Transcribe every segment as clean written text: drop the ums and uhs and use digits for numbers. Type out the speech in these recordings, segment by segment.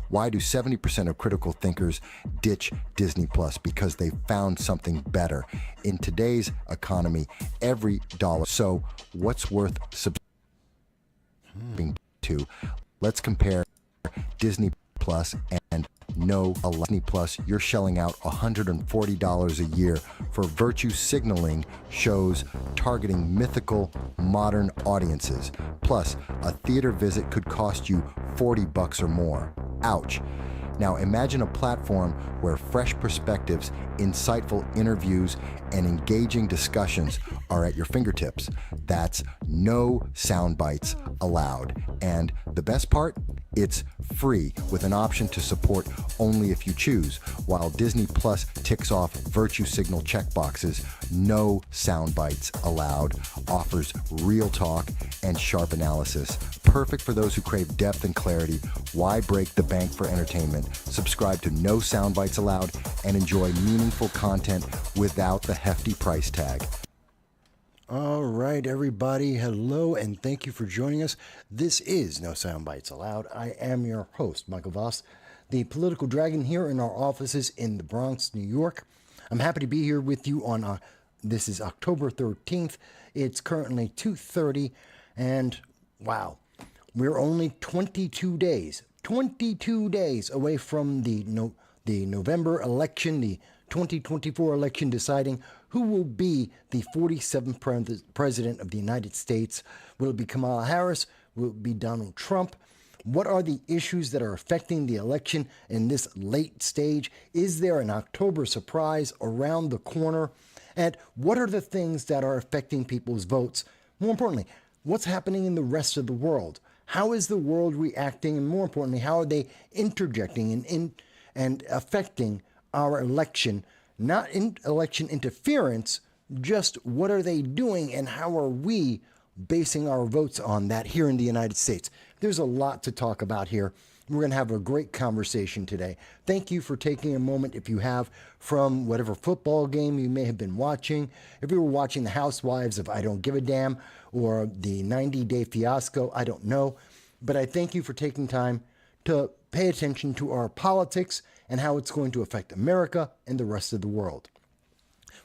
Why do 70% of critical thinkers ditch Disney Plus? Because they found something better. In today's economy, every dollar. So what's worth subscribing to? Let's compare Disney Plus and no Disney Plus. You're shelling out $140 a year for virtue signaling shows targeting mythical modern audiences. Plus, a theater visit could cost you $40 or more. Ouch. Now imagine a platform where fresh perspectives, insightful interviews, and engaging discussions are at your fingertips. That's no Soundbites Allowed. And the best part? It's free with an option to support only if you choose. While Disney Plus ticks off virtue signal checkboxes, no Soundbites Allowed offers real talk and sharp analysis. Perfect for those who crave depth and clarity. Why break the bank for entertainment? Subscribe to No Soundbites Allowed and enjoy meaningful content without the hefty price tag. All right, everybody. Hello, and thank you for joining us. This is No Soundbites Allowed. I am your host, Michael Voss, the political dragon here in our offices in the Bronx, New York. I'm happy to be here with you on, this is October 13th. It's currently 2:30, and wow, we're only 22 days away from the November election, the 2024 election, deciding who will be the 47th president of the United States. Will it be Kamala Harris? Will it be Donald Trump? What are the issues that are affecting the election in this late stage? Is there an October surprise around the corner? And what are the things that are affecting people's votes? More importantly, what's happening in the rest of the world? How is the world reacting? And more importantly, how are they interjecting and affecting our election? Not in election interference, just what are they doing and how are we basing our votes on that here in the United States? There's a lot to talk about here. We're going to have a great conversation today. Thank you for taking a moment, if you have, from whatever football game you may have been watching. If you were watching The Housewives of I Don't Give a Damn or the 90-Day Fiasco, I don't know. But I thank you for taking time to pay attention to our politics and how it's going to affect America and the rest of the world.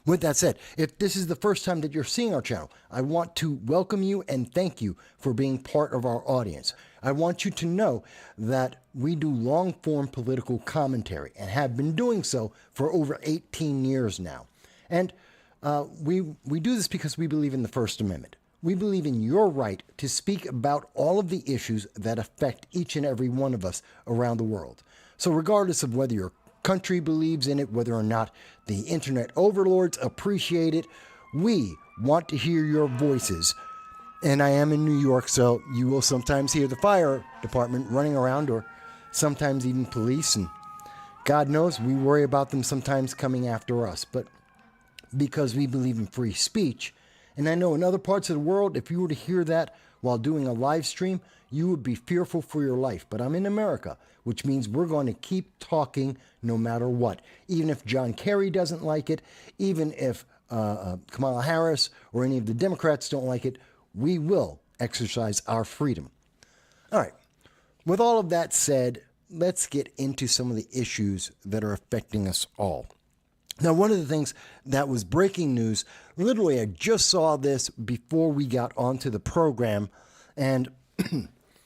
With that said, if this is the first time that you're seeing our channel, I want to welcome you and thank you for being part of our audience. I want you to know that we do long-form political commentary and have been doing so for over 18 years now. And we do this because we believe in the First Amendment. We believe in your right to speak about all of the issues that affect each and every one of us around the world. So regardless of whether your country believes in it, whether or not the internet overlords appreciate it, we want to hear your voices. And I am in New York, so you will sometimes hear the fire department running around, or sometimes even police. And God knows we worry about them sometimes coming after us. But because we believe in free speech, and I know in other parts of the world, if you were to hear that while doing a live stream, you would be fearful for your life. But I'm in America, which means we're going to keep talking no matter what. Even if John Kerry doesn't like it, even if Kamala Harris or any of the Democrats don't like it, we will exercise our freedom. All right. With all of that said, let's get into some of the issues that are affecting us all. Now, one of the things that was breaking news, literally I just saw this before we got onto the program. And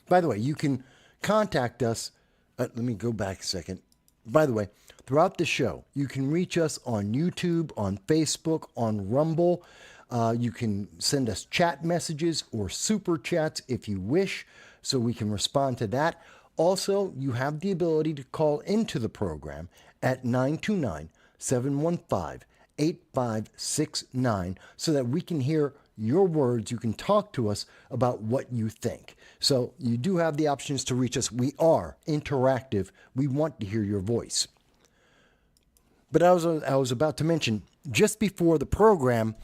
by the way, you can contact us. Let me go back a second. By the way, throughout the show, you can reach us on YouTube, on Facebook, on Rumble. You can send us chat messages or super chats if you wish, so we can respond to that. Also, you have the ability to call into the program at 929-715-8569 so that we can hear your words. You can talk to us about what you think. So you do have the options to reach us. We are interactive. We want to hear your voice. But I was about to mention, just before the program,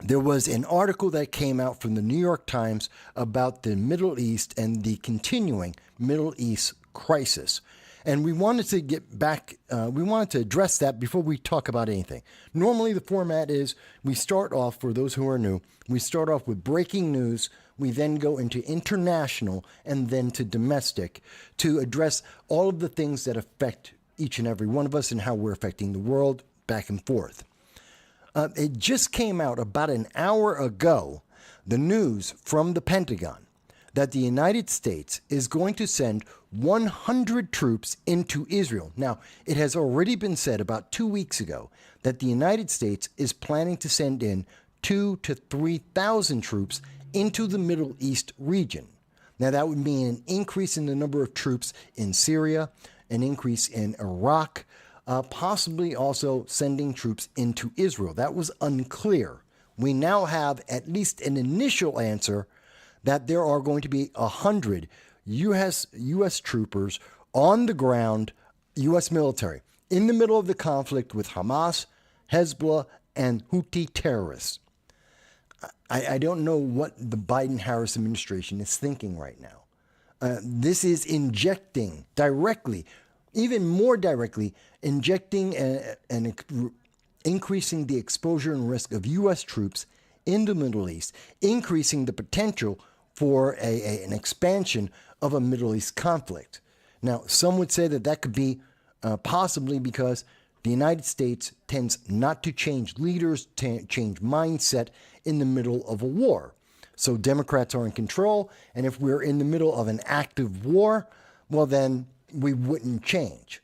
there was an article that came out from the New York Times about the Middle East and the continuing Middle East crisis. And we wanted to get back, we wanted to address that before we talk about anything. Normally the format is we start off, for those who are new, we start off with breaking news, we then go into international and then to domestic to address all of the things that affect each and every one of us and how we're affecting the world back and forth. It just came out about an hour ago, the news from the Pentagon, that the United States is going to send 100 troops into Israel. Now, it has already been said about 2 weeks ago that the United States is planning to send in 2,000 to 3,000 troops into the Middle East region. Now, that would mean an increase in the number of troops in Syria, an increase in Iraq, possibly also sending troops into Israel. That was unclear. We now have at least an initial answer that there are going to be 100 U.S. troopers on the ground, U.S. military, in the middle of the conflict with Hamas, Hezbollah, and Houthi terrorists. I don't know what the Biden-Harris administration is thinking right now. This is injecting directly, even more directly, injecting and increasing the exposure and risk of U.S. troops in the Middle East, increasing the potential for an expansion of a Middle East conflict. Now, some would say that that could be possibly because the United States tends not to change leaders, change mindset in the middle of a war. So Democrats are in control, and if we're in the middle of an active war, well, then we wouldn't change.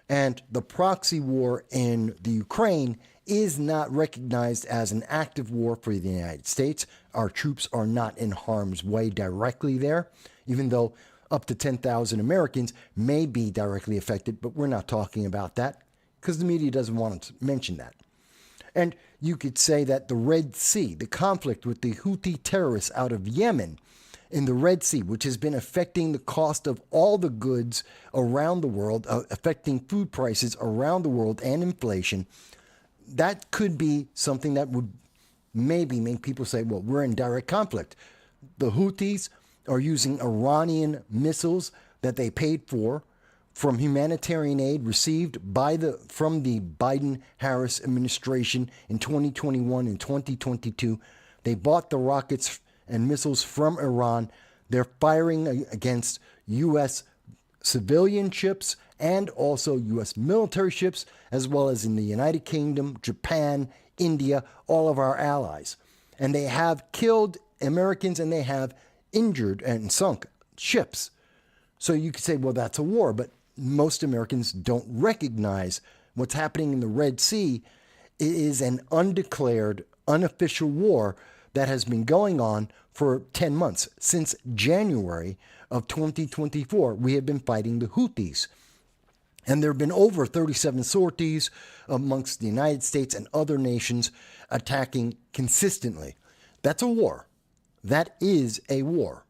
And the proxy war in the Ukraine is not recognized as an active war for the United States. Our troops are not in harm's way directly there, even though up to 10,000 Americans may be directly affected, but we're not talking about that because the media doesn't want to mention that. And you could say that the Red Sea, the conflict with the Houthi terrorists out of Yemen in the Red Sea, which has been affecting the cost of all the goods around the world, affecting food prices around the world and inflation, that could be something that would maybe make people say, well, we're in direct conflict. The Houthis are using Iranian missiles that they paid for from humanitarian aid received from the Biden-Harris administration in 2021 and 2022. They bought the rockets and missiles from Iran. They're firing against U.S. civilian ships and also U.S. military ships, as well as in the United Kingdom, Japan, India, all of our allies. And they have killed Americans and they have injured and sunk ships. So you could say, well, that's a war, but most Americans don't recognize what's happening in the Red Sea. It is an undeclared, unofficial war that has been going on for 10 months. Since January of 2024, we have been fighting the Houthis. And there have been over 37 sorties amongst the United States and other nations attacking consistently. That's a war. That is a war.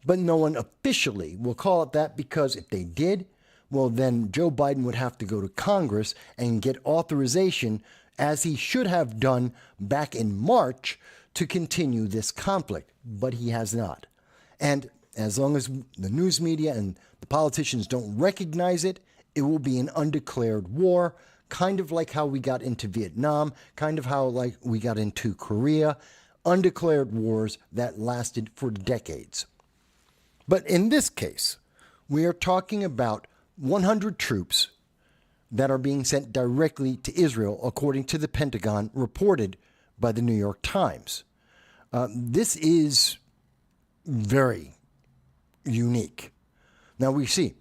But no one officially will call it that, because if they did, well, then Joe Biden would have to go to Congress and get authorization, as he should have done back in March, to continue this conflict. But he has not. And as long as the news media and the politicians don't recognize it, it will be an undeclared war, kind of like how we got into Vietnam, kind of how like we got into Korea, undeclared wars that lasted for decades. But in this case, we are talking about 100 troops that are being sent directly to Israel, according to the Pentagon, reported by the New York Times. This is very unique. Now we see,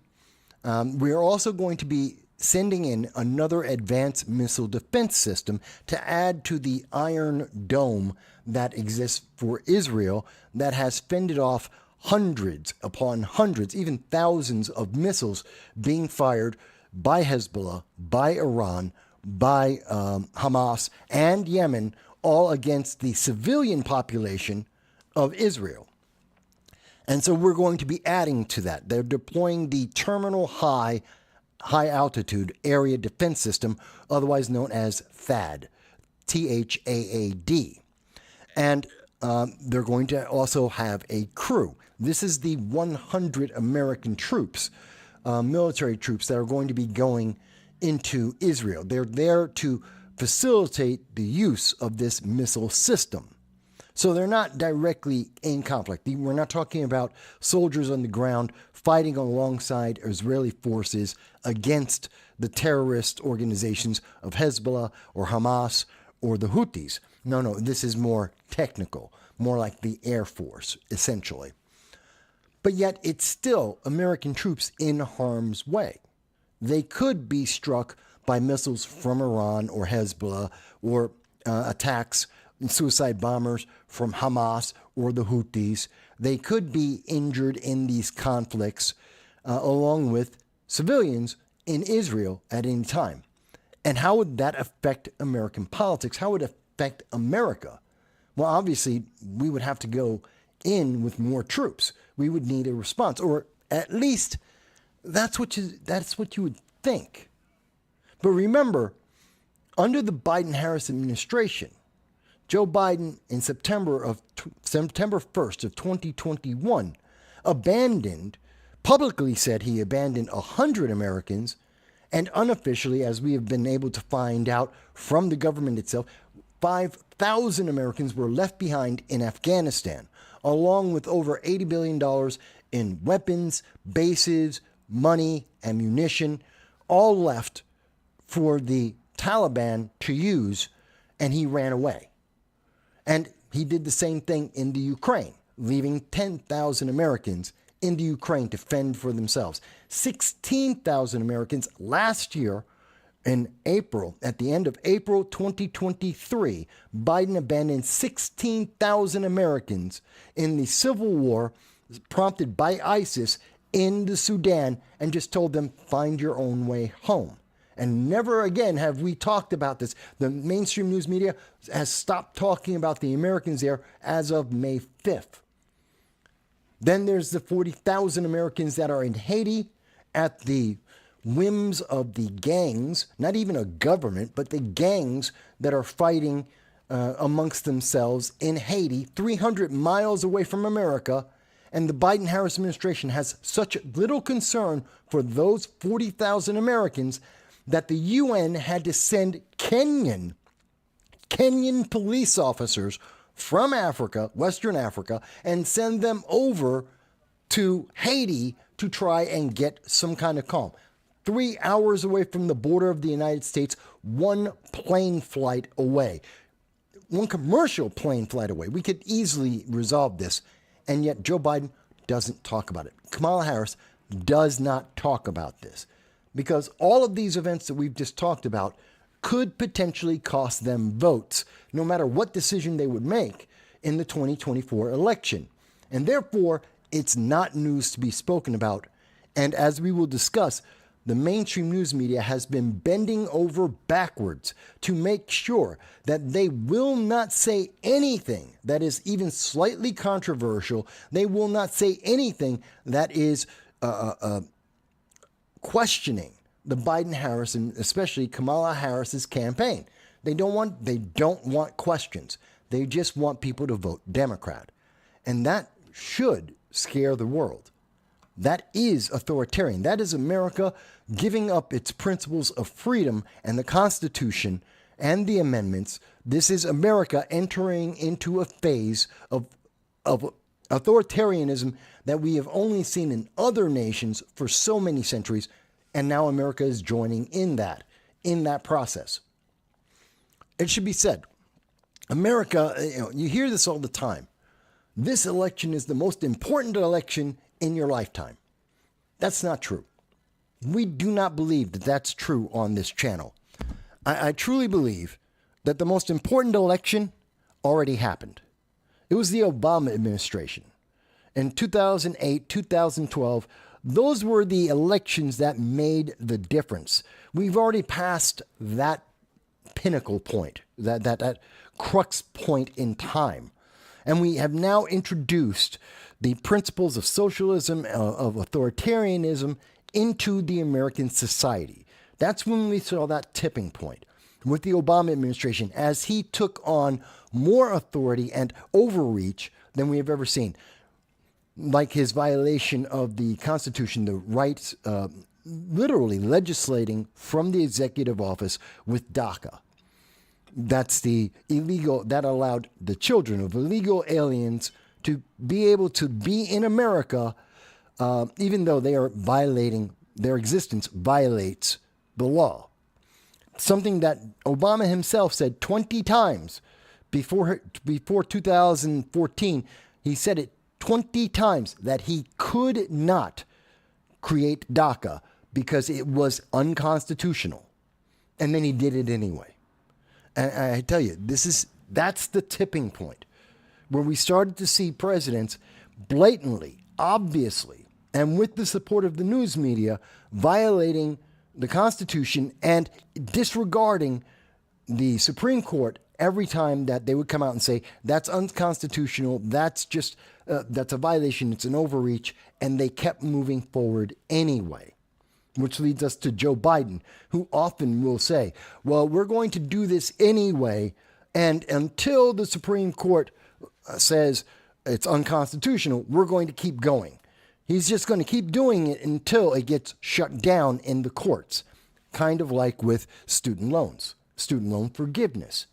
we are also going to be sending in another advanced missile defense system to add to the Iron Dome that exists for Israel, that has fended off hundreds upon hundreds, even thousands of missiles being fired by Hezbollah, by Iran, by Hamas, and Yemen, all against the civilian population of Israel. And so we're going to be adding to that. They're deploying the Terminal High Altitude Area Defense System, otherwise known as THAAD, THAAD. And they're going to also have a crew. This is the 100 American troops, military troops, that are going to be going into Israel. They're there to facilitate the use of this missile system. So they're not directly in conflict. We're not talking about soldiers on the ground fighting alongside Israeli forces against the terrorist organizations of Hezbollah or Hamas or the Houthis. No, this is more technical, more like the Air Force, essentially. But yet it's still American troops in harm's way. They could be struck by missiles from Iran or Hezbollah or attacks and suicide bombers from Hamas or the Houthis. They could be injured in these conflicts along with civilians in Israel at any time. And how would that affect American politics? How would it affect America? Well, obviously, we would have to go in with more troops. We would need a response, or at least that's what you would think. But remember, under the Biden-Harris administration, Joe Biden in September 1st of 2021 publicly said he abandoned 100 Americans, and unofficially, as we have been able to find out from the government itself, 5,000 Americans were left behind in Afghanistan, along with over $80 billion in weapons, bases, money, ammunition, all left for the Taliban to use, and he ran away. And he did the same thing in the Ukraine, leaving 10,000 Americans in the Ukraine to fend for themselves. 16,000 Americans last year in April, at the end of April 2023, Biden abandoned 16,000 Americans in the civil war prompted by ISIS in the Sudan and just told them, find your own way home. And never again have we talked about this. The mainstream news media has stopped talking about the Americans there as of May 5th. Then there's the 40,000 Americans that are in Haiti at the whims of the gangs, not even a government, but the gangs that are fighting amongst themselves in Haiti, 300 miles away from America. And the Biden-Harris administration has such little concern for those 40,000 Americans that the UN had to send Kenyan police officers from Africa, Western Africa, and send them over to Haiti to try and get some kind of calm. 3 hours away from the border of the United States, one plane flight away, one commercial plane flight away. We could easily resolve this, and yet Joe Biden doesn't talk about it. Kamala Harris does not talk about this because all of these events that we've just talked about could potentially cost them votes, no matter what decision they would make in the 2024 election. And therefore, it's not news to be spoken about. And as we will discuss, the mainstream news media has been bending over backwards to make sure that they will not say anything that is even slightly controversial. They will not say anything that is questioning the Biden-Harris and especially Kamala Harris's campaign. They don't want questions. They just want people to vote Democrat. And that should scare the world. That is authoritarian. That is America giving up its principles of freedom and the Constitution and the amendments. This is America entering into a phase of authoritarianism that we have only seen in other nations for so many centuries. And now America is joining in that process. It should be said, America, you hear this all the time. This election is the most important election in your lifetime. That's not true. We do not believe that that's true on this channel. I truly believe that the most important election already happened. It was the Obama administration. In 2008, 2012, those were the elections that made the difference. We've already passed that pinnacle point, that crux point in time. And we have now introduced the principles of socialism, of authoritarianism into the American society. That's when we saw that tipping point with the Obama administration as he took on more authority and overreach than we have ever seen. Like his violation of the Constitution, the rights, literally legislating from the executive office with DACA. That's the illegal, that allowed the children of illegal aliens to be able to be in America, even though they are violating, their existence violates the law. Something that Obama himself said 20 times before 2014. He said it 20 times that he could not create DACA because it was unconstitutional. And then he did it anyway. And I tell you, that's the tipping point where we started to see presidents blatantly, obviously, and with the support of the news media, violating the Constitution and disregarding the Supreme Court every time that they would come out and say, that's unconstitutional, that's just, that's a violation, it's an overreach, and they kept moving forward anyway. Which leads us to Joe Biden, who often will say, well, we're going to do this anyway, and until the Supreme Court says it's unconstitutional, we're going to keep going. He's just going to keep doing it until it gets shut down in the courts, kind of like with student loans, student loan forgiveness.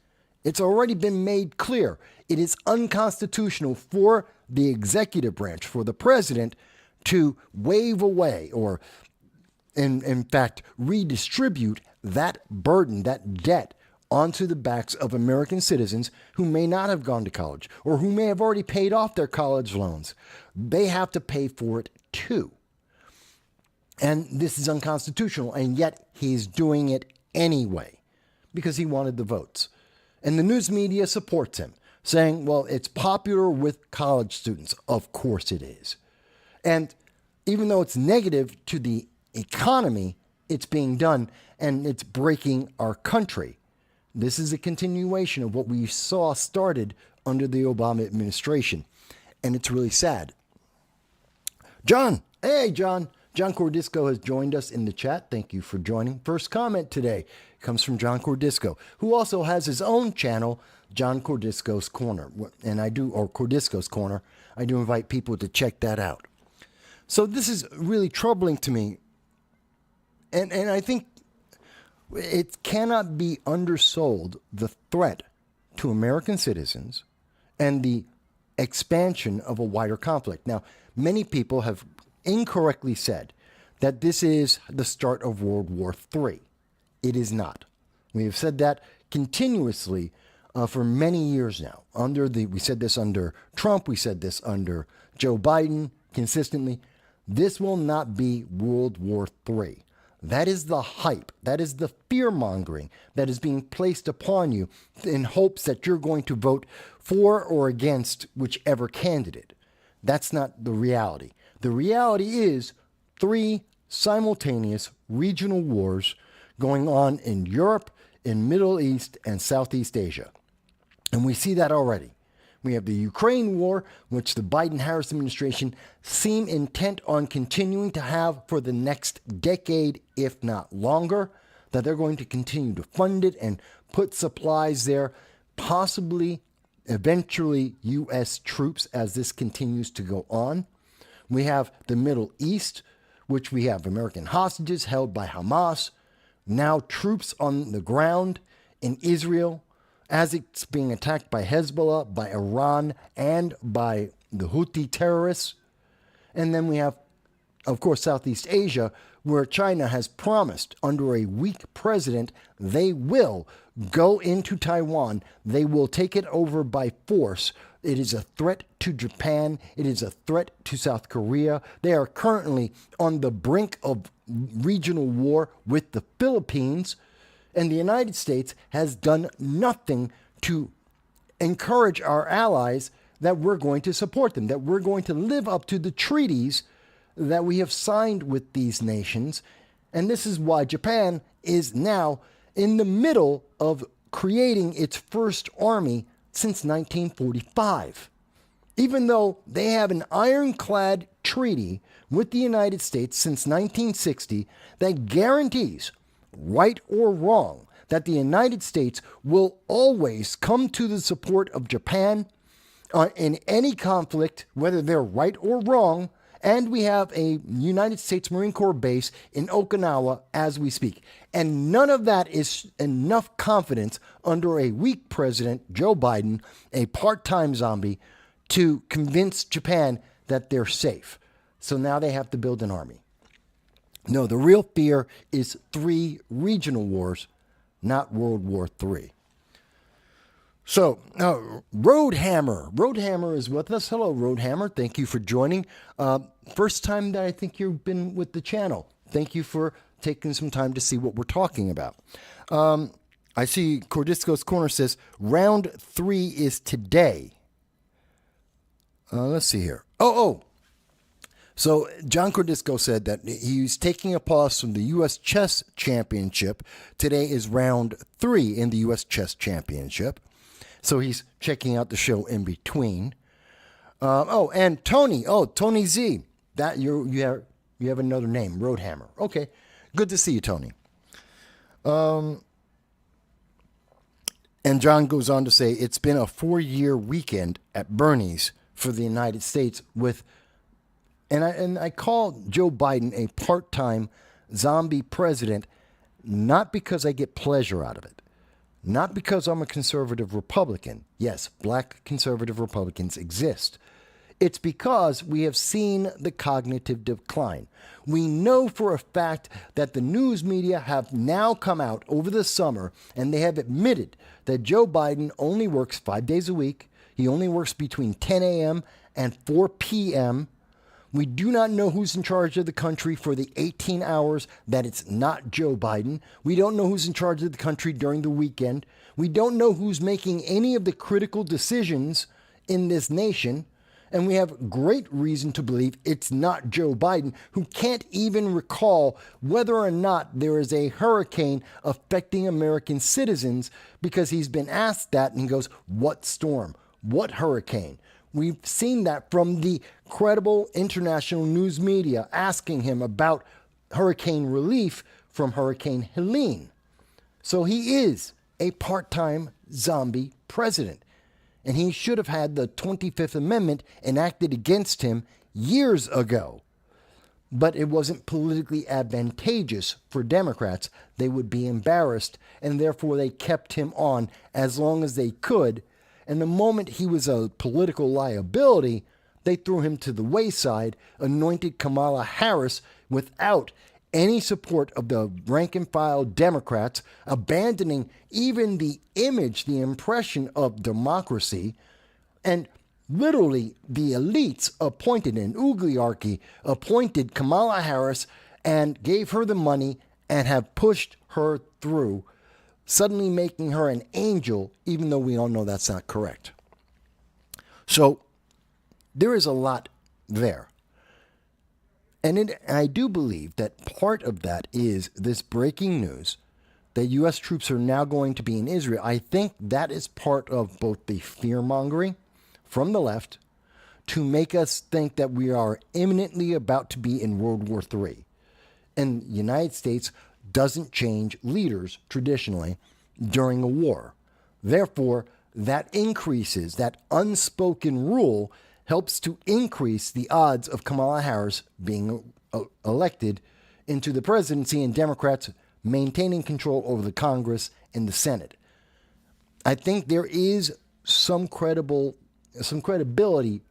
It's already been made clear it is unconstitutional for the executive branch, for the president, to waive away or in fact, redistribute that burden, that debt, onto the backs of American citizens who may not have gone to college or who may have already paid off their college loans. They have to pay for it too. And this is unconstitutional, and yet he's doing it anyway because he wanted the votes. And the news media supports him, saying, well, it's popular with college students. Of course it is. And even though it's negative to the economy, it's being done, and it's breaking our country. This is a continuation of what we saw started under the Obama administration, and it's really sad. John, hey John. John Cordisco has joined us in the chat. Thank you for joining. First comment today comes from John Cordisco, who also has his own channel, John Cordisco's Corner, or Cordisco's Corner. I do invite people to check that out. So this is really troubling to me. And I think it cannot be undersold, the threat to American citizens and the expansion of a wider conflict. Now, many people have incorrectly said that this is the start of World War III. It is not. We have said that continuously for many years now. We said this under Trump. We said this under Joe Biden consistently. This will not be World War III. That is the hype. That is the fear-mongering that is being placed upon you in hopes that you're going to vote for or against whichever candidate. That's not the reality. The reality is 3 simultaneous regional wars going on in Europe, in Middle East, and Southeast Asia. And we see that already. We have the Ukraine war, which the Biden-Harris administration seem intent on continuing to have for the next decade, if not longer, that they're going to continue to fund it and put supplies there, possibly, eventually, U.S. troops as this continues to go on. We have the Middle East, which we have American hostages held by Hamas, now troops on the ground in Israel, as it's being attacked by Hezbollah, by Iran, and by the Houthi terrorists. And then we have, of course, Southeast Asia, where China has promised under a weak president they will go into Taiwan. They will take it over by force. It is a threat to Japan. It is a threat to South Korea. They are currently on the brink of regional war with the Philippines. And the United States has done nothing to encourage our allies that we're going to support them, that we're going to live up to the treaties that we have signed with these nations. And this is why Japan is now in the middle of creating its first army since 1945. Even though they have an ironclad treaty with the United States since 1960 that guarantees, right or wrong, that the United States will always come to the support of Japan in any conflict, whether they're right or wrong, And we have a United States Marine Corps base in Okinawa as we speak. And none of that is enough confidence under a weak president, Joe Biden, a part-time zombie, to convince Japan that they're safe. So now they have to build an army. No, the real fear is 3 regional wars, not World War III. So, Roadhammer. Roadhammer is with us. Hello, Roadhammer. Thank you for joining. First time that I think you've been with the channel. Thank you for taking some time to see what we're talking about. I see Cordisco's Corner says, round 3 is today. Let's see here. So John Cordisco said that he's taking a pause from the U.S. Chess Championship. Today is round 3 in the U.S. Chess Championship. So he's checking out the show in between. And Tony. Tony Z. That you have another name, Roadhammer. Okay, good to see you, Tony. And John goes on to say it's been a 4-year weekend at Bernie's for the United States with. And I call Joe Biden a part-time zombie president, not because I get pleasure out of it, not because I'm a conservative Republican. Yes, black conservative Republicans exist. It's because we have seen the cognitive decline. We know for a fact that the news media have now come out over the summer and they have admitted that Joe Biden only works 5 days a week. He only works between 10 a.m. and 4 p.m. We do not know who's in charge of the country for the 18 hours that it's not Joe Biden. We don't know who's in charge of the country during the weekend. We don't know who's making any of the critical decisions in this nation. And we have great reason to believe it's not Joe Biden, who can't even recall whether or not there is a hurricane affecting American citizens because he's been asked that and he goes, what storm? What hurricane? We've seen that from the credible international news media asking him about hurricane relief from Hurricane Helene. So he is a part-time zombie president. And he should have had the 25th Amendment enacted against him years ago. But it wasn't politically advantageous for Democrats. They would be embarrassed, and therefore they kept him on as long as they could. And the moment he was a political liability, they threw him to the wayside, anointed Kamala Harris without any support of the rank-and-file Democrats, abandoning even the image, the impression of democracy, and literally the elites appointed an oligarchy, appointed Kamala Harris and gave her the money and have pushed her through, suddenly making her an angel, even though we all know that's not correct. So there is a lot there. And I do believe that part of that is this breaking news that U.S. troops are now going to be in Israel. I think that is part of both the fear-mongering from the left to make us think that we are imminently about to be in World War III. And the United States doesn't change leaders traditionally during a war. Therefore, that increases, that unspoken rule helps to increase the odds of Kamala Harris being elected into the presidency and Democrats maintaining control over the Congress and the Senate. I think there is some credibility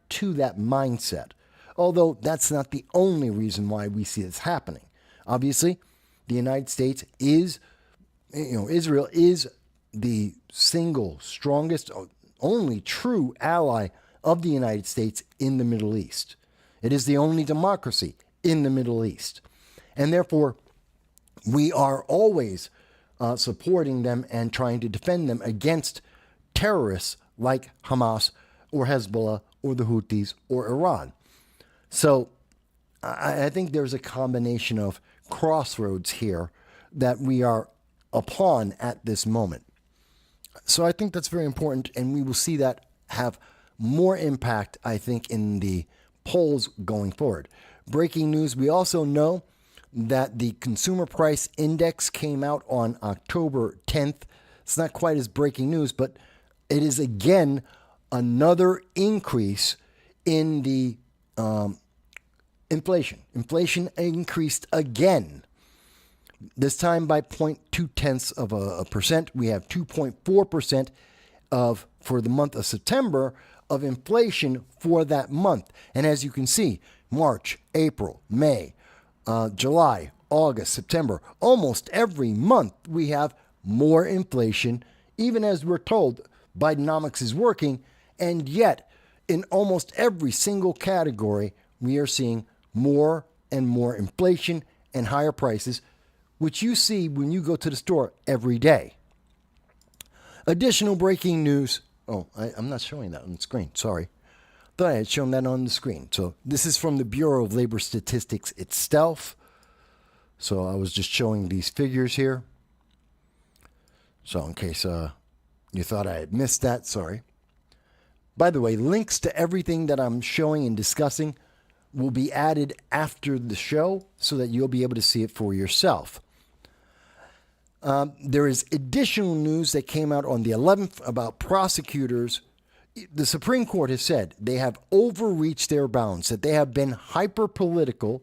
to that mindset, although that's not the only reason why we see this happening. Obviously, the United States is, Israel is the single strongest, only true ally of the United States in the Middle East. It is the only democracy in the Middle East. And therefore, we are always supporting them and trying to defend them against terrorists like Hamas or Hezbollah or the Houthis or Iran. So I think there's a combination of crossroads here that we are upon at this moment. So I think that's very important, and we will see that have more impact, I think, in the polls going forward. Breaking news, we also know that the Consumer Price Index came out on October 10th. It's not quite as breaking news, but it is again another increase in the Inflation. Inflation increased again. This time by 0.2%. We have 2.4% for the month of September of inflation for that month. And as you can see, March, April, May, July, August, September, almost every month we have more inflation, even as we're told Bidenomics is working. And yet, in almost every single category, we are seeing more and more inflation and higher prices, which you see when you go to the store every day. Additional breaking news. Oh, I'm not showing that on the screen. Sorry. Thought I had shown that on the screen. So this is from the Bureau of Labor Statistics itself. So I was just showing these figures here. So in case you thought I had missed that, sorry. By the way, links to everything that I'm showing and discussing will be added after the show so that you'll be able to see it for yourself. There is additional news that came out on the 11th about prosecutors. The Supreme Court has said they have overreached their bounds, that they have been hyper-political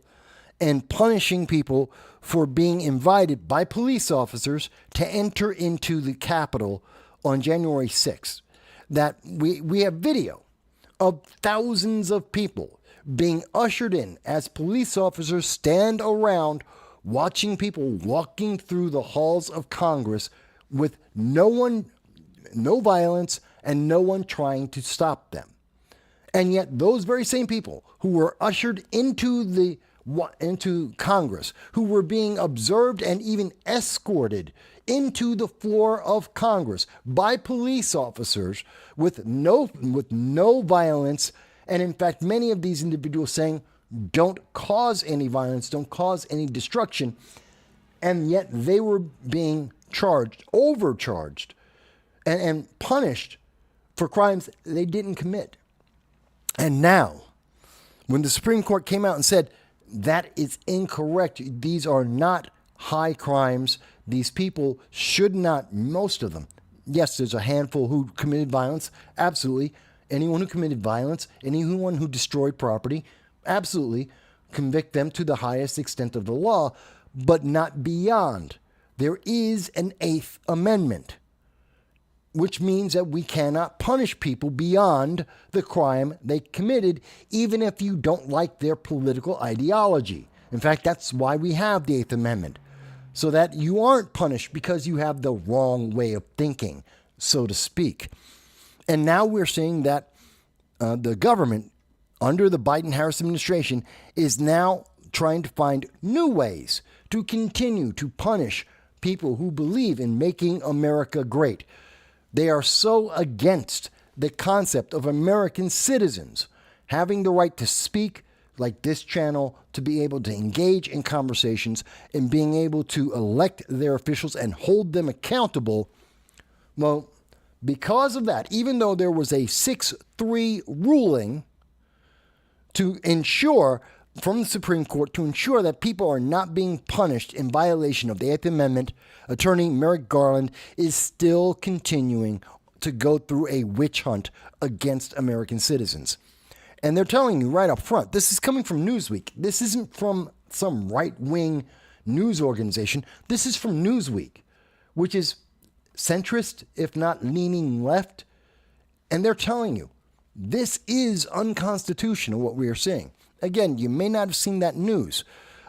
and punishing people for being invited by police officers to enter into the Capitol on January 6th. That we have video of thousands of people being ushered in as police officers stand around watching people walking through the halls of Congress with no violence and no one trying to stop them. And yet those very same people who were ushered into Congress, who were being observed and even escorted into the floor of Congress by police officers with no violence, and in fact many of these individuals saying, don't cause any violence, don't cause any destruction, and yet they were being overcharged, and punished for crimes they didn't commit. And now, when the Supreme Court came out and said, that is incorrect, these are not high crimes, these people should not, most of them, yes, there's a handful who committed violence, absolutely, anyone who committed violence, anyone who destroyed property, absolutely, convict them to the highest extent of the law, but not beyond. There is an Eighth Amendment, which means that we cannot punish people beyond the crime they committed, even if you don't like their political ideology. In fact, that's why we have the Eighth Amendment, so that you aren't punished because you have the wrong way of thinking, so to speak. And now we're seeing that the government, under the Biden-Harris administration, is now trying to find new ways to continue to punish people who believe in making America great. They are so against the concept of American citizens having the right to speak, like this channel, to be able to engage in conversations and being able to elect their officials and hold them accountable. Well, because of that, even though there was a 6-3 ruling to ensure, from the Supreme Court, to ensure that people are not being punished in violation of the Eighth Amendment, Attorney Merrick Garland is still continuing to go through a witch hunt against American citizens. And they're telling you right up front, this is coming from Newsweek. This isn't from some right-wing news organization. This is from Newsweek, which is centrist, if not leaning left. And they're telling you, this is unconstitutional, what we are seeing. Again, you may not have seen that news.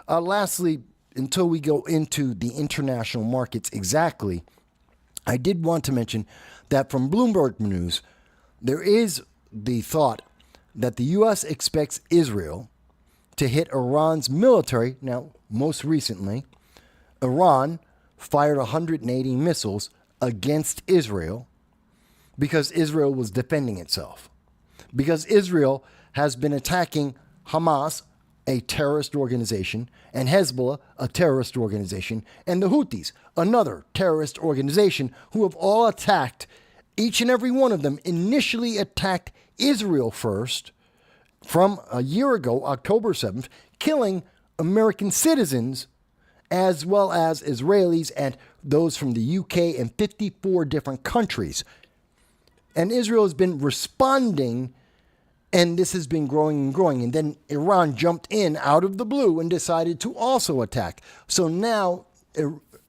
Lastly, until we go into the international markets exactly, I did want to mention that from Bloomberg News, there is the thought that the U.S. expects Israel to hit Iran's military. Now, most recently, Iran fired 180 missiles against Israel because Israel was defending itself. Because Israel has been attacking Hamas, a terrorist organization, and Hezbollah, a terrorist organization, and the Houthis, another terrorist organization, who have all attacked, each and every one of them initially attacked Israel first, from a year ago, October 7th, killing American citizens as well as Israelis and those from the UK and 54 different countries. And Israel has been responding And this has been growing and growing. And then Iran jumped in out of the blue and decided to also attack. So now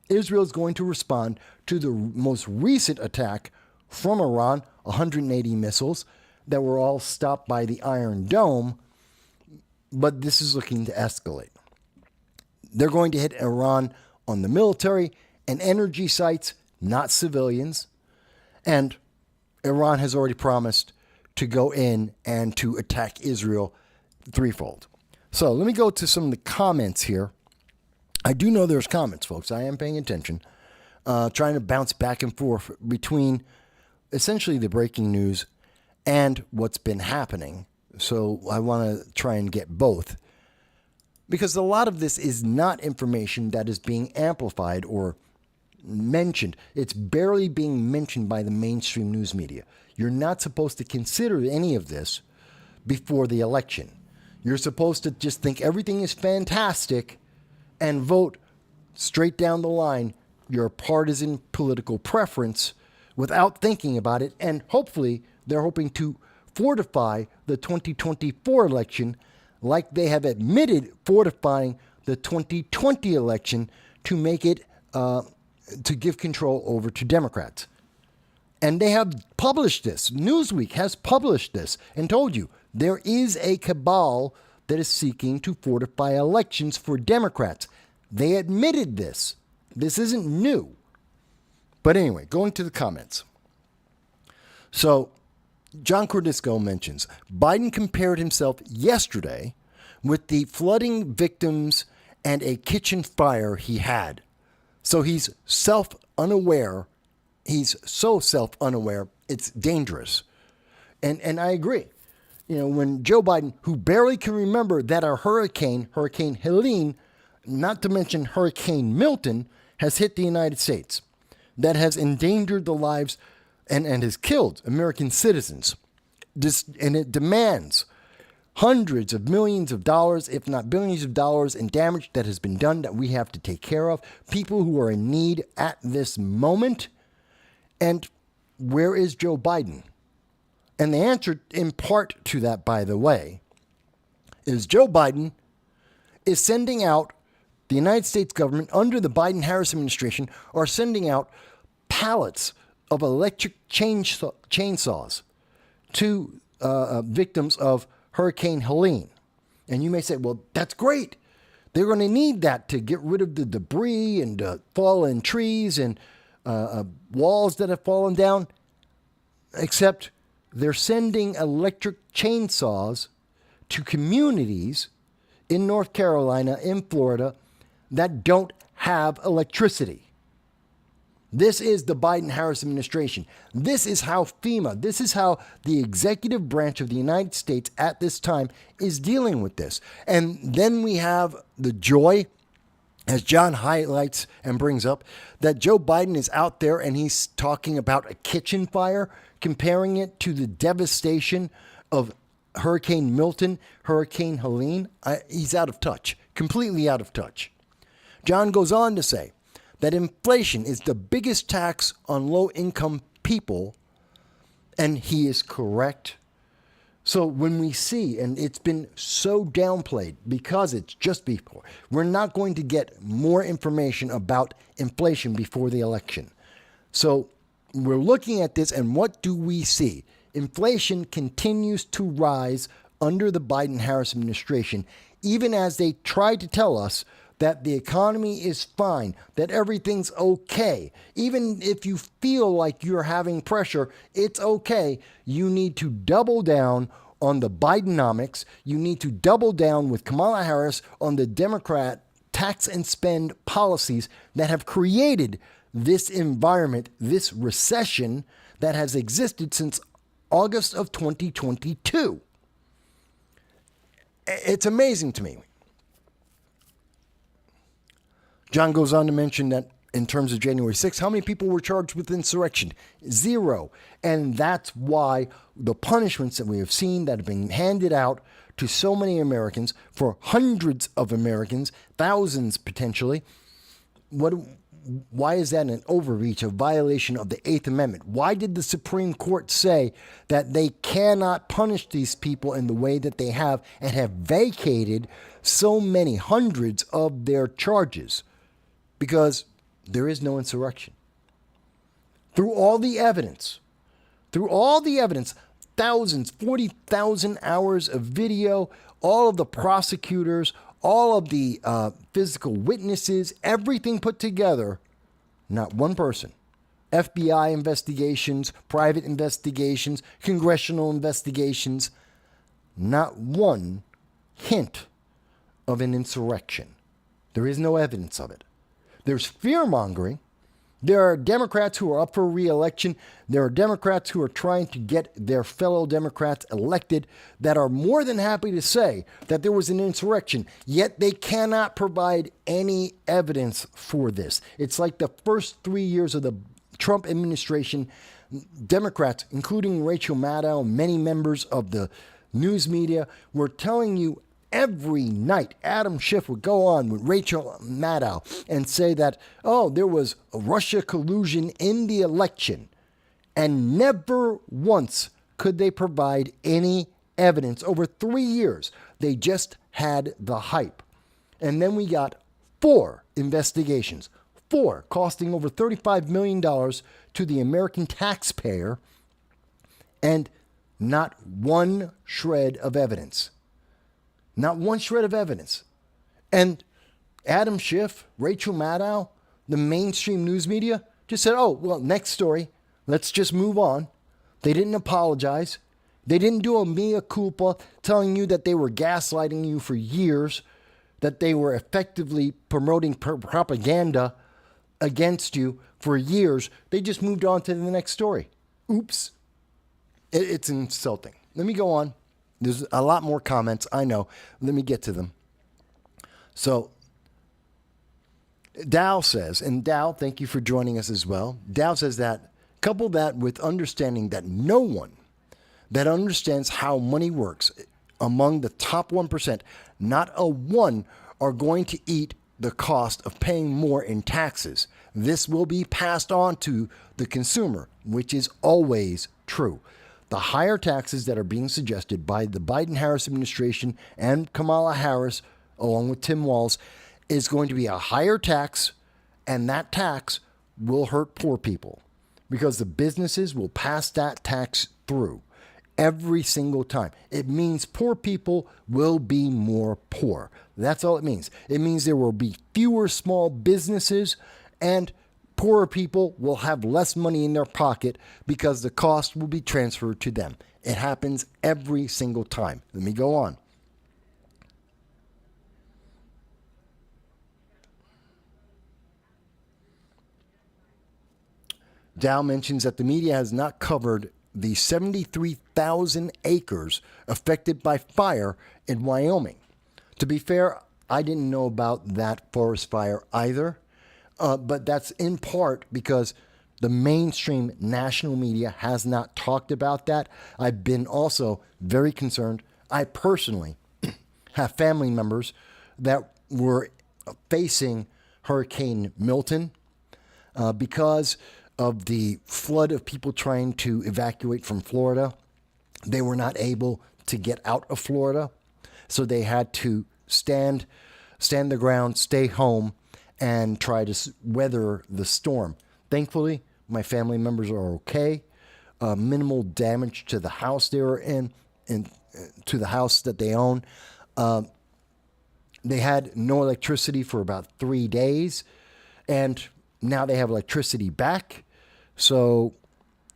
Israel is going to respond to the most recent attack from Iran, 180 missiles that were all stopped by the Iron Dome. But this is looking to escalate. They're going to hit Iran on the military and energy sites, not civilians. And Iran has already promised to go in and to attack Israel threefold. So let me go to some of the comments here. I do know there's comments, folks. I am paying attention, trying to bounce back and forth between essentially the breaking news and what's been happening. So I want to try and get both, because a lot of this is not information that is being amplified or mentioned. It's barely being mentioned by the mainstream news media. You're not supposed to consider any of this before the election. You're supposed to just think everything is fantastic and vote straight down the line your partisan political preference without thinking about it. And hopefully they're hoping to fortify the 2024 election like they have admitted fortifying the 2020 election to make it, to give control over to Democrats. And they have published this. Newsweek has published this and told you there is a cabal that is seeking to fortify elections for Democrats. They admitted this. This isn't new. But anyway, going to the comments. So John Cordisco mentions Biden compared himself yesterday with the flooding victims and a kitchen fire he had. So he's self-unaware. He's so self-unaware, it's dangerous. And I agree. You know, when Joe Biden, who barely can remember that a Hurricane Helene, not to mention Hurricane Milton, has hit the United States, that has endangered the lives and has killed American citizens. And it demands hundreds of millions of dollars, if not billions of dollars in damage that has been done that we have to take care of. People who are in need at this moment. And where is Joe Biden? And the answer in part to that, by the way, is Joe Biden is sending out, the United States government under the Biden-Harris administration are sending out pallets of electric chainsaws to victims of Hurricane Helene. And you may say, well, that's great. They're going to need that to get rid of the debris and fallen trees and walls that have fallen down. Except they're sending electric chainsaws to communities in North Carolina, in Florida, that don't have electricity. This is the Biden-Harris administration. This is how FEMA, this is how the executive branch of the United States at this time is dealing with this. And then we have the joy, as John highlights and brings up, that Joe Biden is out there and he's talking about a kitchen fire, comparing it to the devastation of Hurricane Milton, Hurricane Helene. He's out of touch, completely out of touch. John goes on to say that inflation is the biggest tax on low-income people, and he is correct. So when we see, and it's been so downplayed because it's just before, we're not going to get more information about inflation before the election. So we're looking at this, and what do we see? Inflation continues to rise under the Biden-Harris administration, even as they try to tell us that the economy is fine, that everything's okay. Even if you feel like you're having pressure, it's okay. You need to double down on the Bidenomics. You need to double down with Kamala Harris on the Democrat tax and spend policies that have created this environment, this recession that has existed since August of 2022. It's amazing to me. John goes on to mention that in terms of January 6th, how many people were charged with insurrection? 0. And that's why the punishments that we have seen that have been handed out to so many Americans, for hundreds of Americans, thousands potentially, what Why is that an overreach, a violation of the Eighth Amendment? Why did the Supreme Court say that they cannot punish these people in the way that they have and have vacated so many hundreds of their charges? Because there is no insurrection. Through all the evidence, thousands, 40,000 hours of video, all of the prosecutors, all of the physical witnesses, everything put together, not one person. FBI investigations, private investigations, congressional investigations, not one hint of an insurrection. There is no evidence of it. There's fear-mongering. There are Democrats who are up for re-election. There are Democrats who are trying to get their fellow Democrats elected that are more than happy to say that there was an insurrection, yet they cannot provide any evidence for this. It's like the first 3 years of the Trump administration, Democrats, including Rachel Maddow and many members of the news media, were telling you every night. Adam Schiff would go on with Rachel Maddow and say that, oh, there was a Russia collusion in the election. And never once could they provide any evidence. Over 3 years, they just had the hype. And then we got 4 investigations, 4 costing over $35 million to the American taxpayer, and not one shred of evidence. Not one shred of evidence. And Adam Schiff, Rachel Maddow, the mainstream news media just said, oh, well, next story. Let's just move on. They didn't apologize. They didn't do a mea culpa telling you that they were gaslighting you for years, that they were effectively promoting propaganda against you for years. They just moved on to the next story. Oops. It's insulting. Let me go on. There's a lot more comments, I know. Let me get to them. So, Dow says, and Dow, thank you for joining us as well. Dow says that, couple that with understanding that no one that understands how money works among the top 1%, not a one are going to eat the cost of paying more in taxes. This will be passed on to the consumer, which is always true. The higher taxes that are being suggested by the Biden-Harris administration and Kamala Harris, along with Tim Walz, is going to be a higher tax, and that tax will hurt poor people because the businesses will pass that tax through every single time. It means poor people will be more poor. That's all it means. It means there will be fewer small businesses, and poorer people will have less money in their pocket because the cost will be transferred to them. It happens every single time. Let me go on. Dow mentions that the media has not covered the 73,000 acres affected by fire in Wyoming. To be fair, I didn't know about that forest fire either. But that's in part because the mainstream national media has not talked about that. I've been also very concerned. I personally have family members that were facing Hurricane Milton because of the flood of people trying to evacuate from Florida. They were not able to get out of Florida, so they had to stand their ground, stay home, and try to weather the storm. Thankfully, my family members are okay. Minimal damage to the house they were in to the house that they own. They had no electricity for about 3 days, and now they have electricity back, so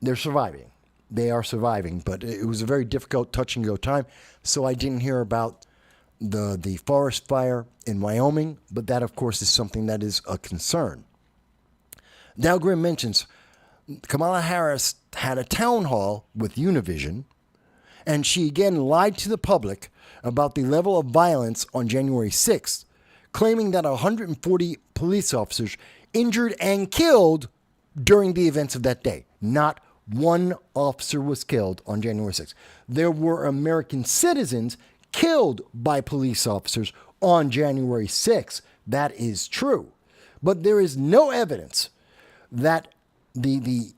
they're surviving. They are surviving, but it was a very difficult touch-and-go time, so I didn't hear about the forest fire in Wyoming, but that, of course, is something that is a concern. Dow Grimm mentions Kamala Harris had a town hall with Univision, and she again lied to the public about the level of violence on January 6th, claiming that 140 police officers injured and killed during the events of that day. Not one officer was killed on January 6th. There were American citizens killed by police officers on January 6th. That is true. But there is no evidence that the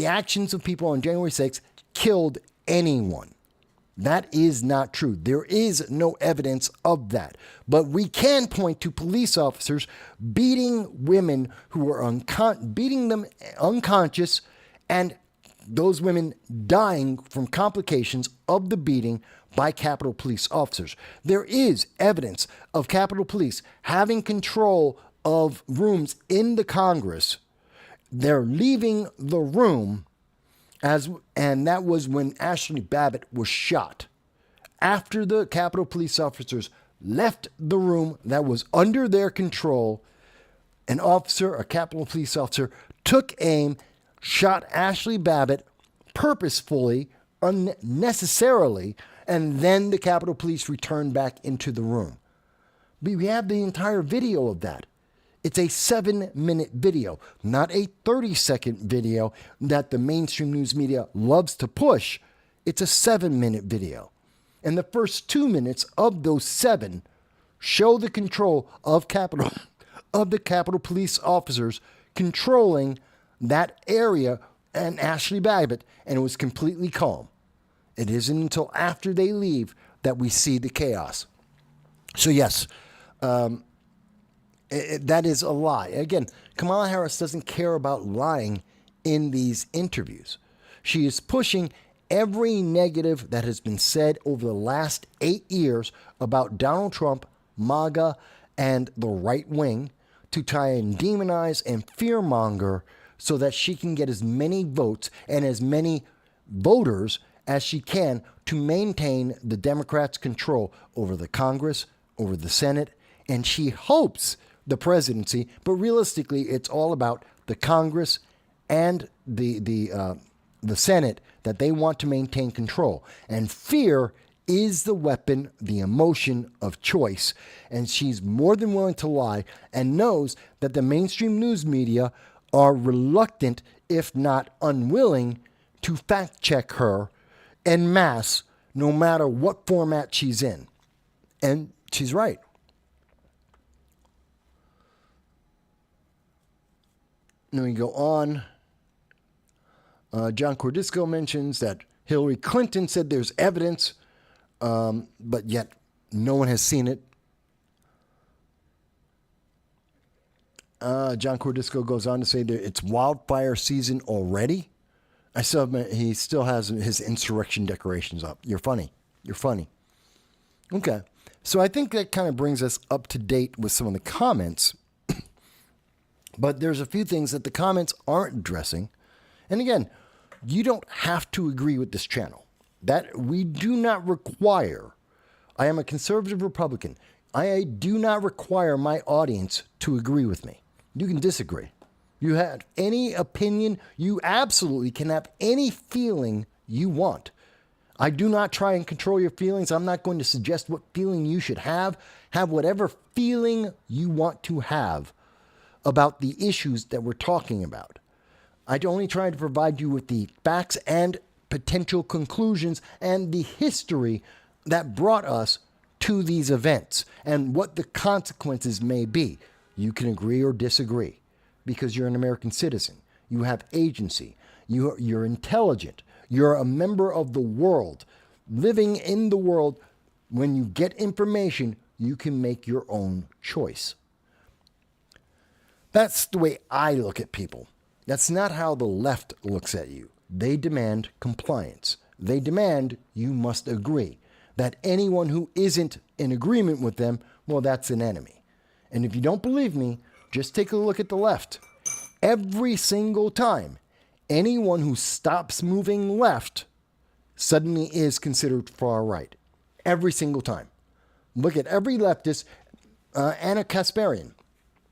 actions of people on January 6th killed anyone. That is not true. There is no evidence of that. But we can point to police officers beating women who were beating them unconscious, and those women dying from complications of the beating by Capitol Police officers. There is evidence of Capitol Police having control of rooms in the Congress. They're leaving the room and that was when Ashley Babbitt was shot. After the Capitol Police officers left the room that was under their control, a Capitol Police officer, took aim, shot Ashley Babbitt purposefully, unnecessarily, and then the Capitol Police returned back into the room. We have the entire video of that. It's a 7-minute video, not a 30-second video that the mainstream news media loves to push. It's a 7-minute video. And the first 2 minutes of those 7 show the control of the Capitol Police officers controlling that area and Ashley Babbitt, and it was completely calm. It isn't until after they leave that we see the chaos. So yes, that is a lie. Again, Kamala Harris doesn't care about lying in these interviews. She is pushing every negative that has been said over the last 8 years about Donald Trump, MAGA, and the right wing to try and demonize and fearmonger so that she can get as many votes and as many voters as she can to maintain the Democrats' control over the Congress, over the Senate, and she hopes the presidency, but realistically, it's all about the Congress and the Senate that they want to maintain control. And fear is the weapon, the emotion of choice. And she's more than willing to lie and knows that the mainstream news media are reluctant, if not unwilling, to fact check her en masse, no matter what format she's in. And she's right. Then we go on. John Cordisco mentions that Hillary Clinton said there's evidence, but yet no one has seen it. John Cordisco goes on to say that it's wildfire season already. He still has his insurrection decorations up. You're funny. Okay. So I think that kind of brings us up to date with some of the comments. But there's a few things that the comments aren't addressing. And again, you don't have to agree with this channel. That we do not require. I am a conservative Republican. I do not require my audience to agree with me. You can disagree. You have any opinion. You absolutely can have any feeling you want. I do not try and control your feelings. I'm not going to suggest what feeling you should have. Have whatever feeling you want to have about the issues that we're talking about. I only try to provide you with the facts and potential conclusions and the history that brought us to these events and what the consequences may be. You can agree or disagree because you're an American citizen. You have agency. You're intelligent. You're a member of the world. Living in the world, when you get information, you can make your own choice. That's the way I look at people. That's not how the left looks at you. They demand compliance. They demand you must agree. That anyone who isn't in agreement with them, well, that's an enemy. And if you don't believe me, just take a look at the left. Every single time, anyone who stops moving left suddenly is considered far right. Every single time. Look at every leftist, Anna Kasparian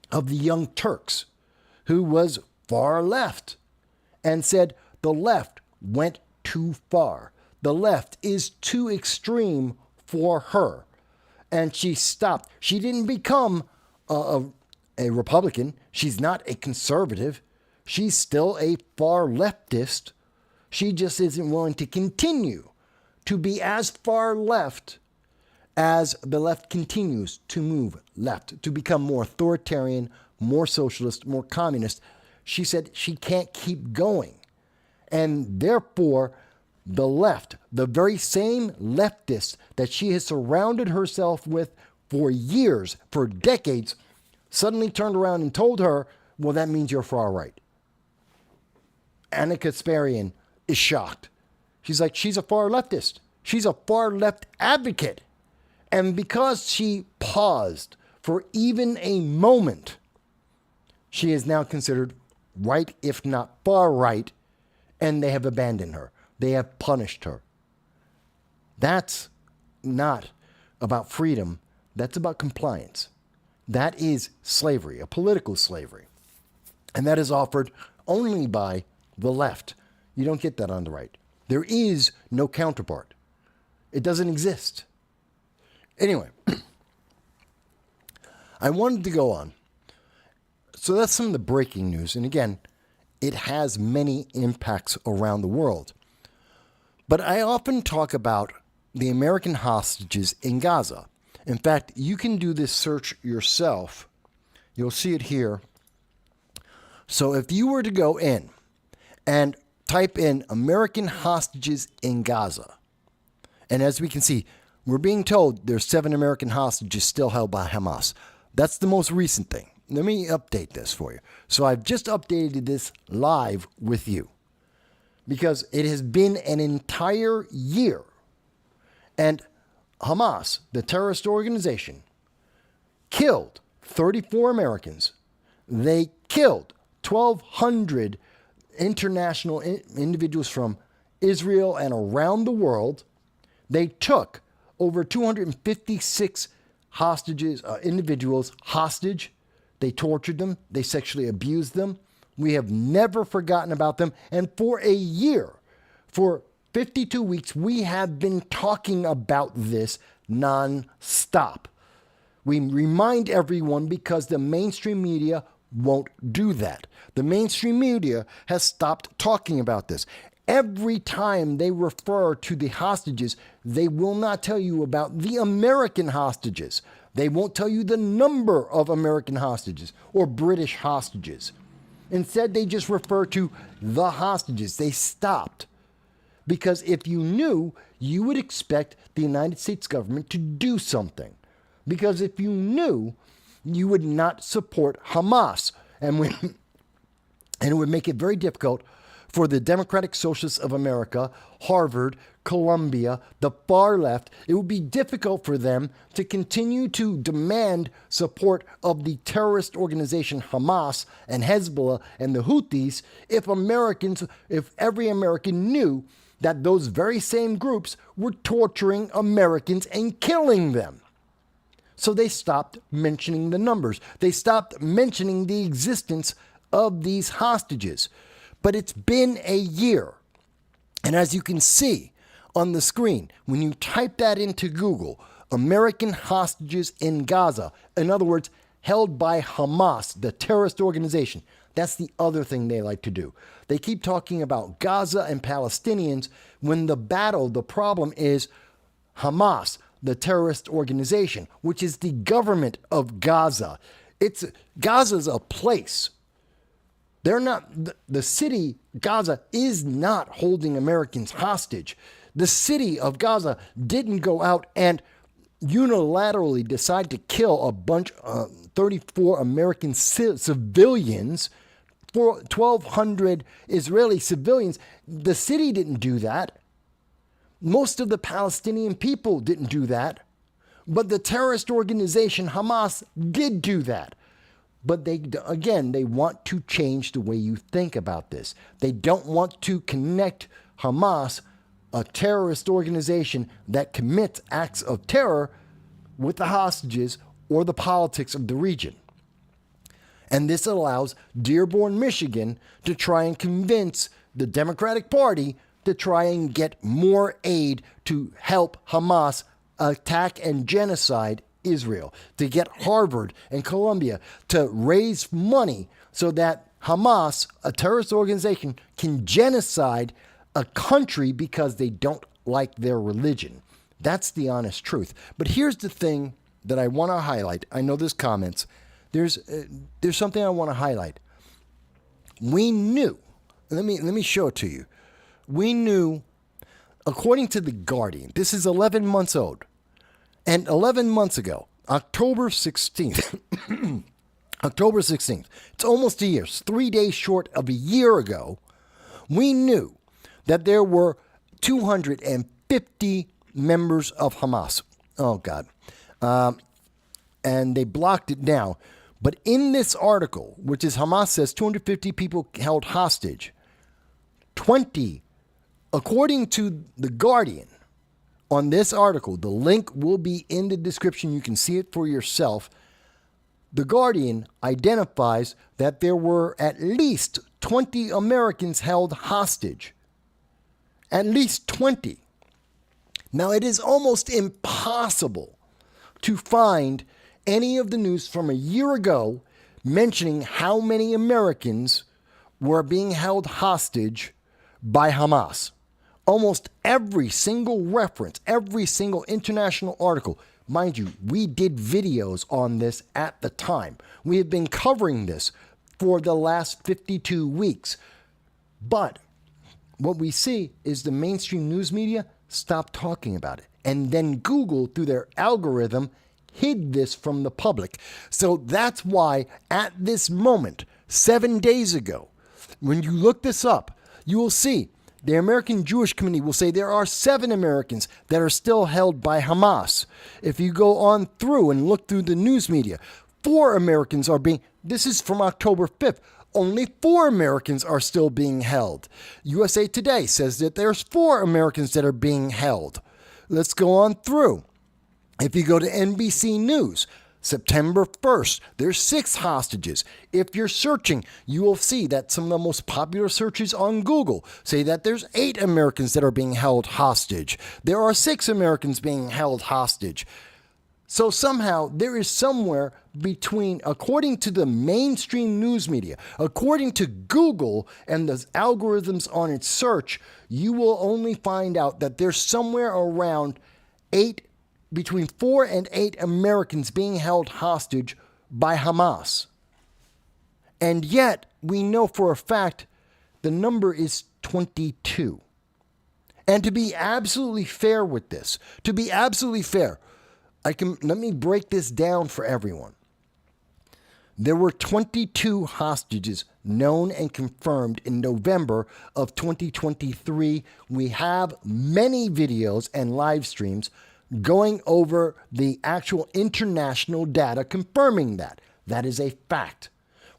of the Young Turks, who was far left and said the left went too far. The left is too extreme for her. And she stopped. She didn't become a Republican. She's not a conservative. She's still a far leftist. She just isn't willing to continue to be as far left as the left continues to move left, to become more authoritarian, more socialist, more communist. She said she can't keep going. And therefore, the left, the very same leftists that she has surrounded herself with for years, for decades, suddenly turned around and told her, well, that means you're far right. Anna Kasparian is shocked. She's like, she's a far leftist. She's a far left advocate. And because she paused for even a moment, she is now considered right, if not far right, and they have abandoned her. They have punished her. That's not about freedom. That's about compliance. That is slavery, a political slavery. And that is offered only by the left. You don't get that on the right. There is no counterpart. It doesn't exist. Anyway, I wanted to go on. So that's some of the breaking news. And again, it has many impacts around the world. But I often talk about the American hostages in Gaza. In fact, you can do this search yourself. You'll see it here. So if you were to go in and type in American hostages in Gaza, and as we can see, we're being told there's 7 American hostages still held by Hamas. That's the most recent thing. Let me update this for you. So I've just updated this live with you because it has been an entire year. And Hamas, the terrorist organization, killed 34 Americans. They killed 1,200 international individuals from Israel and around the world. They took over 256 hostages, individuals hostage. They tortured them. They sexually abused them. We have never forgotten about them. And for a year, for 52 weeks, we have been talking about this non-stop. We remind everyone because the mainstream media won't do that. The mainstream media has stopped talking about this. Every time they refer to the hostages, they will not tell you about the American hostages. They won't tell you the number of American hostages or British hostages. Instead, they just refer to the hostages. They stopped. Because if you knew, you would expect the United States government to do something. Because if you knew, you would not support Hamas. And it would make it very difficult for the Democratic Socialists of America, Harvard, Columbia, the far left. It would be difficult for them to continue to demand support of the terrorist organization Hamas and Hezbollah and the Houthis if every American knew that those very same groups were torturing Americans and killing them. So they stopped mentioning the numbers. They stopped mentioning the existence of these hostages. But it's been a year. And as you can see on the screen, when you type that into Google, American hostages in Gaza, in other words, held by Hamas, the terrorist organization, that's the other thing they like to do. They keep talking about Gaza and Palestinians when the problem is Hamas, the terrorist organization, which is the government of Gaza. Gaza's a place. They're not, the city, Gaza, is not holding Americans hostage. The city of Gaza didn't go out and unilaterally decide to kill a bunch of 34 American civilians, 1,200 Israeli civilians. The city didn't do that. Most of the Palestinian people didn't do that. But the terrorist organization Hamas did do that. But they want to change the way you think about this. They don't want to connect Hamas, a terrorist organization that commits acts of terror, with the hostages or the politics of the region. And this allows Dearborn, Michigan, to try and convince the Democratic Party to try and get more aid to help Hamas attack and genocide Israel, to get Harvard and Columbia to raise money so that Hamas, a terrorist organization, can genocide a country because they don't like their religion. That's the honest truth. But here's the thing that I want to highlight. I know there's comments. there's something I want to highlight. We knew. Let me show it to you. We knew, according to The Guardian, this is 11 months old. And 11 months ago, October 16th, October 16th, it's almost a year, it's 3 days short of a year ago, we knew that there were 250 members of Hamas. Oh, God. And they blocked it now. But in this article, which is Hamas says 250 people held hostage, 20, according to The Guardian, on this article, the link will be in the description. You can see it for yourself. The Guardian identifies that there were at least 20 Americans held hostage. At least 20. Now, it is almost impossible to find any of the news from a year ago mentioning how many Americans were being held hostage by Hamas. Almost every single reference, every single international article, mind you, we did videos on this at the time. We have been covering this for the last 52 weeks. But what we see is the mainstream news media stopped talking about it. And then Google, through their algorithm, hid this from the public. So that's why at this moment, 7 days ago, when you look this up, you will see the American Jewish community will say there are 7 Americans that are still held by Hamas. If you go on through and look through the news media, 4 Americans are being, this is from October 5th, only 4 Americans are still being held. USA Today says that there's 4 Americans that are being held. Let's go on through. If you go to NBC News, September 1st, there's 6 hostages. If you're searching, you will see that some of the most popular searches on Google say that there's 8 Americans that are being held hostage. There are 6 Americans being held hostage. So somehow there is somewhere between, according to the mainstream news media, according to Google and the algorithms on its search, you will only find out that there's somewhere around between 4 and 8 Americans being held hostage by Hamas. And yet, we know for a fact the number is 22. And to be absolutely fair with this, let me break this down for everyone. There were 22 hostages known and confirmed in November of 2023. We have many videos and live streams going over the actual international data confirming that. That is a fact.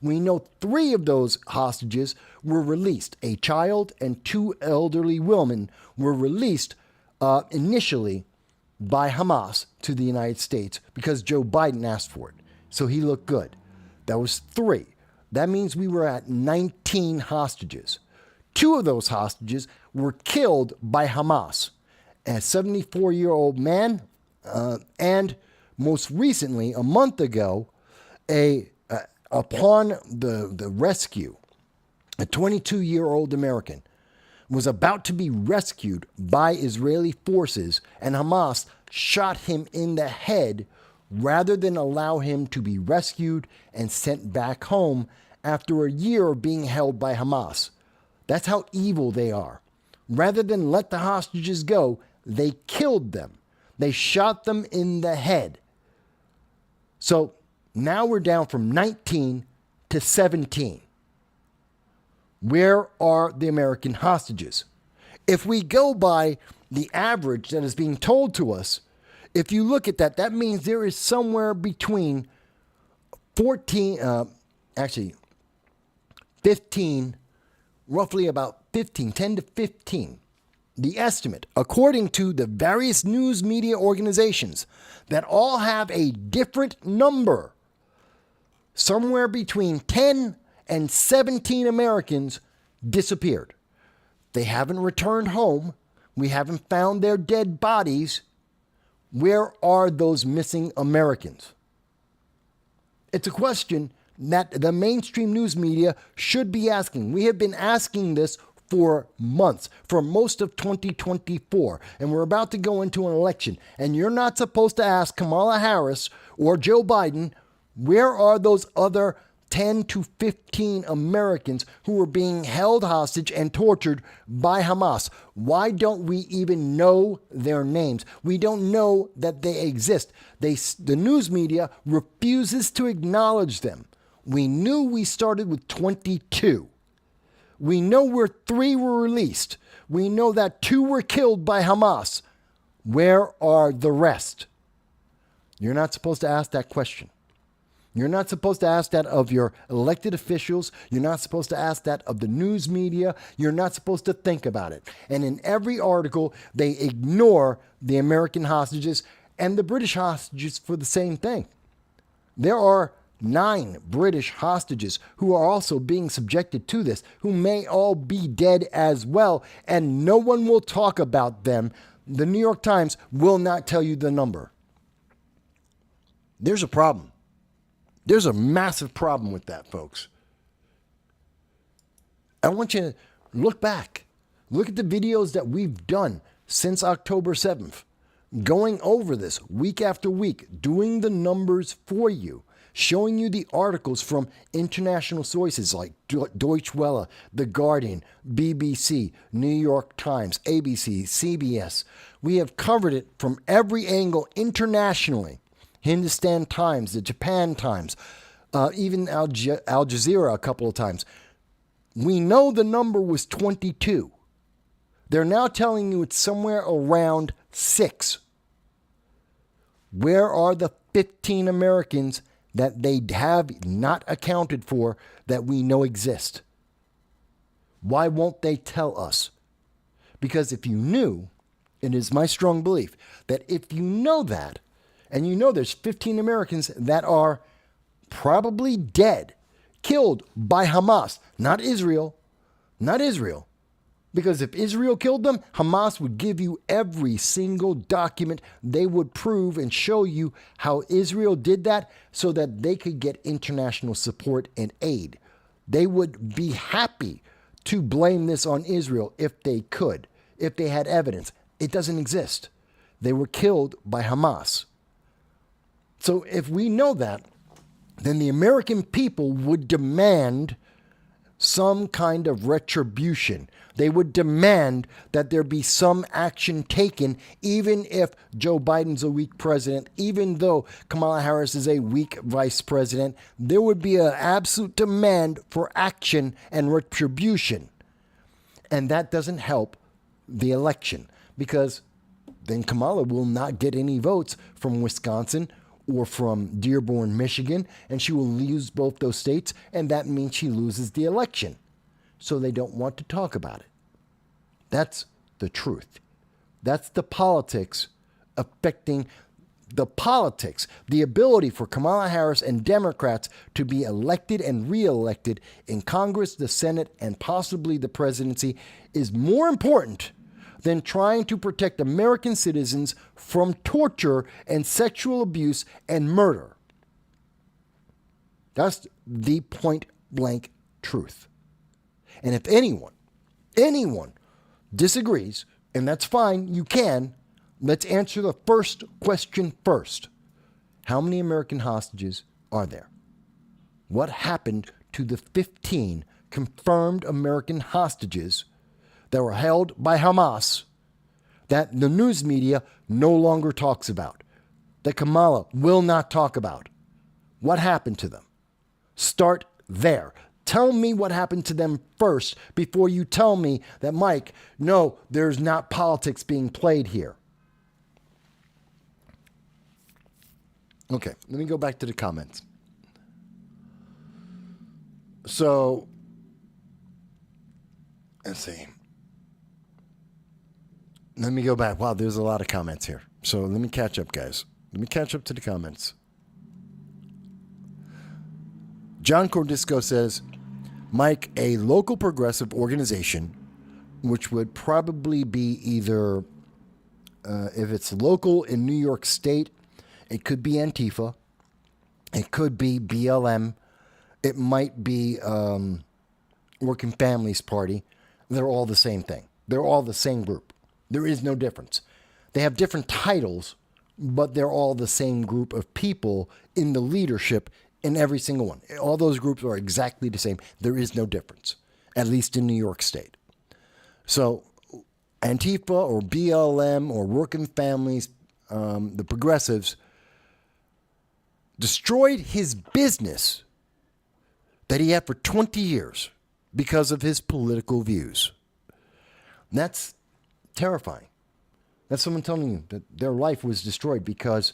We know 3 of those hostages were released. A child and 2 elderly women were released initially by Hamas to the United States because Joe Biden asked for it. So he looked good. That was 3. That means we were at 19 hostages. 2 of those hostages were killed by Hamas. A 74-year-old man, and most recently, a month ago, upon the rescue, a 22-year-old American was about to be rescued by Israeli forces, and Hamas shot him in the head rather than allow him to be rescued and sent back home after a year of being held by Hamas. That's how evil they are. Rather than let the hostages go, they killed them. They shot them in the head. So now we're down from 19 to 17. Where are the American hostages? If we go by the average that is being told to us, if you look at that, that means there is somewhere between 15, roughly about 15, 10 to 15. The estimate, according to the various news media organizations that all have a different number, somewhere between 10 and 17 Americans disappeared. They haven't returned home. We haven't found their dead bodies. Where are those missing Americans? It's a question that the mainstream news media should be asking. We have been asking this for months, for most of 2024, and we're about to go into an election. And you're not supposed to ask Kamala Harris or Joe Biden, Where are those other 10 to 15 Americans who are being held hostage and tortured by Hamas? Why don't we even know their names? We don't know that they exist. The news media refuses to acknowledge them. We knew we started with 22. We know where 3 were released. We know that 2 were killed by Hamas. Where are the rest? You're not supposed to ask that question. You're not supposed to ask that of your elected officials. You're not supposed to ask that of the news media. You're not supposed to think about it. And in every article, they ignore the American hostages and the British hostages for the same thing. There are 9 British hostages who are also being subjected to this, who may all be dead as well, and no one will talk about them. The New York Times will not tell you the number. There's a problem. There's a massive problem with that, folks. I want you to look back. Look at the videos that we've done since October 7th, going over this week after week, doing the numbers for you, showing you the articles from international sources like Deutsche Welle, The Guardian, BBC, New York Times, ABC, CBS. We have covered it from every angle internationally. Hindustan Times, the Japan Times, even Al Jazeera a couple of times. We know the number was 22. They're now telling you it's somewhere around 6. Where are the 15 Americans that they have not accounted for that we know exist? Why won't they tell us? Because if you knew, it is my strong belief that if you know that, and you know there's 15 Americans that are probably dead, killed by Hamas, not Israel, Because if Israel killed them, Hamas would give you every single document. They would prove and show you how Israel did that so that they could get international support and aid. They would be happy to blame this on Israel if they could, if they had evidence. It doesn't exist. They were killed by Hamas. So if we know that, then the American people would demand some kind of retribution. They would demand that there be some action taken, even if Joe Biden's a weak president, even though Kamala Harris is a weak vice president. There would be an absolute demand for action and retribution. And that doesn't help the election, because then Kamala will not get any votes from Wisconsin or from Dearborn, Michigan, and she will lose both those states, and that means she loses the election. So they don't want to talk about it. That's the truth. That's the politics affecting the politics. The ability for Kamala Harris and Democrats to be elected and reelected in Congress, the Senate, and possibly the presidency is more important than trying to protect American citizens from torture and sexual abuse and murder. That's the point blank truth. And if anyone disagrees, and that's fine, you can, let's answer the first question first. How many American hostages are there? What happened to the 15 confirmed American hostages that were held by Hamas that the news media no longer talks about, that Kamala will not talk about? What happened to them? Start there. Tell me what happened to them first before you tell me that, Mike, no, there's not politics being played here. Okay, let me go back to the comments. So, let's see. Let me go back. Wow, there's a lot of comments here. So let me catch up, guys. Let me catch up to the comments. John Cordisco says, Mike, a local progressive organization, which would probably be either, if it's local in New York State, it could be Antifa, it could be BLM, it might be Working Families Party. They're all the same thing. They're all the same group. There is no difference. They have different titles, but they're all the same group of people in the leadership in every single one. All those groups are exactly the same. There is no difference, at least in New York State. So Antifa or BLM or working families, the progressives, destroyed his business that he had for 20 years because of his political views. And that's terrifying. That's someone telling you that their life was destroyed because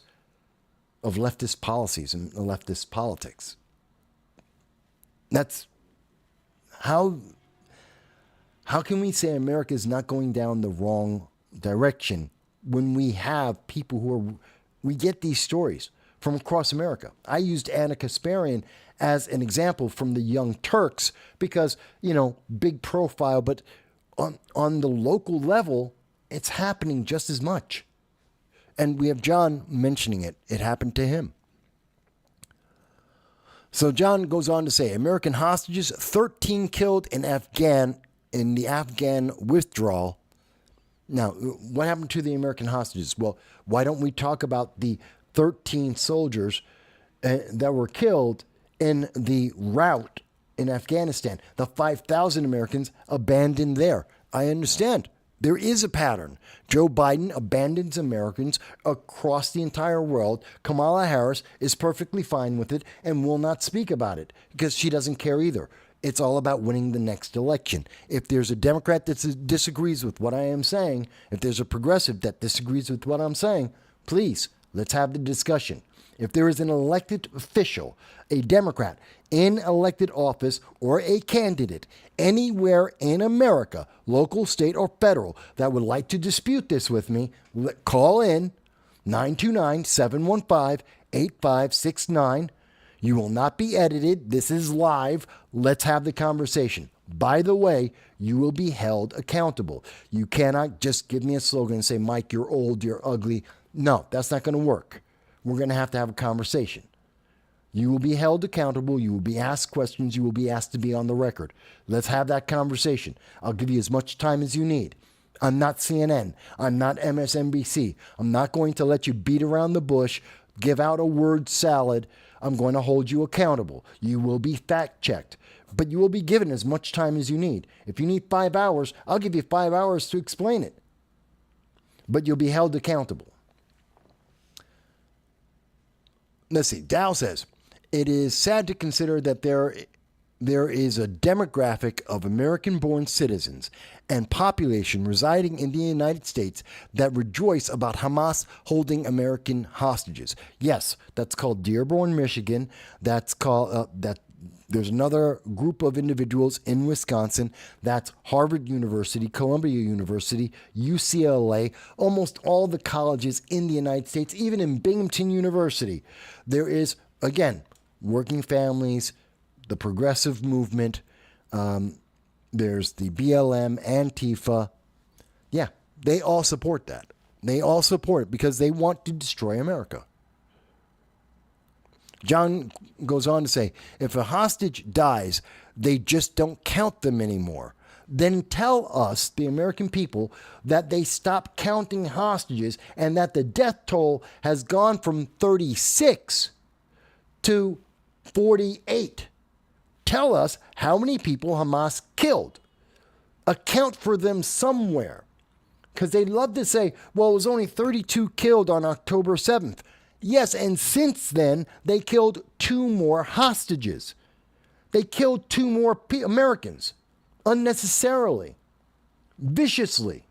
of leftist policies and leftist politics. That's how can we say America is not going down the wrong direction when we have people we get these stories from across America. I used Anna Kasparian as an example from the Young Turks because, big profile, but on the local level, it's happening just as much. And we have John mentioning it. It happened to him. So John goes on to say, American hostages, 13 killed in the Afghan withdrawal. Now, what happened to the American hostages? Well, why don't we talk about the 13 soldiers that were killed in the rout in Afghanistan? The 5,000 Americans abandoned there. I understand. There is a pattern. Joe Biden abandons Americans across the entire world. Kamala Harris is perfectly fine with it and will not speak about it because she doesn't care either. It's all about winning the next election. If there's a Democrat that disagrees with what I am saying, if there's a progressive that disagrees with what I'm saying, please, let's have the discussion. If there is an elected official, a Democrat in elected office, or a candidate anywhere in America, local, state, or federal, that would like to dispute this with me, call in 929-715-8569. You will not be edited. This is live. Let's have the conversation. By the way, you will be held accountable. You cannot just give me a slogan and say, Mike, you're old, you're ugly. No, that's not going to work. We're going to have a conversation. You will be held accountable. You will be asked questions. You will be asked to be on the record. Let's have that conversation. I'll give you as much time as you need. I'm not CNN. I'm not MSNBC. I'm not going to let you beat around the bush, give out a word salad. I'm going to hold you accountable. You will be fact-checked, but you will be given as much time as you need. If you need 5 hours, I'll give you 5 hours to explain it, but you'll be held accountable. Let's see. Dow says, it is sad to consider that there is a demographic of American-born citizens and population residing in the United States that rejoice about Hamas holding American hostages. Yes, that's called Dearborn, Michigan. That's called There's another group of individuals in Wisconsin. That's Harvard University, Columbia University, UCLA, almost all the colleges in the United States, even in Binghamton University. There is, again, working families, the progressive movement. There's the BLM, Antifa. Yeah, they all support that. They all support it because they want to destroy America. John goes on to say, if a hostage dies, they just don't count them anymore. Then tell us, the American people, that they stop counting hostages and that the death toll has gone from 36 to 48. Tell us how many people Hamas killed. Account for them somewhere. Because they love to say, well, it was only 32 killed on October 7th. Yes, and since then, they killed 2 more hostages. They killed 2 more Americans unnecessarily, viciously,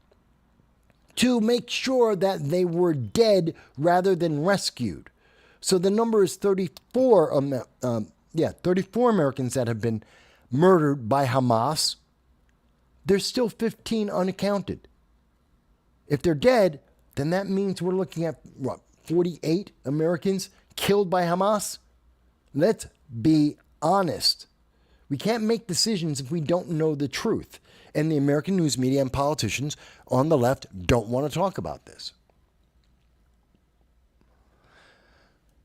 to make sure that they were dead rather than rescued. So the number is 34 Americans that have been murdered by Hamas. There's still 15 unaccounted. If they're dead, then that means we're looking at, 48 Americans killed by Hamas? Let's be honest. We can't make decisions if we don't know the truth. And the American news media and politicians on the left don't want to talk about this.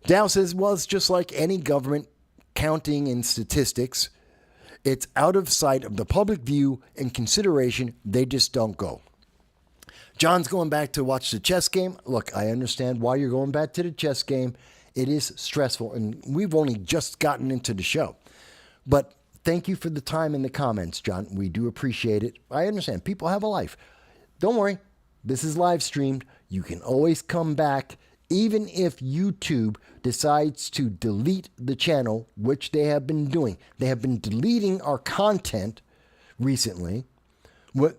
Dow says, well, it's just like any government counting in statistics. It's out of sight of the public view and consideration. They just don't go. John's going back to watch the chess game. Look, I understand why you're going back to the chess game. It is stressful, and we've only just gotten into the show. But thank you for the time in the comments, John. We do appreciate it. I understand. People have a life. Don't worry. This is live streamed. You can always come back, even if YouTube decides to delete the channel, which they have been doing. They have been deleting our content recently. What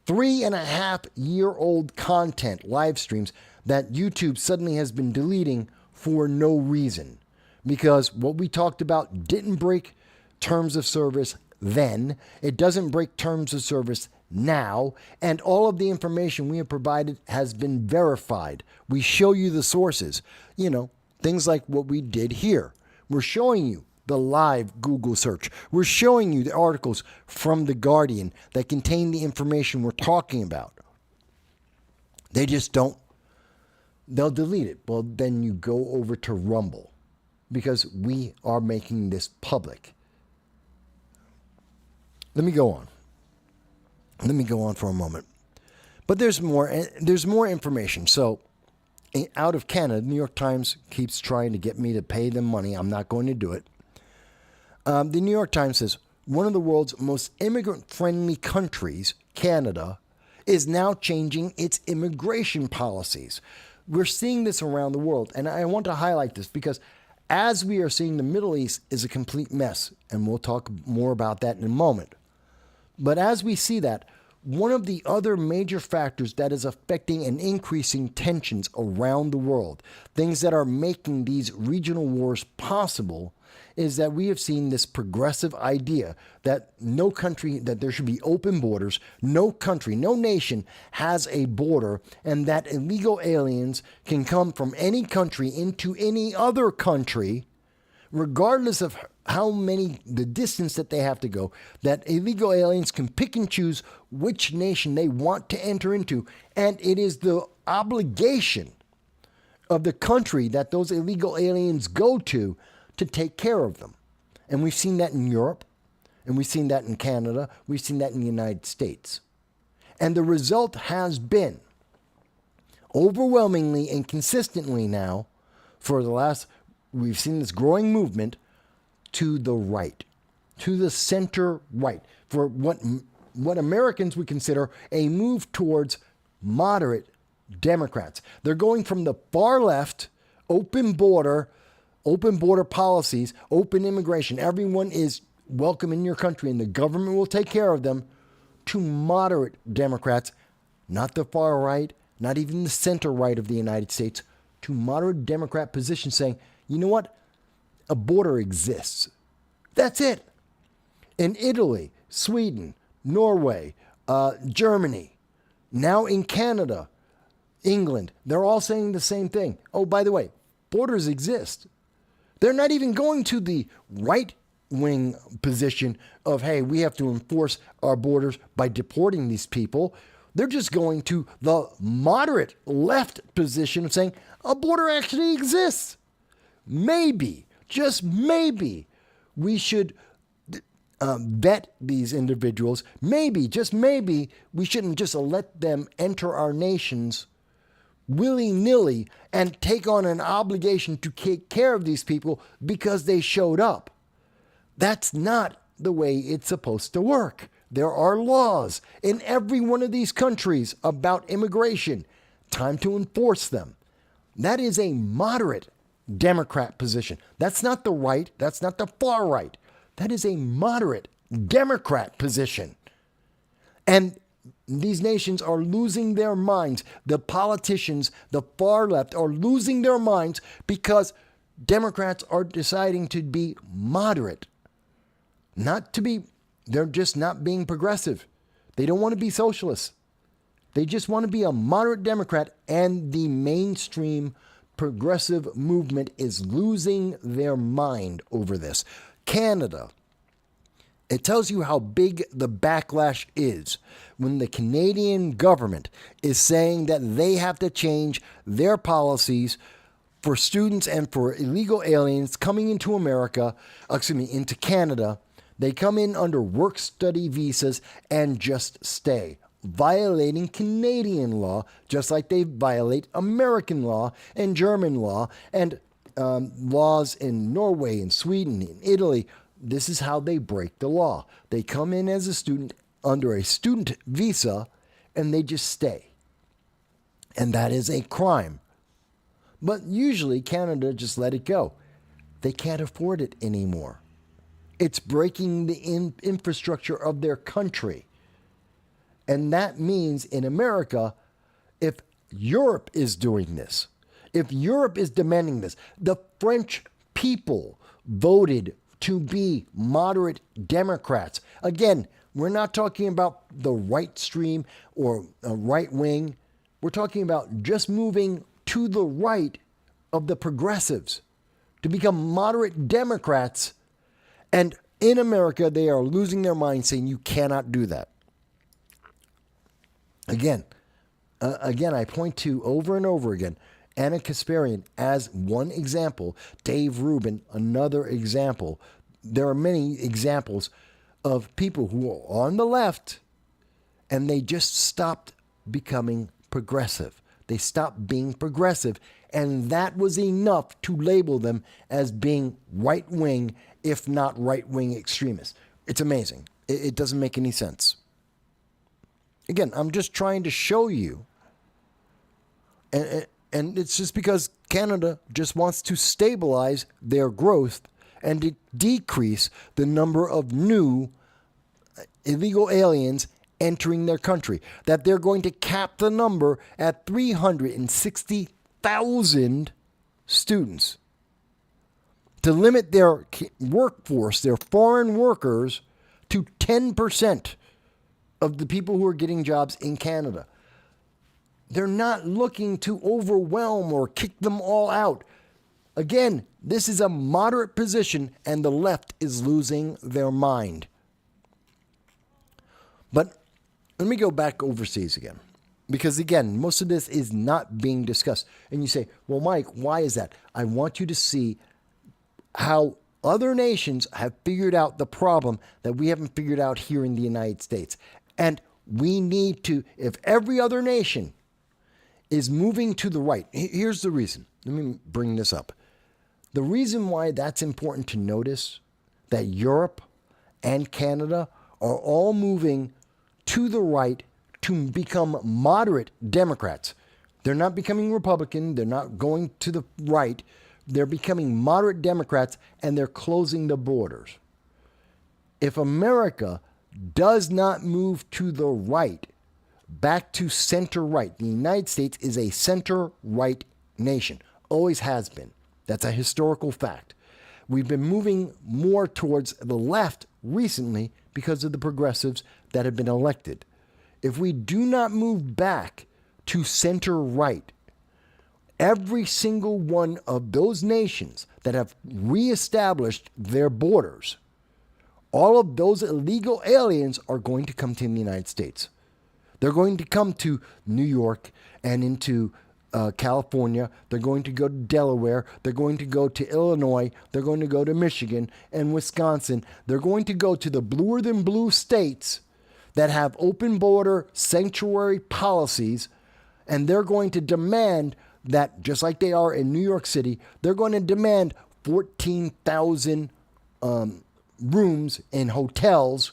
3.5-year-old content, live streams, that YouTube suddenly has been deleting for no reason. Because what we talked about didn't break terms of service then. It doesn't break terms of service now. And all of the information we have provided has been verified. We show you the sources. Things like what we did here. We're showing you the live Google search. We're showing you the articles from The Guardian that contain the information we're talking about. They just don't. They'll delete it. Well, then you go over to Rumble, because we are making this public. Let me go on for a moment. But there's more information. So out of Canada, New York Times keeps trying to get me to pay them money. I'm not going to do it. The New York Times says, one of the world's most immigrant-friendly countries, Canada, is now changing its immigration policies. We're seeing this around the world, and I want to highlight this because as we are seeing, the Middle East is a complete mess, and we'll talk more about that in a moment. But as we see that, one of the other major factors that is affecting and increasing tensions around the world, things that are making these regional wars possible, is that we have seen this progressive idea that that there should be open borders. No country, no nation has a border, and that illegal aliens can come from any country into any other country, regardless of the distance that they have to go, that illegal aliens can pick and choose which nation they want to enter into. And it is the obligation of the country that those illegal aliens go to take care of them. And we've seen that in Europe, and we've seen that in Canada, we've seen that in the United States. And the result has been overwhelmingly and consistently now, we've seen this growing movement to the right, to the center right, for what Americans would consider a move towards moderate Democrats. They're going from the far left, open border policies, open immigration, everyone is welcome in your country and the government will take care of them, to moderate Democrats, not the far right, not even the center right of the United States, to moderate Democrat positions saying, you know what? A border exists. That's it. In Italy, Sweden, Norway, Germany, now in Canada, England, they're all saying the same thing. Oh, by the way, borders exist. They're not even going to the right-wing position of, hey, we have to enforce our borders by deporting these people. They're just going to the moderate left position of saying a border actually exists. Maybe, just maybe, we should vet these individuals. Maybe, just maybe, we shouldn't just let them enter our nations willy-nilly and take on an obligation to take care of these people because they showed up. That's not the way it's supposed to work. There are laws in every one of these countries about immigration. Time to enforce them. That is a moderate Democrat position. That's not the right. That's not the far right. That is a moderate Democrat position. And these nations are losing their minds. The politicians, the far left, are losing their minds because Democrats are deciding to be moderate. They're just not being progressive. They don't want to be socialists. They just want to be a moderate Democrat, and the mainstream progressive movement is losing their mind over this. Canada. It tells you how big the backlash is when the Canadian government is saying that they have to change their policies for students and for illegal aliens coming into into Canada. They come in under work-study visas and just stay, violating Canadian law, just like they violate American law and German law and laws in Norway and Sweden and Italy, this is how they break the law. They come in as a student under a student visa and they just stay. And that is a crime. But usually Canada just let it go. They can't afford it anymore. It's breaking the infrastructure of their country. And that means in America, if Europe is doing this, if Europe is demanding this, the French people voted to be moderate Democrats. Again, we're not talking about the right stream or a right wing. We're talking about just moving to the right of the progressives to become moderate Democrats. And in America, they are losing their mind saying you cannot do that. Again, I point to over and over again, Anna Kasparian as one example, Dave Rubin, another example. There are many examples of people who are on the left and they just stopped becoming progressive. They stopped being progressive, and that was enough to label them as being right-wing, if not right-wing extremists. It's amazing. It doesn't make any sense. Again, I'm just trying to show you, and it's just because Canada just wants to stabilize their growth and to decrease the number of new illegal aliens entering their country, that they're going to cap the number at 360,000 students, to limit their workforce, their foreign workers, to 10% of the people who are getting jobs in Canada. They're not looking to overwhelm or kick them all out. Again, this is a moderate position, and the left is losing their mind. But let me go back overseas again, because again, most of this is not being discussed. And you say, well, Mike, why is that? I want you to see how other nations have figured out the problem that we haven't figured out here in the United States. And we need to, if every other nation is moving to the right, here's the reason. Let me bring this up. The reason why that's important to notice, that Europe and Canada are all moving to the right to become moderate Democrats. They're not becoming Republican. They're not going to the right. They're becoming moderate Democrats, and they're closing the borders. If America does not move to the right, back to center right, the United States is a center right nation, always has been. That's a historical fact. We've been moving more towards the left recently because of the progressives that have been elected. If we do not move back to center right, every single one of those nations that have reestablished their borders, all of those illegal aliens are going to come to the United States. They're going to come to New York and into California. They're going to go to Delaware. They're going to go to Illinois. They're going to go to Michigan and Wisconsin. They're going to go to the bluer than blue states that have open border sanctuary policies, and they're going to demand that, just like they are in New York City, they're going to demand 14,000 rooms in hotels.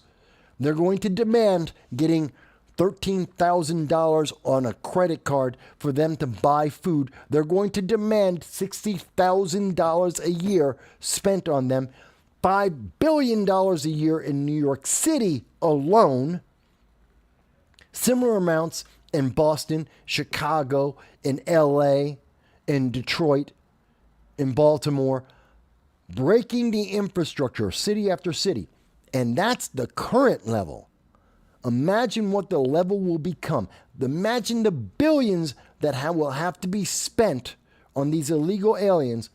They're going to demand getting $13,000 on a credit card for them to buy food. They're going to demand $60,000 a year spent on them, $5 billion a year in New York City alone, similar amounts in Boston, Chicago, in LA, in Detroit, in Baltimore, breaking the infrastructure city after city. And that's the current level. Imagine what the level will become. Imagine the billions that will have to be spent on these illegal aliens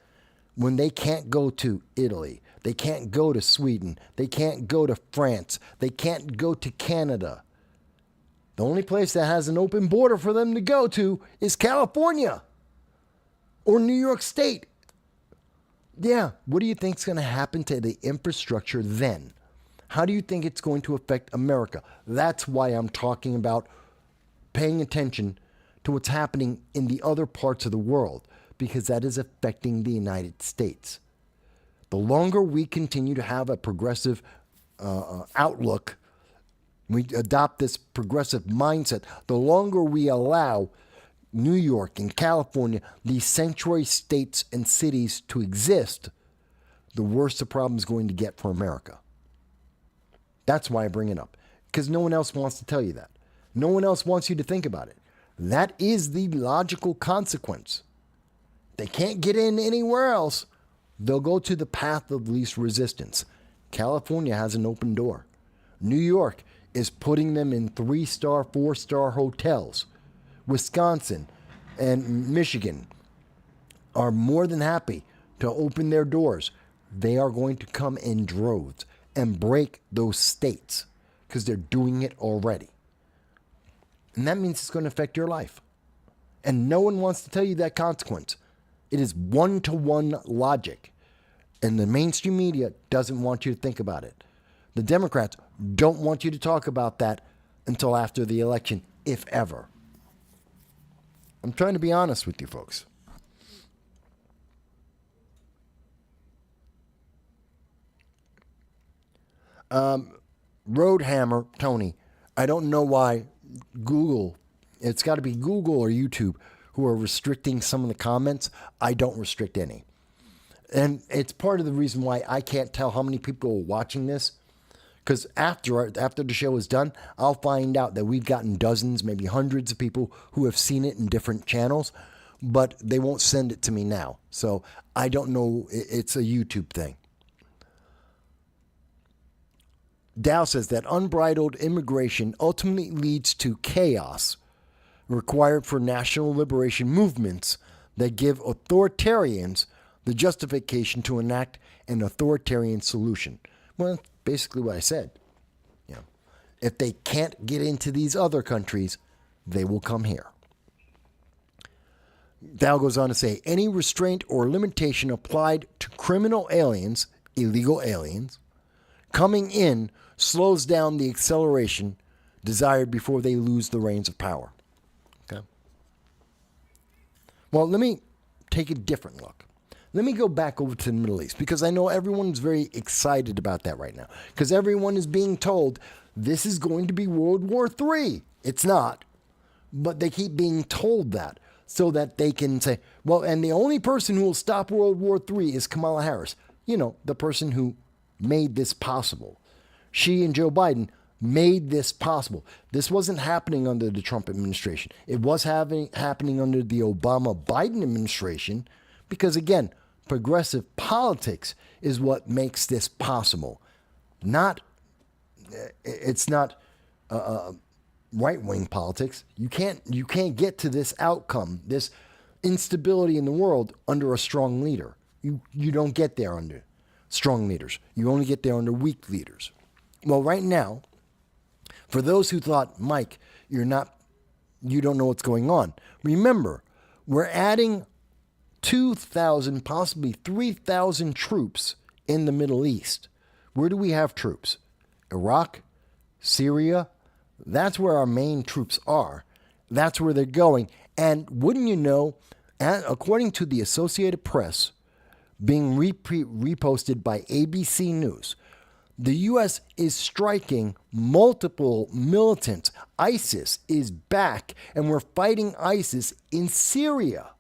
when they can't go to Italy. They can't go to Sweden. They can't go to France. They can't go to Canada. The only place that has an open border for them to go to is California or New York State. Yeah, what do you think is going to happen to the infrastructure then? How do you think it's going to affect America? That's why I'm talking about paying attention to what's happening in the other parts of the world. because that is affecting the United States. The longer we continue to have a progressive outlook, we adopt this progressive mindset, the longer we allow New York and California, these sanctuary states and cities to exist, the worse the problem is going to get for America. That's why I bring it up, because no one else wants to tell you that. No one else wants you to think about it. That is the logical consequence. They can't get in anywhere else. They'll go to the path of least resistance. California has an open door. New York is putting them in 3-star, 4-star hotels. Wisconsin and Michigan are more than happy to open their doors. They are going to come in droves and break those states because they're doing it already. And that means it's going to affect your life. And no one wants to tell you that consequence. It is one-to-one logic. And the mainstream media doesn't want you to think about it. The Democrats don't want you to talk about that until after the election, if ever. I'm trying to be honest with you folks. Roadhammer, Tony, I don't know why Google, it's got to be Google or YouTube who are restricting some of the comments. I don't restrict any. And it's part of the reason why I can't tell how many people are watching this. Because after the show is done, I'll find out that we've gotten dozens, maybe hundreds of people who have seen it in different channels, but they won't send it to me now. So I don't know. It's a YouTube thing. Dow says that unbridled immigration ultimately leads to chaos required for national liberation movements that give authoritarians the justification to enact an authoritarian solution. Well, basically what I said. You know, if they can't get into these other countries, they will come here. Dow goes on to say, any restraint or limitation applied to criminal aliens, illegal aliens, coming in slows down the acceleration desired before they lose the reins of power. Okay. Well, let me take a different look. Let me go back over to the Middle East, because I know everyone's very excited about that right now, because everyone is being told this is going to be World War III. It's not, but they keep being told that so that they can say, well, and the only person who will stop World War III is Kamala Harris. You know, the person who made this possible. She and Joe Biden made this possible. This wasn't happening under the Trump administration. It was happening under the Obama-Biden administration because, again, progressive politics is what makes this possible. It's not right-wing politics. You can't get to this outcome, this instability in the world under a strong leader. You don't get there under strong leaders. You only get there under weak leaders. Well, right now, for those who thought, Mike, you don't know what's going on. Remember, we're adding 2,000, possibly 3,000 troops in the Middle East. Where do we have troops? Iraq, Syria. That's where our main troops are. That's where they're going. And wouldn't you know, according to the Associated Press, being reposted by ABC News, the U.S. is striking multiple militants. ISIS is back, and we're fighting ISIS in Syria,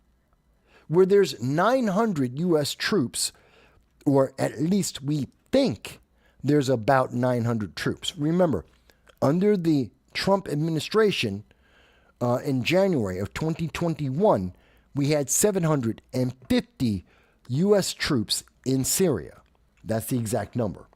where there's 900 U.S. troops, or at least we think there's about 900 troops. Remember, under the Trump administration in January of 2021, we had 750 U.S. troops in Syria. That's the exact number.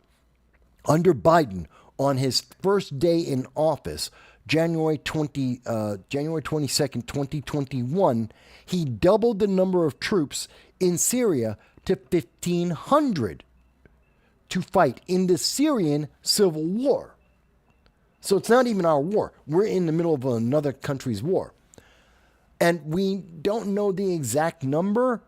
Under Biden, on his first day in office, January 22nd, 2021, he doubled the number of troops in Syria to 1,500 to fight in the Syrian civil war. So it's not even our war. We're in the middle of another country's war. And we don't know the exact number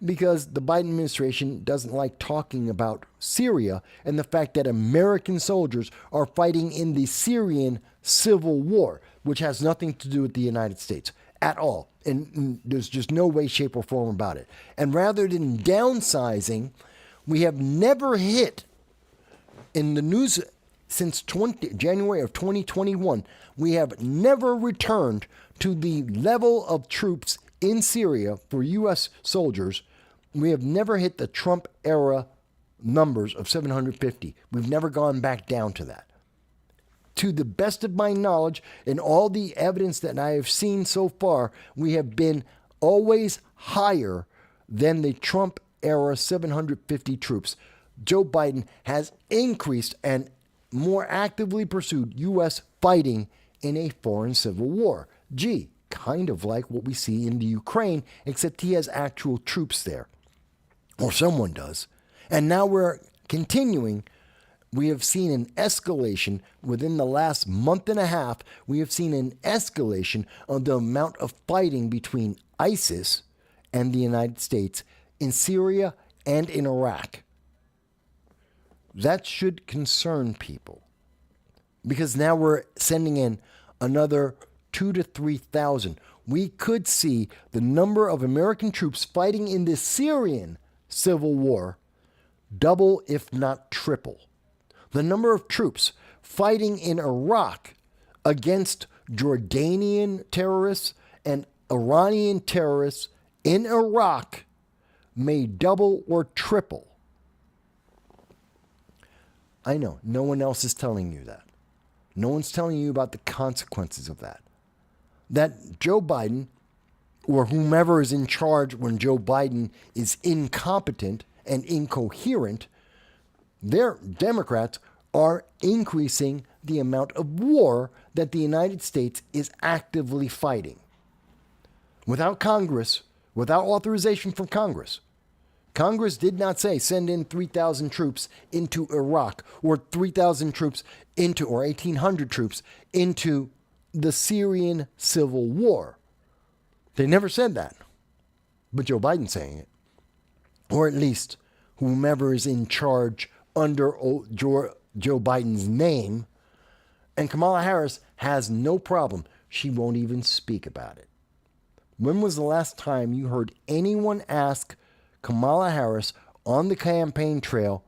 because the Biden administration doesn't like talking about Syria and the fact that American soldiers are fighting in the Syrian civil war, which has nothing to do with the United States. at all. And there's just no way, shape, or form about it. And rather than downsizing, we have never hit in the news since January of 2021, we have never returned to the level of troops in Syria for U.S. soldiers. We have never hit the Trump era numbers of 750. We've never gone back down to that. To the best of my knowledge and all the evidence that I have seen so far, we have been always higher than the Trump era 750 troops. Joe Biden has increased and more actively pursued U.S. fighting in a foreign civil war. Gee, kind of like what we see in the Ukraine, except he has actual troops there. Or someone does. And now we're continuing. We have seen an escalation within the last month and a half. We have seen an escalation of the amount of fighting between ISIS and the United States in Syria and in Iraq. That should concern people, because now we're sending in another 2,000 to 3,000. We could see the number of American troops fighting in the Syrian civil war double, if not triple. The number of troops fighting in Iraq against Jordanian terrorists and Iranian terrorists in Iraq may double or triple. I know, no one else is telling you that. No one's telling you about the consequences of that. That Joe Biden, or whomever is in charge when Joe Biden is incompetent and incoherent, their Democrats are increasing the amount of war that the United States is actively fighting. Without Congress, without authorization from Congress. Congress did not say send in 3,000 troops into Iraq or 3,000 troops into, or 1,800 troops into the Syrian civil war. They never said that. But Joe Biden's saying it. Or at least whomever is in charge under Joe Biden's name. And Kamala Harris has no problem. She won't even speak about it. When was the last time you heard anyone ask Kamala Harris on the campaign trail,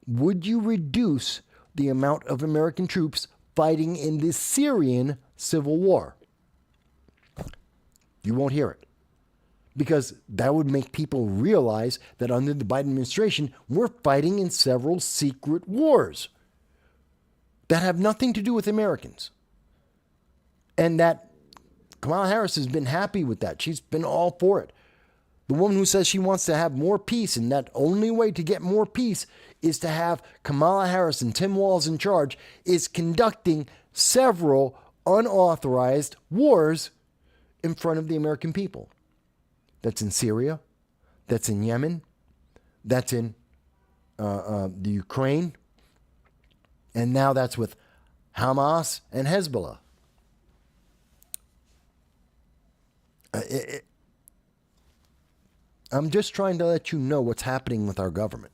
would you reduce the amount of American troops fighting in the Syrian civil war? You won't hear it. Because that would make people realize that under the Biden administration, we're fighting in several secret wars that have nothing to do with Americans. And that Kamala Harris has been happy with that. She's been all for it. The woman who says she wants to have more peace, and that only way to get more peace is to have Kamala Harris and Tim Walz in charge, is conducting several unauthorized wars in front of the American people. That's in Syria, that's in Yemen, that's in the Ukraine, and now that's with Hamas and Hezbollah. I'm just trying to let you know what's happening with our government.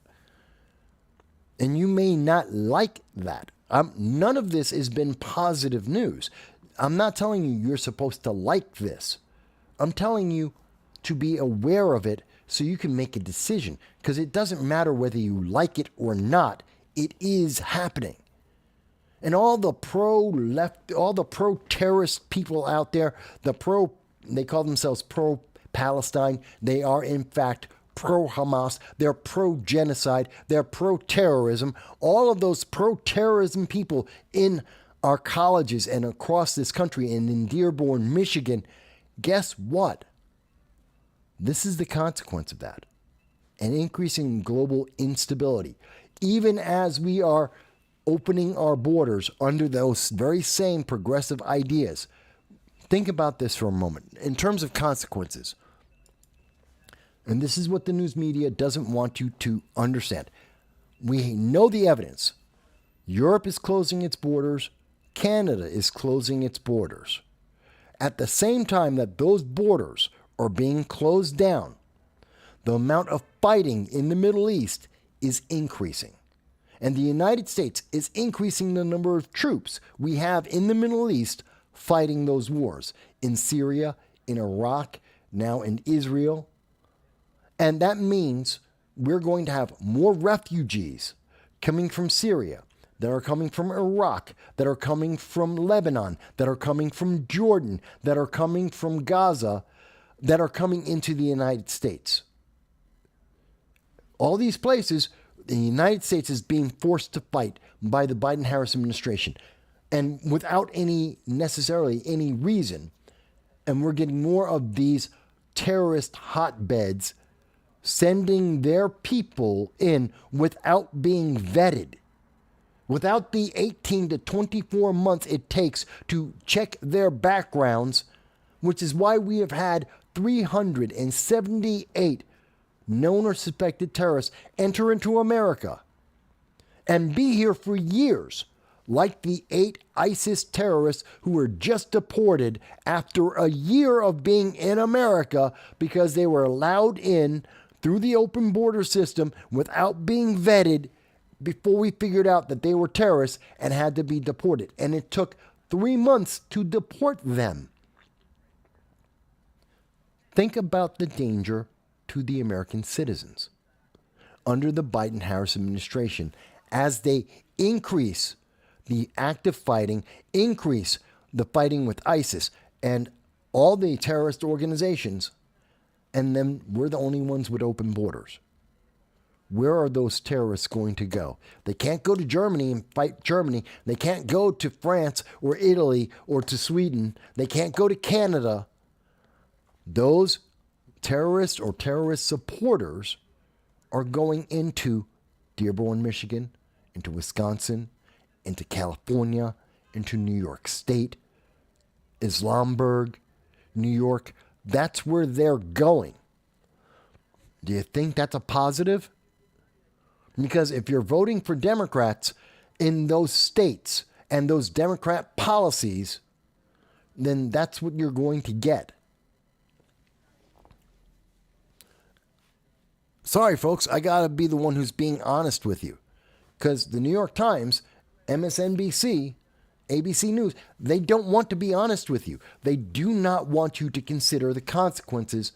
And you may not like that. None of this has been positive news. I'm not telling you you're supposed to like this. I'm telling you to be aware of it so you can make a decision. Because it doesn't matter whether you like it or not. It is happening. And all the pro-left, all the pro-terrorist people out there, they call themselves pro-Palestine. They are, in fact, pro-Hamas. They're pro-genocide. They're pro-terrorism. All of those pro-terrorism people in our colleges and across this country and in Dearborn, Michigan, guess what? This is the consequence of that. An increasing global instability. Even as we are opening our borders under those very same progressive ideas. Think about this for a moment in terms of consequences. And this is what the news media doesn't want you to understand. We know the evidence. Europe is closing its borders. Canada is closing its borders. At the same time that those borders are being closed down, the amount of fighting in the Middle East is increasing. And the United States is increasing the number of troops we have in the Middle East fighting those wars in Syria, in Iraq, now in Israel. And that means we're going to have more refugees coming from Syria, that are coming from Iraq, that are coming from Lebanon, that are coming from Jordan, that are coming from Gaza, that are coming into the United States. All these places, the United States is being forced to fight by the Biden-Harris administration, and without necessarily any reason. And we're getting more of these terrorist hotbeds sending their people in without being vetted, without the 18 to 24 months it takes to check their backgrounds, which is why we have had 378 known or suspected terrorists enter into America and be here for years, like the 8 ISIS terrorists who were just deported after a year of being in America because they were allowed in through the open border system without being vetted before we figured out that they were terrorists and had to be deported. And it took 3 months to deport them. Think about the danger to the American citizens under the Biden-Harris administration as they increase the active fighting, increase the fighting with ISIS and all the terrorist organizations, and then we're the only ones with open borders. Where are those terrorists going to go? They can't go to Germany and fight Germany. They can't go to France or Italy or to Sweden. They can't go to Canada. Those terrorists or terrorist supporters are going into Dearborn, Michigan, into Wisconsin, into California, into New York State, Islamberg, New York. That's where they're going. Do you think that's a positive? Because if you're voting for Democrats in those states and those Democrat policies, then that's what you're going to get. Sorry, folks, I got to be the one who's being honest with you. Because the New York Times, MSNBC, ABC News, they don't want to be honest with you. They do not want you to consider the consequences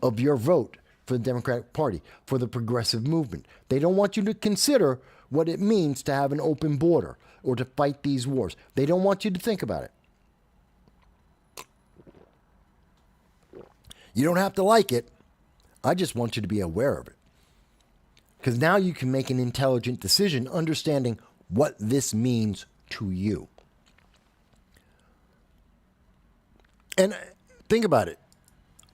of your vote for the Democratic Party, for the progressive movement. They don't want you to consider what it means to have an open border or to fight these wars. They don't want you to think about it. You don't have to like it. I just want you to be aware of it. Because now you can make an intelligent decision understanding what this means to you. And think about it.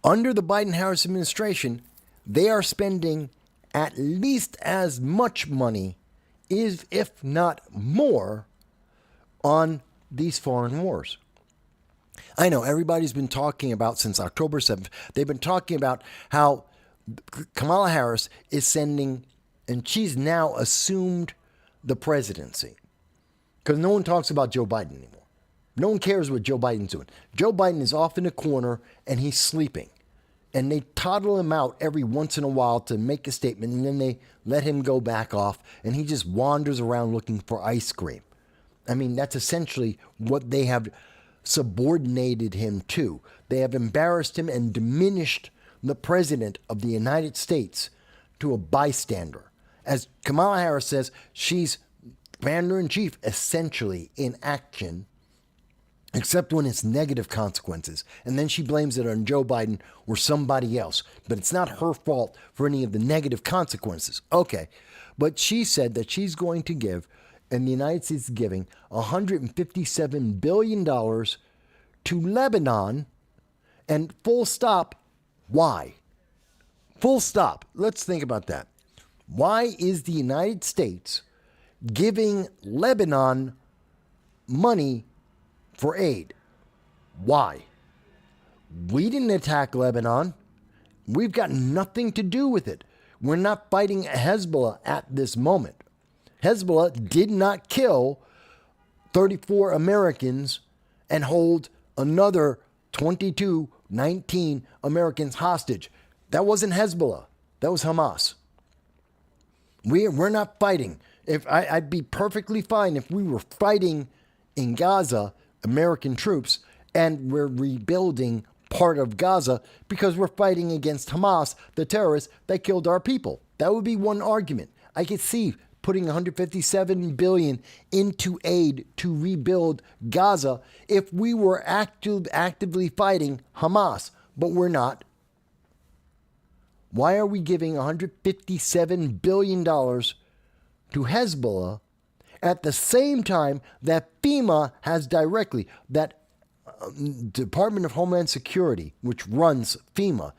Under the Biden-Harris administration, they are spending at least as much money, if not more, on these foreign wars. I know everybody's been talking about since October 7th, they've been talking about how Kamala Harris is sending, and she's now assumed the presidency. Because no one talks about Joe Biden anymore. No one cares what Joe Biden's doing. Joe Biden is off in a corner and he's sleeping. And they toddle him out every once in a while to make a statement, and then they let him go back off, and he just wanders around looking for ice cream. I mean, that's essentially what they have subordinated him to. They have embarrassed him and diminished the president of the United States to a bystander. As Kamala Harris says, she's commander-in-chief essentially in action, except when it's negative consequences. And then she blames it on Joe Biden or somebody else. But it's not her fault for any of the negative consequences. Okay. But she said that she's going to give, and the United States is giving, $157 billion to Lebanon. And full stop, why? Full stop. Let's think about that. Why is the United States giving Lebanon money for aid? Why? We didn't attack Lebanon. We've got nothing to do with it. We're not fighting Hezbollah at this moment. Hezbollah did not kill 34 Americans and hold another 19 Americans hostage. That wasn't Hezbollah. That was Hamas. We're not fighting. I'd be perfectly fine if we were fighting in Gaza, American troops, and we're rebuilding part of Gaza because we're fighting against Hamas, the terrorists that killed our people. That would be one argument. I could see putting $157 billion into aid to rebuild Gaza if we were actively fighting Hamas, but we're not. Why are we giving $157 billion to Hezbollah at the same time that FEMA has directly, that Department of Homeland Security, which runs FEMA,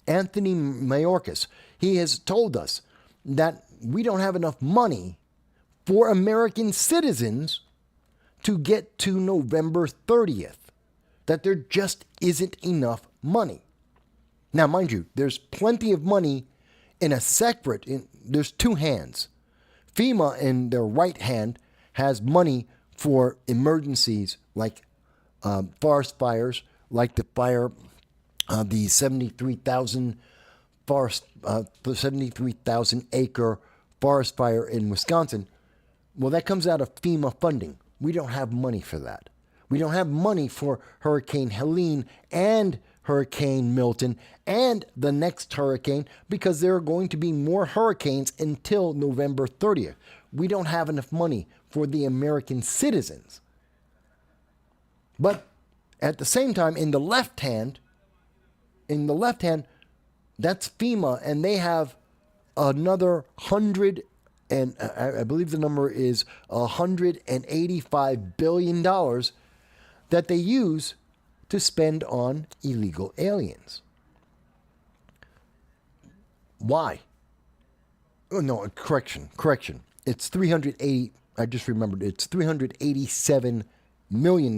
Anthony Mayorkas, he has told us that we don't have enough money for American citizens to get to November 30th, that there just isn't enough money. Now, mind you, there's plenty of money in a separate, there's two hands. FEMA in their right hand has money for emergencies like forest fires, like the fire, the 73,000 acre forest fire in Wisconsin. Well, that comes out of FEMA funding. We don't have money for that. We don't have money for Hurricane Helene and Hurricane Milton and the next hurricane because there are going to be more hurricanes until November 30th. We don't have enough money for the American citizens. But at the same time, in the left hand, that's FEMA, and they have another 100, and I believe the number is $185 billion that they use to spend on illegal aliens. Why? Oh, no, correction. It's 380. I just remembered. It's $387 million,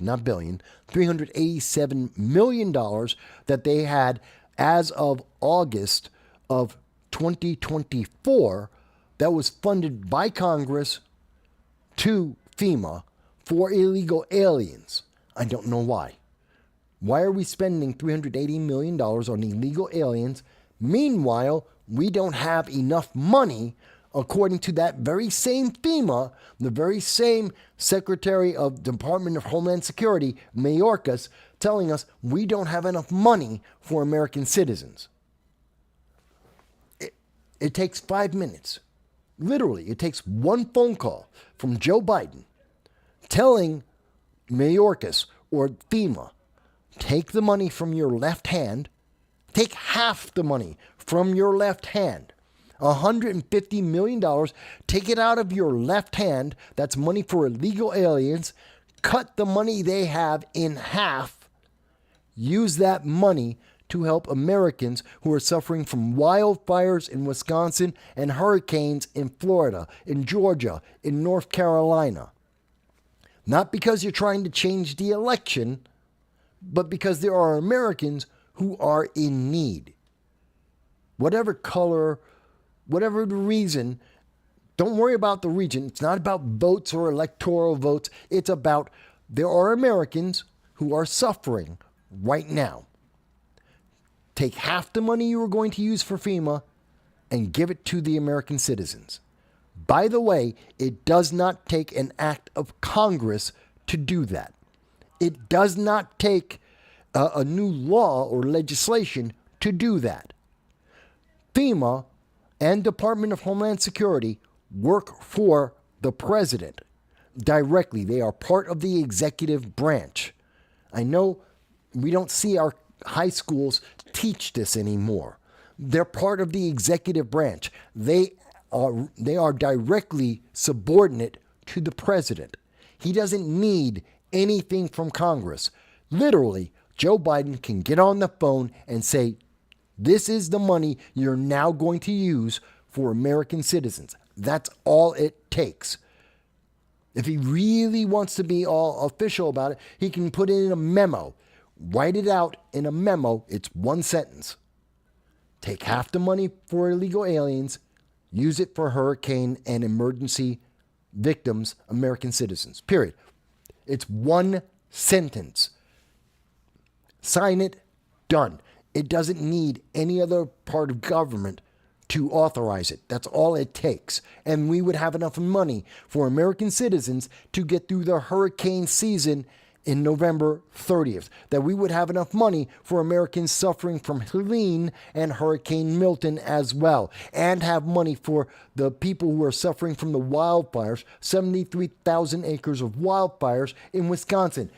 not billion. $387 million that they had as of August of 2024 that was funded by Congress to FEMA for illegal aliens. I don't know why. Why are we spending $380 million on illegal aliens? Meanwhile, we don't have enough money, according to that very same FEMA, the very same Secretary of Department of Homeland Security, Mayorkas, telling us we don't have enough money for American citizens. It takes 5 minutes. Literally, it takes one phone call from Joe Biden telling Mayorkas or FEMA, take the money from your left hand, take half the money from your left hand, $150 million, take it out of your left hand, that's money for illegal aliens, cut the money they have in half, use that money to help Americans who are suffering from wildfires in Wisconsin and hurricanes in Florida, in Georgia, in North Carolina. Not because you're trying to change the election, but because there are Americans who are in need. Whatever color, whatever the reason, don't worry about the region. It's not about votes or electoral votes. It's about there are Americans who are suffering right now. Take half the money you were going to use for FEMA and give it to the American citizens. By the way, it does not take an act of Congress to do that. It does not take a new law or legislation to do that. FEMA and Department of Homeland Security work for the president directly. They are part of the executive branch. I know we don't see our high schools teach this anymore. They're part of the executive branch. They are directly subordinate to the president. He doesn't need anything from Congress. Literally, Joe Biden can get on the phone and say, this is the money you're now going to use for American citizens. That's all it takes. If he really wants to be all official about it, he can put it in a memo. Write it out in a memo. It's one sentence. Take half the money for illegal aliens, use it for hurricane and emergency victims, American citizens. Period. It's one sentence. Sign it, done. It doesn't need any other part of government to authorize it. That's all it takes. And we would have enough money for American citizens to get through the hurricane season in November 30th, that we would have enough money for Americans suffering from Helene and Hurricane Milton as well, and have money for the people who are suffering from the wildfires, 73,000 acres of wildfires in Wisconsin.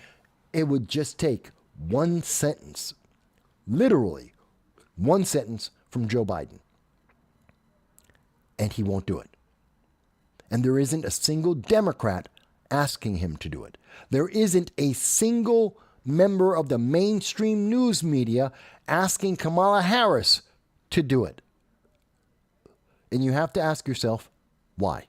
It would just take one sentence, literally one sentence from Joe Biden, and he won't do it. And there isn't a single Democrat asking him to do it. There isn't a single member of the mainstream news media asking Kamala Harris to do it. And you have to ask yourself, why?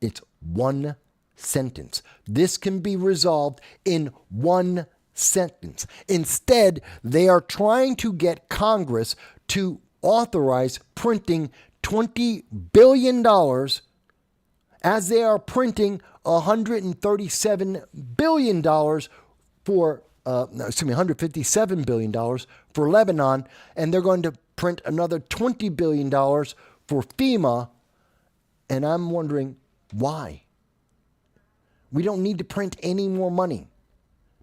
It's one sentence. This can be resolved in one sentence. Instead, they are trying to get Congress to authorize printing $20 billion as they are printing $137 billion for, $157 billion for Lebanon, and they're going to print another $20 billion for FEMA, and I'm wondering why. We don't need to print any more money.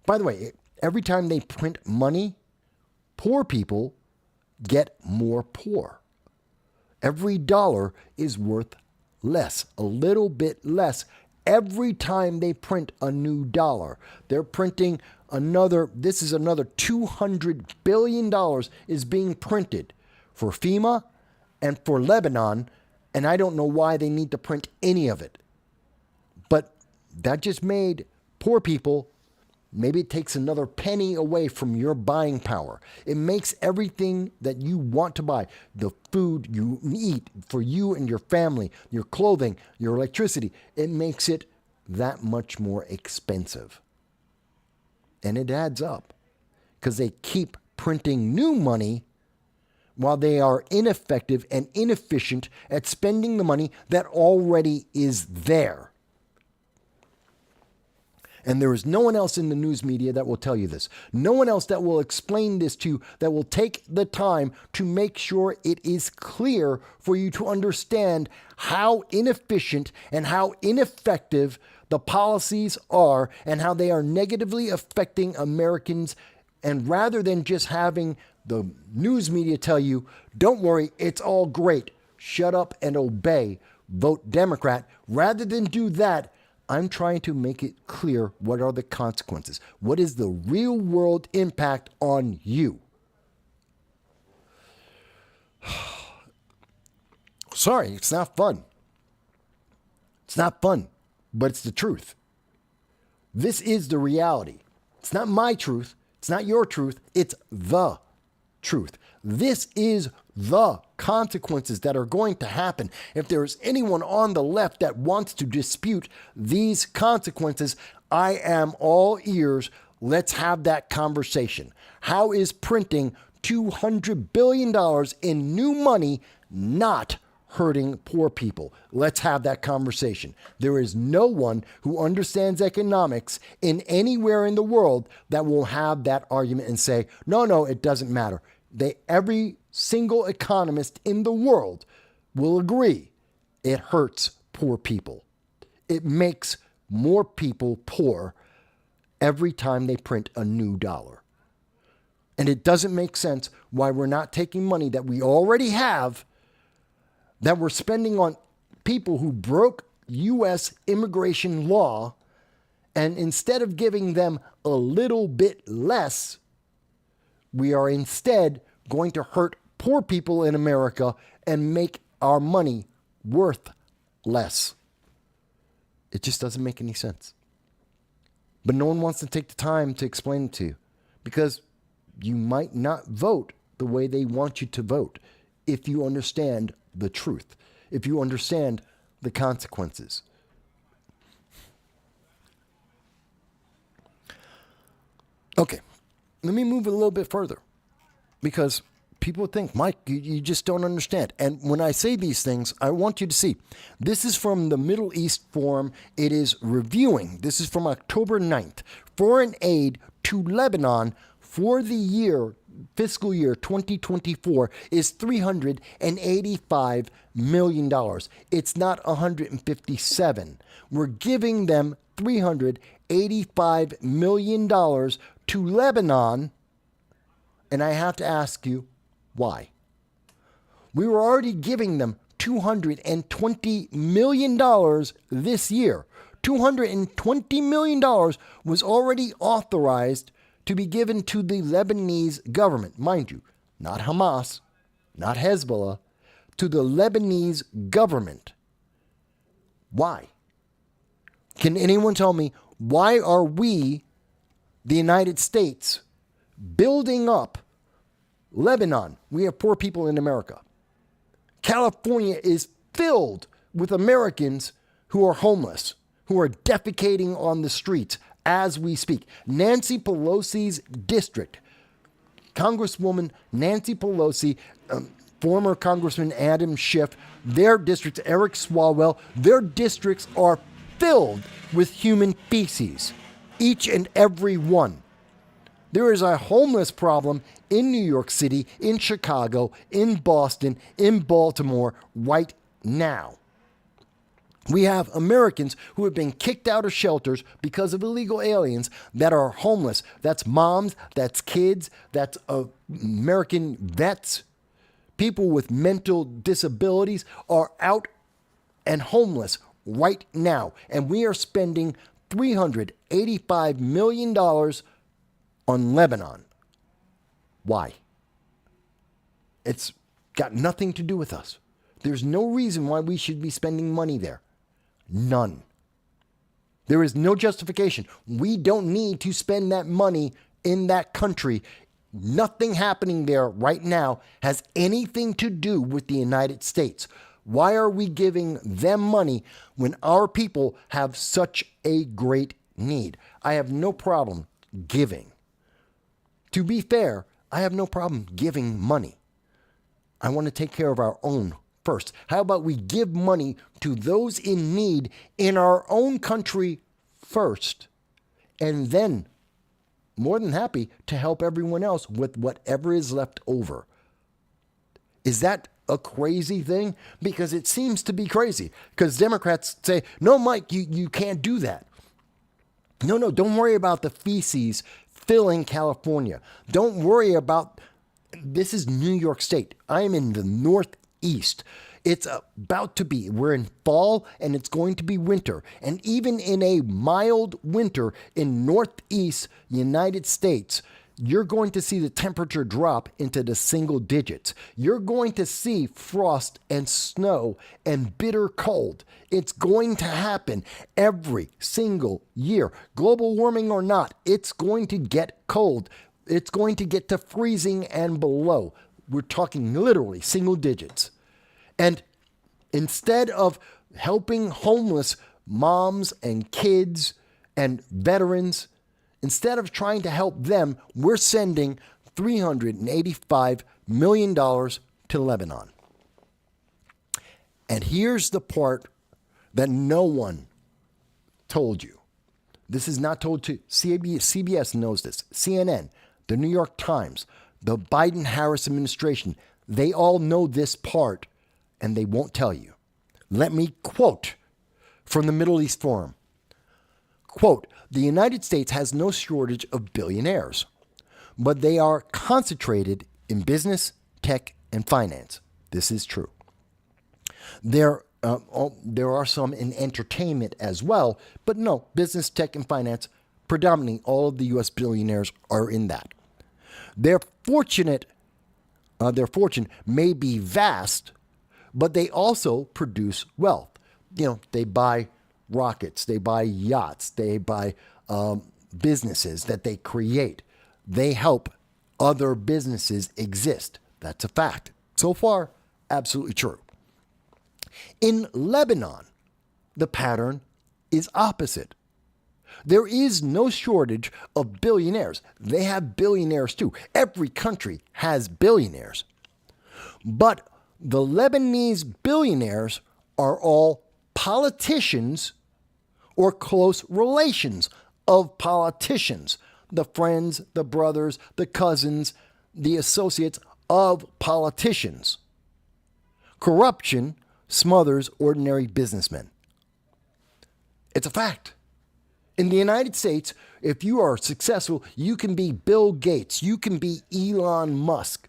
By the way, every time they print money, poor people get more poor. Every dollar is worth less, a little bit less. Every time they print a new dollar, they're printing another $200 billion is being printed for FEMA and for Lebanon, and I don't know why they need to print any of it. But that just made poor people, maybe it takes another penny away from your buying power. It makes everything that you want to buy, the food you eat for you and your family, your clothing, your electricity, it makes it that much more expensive. And it adds up because they keep printing new money while they are ineffective and inefficient at spending the money that already is there. And there is no one else in the news media that will tell you this. No one else that will explain this to you, that will take the time to make sure it is clear for you to understand how inefficient and how ineffective the policies are and how they are negatively affecting Americans. And rather than just having the news media tell you, don't worry, it's all great, shut up and obey, vote Democrat, rather than do that, I'm trying to make it clear what are the consequences. What is the real world impact on you? Sorry, it's not fun. It's not fun, but it's the truth. This is the reality. It's not my truth. It's not your truth. It's the truth. This is the consequences that are going to happen. If there is anyone on the left that wants to dispute these consequences, I am all ears. Let's have that conversation. How is printing $200 billion in new money not hurting poor people? Let's have that conversation. There is no one who understands economics in anywhere in the world that will have that argument and say, no, it doesn't matter. Every single economist in the world will agree it hurts poor people. It makes more people poor every time they print a new dollar. And it doesn't make sense why we're not taking money that we already have, that we're spending on people who broke U.S. immigration law, and instead of giving them a little bit less, we are instead going to hurt poor people in America and make our money worth less. It just doesn't make any sense. But no one wants to take the time to explain it to you because you might not vote the way they want you to vote if you understand the truth, if you understand the consequences. Okay, let me move a little bit further because people think, Mike, you just don't understand. And when I say these things, I want you to see. This is from the Middle East Forum. It is reviewing. This is from October 9th. Foreign aid to Lebanon for the fiscal year 2024 is $385 million. It's not 157. We're giving them $385 million to Lebanon. And I have to ask you, why? We were already giving them $220 million this year. $220 million was already authorized to be given to the Lebanese government. Mind you, not Hamas, not Hezbollah, to the Lebanese government. Why? Can anyone tell me, why are we, the United States, building up Lebanon? We have poor people in America. California is filled with Americans who are homeless, who are defecating on the streets as we speak. Nancy Pelosi's district, Congresswoman Nancy Pelosi, former Congressman Adam Schiff, their districts, Eric Swalwell, their districts are filled with human feces, each and every one. There is a homeless problem in New York City, in Chicago, in Boston, in Baltimore right now. We have Americans who have been kicked out of shelters because of illegal aliens that are homeless. That's moms, that's kids, that's American vets. People with mental disabilities are out and homeless right now. And we are spending $385 million on Lebanon. Why? It's got nothing to do with us. There's no reason why we should be spending money there. None. There is no justification. We don't need to spend that money in that country. Nothing happening there right now has anything to do with the United States. Why are we giving them money when our people have such a great need? I have no problem giving. To be fair, I have no problem giving money. I want to take care of our own first. How about we give money to those in need in our own country first, and then more than happy to help everyone else with whatever is left over. Is that a crazy thing? Because it seems to be crazy. Because Democrats say, no, Mike, you can't do that. No, don't worry about the feces filling California. Don't worry about, this is New York State. I am in the Northeast. It's about to be, we're in fall and it's going to be winter. And even in a mild winter in Northeast United States, you're going to see the temperature drop into the single digits. You're going to see frost and snow and bitter cold. It's going to happen every single year. Global warming or not, it's going to get cold. It's going to get to freezing and below. We're talking literally single digits. And instead of helping homeless moms and kids and veterans, instead of trying to help them, we're sending $385 million to Lebanon. And here's the part that no one told you. This is not told to CBS knows this, CNN, the New York Times, the Biden-Harris administration. They all know this part, and they won't tell you. Let me quote from the Middle East Forum. Quote, the United States has no shortage of billionaires, but they are concentrated in business, tech, and finance. This is true. There are some in entertainment as well, but no, business, tech, and finance, predominantly all of the U.S. billionaires are in that. Their fortune may be vast, but they also produce wealth. They buy rockets, they buy yachts, they buy businesses that they create. They help other businesses exist. That's a fact. So far, absolutely true. In Lebanon, the pattern is opposite. There is no shortage of billionaires. They have billionaires too. Every country has billionaires. But the Lebanese billionaires are all politicians or close relations of politicians, the friends, the brothers, the cousins, the associates of politicians. Corruption smothers ordinary businessmen. It's a fact. In the United States, if you are successful, you can be Bill Gates, you can be Elon Musk,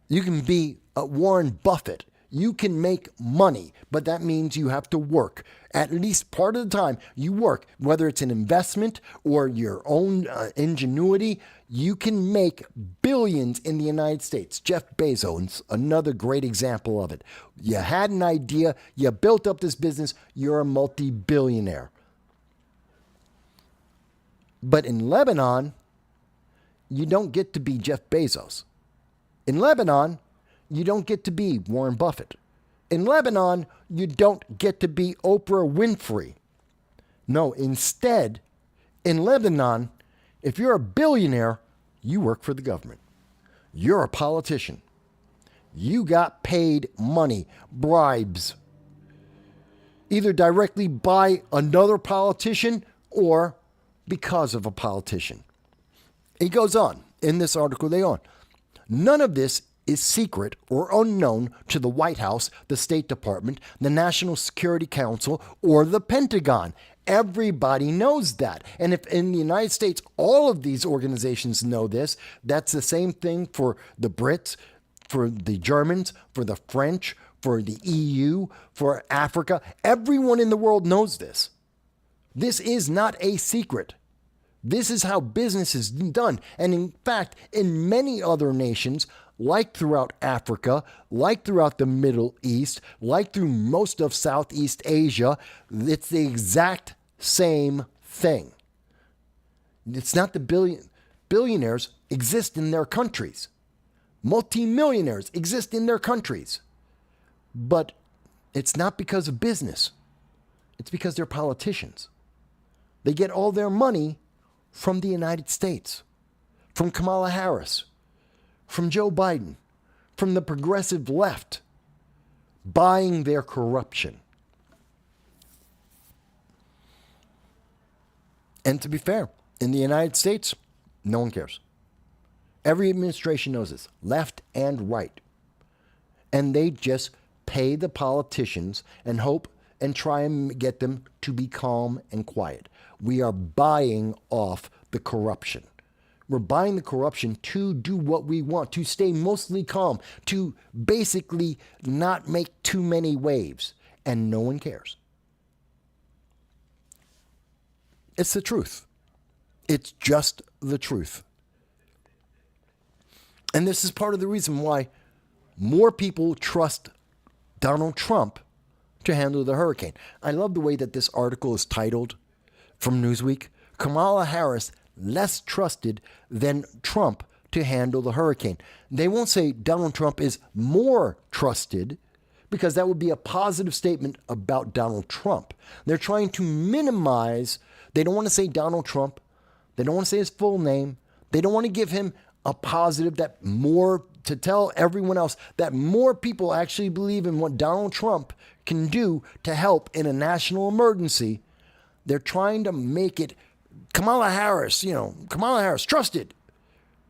you can be Warren Buffett. You can make money, but that means you have to work. At least part of the time, you work, whether it's an investment or your own ingenuity. You can make billions in the United States. Jeff Bezos, another great example of it. You had an idea, you built up this business, you're a multi-billionaire. But in Lebanon, you don't get to be Jeff Bezos. In Lebanon, you don't get to be Warren Buffett. In Lebanon, you don't get to be Oprah Winfrey. No, instead, in Lebanon, if you're a billionaire, you work for the government. You're a politician. You got paid money, bribes, either directly by another politician or because of a politician. He goes on, in this article they on, none of this is secret or unknown to the White House, the State Department, the National Security Council, or the Pentagon. Everybody knows that. And if in the United States, all of these organizations know this, that's the same thing for the Brits, for the Germans, for the French, for the EU, for Africa. Everyone in the world knows this. This is not a secret. This is how business is done. And in fact, in many other nations, like throughout Africa, like throughout the Middle East, like through most of Southeast Asia, it's the exact same thing. It's not the billionaires exist in their countries. Multimillionaires exist in their countries. But it's not because of business. It's because they're politicians. They get all their money from the United States, from Kamala Harris, from Joe Biden, from the progressive left, buying their corruption. And to be fair, in the United States, no one cares. Every administration knows this, left and right. And they just pay the politicians and hope and try and get them to be calm and quiet. We are buying off the corruption. We're buying the corruption to do what we want, to stay mostly calm, to basically not make too many waves, and no one cares. It's the truth. It's just the truth. And this is part of the reason why more people trust Donald Trump to handle the hurricane. I love the way that this article is titled from Newsweek. Kamala Harris less trusted than Trump to handle the hurricane. They won't say Donald Trump is more trusted, because that would be a positive statement about Donald Trump. They're trying to minimize, they don't want to say Donald Trump, they don't want to say his full name, they don't want to give him a positive that more, to tell everyone else that more people actually believe in what Donald Trump can do to help in a national emergency. They're trying to make it Kamala Harris, Kamala Harris, trusted.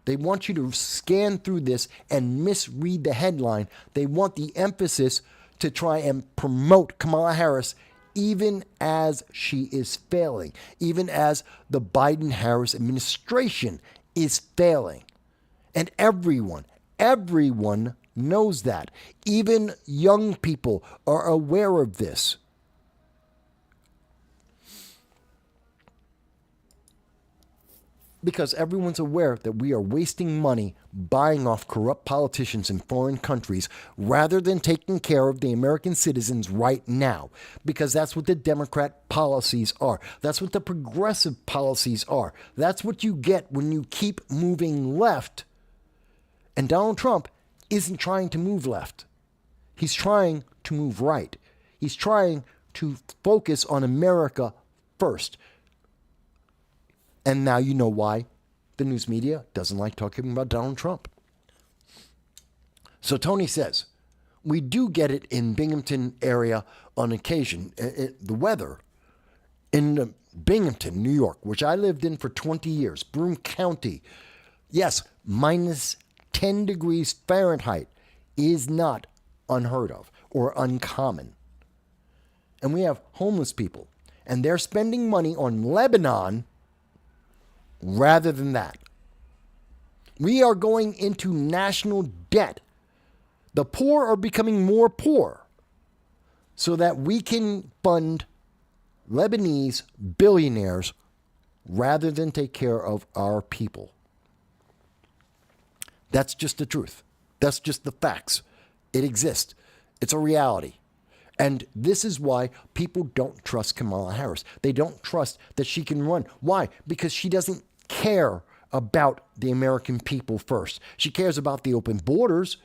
They want you to scan through this and misread the headline. They want the emphasis to try and promote Kamala Harris even as she is failing, even as the Biden-Harris administration is failing. And everyone knows that. Even young people are aware of this. Because everyone's aware that we are wasting money buying off corrupt politicians in foreign countries rather than taking care of the American citizens right now. Because that's what the Democrat policies are. That's what the progressive policies are. That's what you get when you keep moving left. And Donald Trump isn't trying to move left. He's trying to move right. He's trying to focus on America first. And now you know why the news media doesn't like talking about Donald Trump. So Tony says, we do get it in Binghamton area on occasion. The weather in Binghamton, New York, which I lived in for 20 years, Broome County, yes, minus 10 degrees Fahrenheit is not unheard of or uncommon. And we have homeless people. And they're spending money on Lebanon rather than that. We are going into national debt. The poor are becoming more poor so that we can fund Lebanese billionaires rather than take care of our people. That's just the truth. That's just the facts. It exists. It's a reality. And this is why people don't trust Kamala Harris. They don't trust that she can run. Why? Because she doesn't care about the American people first. She cares about the open borders.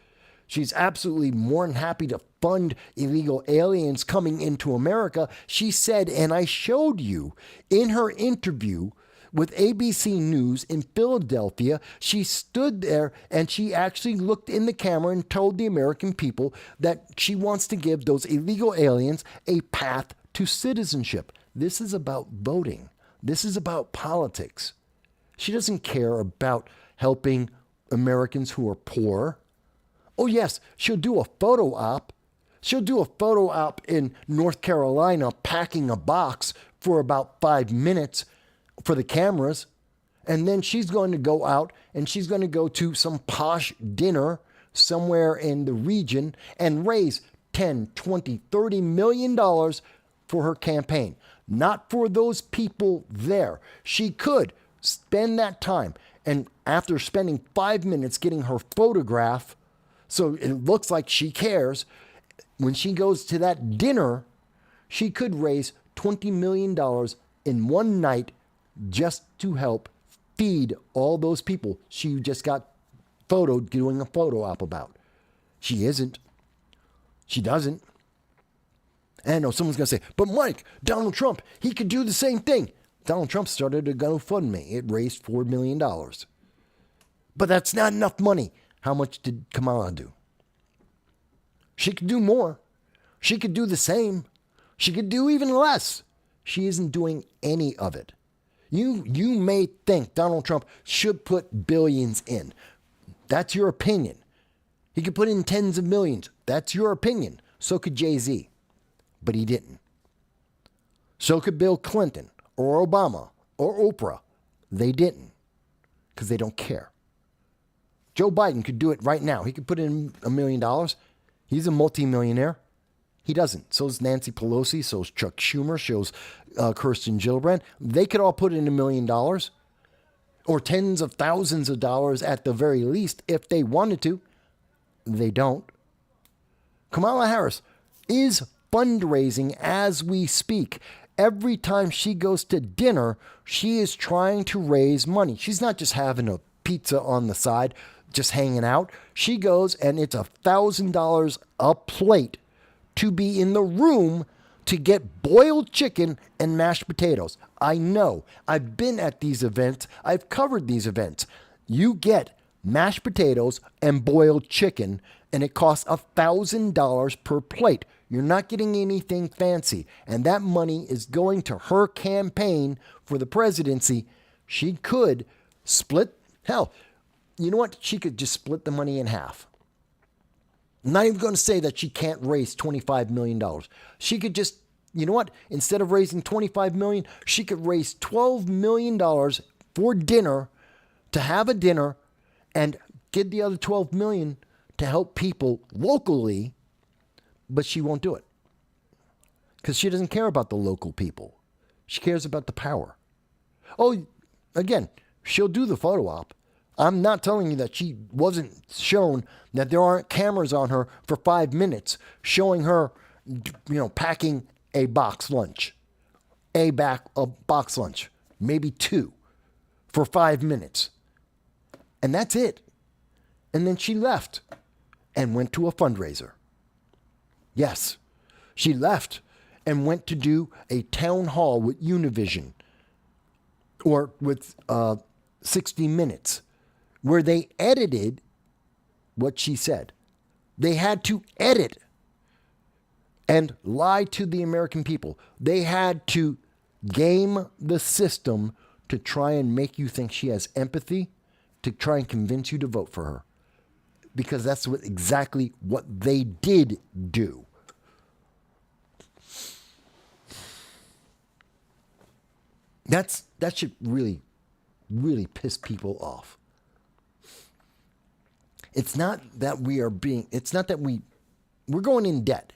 She's absolutely more than happy to fund illegal aliens coming into America. She said, and I showed you in her interview with ABC News in Philadelphia, she stood there and she actually looked in the camera and told the American people that she wants to give those illegal aliens a path to citizenship. This is about voting. This is about politics. She doesn't care about helping Americans who are poor. Oh, yes, she'll do a photo op. She'll do a photo op in North Carolina packing a box for about 5 minutes for the cameras. And then she's going to go out and she's going to go to some posh dinner somewhere in the region and raise 10, 20, 30 million dollars for her campaign. Not for those people there. She could spend that time, and after spending 5 minutes getting her photograph so it looks like she cares, when she goes to that dinner, she could raise $20 million in one night just to help feed all those people she just got photoed doing a photo op about. She isn't. She doesn't. And I know someone's going to say, but Mike, Donald Trump, he could do the same thing. Donald Trump started a GoFundMe. It raised $4 million. But that's not enough money. How much did Kamala do? She could do more. She could do the same. She could do even less. She isn't doing any of it. You may think Donald Trump should put billions in. That's your opinion. He could put in tens of millions. That's your opinion. So could Jay-Z. But he didn't. So could Bill Clinton or Obama or Oprah. They didn't. Because they don't care. Joe Biden could do it right now. He could put in $1 million. He's a multimillionaire. He doesn't. So is Nancy Pelosi. So is Chuck Schumer. So is Kirsten Gillibrand. They could all put in $1 million. Or tens of thousands of dollars at the very least if they wanted to. They don't. Kamala Harris is fundraising as we speak. Every time she goes to dinner, she is trying to raise money. She's not just having a pizza on the side, just hanging out. She goes and it's $1,000 a plate to be in the room to get boiled chicken and mashed potatoes. I know. I've been at these events. I've covered these events. You get mashed potatoes and boiled chicken, and it costs $1,000 per plate. You're not getting anything fancy. And that money is going to her campaign for the presidency. She could split, hell, you know what? She could just split the money in half. I'm not even going to say that she can't raise $25 million. She could just, you know what? Instead of raising $25 million, she could raise $12 million for dinner, to have a dinner, and get the other $12 million to help people locally, but she won't do it. Because she doesn't care about the local people. She cares about the power. Oh, again, she'll do the photo op. I'm not telling you that she wasn't shown, that there aren't cameras on her for 5 minutes showing her, packing a box lunch. A box lunch. Maybe 2 for 5 minutes. And that's it. And then she left and went to a fundraiser. Yes, she left and went to do a town hall with Univision or with 60 Minutes, where they edited what she said. They had to edit and lie to the American people. They had to game the system to try and make you think she has empathy, to try and convince you to vote for her. Because that's exactly what they did do. That should really, really piss people off. It's not that we're going in debt.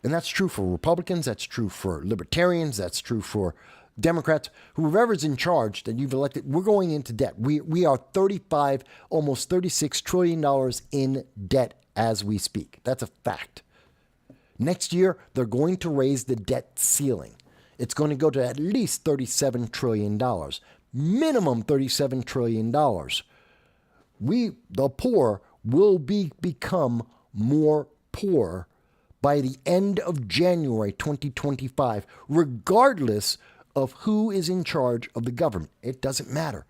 And that's true for Republicans, that's true for Libertarians, that's true for Democrats, whoever's in charge that you've elected. We're going into debt. We are almost $36 trillion in debt as we speak. That's a fact. Next year, they're going to raise the debt ceiling. It's going to go to at least $37 trillion, minimum $37 trillion. The poor, will become more poor by the end of January 2025, regardless of who is in charge of the government. It doesn't matter.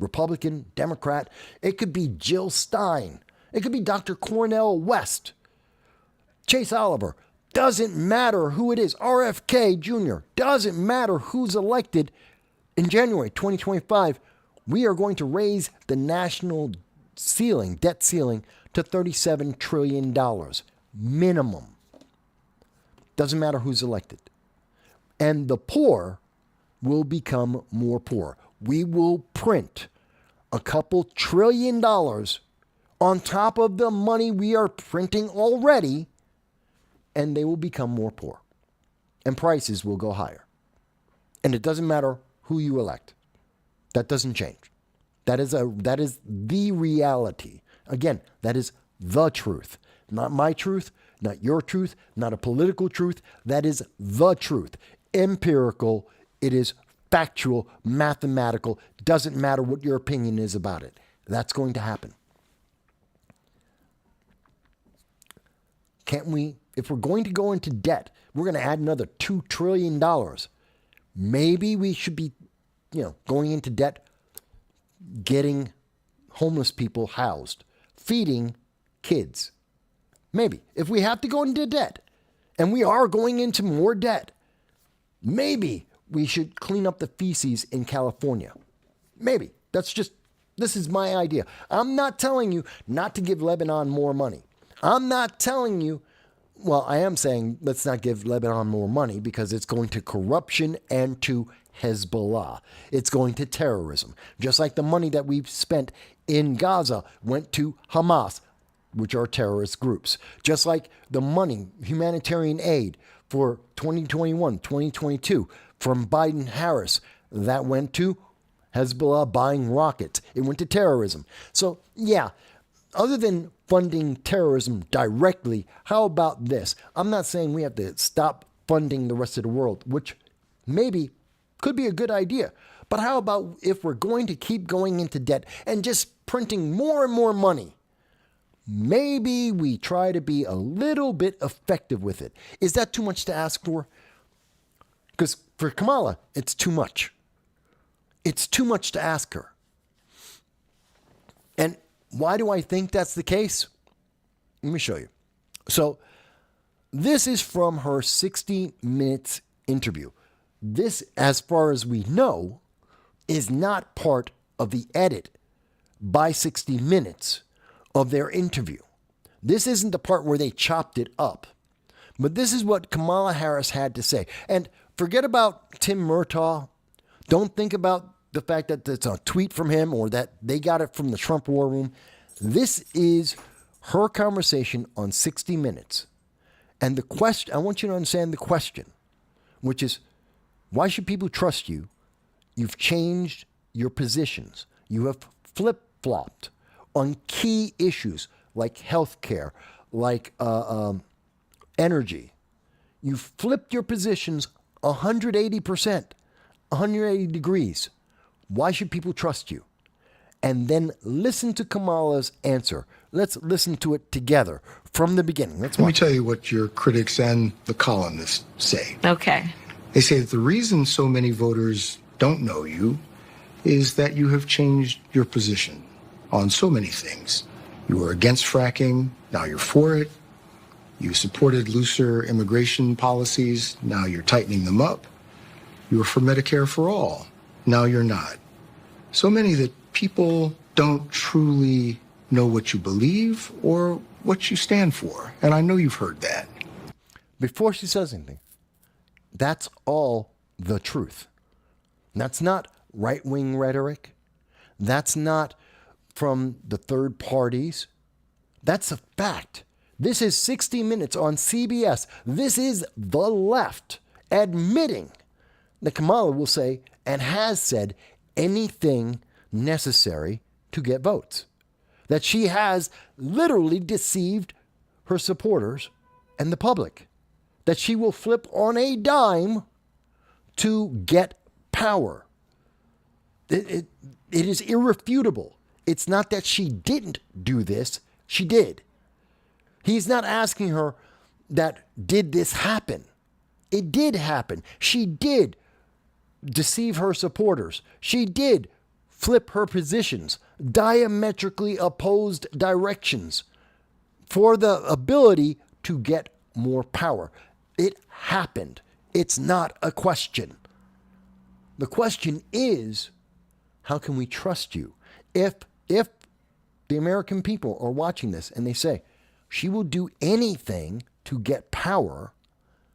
Republican, Democrat, it could be Jill Stein. It could be Dr. Cornel West, Chase Oliver. Doesn't matter who it is. RFK Jr. Doesn't matter who's elected in January 2025. We are going to raise the national debt ceiling to $37 trillion minimum. Doesn't matter who's elected. And the poor will become more poor. We will print a couple $1 trillion on top of the money we are printing already, and they will become more poor. And prices will go higher. And it doesn't matter who you elect. That doesn't change. That is the reality. Again, that is the truth. Not my truth, not your truth, not a political truth. That is the truth. Empirical. It is factual, mathematical. Doesn't matter what your opinion is about it. That's going to happen. Can't we, if we're going to go into debt, we're going to add another $2 trillion. Maybe we should be, going into debt, getting homeless people housed, feeding kids. Maybe. If we have to go into debt, and we are going into more debt, maybe we should clean up the feces in California. Maybe. This is my idea. I'm not telling you not to give Lebanon more money. I'm not telling you, well, I am saying let's not give Lebanon more money because it's going to corruption and to Hezbollah. It's going to terrorism. Just like the money that we've spent in Gaza went to Hamas, which are terrorist groups. Just like the money, humanitarian aid for 2021, 2022 from Biden-Harris, that went to Hezbollah buying rockets. It went to terrorism. So, yeah, other than funding terrorism directly, how about this? I'm not saying we have to stop funding the rest of the world, which maybe could be a good idea. But how about if we're going to keep going into debt and just printing more and more money? Maybe we try to be a little bit effective with it. Is that too much to ask for? Because for Kamala, it's too much. It's too much to ask her. And why do I think that's the case? Let me show you. So this is from her 60 Minutes interview. This, as far as we know, is not part of the edit by 60 Minutes of their interview. This isn't the part where they chopped it up. But this is what Kamala Harris had to say. And forget about Tim Murtaugh. Don't think about the fact that it's a tweet from him or that they got it from the Trump War Room. This is her conversation on 60 Minutes. And the question, I want you to understand the question, which is, why should people trust you? You've changed your positions. You have flip-flopped on key issues like healthcare, like energy. You've flipped your positions 180%, 180 degrees. Why should people trust you? And then listen to Kamala's answer. Let's listen to it together from the beginning. Let me tell you what your critics and the columnists say. Okay. They say that the reason so many voters don't know you is that you have changed your position on so many things. You were against fracking, now you're for it. You supported looser immigration policies, now you're tightening them up. You were for Medicare for all, now you're not. So many that people don't truly know what you believe or what you stand for. And I know you've heard that. Before she says anything, that's all the truth. That's not right-wing rhetoric. That's not from the third parties. That's a fact. This is 60 Minutes on CBS. This is the left admitting that Kamala will say and has said anything necessary to get votes. That she has literally deceived her supporters and the public. That she will flip on a dime to get power. It is irrefutable. It's not that she didn't do this. She did. He's not asking her that, did this happen? It did happen. She did deceive her supporters. She did flip her positions, diametrically opposed directions for the ability to get more power. It happened. It's not a question. The question is, how can we trust you? If the American people are watching this and they say, she will do anything to get power,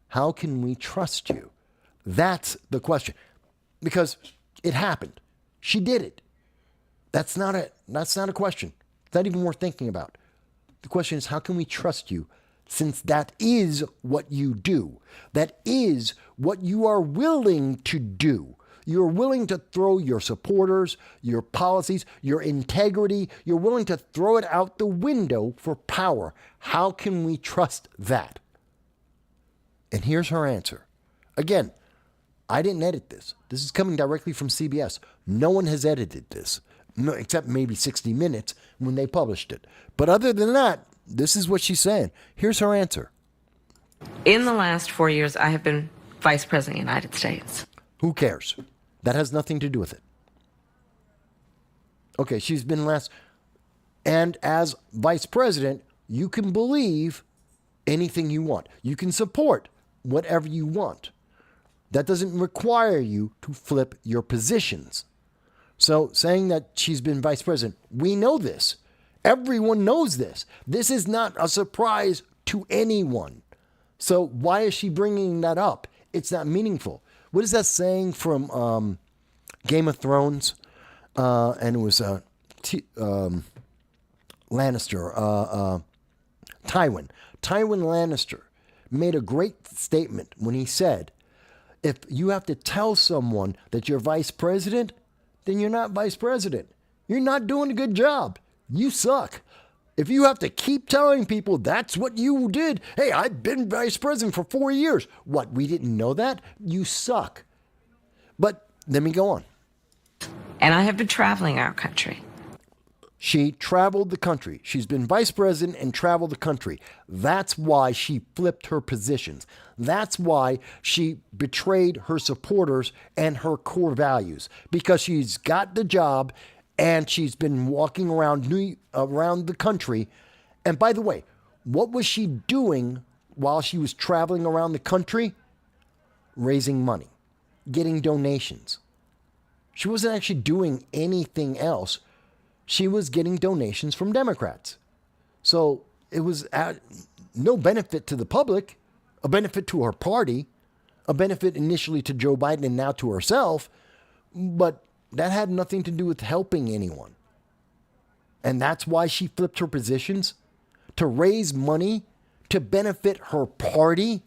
how can we trust you? That's the question. Because it happened. She did it. That's not a question. It's not even worth thinking about. The question is, how can we trust you, since that is what you do? That is what you are willing to do. You're willing to throw your supporters, your policies, your integrity. You're willing to throw it out the window for power. How can we trust that? And here's her answer. Again, I didn't edit this. This is coming directly from CBS. No one has edited this, except maybe 60 Minutes when they published it. But other than that, this is what she's saying. Here's her answer. In the last 4 years, I have been Vice President of the United States. Who cares? That has nothing to do with it. Okay, she's been and as vice president, you can believe anything you want. You can support whatever you want. That doesn't require you to flip your positions. So saying that she's been vice president, we know this. Everyone knows this. This is not a surprise to anyone. So why is she bringing that up? It's not meaningful. What is that saying from Game of Thrones? And it was Lannister, Tywin. Tywin Lannister made a great statement when he said, if you have to tell someone that you're vice president, then you're not vice president. You're not doing a good job. You suck. If you have to keep telling people that's what you did, hey, I've been vice president for 4 years. What, we didn't know that? You suck. But let me go on. And I have been traveling our country. She traveled the country. She's been vice president and traveled the country. That's why she flipped her positions. That's why she betrayed her supporters and her core values. Because she's got the job and she's been walking around the country. And by the way, what was she doing while she was traveling around the country? Raising money, getting donations. She wasn't actually doing anything else. She was getting donations from Democrats. So it was no benefit to the public, a benefit to her party, a benefit initially to Joe Biden and now to herself, but that had nothing to do with helping anyone. And that's why she flipped her positions, to raise money, to benefit her party.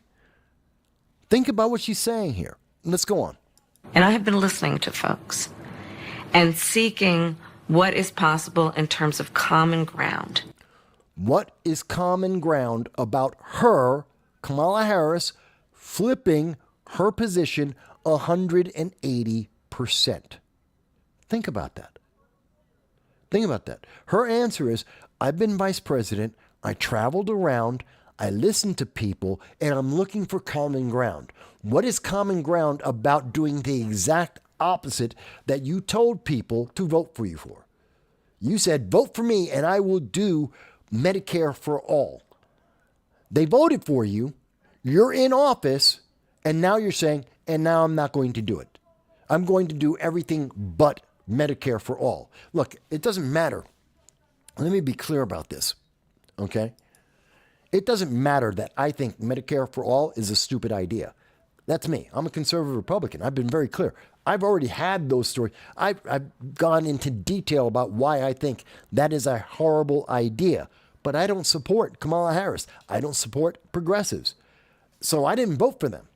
Think about what she's saying here. Let's go on. And I have been listening to folks and seeking what is possible in terms of common ground. What is common ground about her, Kamala Harris, flipping her position 180%? Think about that. Think about that. Her answer is, I've been vice president, I traveled around, I listened to people, and I'm looking for common ground. What is common ground about doing the exact opposite that you told people to vote for you for? You said, vote for me and I will do Medicare for all. They voted for you, you're in office, and now you're saying, and now I'm not going to do it. I'm going to do everything but Medicare for all. Look, it doesn't matter. Let me be clear about this, okay? It doesn't matter that I think Medicare for all is a stupid idea. That's me. I'm a conservative Republican. I've been very clear. I've already had those stories. I've gone into detail about why I think that is a horrible idea. But I don't support Kamala Harris. I don't support progressives. So I didn't vote for them.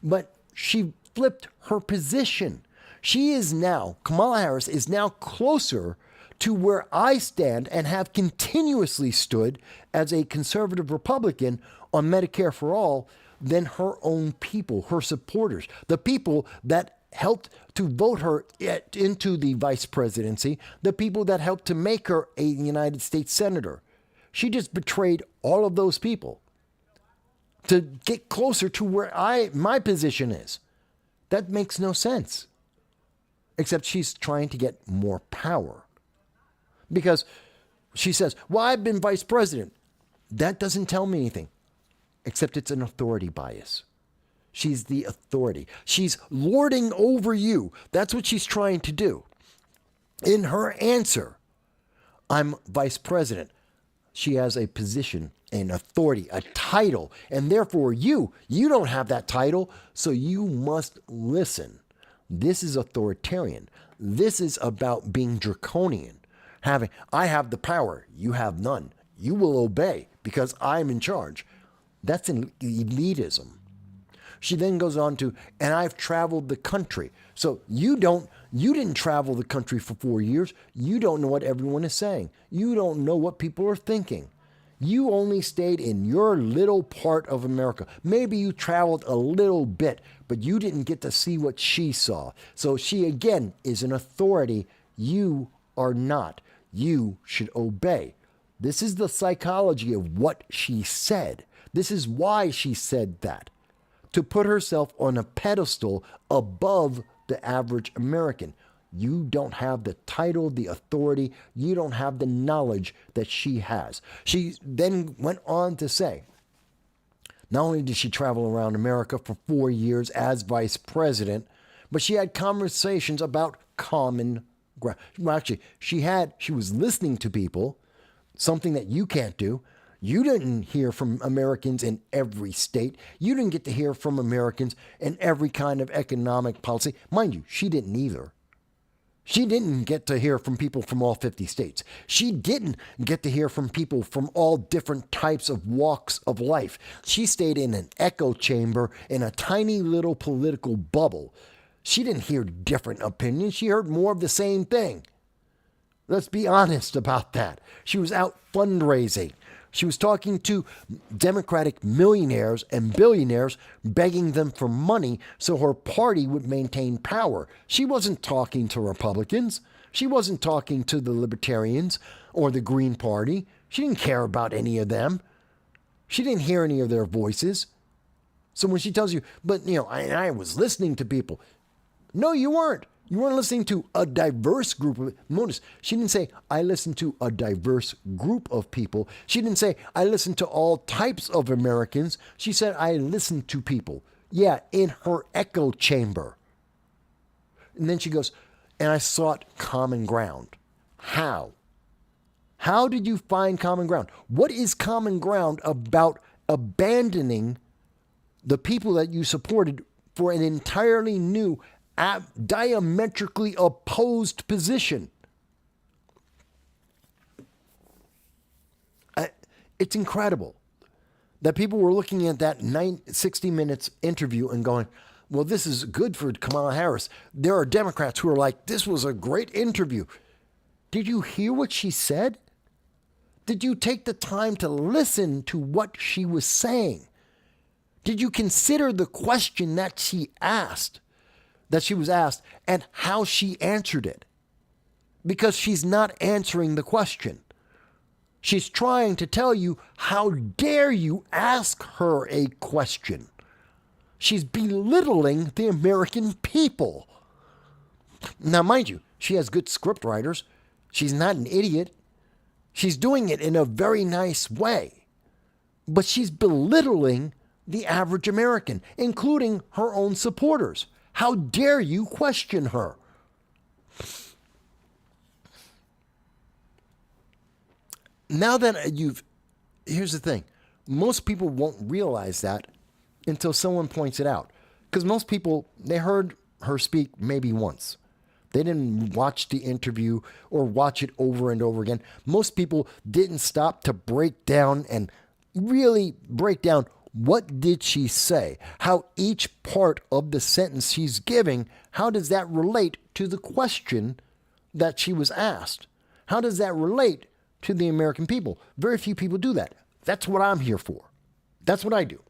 But she flipped her position. Kamala Harris is now closer to where I stand and have continuously stood as a conservative Republican on Medicare for All than her own people, her supporters, the people that helped to vote her into the vice presidency, the people that helped to make her a United States senator. She just betrayed all of those people to get closer to where my position is. That makes no sense. Except she's trying to get more power. Because she says, well, I've been vice president. That doesn't tell me anything. Except it's an authority bias. She's the authority. She's lording over you. That's what she's trying to do. In her answer, I'm vice president. She has a position, an authority, a title. And therefore you don't have that title, so you must listen. This is authoritarian. This is about being draconian. I have the power, you have none. You will obey because I'm in charge. That's an elitism. She then goes on to, and I've traveled the country. So you didn't travel the country for 4 years. You don't know what everyone is saying. You don't know what people are thinking. You only stayed in your little part of America. Maybe you traveled a little bit, but you didn't get to see what she saw. So she, again, is an authority. You are not. You should obey. This is the psychology of what she said. This is why she said that. To put herself on a pedestal above the average American. You don't have the title, the authority. You don't have the knowledge that she has. She then went on to say, not only did she travel around America for 4 years as vice president, but she had conversations about common ground. Well, actually, she was listening to people, something that you can't do. You didn't hear from Americans in every state. You didn't get to hear from Americans in every kind of economic policy. Mind you, she didn't either. She didn't get to hear from people from all 50 states. She didn't get to hear from people from all different types of walks of life. She stayed in an echo chamber in a tiny little political bubble. She didn't hear different opinions. She heard more of the same thing. Let's be honest about that. She was out fundraising. She was talking to Democratic millionaires and billionaires, begging them for money so her party would maintain power. She wasn't talking to Republicans. She wasn't talking to the Libertarians or the Green Party. She didn't care about any of them. She didn't hear any of their voices. So when she tells you, but I was listening to people. No, you weren't. You weren't listening to a diverse group of, notice, she didn't say, I listened to a diverse group of people. She didn't say, I listened to all types of Americans. She said, I listened to people. Yeah, in her echo chamber. And then she goes, and I sought common ground. How? How did you find common ground? What is common ground about abandoning the people that you supported for an entirely new diametrically opposed position? It's incredible that people were looking at that 60 minutes interview and going, well, this is good for Kamala Harris. There are Democrats who are like, this was a great interview. Did you hear what she said? Did you take the time to listen to what she was saying? Did you consider the question that she was asked, and how she answered it? Because she's not answering the question. She's trying to tell you, how dare you ask her a question? She's belittling the American people. Now, mind you, she has good script writers. She's not an idiot. She's doing it in a very nice way. But she's belittling the average American, including her own supporters. How dare you question her? Now that here's the thing. Most people won't realize that until someone points it out. Because most people, they heard her speak maybe once. They didn't watch the interview or watch it over and over again. Most people didn't stop to break down and really break down what did she say, how each part of the sentence she's giving, how does that relate to the question that she was asked? How does that relate to the American people? Very few people do that. That's what I'm here for. That's what I do.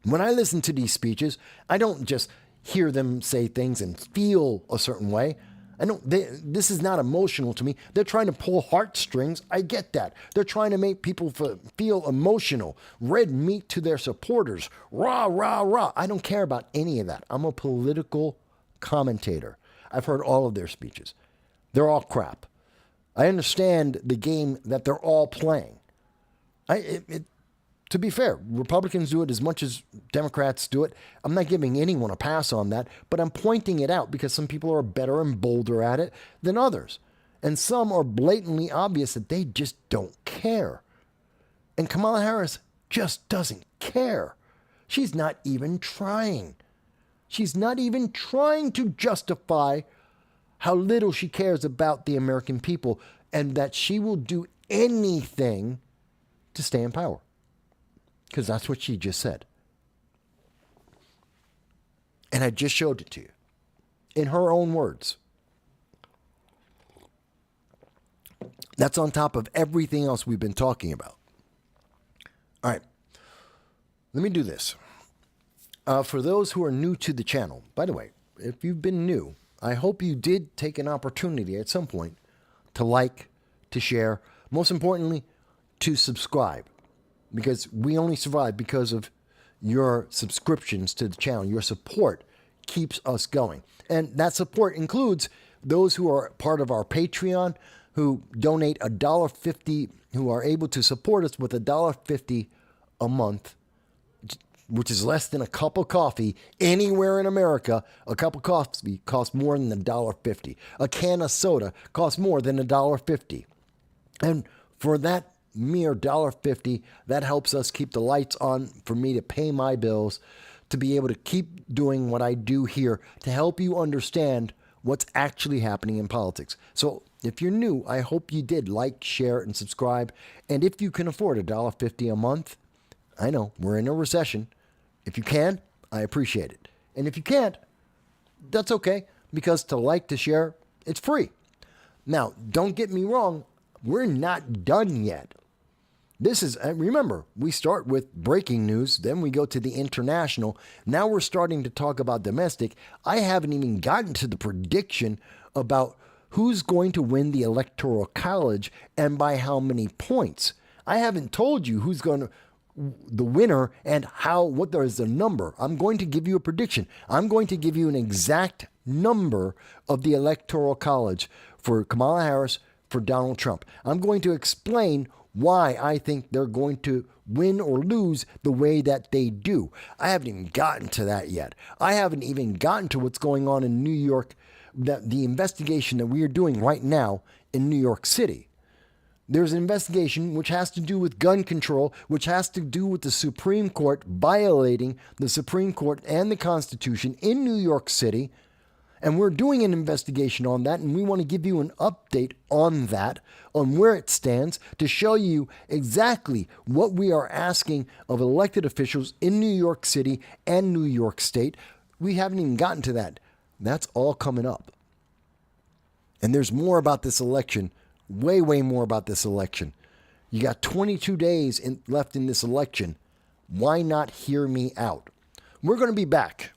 When I listen to these speeches, I don't just hear them say things and feel a certain way. This is not emotional to me. They're trying to pull heartstrings. I get that. They're trying to make people feel emotional, red meat to their supporters. Rah, rah, rah. I don't care about any of that. I'm a political commentator. I've heard all of their speeches. They're all crap. I understand the game that they're all playing. To be fair, Republicans do it as much as Democrats do it. I'm not giving anyone a pass on that, but I'm pointing it out because some people are better and bolder at it than others. And some are blatantly obvious that they just don't care. And Kamala Harris just doesn't care. She's not even trying. She's not even trying to justify how little she cares about the American people and that she will do anything to stay in power. Because that's what she just said. And I just showed it to you. In her own words. That's on top of everything else we've been talking about. All right. Let me do this. For those who are new to the channel, by the way, if you've been new, I hope you did take an opportunity at some point to like, to share, most importantly, to subscribe. Because we only survive because of your subscriptions to the channel. Your support keeps us going. And that support includes those who are part of our Patreon, who donate $1.50, who are able to support us with $1.50 a month, which is less than a cup of coffee anywhere in America. A cup of coffee costs more than $1.50. A can of soda costs more than $1.50. And for that mere $1.50, that helps us keep the lights on for me to pay my bills, to be able to keep doing what I do here, to help you understand what's actually happening in politics. So if you're new, I hope you did like, share, and subscribe. And if you can afford $1.50 a month, I know we're in a recession. If you can, I appreciate it. And if you can't, that's okay, because to like, to share, it's free. Now, don't get me wrong, we're not done yet. This is, remember, we start with breaking news, then we go to the international. Now we're starting to talk about domestic. I haven't even gotten to the prediction about who's going to win the Electoral College and by how many points. I haven't told you who's going to, the winner and what there is the number. I'm going to give you a prediction. I'm going to give you an exact number of the Electoral College for Kamala Harris, for Donald Trump. I'm going to explain why I think they're going to win or lose the way that they do. I haven't even gotten to that yet. I haven't even gotten to what's going on in New York, the investigation that we are doing right now in New York City. There's an investigation which has to do with gun control, which has to do with the Supreme Court violating the Supreme Court and the Constitution in New York City. And we're doing an investigation on that, and we want to give you an update on that, on where it stands, to show you exactly what we are asking of elected officials in New York City and New York State. We haven't even gotten to that. That's all coming up. And there's more about this election, way, way more about this election. You got 22 days left in this election. Why not hear me out? We're going to be back.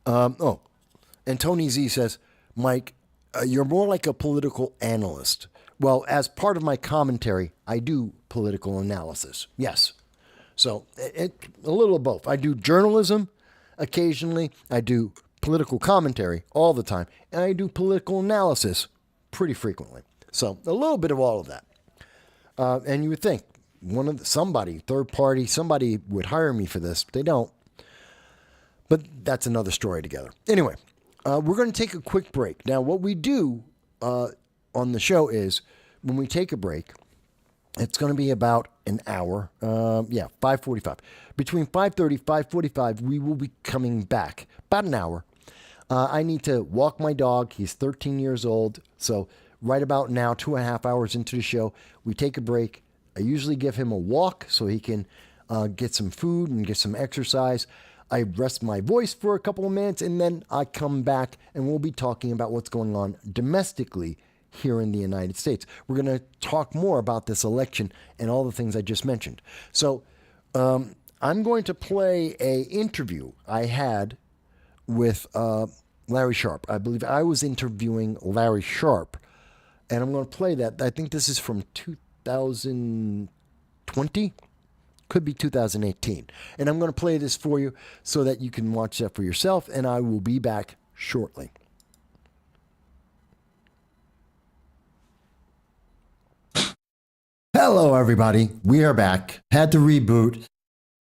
And Tony Z says, Mike, you're more like a political analyst. Well, as part of my commentary, I do political analysis. Yes. So a little of both. I do journalism occasionally. I do political commentary all the time. And I do political analysis pretty frequently. So a little bit of all of that. And you would think third party, somebody would hire me for this. They don't. But that's another story together. Anyway, we're going to take a quick break. Now, what we do on the show is when we take a break, It's going to be about an hour. 5:45. Between 5:30, 5:45, we will be coming back. About an hour. I need to walk my dog. He's 13 years old. So right about now, 2.5 hours into the show, we take a break. I usually give him a walk so he can get some food and get some exercise. I rest my voice for a couple of minutes, and then I come back, and we'll be talking about what's going on domestically here in the United States. We're going to talk more about this election and all the things I just mentioned. So I'm going to play a interview I had with Larry Sharpe. I believe I was interviewing Larry Sharpe, and I'm going to play that. I think this is from 2020. Could be 2018. And I'm going to play this for you so that you can watch that for yourself, and I will be back shortly. Hello, everybody. We are back. Had to reboot.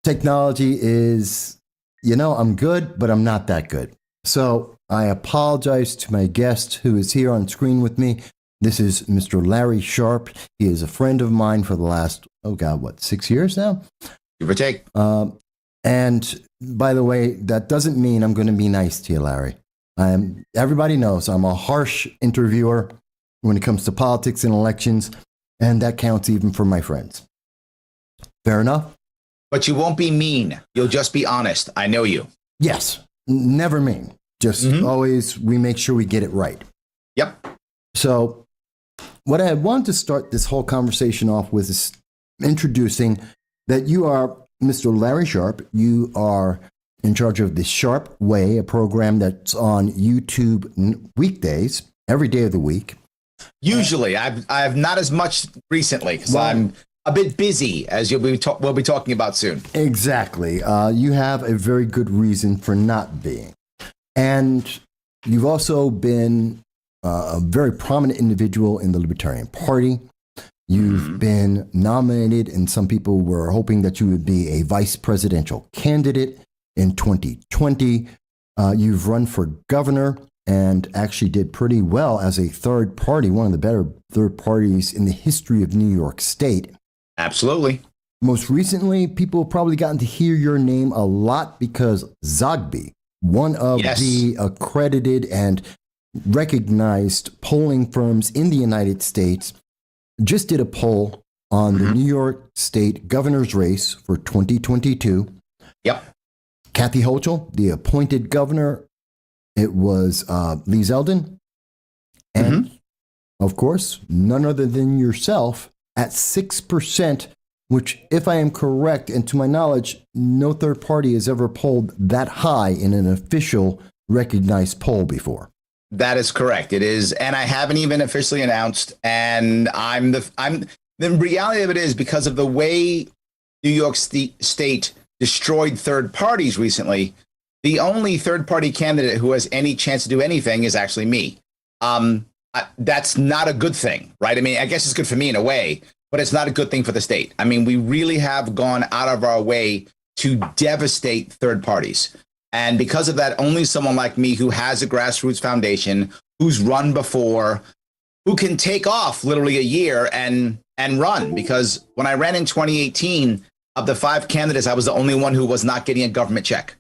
Technology is, I'm good, but I'm not that good. So I apologize to my guest who is here on screen with me. This is Mr. Larry Sharpe. He is a friend of mine for the last, 6 years now? Give or take. And by the way, that doesn't mean I'm going to be nice to you, Larry. Everybody knows I'm a harsh interviewer when it comes to politics and elections, and that counts even for my friends. Fair enough? But you won't be mean. You'll just be honest. I know you. Yes. Never mean. Just always, we make sure we get it right. Yep. So what I wanted to start this whole conversation off with is introducing that you are Mr. Larry Sharpe. You are in charge of the Sharpe Way, a program that's on YouTube weekdays, every day of the week. Usually. I've not as much recently because I'm a bit busy, as we'll be talking about soon. Exactly. You have a very good reason for not being. And you've also been a very prominent individual in the Libertarian Party. You've been nominated, and some people were hoping that you would be a vice presidential candidate in 2020. You've run for governor and actually did pretty well as a third party, one of the better third parties in the history of New York State. Absolutely. Most recently, people have probably gotten to hear your name a lot because Zogby, one of the accredited and recognized polling firms in the United States, just did a poll on the New York State governor's race for 2022. Yep. Kathy Hochul, the appointed governor, it was Lee Zeldin, and of course, none other than yourself at 6%, which, if I am correct, and to my knowledge, no third party has ever polled that high in an official recognized poll before. That is correct. It is, and I haven't even officially announced. And the reality of it is, because of the way New York State destroyed third parties recently, the only third party candidate who has any chance to do anything is actually me. That's not a good thing, right? I mean, I guess it's good for me in a way, but it's not a good thing for the state. I mean, we really have gone out of our way to devastate third parties. And because of that, only someone like me who has a grassroots foundation, who's run before, who can take off literally a year and run. Because when I ran in 2018, of the 5 candidates, I was the only one who was not getting a government check.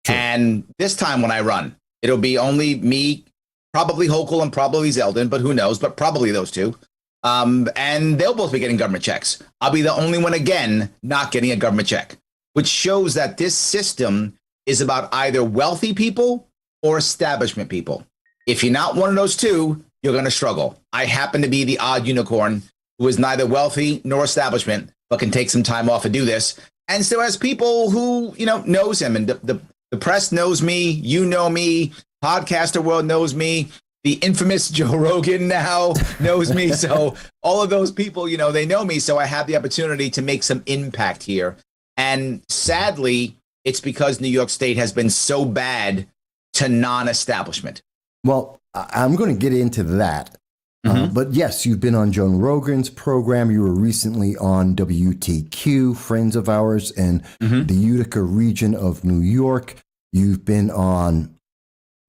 Sure. And this time when I run, it'll be only me, probably Hochul and probably Zeldin, but who knows, but probably those two. And they'll both be getting government checks. I'll be the only one, again, not getting a government check, which shows that this system is about either wealthy people or establishment people. If you're not one of those two, you're going to struggle. I happen to be the odd unicorn who is neither wealthy nor establishment, but can take some time off and do this. And still has people who, knows him. And the press knows me, you know me, podcaster world knows me, the infamous Joe Rogan now knows me. So all of those people, they know me. So I have the opportunity to make some impact here. And sadly, it's because New York State has been so bad to non-establishment. Well, I'm going to get into that. But yes, you've been on Joe Rogan's program. You were recently on WTQ, friends of ours in the Utica region of New York. You've been on,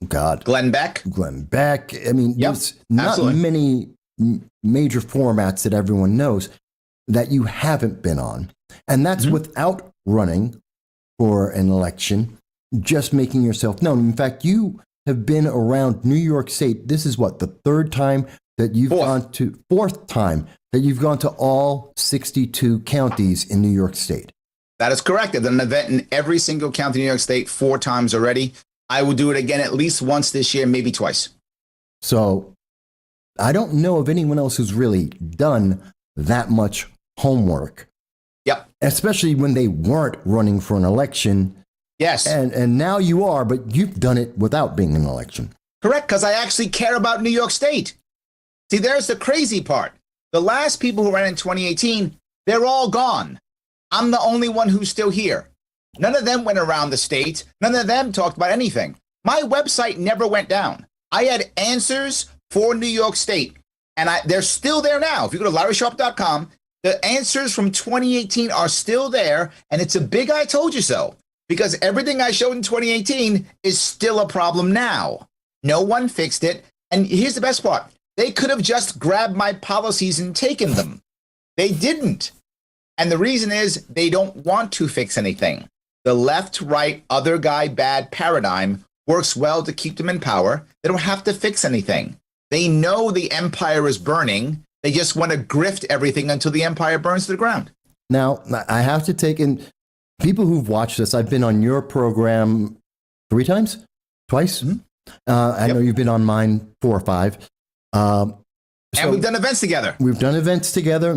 Glenn Beck. I mean, there's not many major formats that everyone knows. that you haven't been on. And that's without running for an election, just making yourself known. In fact, you have been around New York State. This is what, the fourth time that you've gone to all 62 counties in New York State. That is correct. I've done an event in every single county in New York State 4 times already. I will do it again at least once this year, maybe twice. So I don't know of anyone else who's really done that much homework. Yep. Especially when they weren't running for an election. Yes. And now you are, but you've done it without being in an election. Correct, because I actually care about New York State. See, there's the crazy part. The last people who ran in 2018, they're all gone. I'm the only one who's still here. None of them went around the state. None of them talked about anything. My website never went down. I had answers for New York State, and they're still there now. If you go to LarrySharpe.com, the answers from 2018 are still there, and it's a big I told you so, because everything I showed in 2018 is still a problem now. No one fixed it, and here's the best part. They could have just grabbed my policies and taken them. They didn't. And the reason is they don't want to fix anything. The left, right, other guy, bad paradigm works well to keep them in power. They don't have to fix anything. They know the empire is burning. They just want to grift everything until the empire burns to the ground. Now, I have to take in people who've watched this. I've been on your program 3 times? Twice? Mm-hmm. I know you've been on mine 4 or 5. And we've done events together. We've done events together.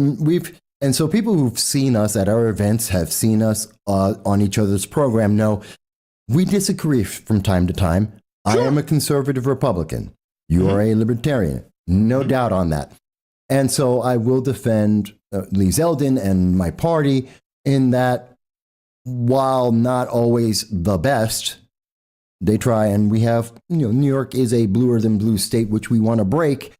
And so people who've seen us at our events, have seen us on each other's program, know we disagree from time to time. Sure. I am a conservative Republican. You are a libertarian. No doubt on that. And so I will defend Lee Zeldin and my party in that while not always the best, they try, and we have, New York is a bluer than blue state, which we want to break.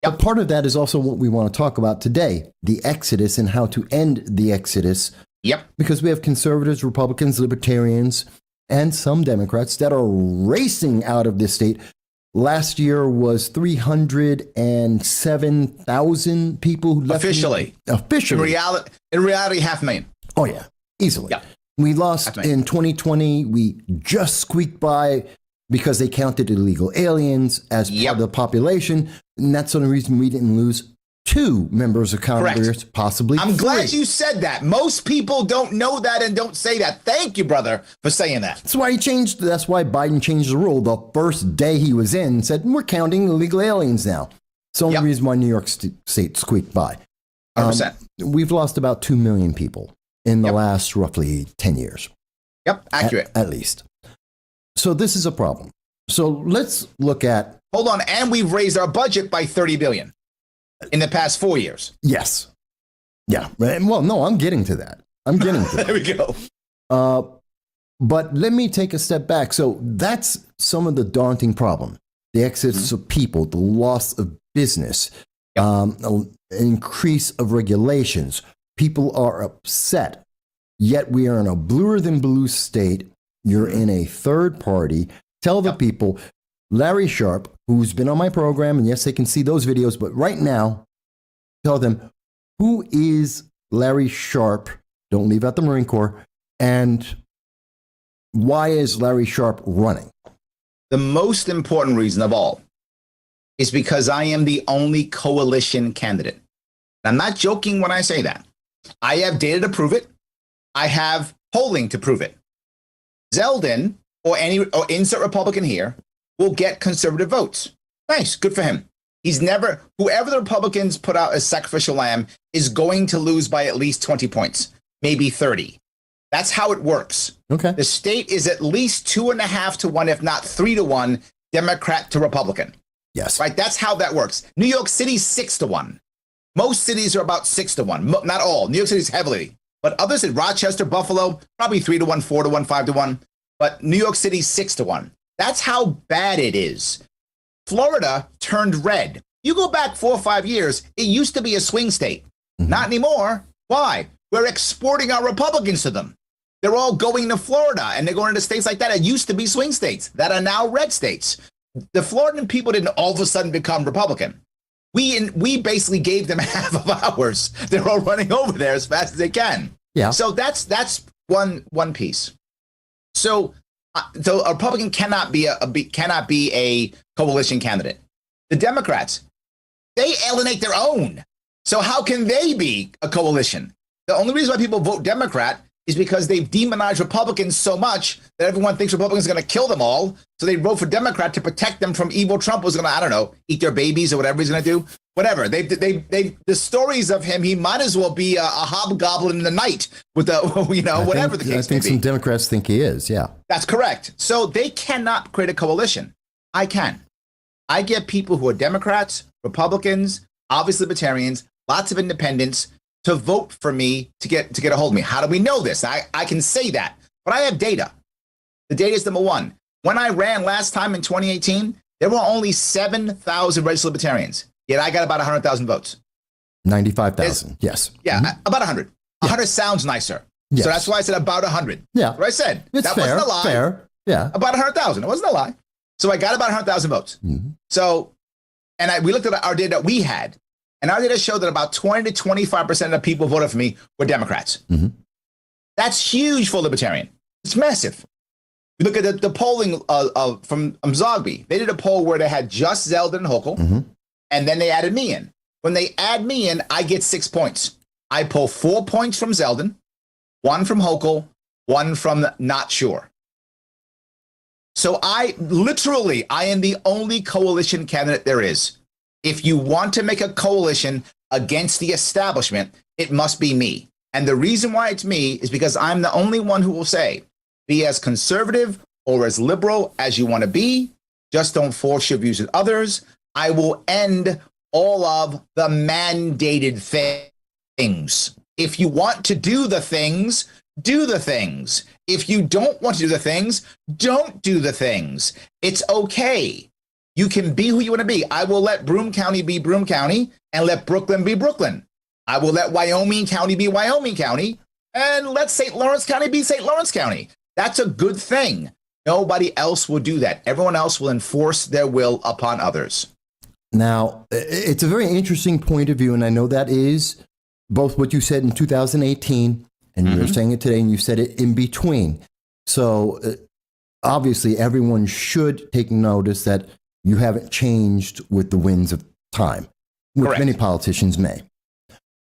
But part of that is also what we want to talk about today, the exodus and how to end the exodus. Yep. Because we have conservatives, Republicans, libertarians, and some Democrats that are racing out of this state. Last year was 307,000 people who left. Officially. In reality, 500,000. Oh, yeah. Easily. Yep. We lost in 2020. We just squeaked by because they counted illegal aliens as part of the population. And that's the only reason we didn't lose 2 members of Congress, possibly 3. I'm glad you said that. Most people don't know that and don't say that. Thank you, brother, for saying that. That's why Biden changed the rule the first day he was in and said, we're counting illegal aliens now. It's the only reason why New York State squeaked by. 100%. We've lost about 2 million people in the last roughly 10 years. Yep, accurate. At least. So this is a problem. So let's look at... Hold on, and we've raised our budget by $30 billion in the past 4 years. Yes. Yeah. Well, no, I'm getting to that. There we go. But let me take a step back. So that's some of the daunting problem. The exodus of people, the loss of business, increase of regulations. People are upset. Yet we are in a bluer than blue state. You're in a third party. Tell the people, Larry Sharpe, who's been on my program, and yes, they can see those videos, but right now, tell them, who is Larry Sharpe? Don't leave out the Marine Corps. And why is Larry Sharpe running? The most important reason of all is because I am the only coalition candidate. I'm not joking when I say that. I have data to prove it. I have polling to prove it. Zeldin, or insert Republican here, will get conservative votes. Nice, good for him. Whoever the Republicans put out as sacrificial lamb is going to lose by at least 20 points, maybe 30. That's how it works. Okay. The state is at least 2.5 to 1, if not 3 to 1, Democrat to Republican. Yes. Right. That's how that works. New York City's 6 to 1. Most cities are about 6 to 1. Not all. New York City's heavily, but others in Rochester, Buffalo, probably 3 to 1, 4 to 1, 5 to 1. But New York City's 6 to 1. That's how bad it is. Florida turned red. You go back 4 or 5 years, it used to be a swing state. Mm-hmm. Not anymore. Why? We're exporting our Republicans to them. They're all going to Florida, and they're going to states like that. It used to be swing states that are now red states. The Floridan people didn't all of a sudden become Republican. we basically gave them half of ours. They're all running over there as fast as they can. Yeah. So that's one piece. So a Republican cannot be a coalition candidate. The Democrats, they alienate their own. So how can they be a coalition? The only reason why people vote Democrat is because they've demonized Republicans so much that everyone thinks Republicans are going to kill them all. So they vote for Democrat to protect them from evil Trump who's going to, I don't know, eat their babies or whatever he's going to do. Whatever. The stories of him, he might as well be a hobgoblin in the night with the, whatever the case may be. I think some Democrats think he is, yeah. That's correct. So they cannot create a coalition. I can. I get people who are Democrats, Republicans, obviously Libertarians, lots of independents, to vote for me to get a hold of me. How do we know this? I can say that, but I have data. The data is number one. When I ran last time in 2018, there were only 7,000 registered Libertarians, yet I got about 100,000 votes. 95,000, yes. Yeah, about 100. 100 sounds nicer. Yes. So that's why I said about 100. Yeah. That's what I said. It's that fair, wasn't a lie. fair, yeah. About 100,000. It wasn't a lie. So I got about 100,000 votes. Mm-hmm. So, and we looked at our data that we had, and our data showed that about 20 to 25% of the people who voted for me were Democrats. Mm-hmm. That's huge for Libertarian. It's massive. You look at the polling from Zogby. They did a poll where they had just Zeldin and Hochul, Mm-hmm. and then they added me in. When they add me in, I get 6 points. I pull 4 points from Zeldin, 1 from Hochul, 1 from Not Sure. So I am the only coalition candidate there is. If you want to make a coalition against the establishment, it must be me. And the reason why it's me is because I'm the only one who will say, be as conservative or as liberal as you want to be. Just don't force your views on others. I will end all of the mandated things. If you want to do the things, do the things. If you don't want to do the things, don't do the things. It's okay. You can be who you want to be. I will let Broome County be Broome County and let Brooklyn be Brooklyn. I will let Wyoming County be Wyoming County and let St. Lawrence County be St. Lawrence County. That's a good thing. Nobody else will do that. Everyone else will enforce their will upon others. Now, it's a very interesting point of view, and I know that is both what you said in 2018, and you're saying it today, and you said it in between. So obviously, everyone should take notice that you haven't changed with the winds of time, which Correct. many politicians may.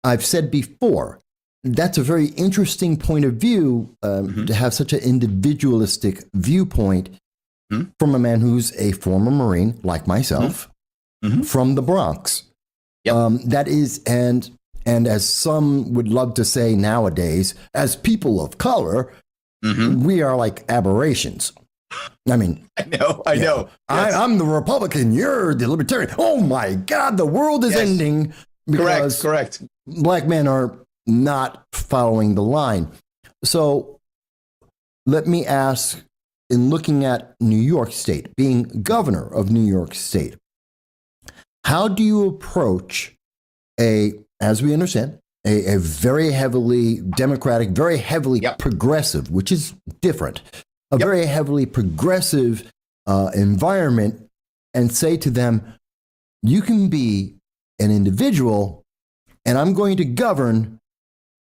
I've said before, that's a very interesting point of view to have such an individualistic viewpoint from a man who's a former Marine, like myself, from the Bronx. Yep. That is, and as some would love to say nowadays, as people of color, we are like aberrations. I mean, I know. Yes. I'm the Republican. You're the Libertarian. Oh my God, the world is ending because Correct. black men are not following the line. So let me ask, in looking at New York State, being governor of New York State, how do you approach as we understand, a very heavily Democratic, very heavily progressive, which is different, a very heavily progressive environment, and say to them, you can be an individual and I'm going to govern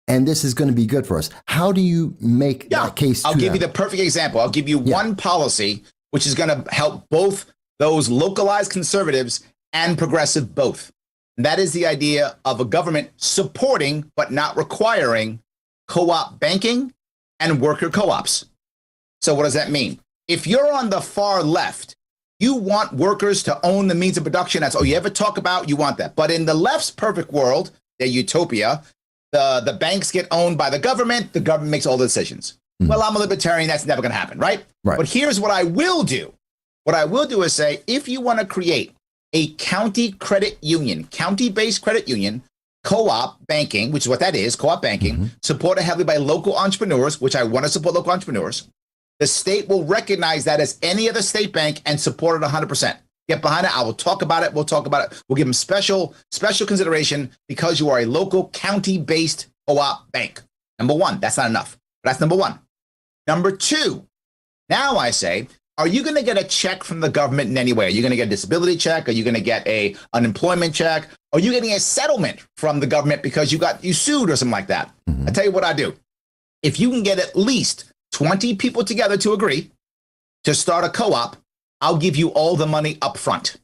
and this is going to be good for us. How do you make that case? I'll give you the perfect example. I'll give you one policy which is going to help both those localized conservatives and progressive both. And that is the idea of a government supporting but not requiring co-op banking and worker co-ops. So what does that mean? If you're on the far left, you want workers to own the means of production. That's all you ever talk about. You want that. But in the left's perfect world, their utopia, the banks get owned by the government makes all the decisions. Well, I'm a libertarian. That's never going to happen, right? But here's what I will do. What I will do is say, if you want to create a county credit union, county-based credit union, co-op banking, which is what that is, co-op banking, supported heavily by local entrepreneurs, which I want to support local entrepreneurs, the state will recognize that as any other state bank and support it 100%. Get behind it. I will talk about it. We'll talk about it. We'll give them special consideration because you are a local county-based co-op bank. Number one, that's not enough. But that's number one. Number two, now I say, are you going to get a check from the government in any way? Are you going to get a disability check? Are you going to get a unemployment check? Are you getting a settlement from the government because you sued or something like that? I tell you what I do. If you can get at least 20 people together to agree to start a co-op, I'll give you all the money up front.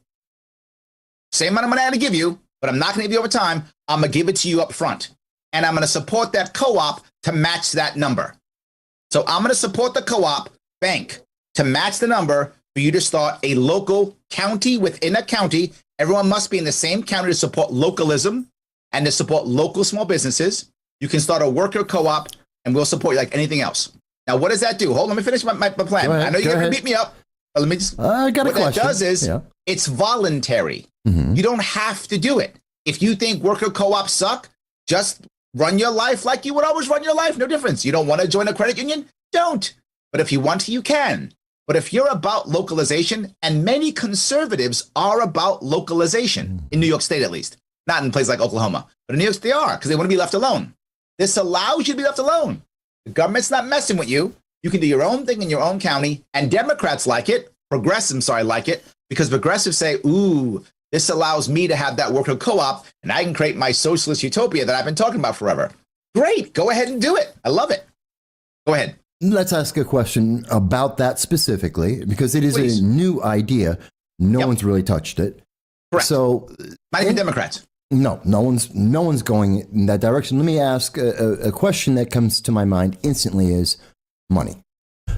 Same amount of money I'm going to give you, but I'm not going to give you over time. I'm going to give it to you up front. And I'm going to support that co-op to match that number. So I'm going to support the co-op bank to match the number for you to start a local county within a county. Everyone must be in the same county to support localism and to support local small businesses. You can start a worker co-op and we'll support you like anything else. Now, what does that do? Hold on, let me finish my plan. I know you're going to beat me up, but let me just. I got a question. What that does is it's voluntary. You don't have to do it. If you think worker co-ops suck, just run your life like you would always run your life. No difference. You don't want to join a credit union? Don't. But if you want to, you can. But if you're about localization, and many conservatives are about localization, in New York State at least, not in places like Oklahoma, but in New York State they are, because they want to be left alone. This allows you to be left alone. The government's not messing with you. You can do your own thing in your own county, and Democrats like it, progressives, like it, because progressives say, ooh, this allows me to have that worker co-op, and I can create my socialist utopia that I've been talking about forever. Great, go ahead and do it. I love it. Go ahead. Let's ask a question about that specifically, because it is Please. a new idea. No one's really touched it. Correct. So, Not even Democrats. No one's going in that direction. Let me ask a question that comes to my mind instantly is money.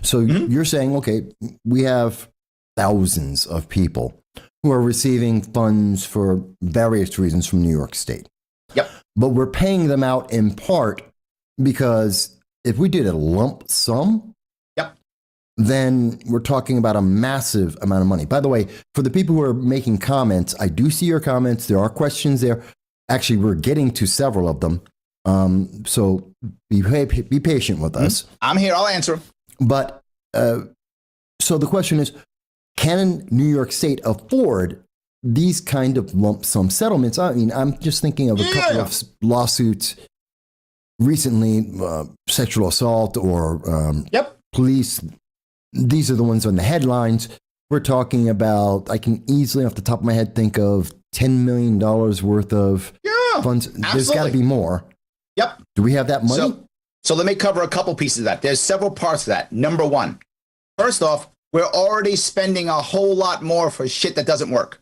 So you're saying, okay, we have thousands of people who are receiving funds for various reasons from New York State. Yep. But we're paying them out in part because if we did a lump sum, then we're talking about a massive amount of money. By the way, for the people who are making comments, I do see your comments. There are questions there. Actually, we're getting to several of them. So be patient with us. I'm here. I'll answer them. But so the question is, can New York State afford these kind of lump sum settlements? I mean, I'm just thinking of a couple of lawsuits recently, sexual assault or police. These are the ones on the headlines. We're talking about, I can easily off the top of my head think of $10 million worth of funds. Absolutely. There's got to be more. Yep. Do we have that money? So let me cover a couple pieces of that. There's several parts of that. Number one, first off, we're already spending a whole lot more for shit that doesn't work.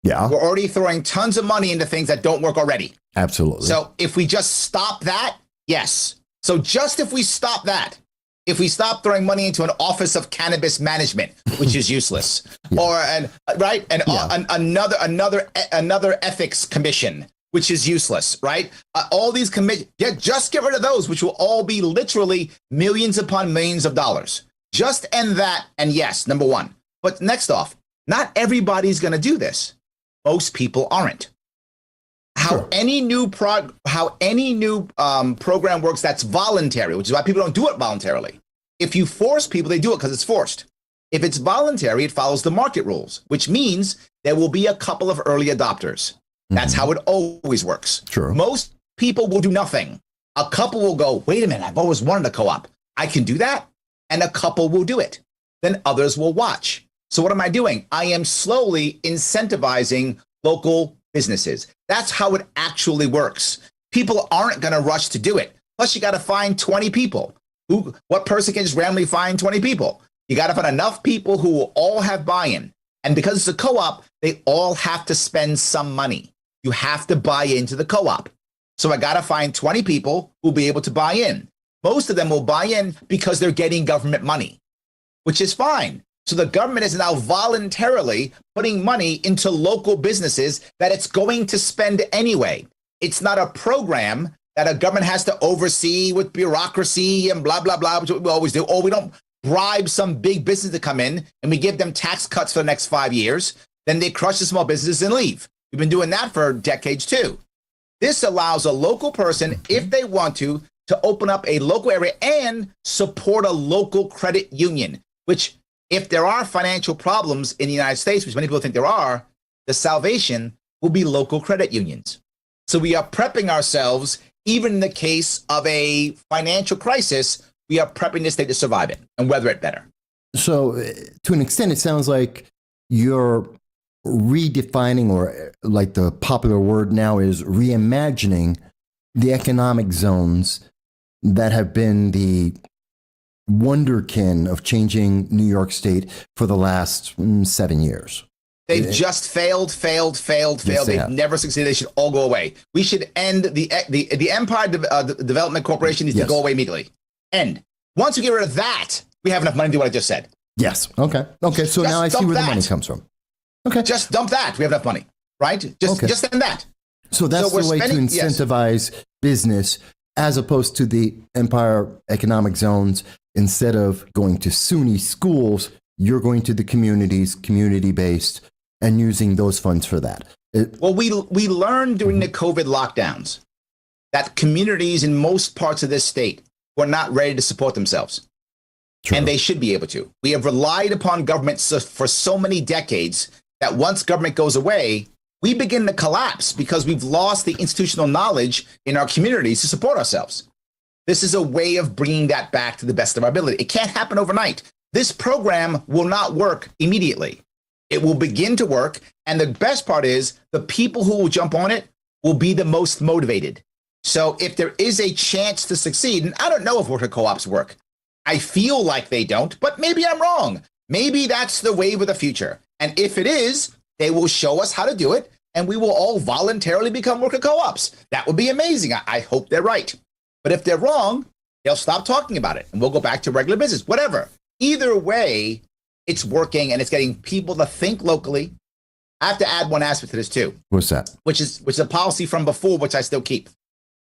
Yeah. We're already throwing tons of money into things that don't work already. Absolutely. So if we just stop that, yes. So just if we stop that, if we stop throwing money into an office of cannabis management, which is useless, or another ethics commission, which is useless, right? All these just get rid of those, which will all be literally millions upon millions of dollars. Just end that, and yes, number one. But next off, not everybody's going to do this. Most people aren't. How any new program works that's voluntary, which is why people don't do it voluntarily. If you force people, they do it because it's forced. If it's voluntary, it follows the market rules, which means there will be a couple of early adopters. That's how it always works. Sure. Most people will do nothing. A couple will go, wait a minute, I've always wanted a co-op. I can do that. And a couple will do it. Then others will watch. So what am I doing? I am slowly incentivizing local businesses. That's how it actually works. People aren't going to rush to do it. Plus, you got to find 20 people. What person can just randomly find 20 people? You got to find enough people who will all have buy-in. And because it's a co-op, they all have to spend some money. You have to buy into the co-op. So I got to find 20 people who'll be able to buy in. Most of them will buy in because they're getting government money, which is fine. So the government is now voluntarily putting money into local businesses that it's going to spend anyway. It's not a program that a government has to oversee with bureaucracy and blah, blah, blah, which we always do. Or we don't bribe some big business to come in and we give them tax cuts for the next 5 years. Then they crush the small businesses and leave. We've been doing that for decades too. This allows a local person, if they want to open up a local area and support a local credit union, which if there are financial problems in the United States, which many people think there are, the salvation will be local credit unions. So we are prepping ourselves, even in the case of a financial crisis, we are prepping the state to survive it and weather it better. So, to an extent, it sounds like you're redefining, or like the popular word now is reimagining, the economic zones that have been the wonderkin of changing New York State for the last 7 years. They've just failed. Yes, They've they have. never succeeded. They should all go away. We should end the Empire Development Corporation needs to go away immediately. End. Once we get rid of that, we have enough money to do what I just said. Yes. Okay. Okay. So Just now I see dump where the that. money comes from. Okay. Just dump that. We have enough money, right? Just send that. So that's we're the way spending- to incentivize business, as opposed to the Empire economic zones. Instead of going to SUNY schools, you're going to the communities, community-based, and using those funds for that. Well, we learned during the COVID lockdowns that communities in most parts of this state were not ready to support themselves. True. And they should be able to. We have relied upon government for so many decades that once government goes away, we begin to collapse because we've lost the institutional knowledge in our communities to support ourselves. This is a way of bringing that back to the best of our ability. It can't happen overnight. This program will not work immediately. It will begin to work. And the best part is the people who will jump on it will be the most motivated. So if there is a chance to succeed, and I don't know if worker co-ops work. I feel like they don't, but maybe I'm wrong. Maybe that's the wave of the future. And if it is, they will show us how to do it, and we will all voluntarily become worker co-ops. That would be amazing. I hope they're right. But if they're wrong, they'll stop talking about it, and we'll go back to regular business, whatever. Either way, it's working, and it's getting people to think locally. I have to add one aspect to this, too. What's that? Which is a policy from before, which I still keep.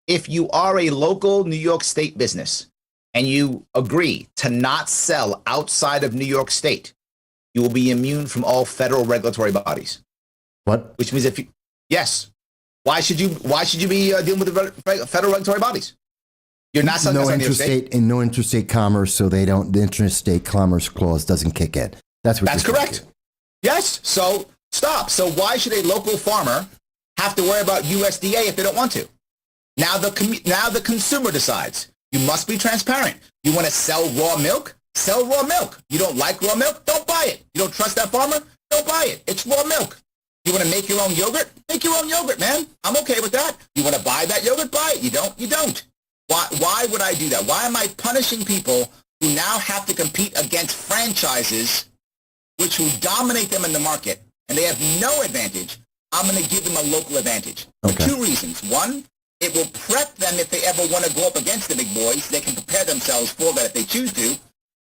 If you are a local New York State business, and you agree to not sell outside of New York State, you will be immune from all federal regulatory bodies. What? Which means yes, why should you be dealing with the federal regulatory bodies? You're not selling outside New York State. And no interstate commerce, so the interstate commerce clause doesn't kick in. That's correct. Yes. So stop. So why should a local farmer have to worry about USDA if they don't want to? Now the consumer decides. You must be transparent. You want to sell raw milk? Sell raw milk. You don't like raw milk? Don't buy it. You don't trust that farmer? Don't buy it. It's raw milk. You want to make your own yogurt? Make your own yogurt, man. I'm okay with that. You want to buy that yogurt? Buy it. You don't? You don't. Why would I do that? Why am I punishing people who now have to compete against franchises which will dominate them in the market, and they have no advantage? I'm going to give them a local advantage for two reasons. One, it will prep them if they ever want to go up against the big boys. They can prepare themselves for that if they choose to,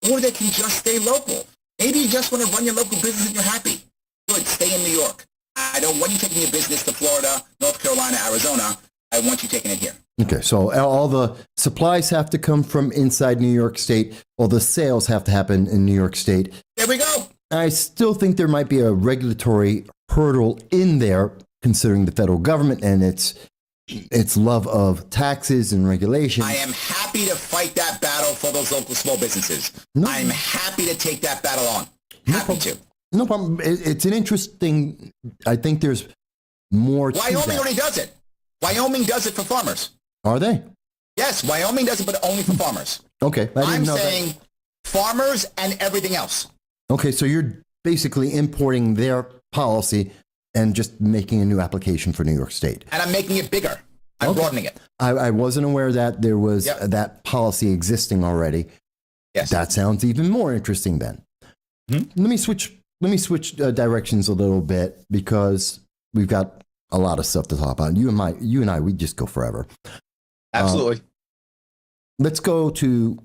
or they can just stay local. Maybe you just want to run your local business and you're happy. Good, stay in New York. I don't want you taking your business to Florida, North Carolina, Arizona. I want you taking it here. Okay, so all the supplies have to come from inside New York State. All the sales have to happen in New York State. There we go. I still think there might be a regulatory hurdle in there, considering the federal government and its love of taxes and regulations. I am happy to fight that battle for those local small businesses. I'm happy to take that battle on. Happy to. No problem. It's an interesting, I think there's more to Wyoming that. already does it. Wyoming does it for farmers. Are they? Yes, Wyoming does it, but only for farmers. Okay. I'm saying farmers and everything else. Okay, so you're basically importing their policy and just making a new application for New York State. And I'm making it bigger. I'm broadening it. I wasn't aware that there was that policy existing already. Yes. That sounds even more interesting then. Mm-hmm. Let me switch directions a little bit, because we've got a lot of stuff to talk about. You and I, we just go forever. Absolutely. Let's go to,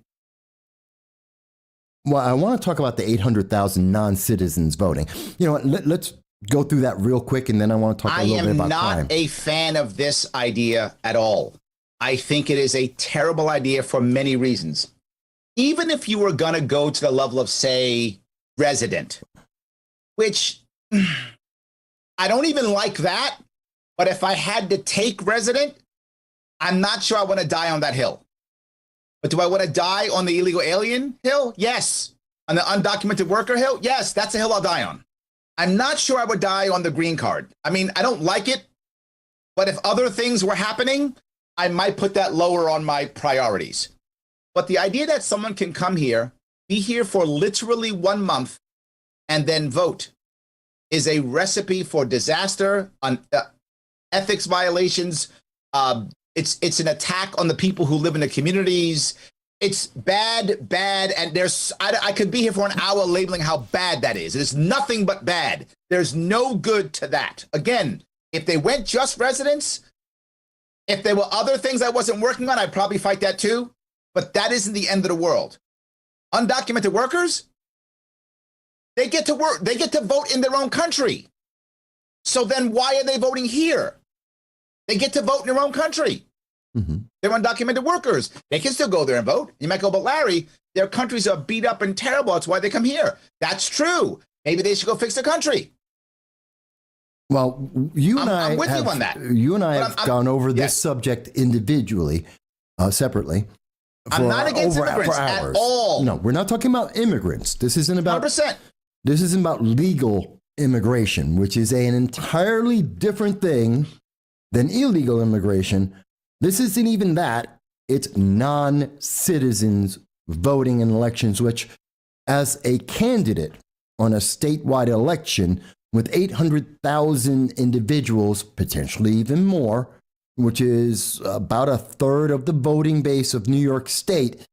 well, I want to talk about the 800,000 non-citizens voting. You know what, let's go through that real quick, and then I want to talk a little bit about crime. I am not a fan of this idea at all. I think it is a terrible idea for many reasons. Even if you were going to go to the level of, say, resident, which I don't even like that, but if I had to take resident, I'm not sure I want to die on that hill. But do I want to die on the illegal alien hill? Yes. On the undocumented worker hill? Yes, that's a hill I'll die on. I'm not sure I would die on the green card. I mean, I don't like it, but if other things were happening, I might put that lower on my priorities. But the idea that someone can come here be here for literally 1 month and then vote is a recipe for disaster, on ethics violations. It's an attack on the people who live in the communities. It's bad, and I could be here for an hour labeling how bad that is. It's nothing but bad. There's no good to that. Again, if they went just residents, if there were other things I wasn't working on, I'd probably fight that too. But that isn't the end of the world. Undocumented workers, they get to work. They get to vote in their own country. So then why are they voting here? They get to vote in their own country. Mm-hmm. They're undocumented workers. They can still go there and vote. You might go, but Larry, their countries are beat up and terrible. That's why they come here. That's true. Maybe they should go fix their country. Well, you and I have gone over this subject individually, separately. I'm not against immigrants at all. No, we're not talking about immigrants. This isn't about 100%. This isn't about legal immigration, which is an entirely different thing than illegal immigration. This isn't even that. It's non-citizens voting in elections, which, as a candidate on a statewide election with 800,000 individuals, potentially even more, which is about a third of the voting base of New York State,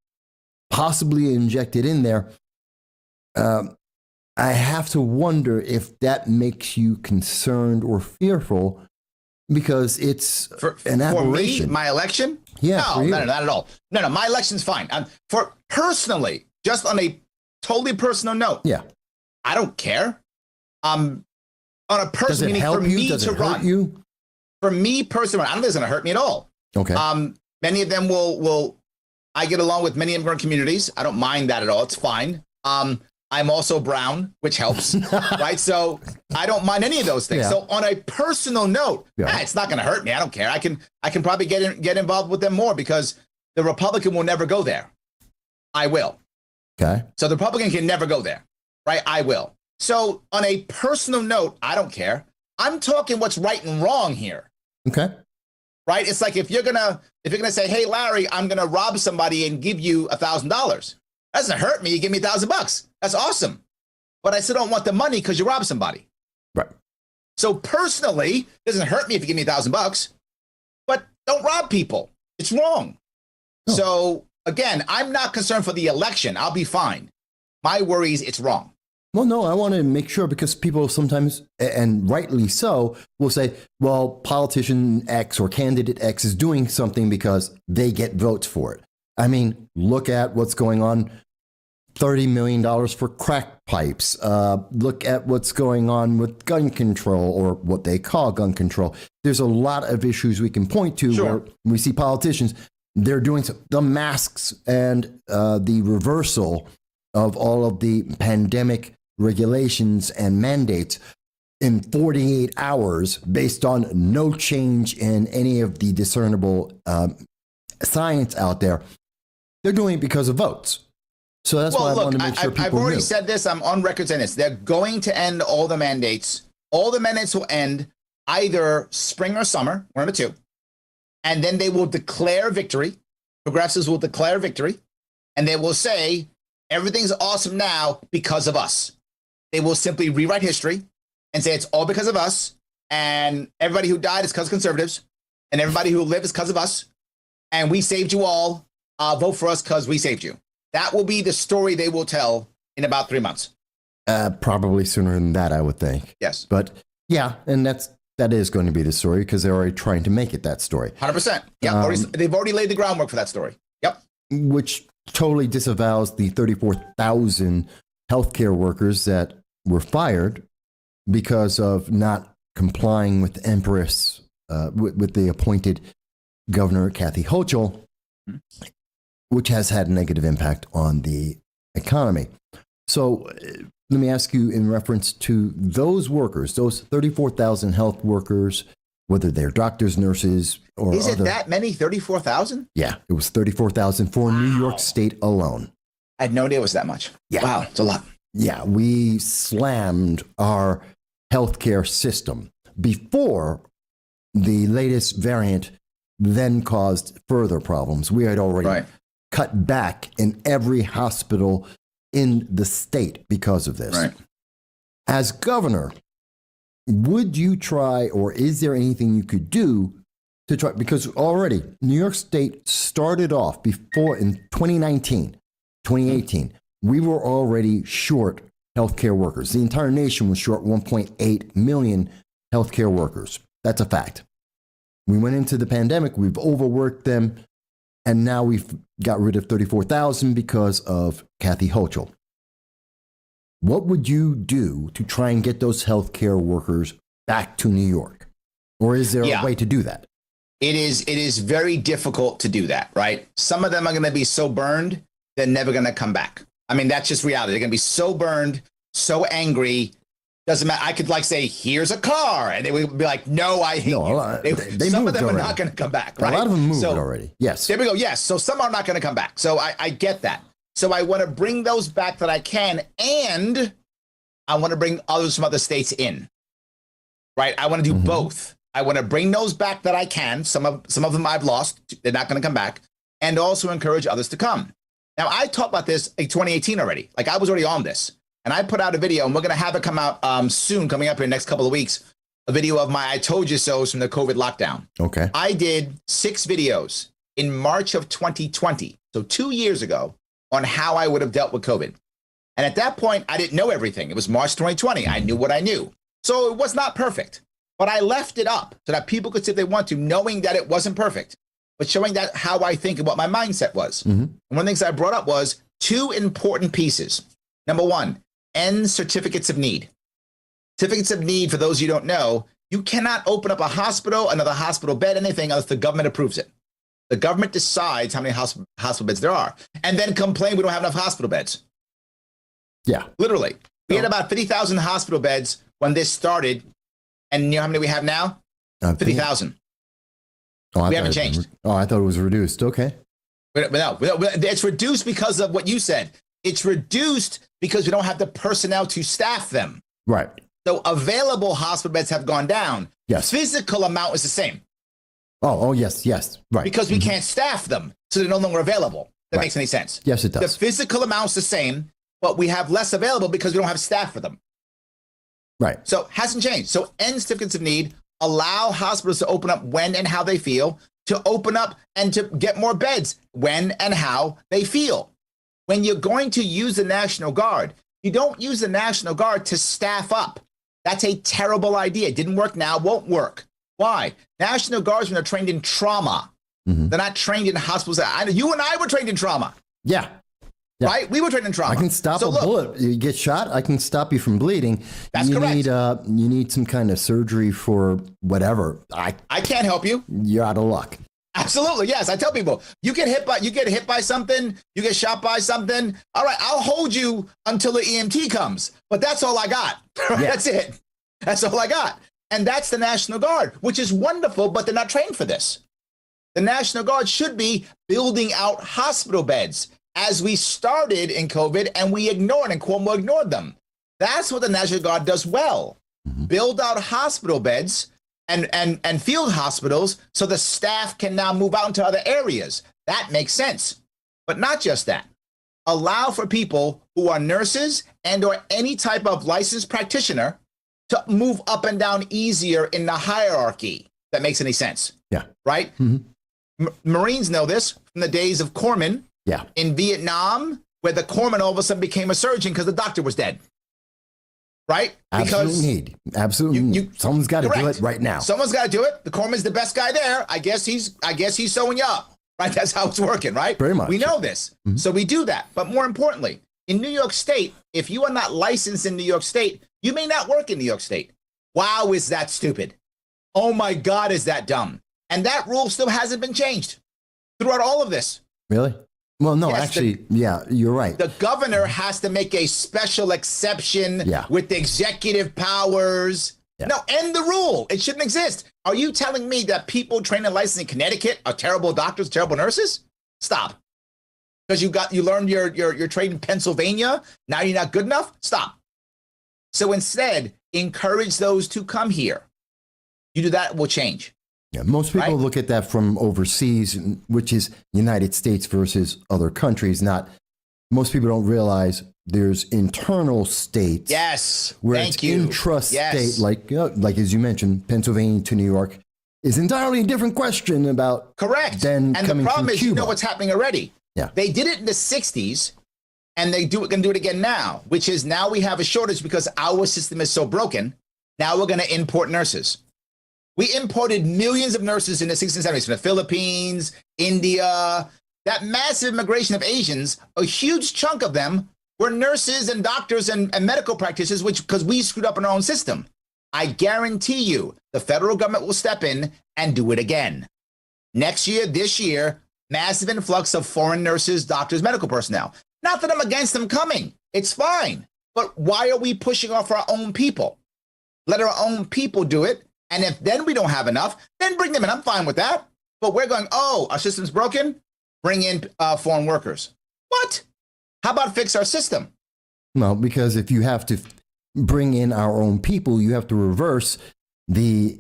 possibly injected in there, I have to wonder if that makes you concerned or fearful, because it's an aberration. For me, my election? Yeah, no, not at all. No, my election's fine. For personally, just on a totally personal note, yeah, I don't care. On a personal, does it help you? Does it hurt you? For me personally, I don't think it's going to hurt me at all. Okay. Many of them will. I get along with many immigrant communities. I don't mind that at all. It's fine. I'm also brown, which helps, right? So I don't mind any of those things. Yeah. So on a personal note, it's not going to hurt me. I don't care. I can probably get involved with them more, because the Republican will never go there. I will. Okay. So the Republican can never go there, right? I will. So on a personal note, I don't care. I'm talking what's right and wrong here. Okay. Right? It's like if you're gonna say, hey Larry, I'm gonna rob somebody and give you $1,000. That doesn't hurt me. You give me $1,000. That's awesome. But I still don't want the money because you robbed somebody. Right. So personally, it doesn't hurt me if you give me $1,000. But don't rob people. It's wrong. Oh. So again, I'm not concerned for the election. I'll be fine. My worry is it's wrong. Well, no, I want to make sure, because people sometimes, and rightly so, will say, well, politician X or candidate X is doing something because they get votes for it. I mean, look at what's going on. $30 million for crack pipes. Look at what's going on with gun control, or what they call gun control. There's a lot of issues we can point to where we see politicians, they're doing the masks and the reversal of all of the pandemic regulations and mandates in 48 hours based on no change in any of the discernible science out there. They're doing it because of votes. So that's why I want to make sure people I've already knew. said this. I'm on record saying this. They're going to end all the mandates. All the mandates will end either spring or summer, one of the two. And then they will declare victory. Progressives will declare victory. And they will say, everything's awesome now because of us. They will simply rewrite history and say it's all because of us. And everybody who died is because of conservatives. And everybody who lived is because of us. And we saved you all. Vote for us because we saved you. That will be the story they will tell in about 3 months. Probably sooner than that, I would think. Yes. But yeah, and that is going to be the story, because they're already trying to make it that story. 100%. Yeah, they've already laid the groundwork for that story. Yep. Which totally disavows the 34,000 healthcare workers that were fired because of not complying with Empress, with the appointed Governor Kathy Hochul, which has had a negative impact on the economy. So let me ask you, in reference to those workers, those 34,000 health workers, whether they're doctors, nurses, or Is it that many? 34,000? Yeah, it was 34,000 for New York State alone. I had no idea it was that much. Yeah. Wow, it's a lot. Yeah, we slammed our healthcare system before the latest variant then caused further problems. We had already cut back in every hospital in the state because of this. Right. As governor, would you try, or is there anything you could do to try? Because already New York State started off before in 2018, we were already short healthcare workers. The entire nation was short 1.8 million healthcare workers. That's a fact. We went into the pandemic, we've overworked them, and now we've got rid of 34,000 because of Kathy Hochul. What would you do to try and get those healthcare workers back to New York? Or is there a way to do that? It is very difficult to do that, right? Some of them are going to be so burned, they're never going to come back. I mean, that's just reality. They're going to be so burned, so angry. Doesn't matter. I could say, here's a car. And they would be like, no, I hate you. Some of them are not going to come back, right? A lot of them moved already. Yes. There we go. Yes. So some are not going to come back. So I get that. So I want to bring those back that I can. And I want to bring others from other states in, right? I want to do both. I want to bring those back that I can. Some of them I've lost. They're not going to come back. And also encourage others to come. Now, I talked about this in 2018 already. I was already on this. And I put out a video, and we're going to have it come out soon, coming up in the next couple of weeks, a video of my I Told You So's from the COVID lockdown. Okay. I did 6 videos in March of 2020, so 2 years ago, on how I would have dealt with COVID. And at that point, I didn't know everything. It was March 2020. I knew what I knew. So it was not perfect. But I left it up so that people could see if they want to, knowing that it wasn't perfect, but showing that how I think and what my mindset was. And one of the things I brought up was 2 important pieces. Number 1, end certificates of need. Certificates of need, for those you don't know, you cannot open up a hospital, another hospital bed, anything unless the government approves it. The government decides how many hospital beds there are, and then complain we don't have enough hospital beds. Yeah. Literally. We had about 50,000 hospital beds when this started, and you know how many we have now? 50,000. We haven't changed. I thought it was reduced. Okay. But no, it's reduced because of what you said. It's reduced because we don't have the personnel to staff them. Right. So available hospital beds have gone down. Yes. Physical amount is the same. Oh, yes. Right. Because we can't staff them, so they're no longer available. That makes any sense. Yes, it does. The physical amount's the same, but we have less available because we don't have staff for them. Right. So hasn't changed. So end certificates of need, allow hospitals to open up when and how they feel, to open up and to get more beds when and how they feel. When you're going to use the National Guard, you don't use the National Guard to staff up. That's a terrible idea. It didn't work now, won't work. Why? National Guardsmen are trained in trauma. They're not trained in hospitals. You and I were trained in trauma. Yeah. Right? We were trained in trauma. I can stop a bullet. You get shot, I can stop you from bleeding. That's correct. You need some kind of surgery for whatever. I can't help you. You're out of luck. Absolutely, yes. I tell people, you get hit by something, you get shot by something. All right, I'll hold you until the EMT comes. But that's all I got. Yeah. That's it. That's all I got. And that's the National Guard, which is wonderful, but they're not trained for this. The National Guard should be building out hospital beds as we started in COVID, and we ignored, and Cuomo ignored them. That's what the National Guard does well. Build out hospital beds and field hospitals so the staff can now move out into other areas. That makes sense. But not just that. Allow for people who are nurses and or any type of licensed practitioner to move up and down easier in the hierarchy. That makes any sense. Yeah. Right? Marines know this from the days of corpsmen in Vietnam, where the corpsman all of a sudden became a surgeon because the doctor was dead. Right? Absolutely need. Someone's got to do it right now. Someone's got to do it. The corpsman's the best guy there. I guess he's sewing you up. Right? That's how it's working, right? Pretty much. We know this. So we do that. But more importantly, in New York State, if you are not licensed in New York State, you may not work in New York State. Wow, is that stupid? Oh my God, is that dumb? And that rule still hasn't been changed throughout all of this. Really? Well, no, yes, actually, you're right. The governor has to make a special exception with the executive powers. No, end the rule. It shouldn't exist. Are you telling me that people trained and licensed in Connecticut are terrible doctors, terrible nurses? Stop. Because you learned your trade in Pennsylvania, now you're not good enough? Stop. So instead, encourage those to come here. You do that, it will change. Yeah, most people look at that from overseas, which is United States versus other countries, not most people don't realize there's internal states. Yes. Where Thank it's you. intrastate, Yes. like as you mentioned, Pennsylvania to New York is entirely a different question about Correct. Then And coming the problem from is, Cuba. you know what's happening already. Yeah. They did it in the 60s, and they going to do it again now, which is now we have a shortage because our system is so broken. Now we're going to import nurses. We imported millions of nurses in the 60s and 70s from the Philippines, India. That massive immigration of Asians, a huge chunk of them were nurses and doctors and medical practitioners, which because we screwed up in our own system. I guarantee you the federal government will step in and do it again. Next year, this year, massive influx of foreign nurses, doctors, medical personnel. Not that I'm against them coming. It's fine. But why are we pushing off our own people? Let our own people do it. And if then we don't have enough, then bring them in. I'm fine with that. But we're going, oh, our system's broken? Bring in foreign workers. What? How about fix our system? No, because if you have to bring in our own people, you have to reverse the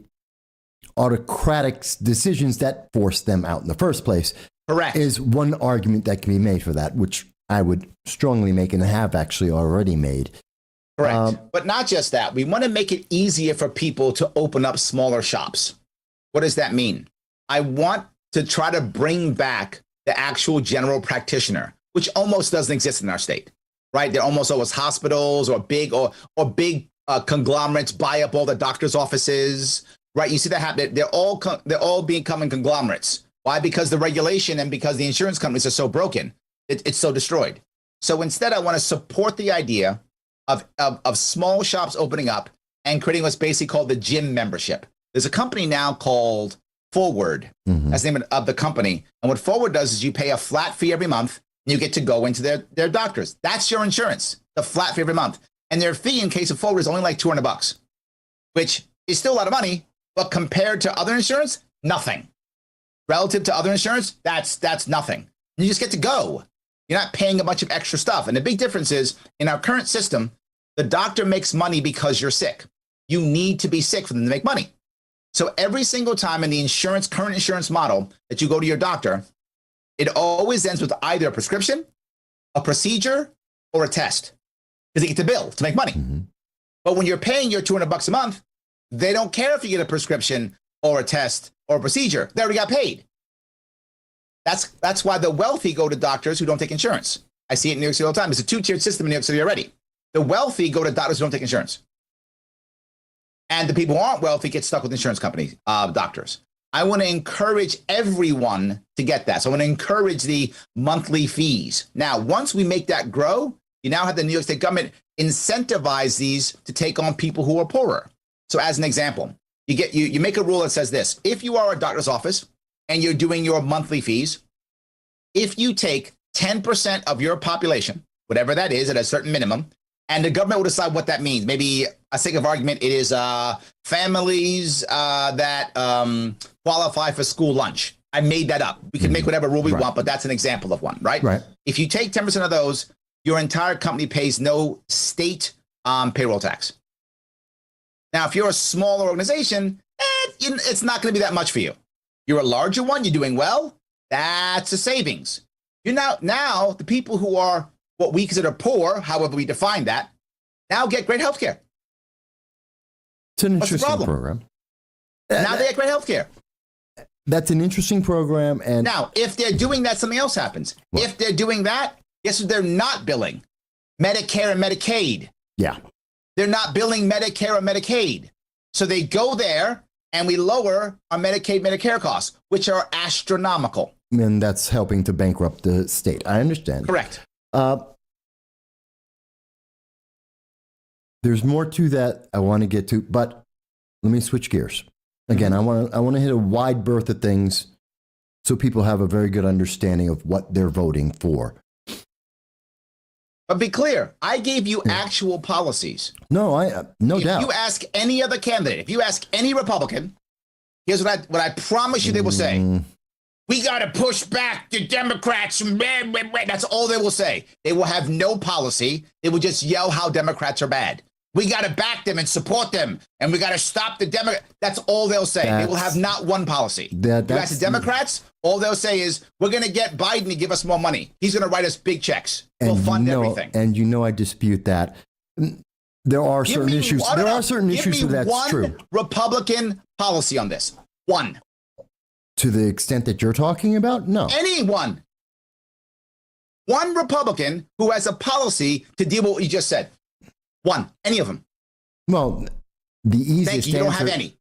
autocratic decisions that forced them out in the first place. Correct. Is one argument that can be made for that, which I would strongly make and have actually already made. Correct. But not just that. We want to make it easier for people to open up smaller shops. What does that mean? I want to try to bring back the actual general practitioner, which almost doesn't exist in our state, right? They're almost always hospitals or big conglomerates buy up all the doctors' offices, right? You see that happen. They're all becoming conglomerates. Why? Because the regulation and because the insurance companies are so broken. It's so destroyed. So instead, I want to support the idea of small shops opening up and creating what's basically called the gym membership. There's a company now called Forward. That's the name of the company. And what Forward does is you pay a flat fee every month and you get to go into their doctors. That's your insurance, the flat fee every month. And their fee in case of Forward is only like $200, which is still a lot of money, but compared to other insurance, nothing. Relative to other insurance, that's nothing. You just get to go. You're not paying a bunch of extra stuff. And the big difference is in our current system, the doctor makes money because you're sick. You need to be sick for them to make money. So every single time in the current insurance model that you go to your doctor, it always ends with either a prescription, a procedure, or a test. Because they get to bill to make money. But when you're paying your $200 a month, they don't care if you get a prescription or a test or a procedure. They already got paid. That's why the wealthy go to doctors who don't take insurance. I see it in New York City all the time. It's a two-tiered system in New York City already. The wealthy go to doctors who don't take insurance. And the people who aren't wealthy get stuck with insurance company doctors. I want to encourage everyone to get that. So I want to encourage the monthly fees. Now, once we make that grow, you now have the New York State government incentivize these to take on people who are poorer. So as an example, you make a rule that says this: if you are a doctor's office and you're doing your monthly fees, if you take 10% of your population, whatever that is, at a certain minimum, and the government will decide what that means. Maybe, a sake of argument, it is families that qualify for school lunch. I made that up. We can make whatever rule we want, but that's an example of one, right? If you take 10% of those, your entire company pays no state payroll tax. Now, if you're a smaller organization, it's not going to be that much for you. You're a larger one, you're doing well, that's a savings. You're now the people who are what we consider poor, however we define that, now get great health care. It's an interesting program. Now they get great health care. That's an interesting program. And now, if they're doing that, something else happens. What? If they're doing that, guess what they're not billing? Medicare and Medicaid. Yeah. They're not billing Medicare or Medicaid. So they go there and we lower our Medicaid, Medicare costs, which are astronomical. And that's helping to bankrupt the state. I understand. Correct. There's more to that I want to get to, but let me switch gears. Again, I want to hit a wide berth of things so people have a very good understanding of what they're voting for. But be clear, I gave you actual policies. No, no doubt. If you ask any other candidate, if you ask any Republican, here's what I promise you they will say. We got to push back the Democrats. That's all they will say. They will have no policy. They will just yell how Democrats are bad. We got to back them and support them, and we got to stop the Democrats. That's all they'll say. They will have not one policy. You guys, the Democrats, all they'll say is, we're going to get Biden to give us more money. He's going to write us big checks. We'll fund everything. And I dispute that. There are certain issues. There are certain issues where that's true. Republican policy on this. One. To the extent that you're talking about? No. Anyone. One Republican who has a policy to deal with what you just said. One. Any of them. Well, the easiest Thank you. You don't have any.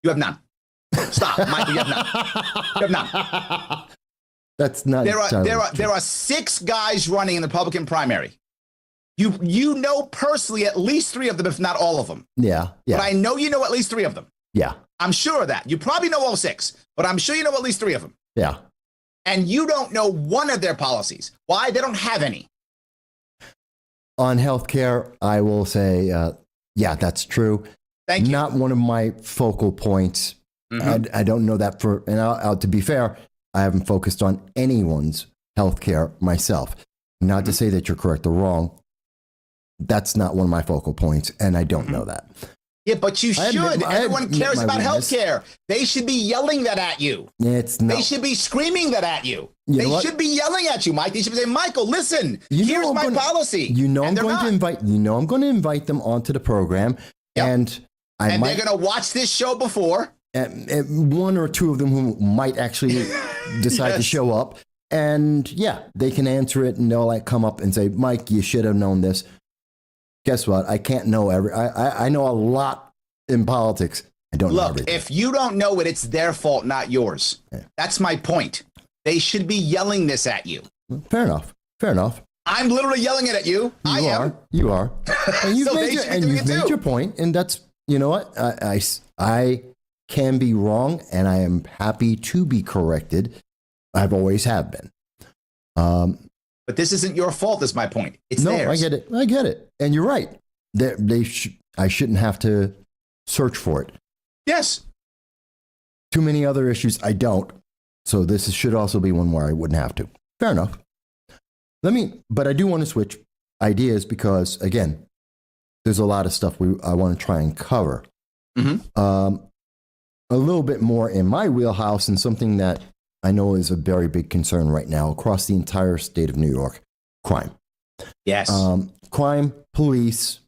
You have none. Stop, Michael. You have none. You have none. That's not. There are 6 guys running in the Republican primary. You know personally at least 3 of them, if not all of them. Yeah. But I know you know at least 3 of them. Yeah. I'm sure of that. You probably know all 6, but I'm sure you know at least 3 of them. Yeah. And you don't know one of their policies. Why? They don't have any. On healthcare, I will say, yeah, that's true. Thank you. Not one of my focal points. I don't know that to be fair, I haven't focused on anyone's healthcare myself. Not to say that you're correct or wrong. That's not one of my focal points, and I don't know that. Yeah, but you should. Everyone cares about healthcare. They should be yelling that at you. It's not. They should be screaming that at you. They should be yelling at you, Mike. They should be saying, Michael, listen, here's my policy. I'm going to invite them onto the program. Yep. And they're going to watch this show before. And 1 or 2 of them who might actually decide to show up. And yeah, they can answer it, and they'll come up and say, Mike, you should have known this. Guess what? I can't know I know a lot in politics. I don't know everything. If you don't know it, it's their fault, not yours. Yeah. That's my point. They should be yelling this at you. Fair enough. I'm literally yelling it at you. You are. And you've made your point, and that's, you know what? I can be wrong, and I am happy to be corrected. I've always have been. But this isn't your fault, is my point. It's theirs. I get it. And you're right. I shouldn't have to search for it. Yes. Too many other issues I don't. So this should also be one where I wouldn't have to. Fair enough. But I do want to switch ideas because, again, there's a lot of stuff I want to try and cover. A little bit more in my wheelhouse, and something that I know is a very big concern right now across the entire state of New York: crime. Yes. Crime, police,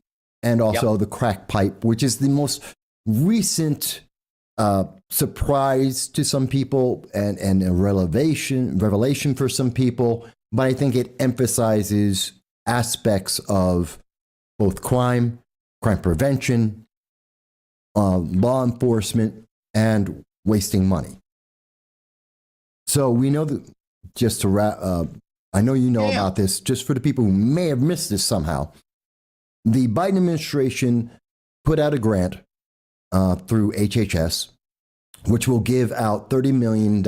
and also the crack pipe, which is the most recent surprise to some people and a revelation for some people. But I think it emphasizes aspects of both crime prevention, law enforcement, and wasting money. So we know that, just to wrap, I know you know about this, just for the people who may have missed this somehow, the Biden administration put out a grant through HHS, which will give out $30 million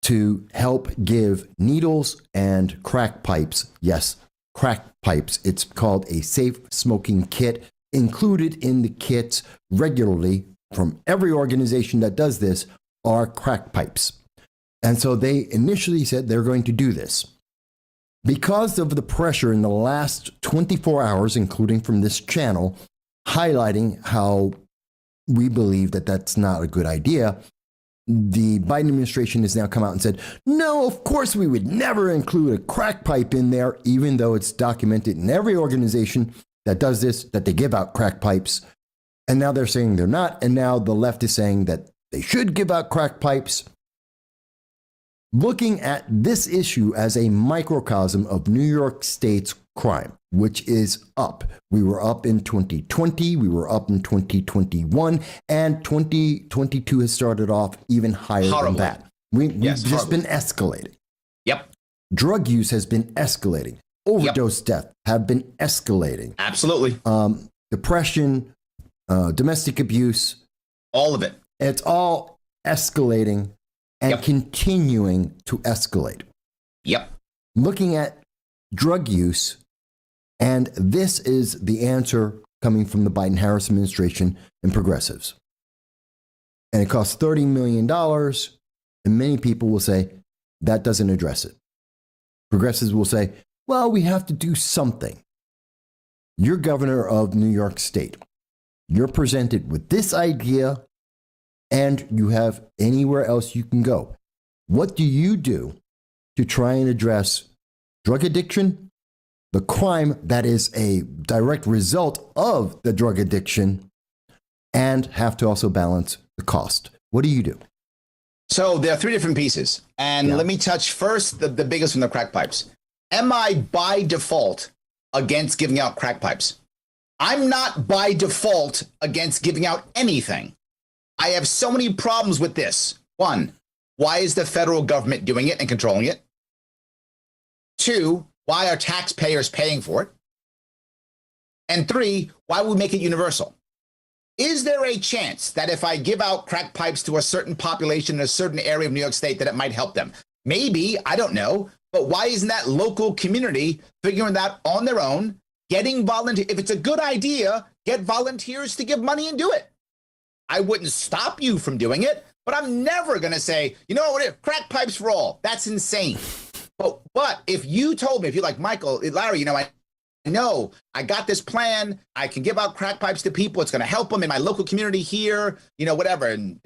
to help give needles and crack pipes. Yes, crack pipes. It's called a safe smoking kit. Included in the kits regularly from every organization that does this are crack pipes. And so they initially said they're going to do this. Because of the pressure in the last 24 hours, including from this channel, highlighting how we believe that that's not a good idea, the Biden administration has now come out and said, no, of course we would never include a crack pipe in there, even though it's documented in every organization that does this, that they give out crack pipes. And now they're saying they're not. And now the left is saying that they should give out crack pipes. Looking at this issue as a microcosm of New York State's crime, which is up. We were up in 2020, we were up in 2021, and 2022 has started off even higher than that. We've just been escalating. Yep. Drug use has been escalating. Overdose death have been escalating. Absolutely. Depression, domestic abuse. All of it. It's all escalating and continuing to escalate. Yep. Looking at drug use, and this is the answer coming from the Biden-Harris administration and progressives. And it costs $30 million, and many people will say, that doesn't address it. Progressives will say, well, we have to do something. You're governor of New York State. You're presented with this idea, and you have anywhere else you can go. What do you do to try and address drug addiction, the crime that is a direct result of the drug addiction, and have to also balance the cost? What do you do? So there are three different pieces. And let me touch first the biggest one, the crack pipes. Am I by default against giving out crack pipes? I'm not by default against giving out anything. I have so many problems with this. One, why is the federal government doing it and controlling it? Two, why are taxpayers paying for it? And three, why would we make it universal? Is there a chance that if I give out crack pipes to a certain population in a certain area of New York State that it might help them? Maybe, I don't know. But why isn't that local community figuring that on their own, getting volunteers? If it's a good idea, get volunteers to give money and do it. I wouldn't stop you from doing it, but I'm never going to say, you know what, crack pipes for all. That's insane. But if you told me, if you're like, Michael, Larry, I know I got this plan. I can give out crack pipes to people. It's going to help them in my local community here, whatever, in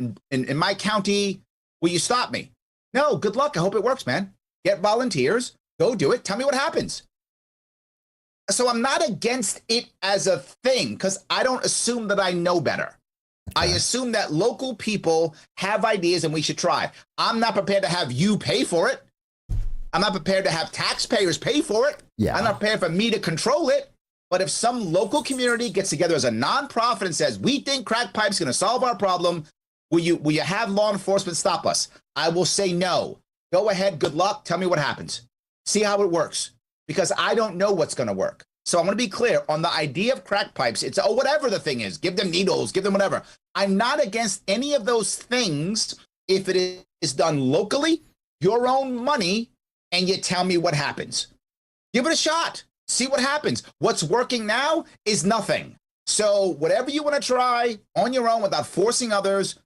my county. Will you stop me? No, good luck. I hope it works, man. Get volunteers. Go do it. Tell me what happens. So I'm not against it as a thing because I don't assume that I know better. I assume that local people have ideas and we should try. I'm not prepared to have you pay for it. I'm not prepared to have taxpayers pay for it. Yeah. I'm not prepared for me to control it. But if some local community gets together as a nonprofit and says, we think crack pipe's going to solve our problem, will you have law enforcement stop us? I will say no. Go ahead. Good luck. Tell me what happens. See how it works. Because I don't know what's going to work. So I'm going to be clear on the idea of crack pipes. It's, whatever the thing is, give them needles, give them whatever. I'm not against any of those things if it is done locally, your own money, and you tell me what happens. Give it a shot. See what happens. What's working now is nothing. So whatever you want to try on your own without forcing others,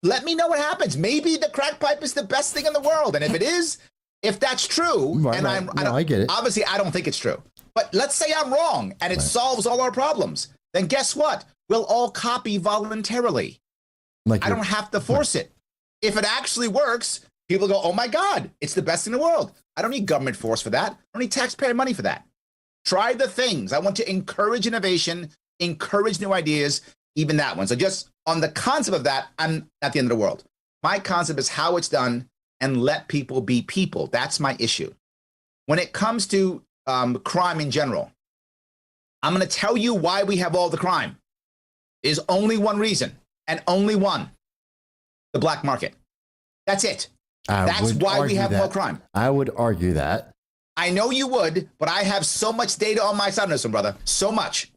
let me know what happens. Maybe the crack pipe is the best thing in the world. And if it is, if that's true, I get it. Obviously, I don't think it's true. But let's say I'm wrong and it solves all our problems. Then guess what? We'll all copy voluntarily. I don't have to force it. If it actually works, people go, oh my God, it's the best in the world. I don't need government force for that. I don't need taxpayer money for that. Try the things. I want to encourage innovation, encourage new ideas, even that one. So just on the concept of that, I'm at the end of the world. My concept is how it's done and let people be people. That's my issue. When it comes to crime in general, I'm going to tell you why we have all the crime. There's only one reason and only one: the black market. That's it. That's why we have more crime. I would argue that. I know you would, but I have so much data on my side on this one, brother. So much.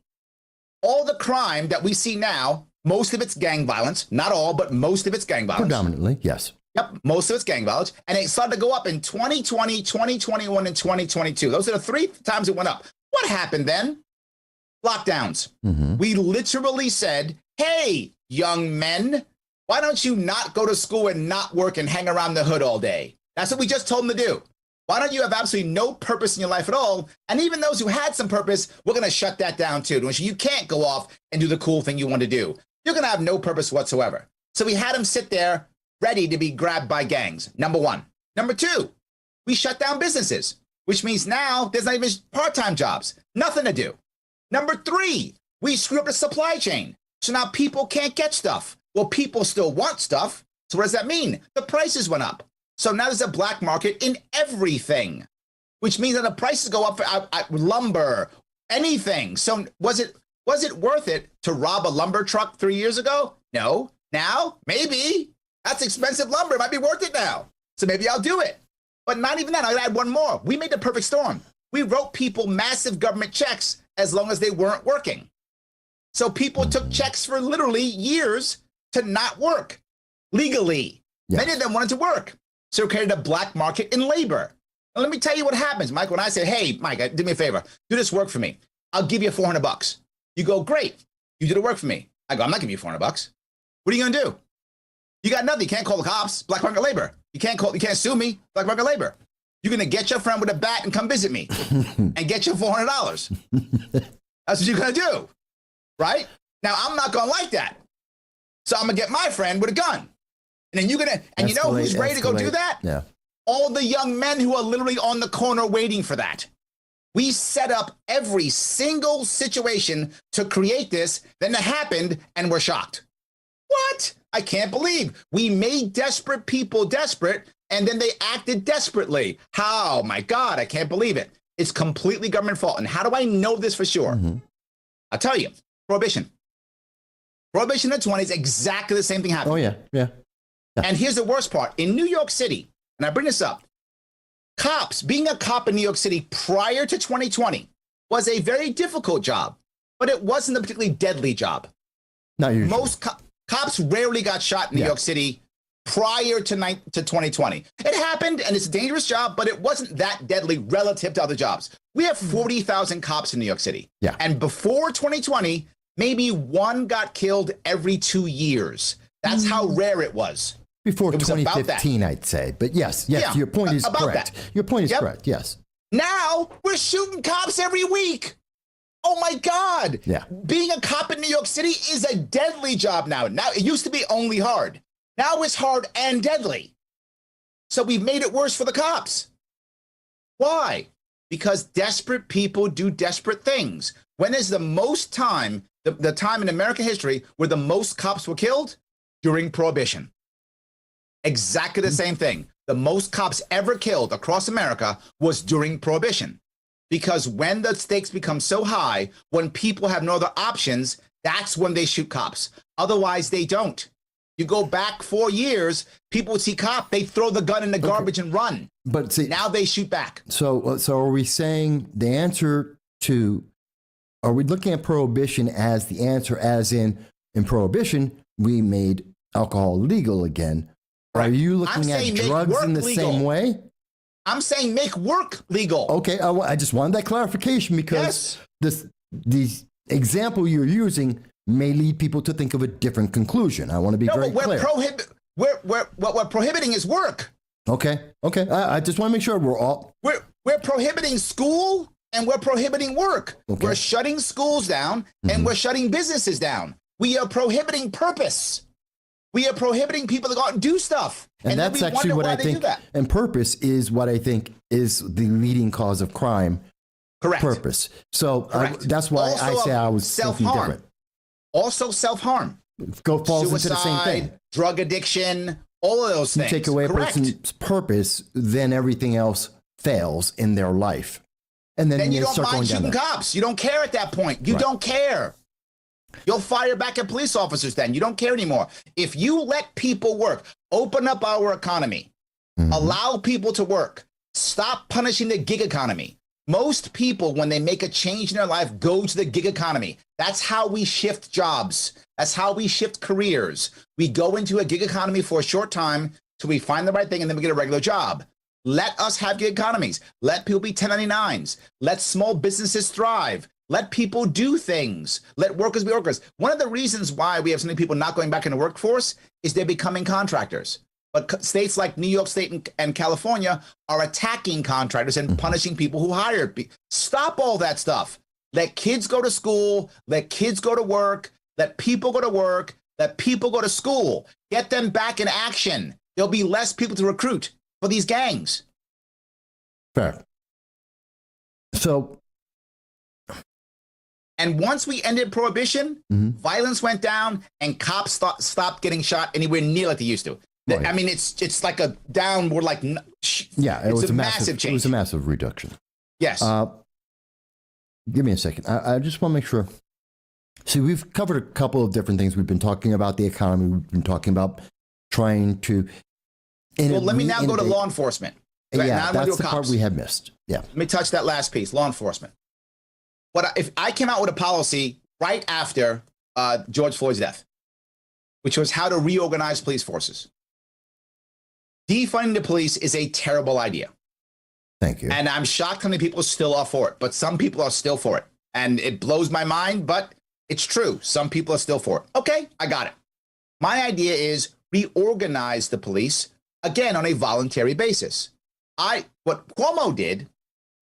All the crime that we see now, most of it's gang violence. Not all, but most of it's gang violence. Predominantly, yes. Yep, most of it's gang violence. And it started to go up in 2020, 2021, and 2022. Those are the 3 times it went up. What happened then? Lockdowns. Mm-hmm. We literally said, hey, young men, why don't you not go to school and not work and hang around the hood all day? That's what we just told them to do. Why don't you have absolutely no purpose in your life at all? And even those who had some purpose, we're going to shut that down too. You can't go off and do the cool thing you want to do. You're going to have no purpose whatsoever. So we had them sit there ready to be grabbed by gangs, number one. Number two, we shut down businesses, which means now there's not even part-time jobs, nothing to do. Number three, we screw up the supply chain. So now people can't get stuff. Well, people still want stuff. So what does that mean? The prices went up. So now there's a black market in everything, which means that the prices go up for lumber, anything. So was it worth it to rob a lumber truck 3 years ago? No. Now, maybe. That's expensive lumber. It might be worth it now. So maybe I'll do it. But not even that. I'll add one more. We made the perfect storm. We wrote people massive government checks as long as they weren't working. So people took checks for literally years to not work legally. Yes. Many of them wanted to work. So it created a black market in labor. Now, let me tell you what happens, Mike. When I say, hey, Mike, do me a favor. Do this work for me. I'll give you $400. You go, great. You did the work for me. I go, I'm not giving you $400. What are you going to do? You got nothing. You can't call the cops. Black market labor. You can't sue me. Black market labor. You're going to get your friend with a bat and come visit me and get your $400. That's what you're going to do, right? Now, I'm not going to like that. So I'm going to get my friend with a gun. And then you're going to, and you know who's ready to go do that? Yeah. All the young men who are literally on the corner waiting for that. We set up every single situation to create this, then it happened, and we're shocked. What? I can't believe we made desperate people desperate, and then they acted desperately. How? My God, I can't believe it. It's completely government fault. And how do I know this for sure? Mm-hmm. I'll tell you. Prohibition. Prohibition in the 20s, exactly the same thing happened. Oh, yeah. And here's the worst part. In New York City, and I bring this up, cops, being a cop in New York City prior to 2020 was a very difficult job, but it wasn't a particularly deadly job. Not usually. Most cops rarely got shot in New York City prior to 2020. It happened, and it's a dangerous job, but it wasn't that deadly relative to other jobs. We have 40,000 cops in New York City. Yeah. And before 2020, maybe one got killed every 2 years. That's how rare it was. Before it was 2015, I'd say. But yes, Yeah, your point is correct. that. Your point is correct, yes. Now we're shooting cops every week. Oh my God. Yeah. Being a cop in New York City is a deadly job now. Now it used to be only hard. Now it's hard and deadly. So we've made it worse for the cops. Why? Because desperate people do desperate things. When is the most time, the time in American history where the most cops were killed? During Prohibition. Exactly the same thing. The most cops ever killed across America was during Prohibition. Because when the stakes become so high, when people have no other options, that's when they shoot cops. Otherwise, they don't. You go back 4 years, people would see cop, they throw the gun in the garbage and run. But see, now they shoot back. So are we saying the answer to, are we looking at Prohibition as the answer, as in Prohibition, we made alcohol legal again? Right. Are you looking at drugs in the same way? I'm saying make work legal. Okay, I just wanted that clarification because the example you're using may lead people to think of a different conclusion. I want to be very clear. What we're prohibiting is work. Okay. I just want to make sure we're prohibiting school and we're prohibiting work. Okay. We're shutting schools down and we're shutting businesses down. We are prohibiting purpose. We are prohibiting people to go out and do stuff. And that's actually what I think. And purpose is what I think is the leading cause of crime. Correct. Purpose. So that's why I say I was thinking different. Also self-harm. Falls Suicide, into the same thing. Drug addiction, all of those things. You take away a person's purpose, then everything else fails in their life. And then you don't mind shooting cops. You don't care at that point. You don't care. You'll fire back at police officers then. You don't care anymore. If you let people work, open up our economy, allow people to work, stop punishing the gig economy. Most people, when they make a change in their life, go to the gig economy. That's how we shift jobs. That's how we shift careers. We go into a gig economy for a short time till we find the right thing and then we get a regular job. Let us have gig economies. Let people be 1099s. Let small businesses thrive. Let people do things. Let workers be workers. One of the reasons why we have so many people not going back in the workforce is they're becoming contractors. But states like New York State and California are attacking contractors and punishing people who hired people. Stop all that stuff. Let kids go to school. Let kids go to work. Let people go to work. Let people go to school. Get them back in action. There'll be less people to recruit for these gangs. Fair. So, and once we ended Prohibition, violence went down and cops stopped getting shot anywhere near like they used to. Right. I mean, it's like a downward, like, it was a massive change. It was a massive reduction. Yes. Give me a second. I just want to make sure. See, we've covered a couple of different things. We've been talking about the economy. We've been talking about trying to. Well, let me now go to law enforcement. Yeah, that's the part we have missed. Yeah. Let me touch that last piece, law enforcement. If I came out with a policy right after George Floyd's death, which was how to reorganize police forces. Defunding the police is a terrible idea. Thank you. And I'm shocked how many people still are for it, but some people are still for it. And it blows my mind, but it's true. Some people are still for it. Okay, I got it. My idea is reorganize the police, again, on a voluntary basis. What Cuomo did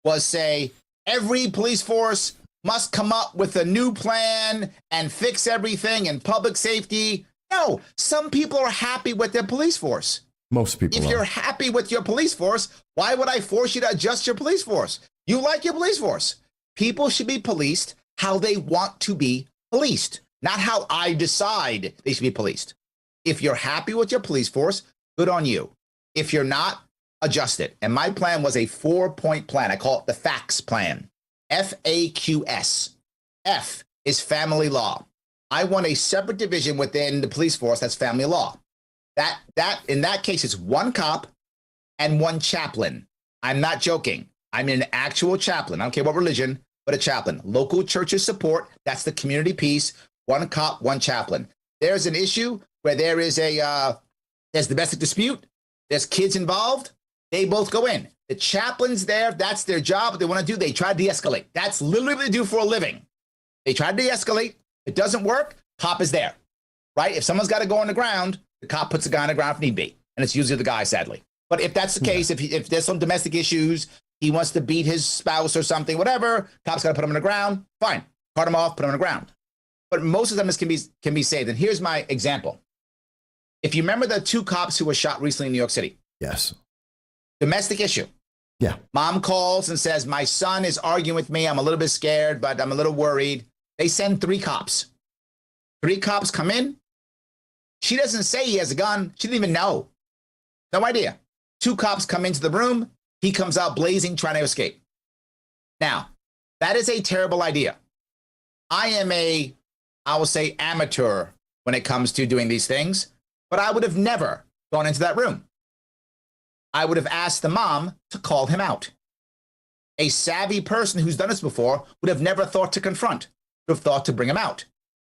was say, every police force must come up with a new plan and fix everything in public safety. No, some people are happy with their police force. Most people If you're happy with your police force, why would I force you to adjust your police force? You like your police force. People should be policed how they want to be policed, not how I decide they should be policed. If you're happy with your police force, good on you. If you're not, adjust it. And my plan was a 4-point plan. I call it the FAQS plan. FAQS. F is family law. I want a separate division within the police force that's family law. That in that case, it's 1 cop and 1 chaplain. I'm not joking. I'm an actual chaplain. I don't care what religion, but a chaplain. Local churches support. That's the community piece. 1 cop, 1 chaplain. There's an issue where there is there's domestic dispute. There's kids involved. They both go in. The chaplain's there. That's their job. What they want to do, they try to de-escalate. That's literally what they do for a living. They try to de-escalate. It doesn't work. Cop is there, right? If someone's got to go on the ground, the cop puts the guy on the ground if need be. And it's usually the guy, sadly. But if that's the case, if there's some domestic issues, he wants to beat his spouse or something, whatever, cop's got to put him on the ground, fine. Cart him off, put him on the ground. But most of them can be saved. And here's my example. If you remember the 2 cops who were shot recently in New York City. Yes. Domestic issue. Yeah. Mom calls and says, my son is arguing with me. I'm a little bit scared, but I'm a little worried. They send 3 cops. 3 cops come in. She doesn't say he has a gun. She didn't even know. No idea. 2 cops come into the room. He comes out blazing, trying to escape. Now, that is a terrible idea. I am I will say, amateur when it comes to doing these things, but I would have never gone into that room. I would have asked the mom to call him out. A savvy person who's done this before would have never thought to confront, would have thought to bring him out.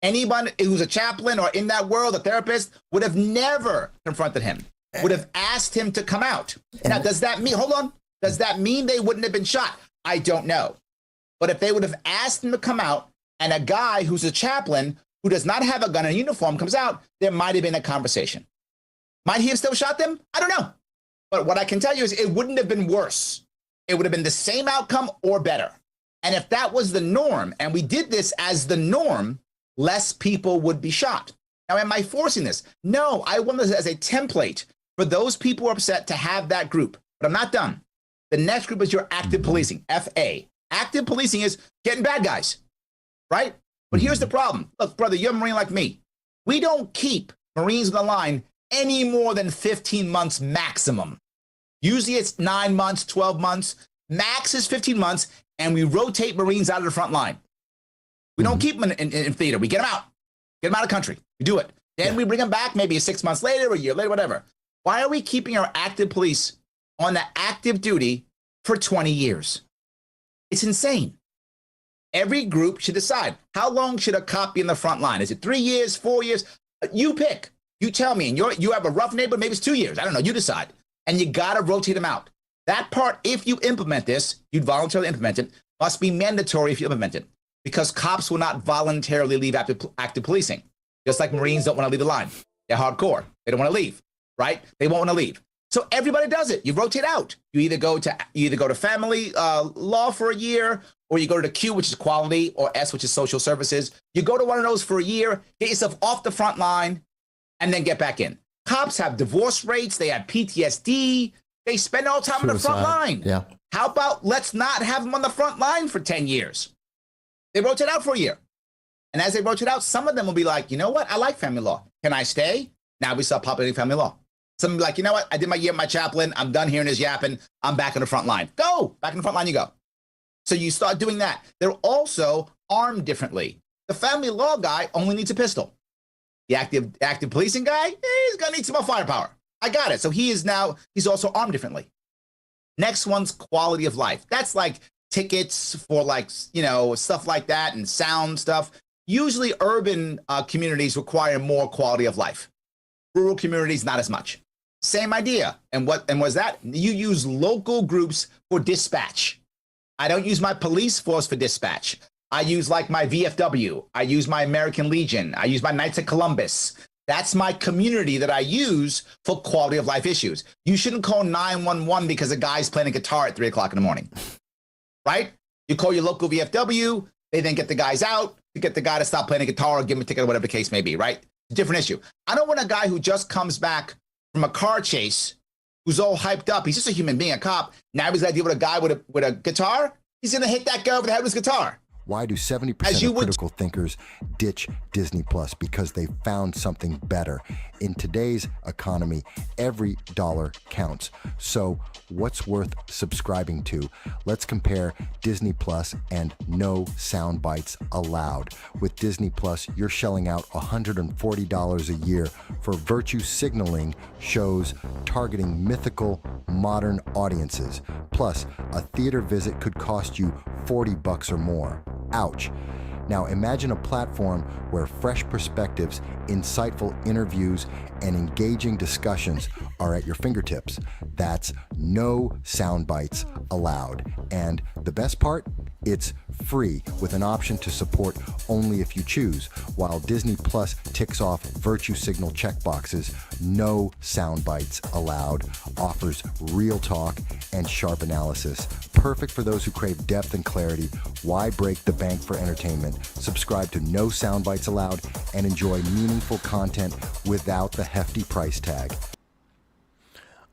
Anyone who's a chaplain or in that world, a therapist, would have never confronted him, would have asked him to come out. Now, does that mean, hold on, does that mean they wouldn't have been shot? I don't know. But if they would have asked him to come out and a guy who's a chaplain who does not have a gun and a uniform comes out, there might have been a conversation. Might he have still shot them? I don't know. But what I can tell you is it wouldn't have been worse. It would have been the same outcome or better. And if that was the norm, and we did this as the norm, less people would be shot. Now, am I forcing this? No, I want this as a template for those people who are upset to have that group. But I'm not done. The next group is your active policing, FA. Active policing is getting bad guys, right? But here's the problem. Look, brother, you're a Marine like me. We don't keep Marines on the line any more than 15 months maximum. Usually it's 9 months, 12 months. Max is 15 months, and we rotate Marines out of the front line. We don't keep them in theater. We get them out. Get them out of the country. We do it. Then we bring them back maybe 6 months later or a year later, whatever. Why are we keeping our active police on the active duty for 20 years? It's insane. Every group should decide, how long should a cop be in the front line? Is it 3 years, 4 years? You pick. You tell me. And you have a rough neighborhood, maybe it's 2 years. I don't know. You decide. And you got to rotate them out. That part, if you implement this, you'd voluntarily implement it, must be mandatory if you implement it. Because cops will not voluntarily leave active policing. Just like Marines don't want to leave the line. They're hardcore. They don't want to leave, right? They won't want to leave. So everybody does it. You rotate out. You either go to family law for a year, or you go to the Q, which is quality, or S, which is social services. You go to one of those for a year, get yourself off the front line, and then get back in. Cops have divorce rates. They have PTSD. They spend all time on the front line. Yeah. How about let's not have them on the front line for 10 years? They rotate out for a year. And as they rotate out, some of them will be like, you know what? I like family law. Can I stay? Now we start populating family law. Some will be like, you know what? I did my year, my chaplain. I'm done hearing his yapping. I'm back in the front line. Go. Back in the front line you go. So you start doing that. They're also armed differently. The family law guy only needs a pistol. The active policing guy, he's going to need some more firepower. I got it. So he's also armed differently. Next one's quality of life. That's like tickets for stuff like that and sound stuff. Usually urban communities require more quality of life. Rural communities, not as much. Same idea. And was that? You use local groups for dispatch. I don't use my police force for dispatch. I use like my VFW. I use my American Legion. I use my Knights of Columbus. That's my community that I use for quality of life issues. You shouldn't call 911 because a guy's playing a guitar at 3 o'clock in the morning, right? You call your local VFW. They then get the guys out to get the guy to stop playing the guitar or give him a ticket or whatever the case may be, right? Different issue. I don't want a guy who just comes back from a car chase, who's all hyped up. He's just a human being, a cop. Now he's got to deal with a guy with a guitar. He's going to hit that guy over the head with his guitar. Why do 70% of critical thinkers ditch Disney Plus? Because they found something better. In today's economy, every dollar counts. So what's worth subscribing to? Let's compare Disney Plus and no Soundbites Allowed. With Disney Plus, you're shelling out $140 a year for virtue signaling shows targeting mythical modern audiences. Plus, a theater visit could cost you $40 or more. Ouch. Now imagine a platform where fresh perspectives, insightful interviews, and engaging discussions are at your fingertips. That's no Soundbites Allowed. And the best part? It's free with an option to support only if you choose. While Disney Plus ticks off virtue signal checkboxes, no Soundbites Allowed offers real talk and sharp analysis. Perfect for those who crave depth and clarity. Why break the bank for entertainment? Subscribe to No Soundbites Allowed and enjoy meaningful content without the hefty price tag.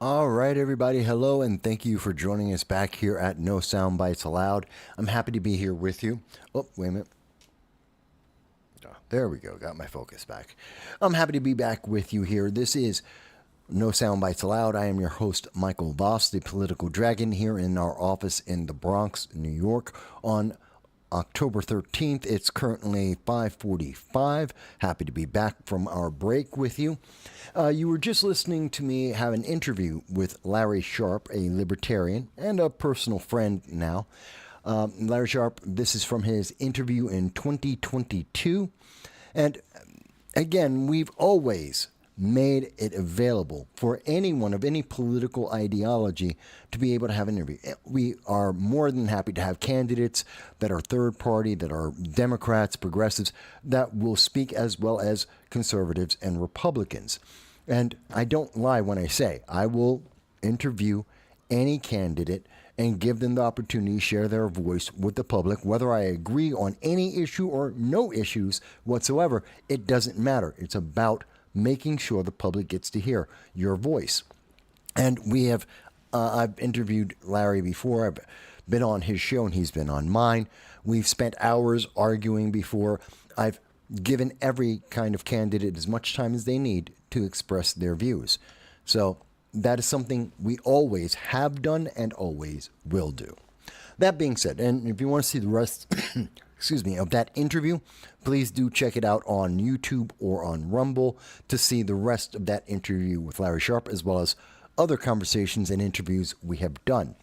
All right, everybody. Hello, and thank you for joining us back here at No Soundbites Allowed. I'm happy to be here with you. Oh, wait a minute. Oh, there we go. Got my focus back. I'm happy to be back with you here. This is No Soundbites Allowed. I am your host, Michael Voss, the political dragon, here in our office in the Bronx, New York, on October 13th. It's currently 5:45. Happy to be back from our break with you. You were just listening to me have an interview with Larry Sharpe, a libertarian and a personal friend now. Larry Sharpe, this is from his interview in 2022. And again, we've always made it available for anyone of any political ideology to be able to have an interview. We are more than happy to have candidates that are third party, that are Democrats, progressives, that will speak as well as conservatives and Republicans. And I don't lie when I say I will interview any candidate and give them the opportunity to share their voice with the public. Whether I agree on any issue or no issues whatsoever, it doesn't matter. It's about making sure the public gets to hear your voice. And we have, I've interviewed Larry before. I've been on his show and he's been on mine. We've spent hours arguing before. I've given every kind of candidate as much time as they need to express their views. So that is something we always have done and always will do. That being said, and if you want to see the rest of that interview, please do check it out on YouTube or on Rumble to see the rest of that interview with Larry Sharpe, as well as other conversations and interviews we have done.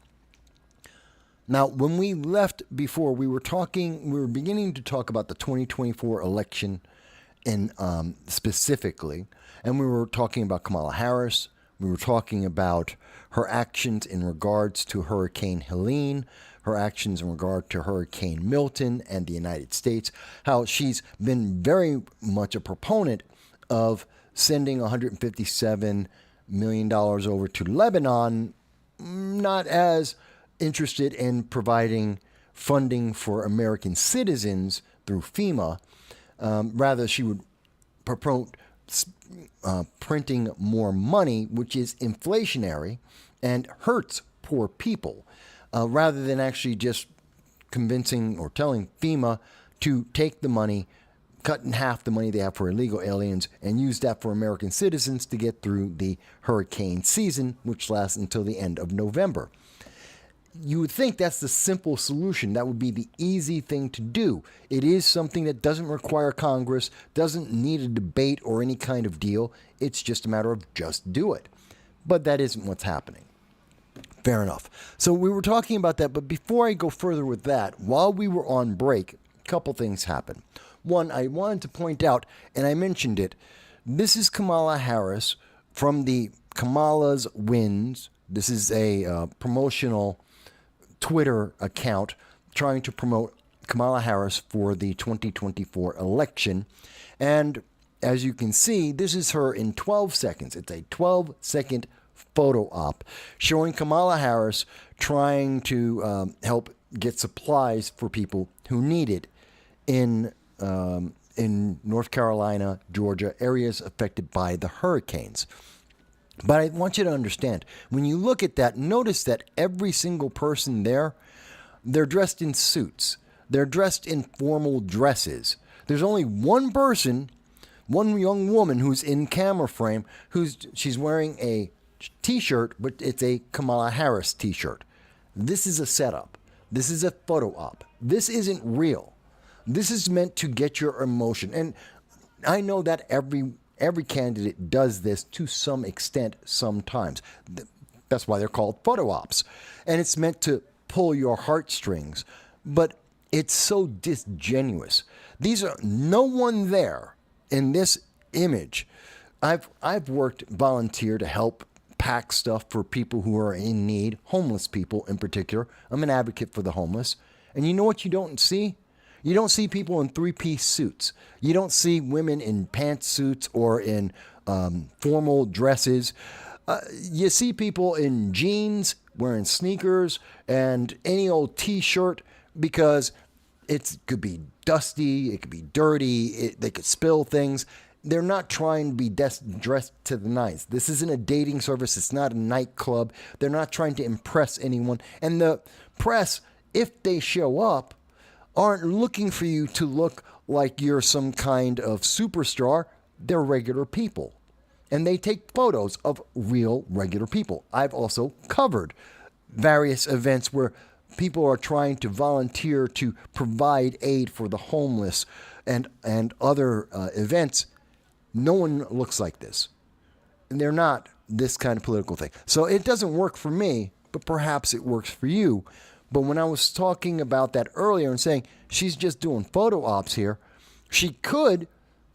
Now, when we left before, we were beginning to talk about the 2024 election in specifically, and we were talking about Kamala Harris. We were talking about her actions in regards to Hurricane Helene, her actions in regard to Hurricane Milton and the United States, how she's been very much a proponent of sending $157 million over to Lebanon, not as interested in providing funding for American citizens through FEMA. Rather, she would promote printing more money, which is inflationary and hurts poor people. Rather than actually just convincing or telling FEMA to take the money, cut in half the money they have for illegal aliens, and use that for American citizens to get through the hurricane season, which lasts until the end of November. You would think that's the simple solution. That would be the easy thing to do. It is something that doesn't require Congress, doesn't need a debate or any kind of deal. It's just a matter of just do it. But that isn't what's happening. Fair enough. So we were talking about that, but before I go further with that, while we were on break, a couple things happened. One, I wanted to point out, and I mentioned it, this is Kamala Harris from the Kamala's Wins. This is a promotional Twitter account trying to promote Kamala Harris for the 2024 election. And as you can see, this is her in 12 seconds. It's a 12-second photo op showing Kamala Harris trying to help get supplies for people who need it in North Carolina, Georgia, areas affected by the hurricanes. But I want you to understand, when you look at that, notice that every single person there, they're dressed in suits. They're dressed in formal dresses. There's only one person, one young woman who's in camera frame, she's wearing a t-shirt, but it's a Kamala Harris t-shirt. This is a setup. This is a photo op. This isn't real. This is meant to get your emotion. And I know that every candidate does this to some extent sometimes. That's why they're called photo ops. And it's meant to pull your heartstrings. But it's so disingenuous. These are no one there in this image. I've volunteered to help pack stuff for people who are in need, homeless people in particular. I'm an advocate for the homeless. And you know what you don't see? You don't see people in three-piece suits. You don't see women in pantsuits or in formal dresses. You see people in jeans, wearing sneakers, and any old t-shirt because it could be dusty, it could be dirty, they could spill things. They're not trying to be dressed to the nines. This isn't a dating service. It's not a nightclub. They're not trying to impress anyone. And the press, if they show up, aren't looking for you to look like you're some kind of superstar. They're regular people. And they take photos of real regular people. I've also covered various events where people are trying to volunteer to provide aid for the homeless and other events. No one looks like this. And they're not this kind of political thing. So it doesn't work for me, but perhaps it works for you. But when I was talking about that earlier and saying she's just doing photo ops here, she could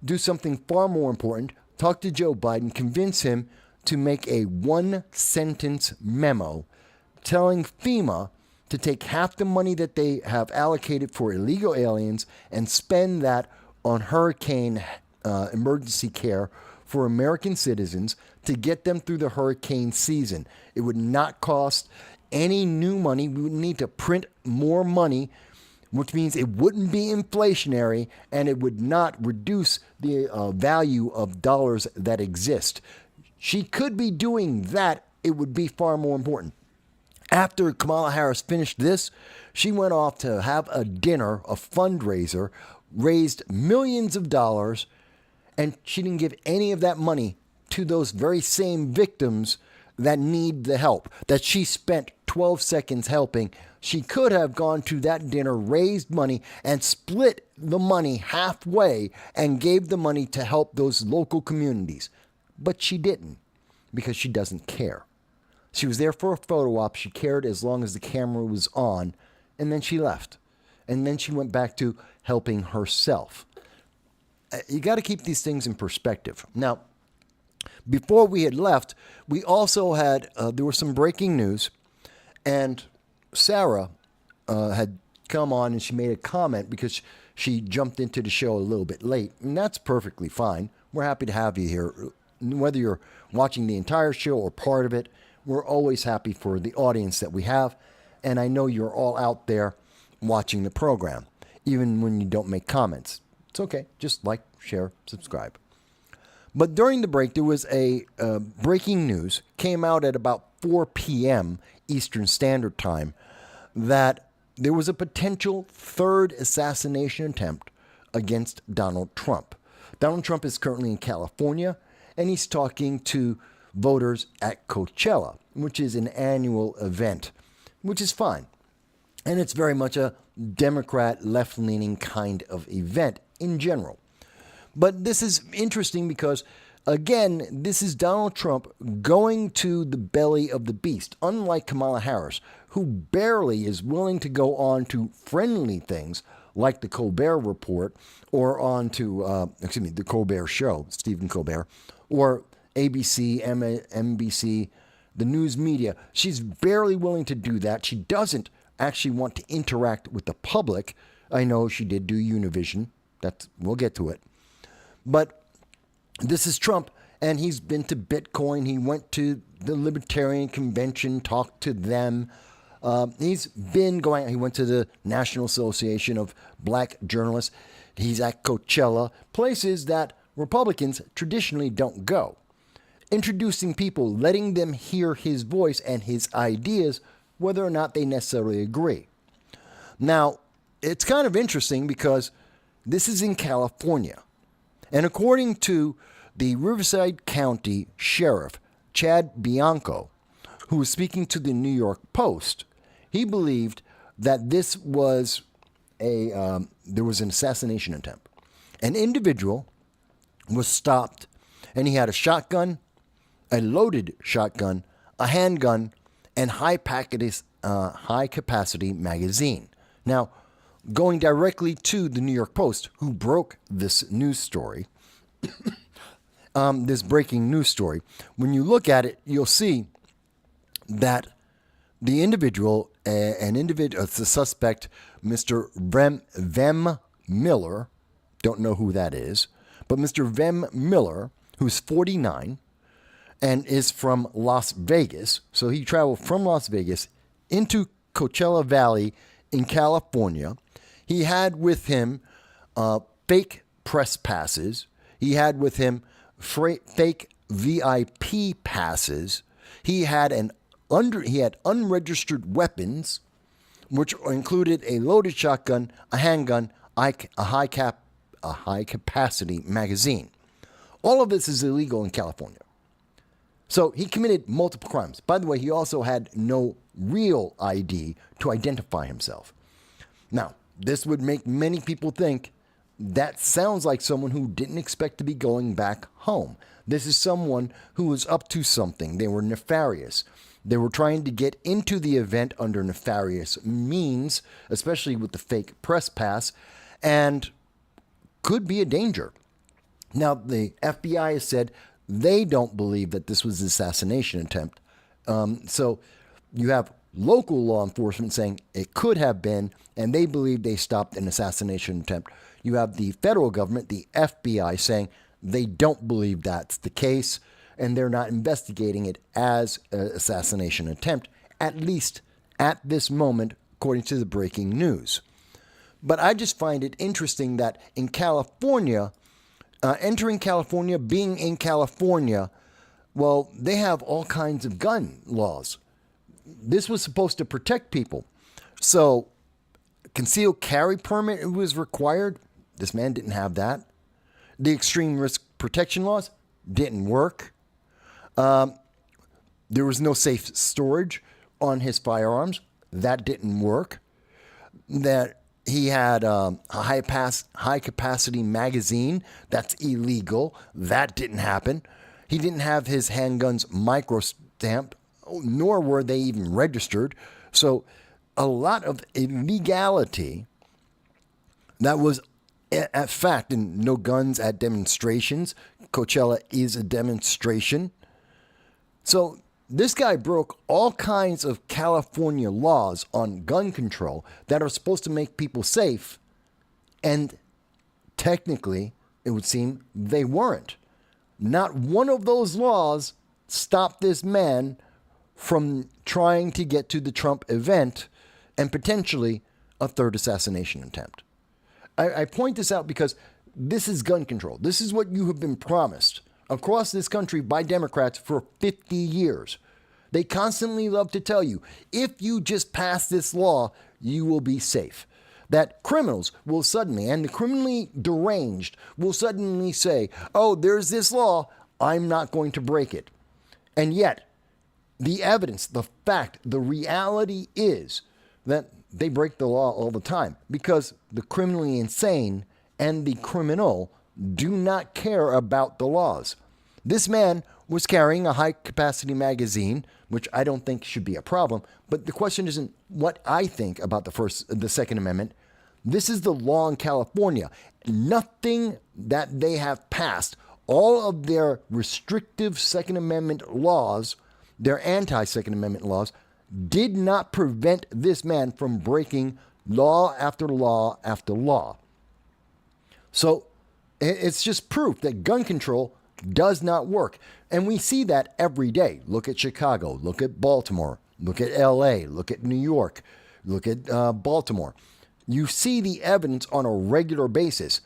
do something far more important, talk to Joe Biden, convince him to make a one-sentence memo telling FEMA to take half the money that they have allocated for illegal aliens and spend that on hurricane emergency care for American citizens to get them through the hurricane season. It would not cost any new money. We would need to print more money, which means it wouldn't be inflationary and it would not reduce the value of dollars that exist. She could be doing that. It would be far more important. After Kamala Harris finished this, she went off to have a dinner, a fundraiser, raised millions of dollars, and she didn't give any of that money to those very same victims that need the help, that she spent 12 seconds helping. She could have gone to that dinner, raised money, and split the money halfway and gave the money to help those local communities. But she didn't, because she doesn't care. She was there for a photo op. She cared as long as the camera was on, and then she left. And then she went back to helping herself. You got to keep these things in perspective. Now, before we had left, we also had, there was some breaking news, and Sarah had come on and she made a comment because she jumped into the show a little bit late, and that's perfectly fine. We're happy to have you here. Whether you're watching the entire show or part of it, we're always happy for the audience that we have, and I know you're all out there watching the program, even when you don't make comments. It's okay. Just like, share, subscribe. But during the break, there was a breaking news, came out at about 4 p.m. Eastern Standard Time, that there was a potential third assassination attempt against Donald Trump. Donald Trump is currently in California, and he's talking to voters at Coachella, which is an annual event, which is fine. And it's very much a Democrat, left-leaning kind of event in general. But this is interesting because, again, this is Donald Trump going to the belly of the beast, unlike Kamala Harris, who barely is willing to go on to friendly things like the Colbert Report or on to, the Colbert Show, Stephen Colbert, or ABC, NBC, the news media. She's barely willing to do that. She doesn't actually want to interact with the public. I know she did do Univision. We'll get to it. But this is Trump, and he's been to Bitcoin. He went to the Libertarian Convention, talked to them. He's been going, he went to the National Association of Black Journalists. He's at Coachella, places that Republicans traditionally don't go. Introducing people, letting them hear his voice and his ideas, whether or not they necessarily agree. Now, it's kind of interesting because this is in California. And according to the Riverside County Sheriff, Chad Bianco, who was speaking to the New York Post, he believed that this was there was an assassination attempt. An individual was stopped, and he had a shotgun, a loaded shotgun, a handgun, and high capacity magazine. Now, going directly to the New York Post, who broke this news story, this breaking news story, when you look at it, you'll see that the individual, the suspect, Mr. Vem Miller, don't know who that is, but Mr. Vem Miller, who's 49 and is from Las Vegas, so he traveled from Las Vegas into Coachella Valley in California. He had with him fake press passes. He had with him fake VIP passes. He had unregistered weapons, which included a loaded shotgun, a handgun, a high capacity magazine. All of this is illegal in California. So he committed multiple crimes. By the way, he also had no real ID to identify himself. Now, this would make many people think that sounds like someone who didn't expect to be going back home. This is someone who was up to something. They were nefarious. They were trying to get into the event under nefarious means, especially with the fake press pass, and could be a danger. Now, the FBI has said they don't believe that this was an assassination attempt. So you have local law enforcement saying it could have been, and they believe they stopped an assassination attempt. You have the federal government, the FBI, saying they don't believe that's the case, and they're not investigating it as an assassination attempt, at least at this moment, according to the breaking news. But I just find it interesting that in California, entering California, being in California, well, they have all kinds of gun laws. This was supposed to protect people. So, concealed carry permit was required. This man didn't have that. The extreme risk protection laws didn't work. There was no safe storage on his firearms. That didn't work. That he had a high capacity magazine. That's illegal. That didn't happen. He didn't have his handguns micro-stamped, nor were they even registered. So a lot of illegality that was at fact, and no guns at demonstrations. Coachella is a demonstration. So this guy broke all kinds of California laws on gun control that are supposed to make people safe, and technically, it would seem they weren't. Not one of those laws stopped this man from trying to get to the Trump event and potentially a third assassination attempt. I point this out because this is gun control. This is what you have been promised across this country by Democrats for 50 years. They constantly love to tell you, if you just pass this law, you will be safe. That criminals will suddenly, and the criminally deranged will suddenly say, oh, there's this law, I'm not going to break it. And yet, the evidence, the fact, the reality is that they break the law all the time because the criminally insane and the criminal do not care about the laws. This man was carrying a high-capacity magazine, which I don't think should be a problem, but the question isn't what I think about the Second Amendment. This is the law in California. Nothing that they have passed, all of their restrictive Second Amendment laws, their anti-Second Amendment laws, did not prevent this man from breaking law after law after law. So it's just proof that gun control does not work. And we see that every day. Look at Chicago. Look at Baltimore. Look at LA, look at New York, look at Baltimore. You see the evidence on a regular basis.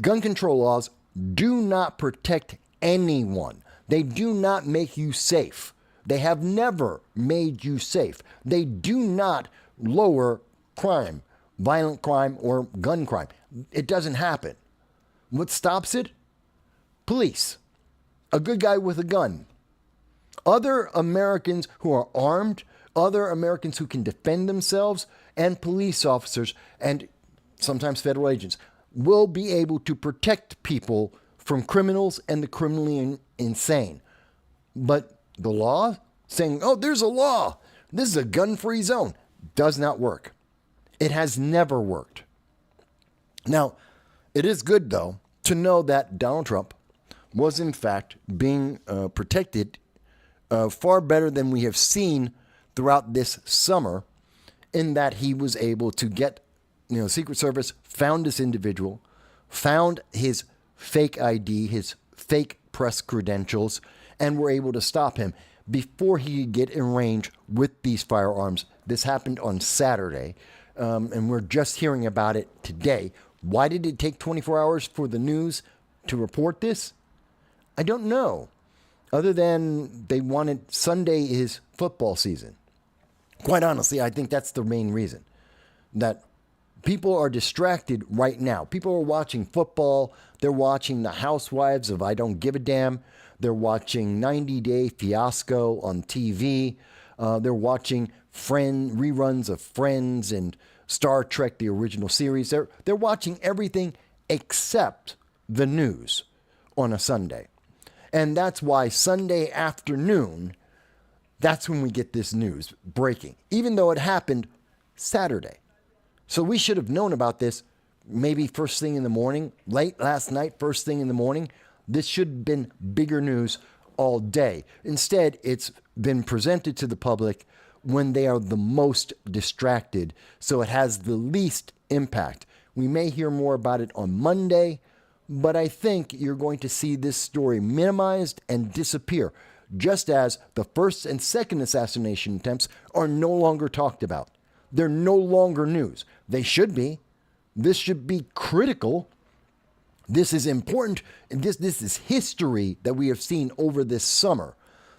Gun control laws do not protect anyone. They do not make you safe. They have never made you safe. They do not lower crime, violent crime, or gun crime. It doesn't happen. What stops it? Police. A good guy with a gun. Other Americans who are armed, other Americans who can defend themselves, and police officers, and sometimes federal agents, will be able to protect people from criminals and the criminally insane. But the law, saying, oh, there's a law, this is a gun-free zone, does not work. It has never worked. Now, it is good, though, to know that Donald Trump was, in fact, being protected far better than we have seen throughout this summer, in that he was able to get, Secret Service found this individual, found his fake ID, his fake press credentials, and were able to stop him before he could get in range with these firearms. This happened on Saturday, and we're just hearing about it today. Why did it take 24 hours for the news to report this? I don't know. Other than they wanted Sunday is football season. Quite honestly, I think that's the main reason. That people are distracted right now. People are watching football. They're watching The Housewives of I Don't Give a Damn. They're watching 90 Day Fiasco on TV. They're watching reruns of Friends and Star Trek, the original series. They're watching everything except the news on a Sunday. And that's why Sunday afternoon, that's when we get this news breaking, even though it happened Saturday. So we should have known about this maybe first thing in the morning, late last night, first thing in the morning. This should have been bigger news all day. Instead, it's been presented to the public when they are the most distracted, so it has the least impact. We may hear more about it on Monday, but I think you're going to see this story minimized and disappear, just as the first and second assassination attempts are no longer talked about. They're no longer news. They should be. This should be critical. This is important. This is history that we have seen over this summer.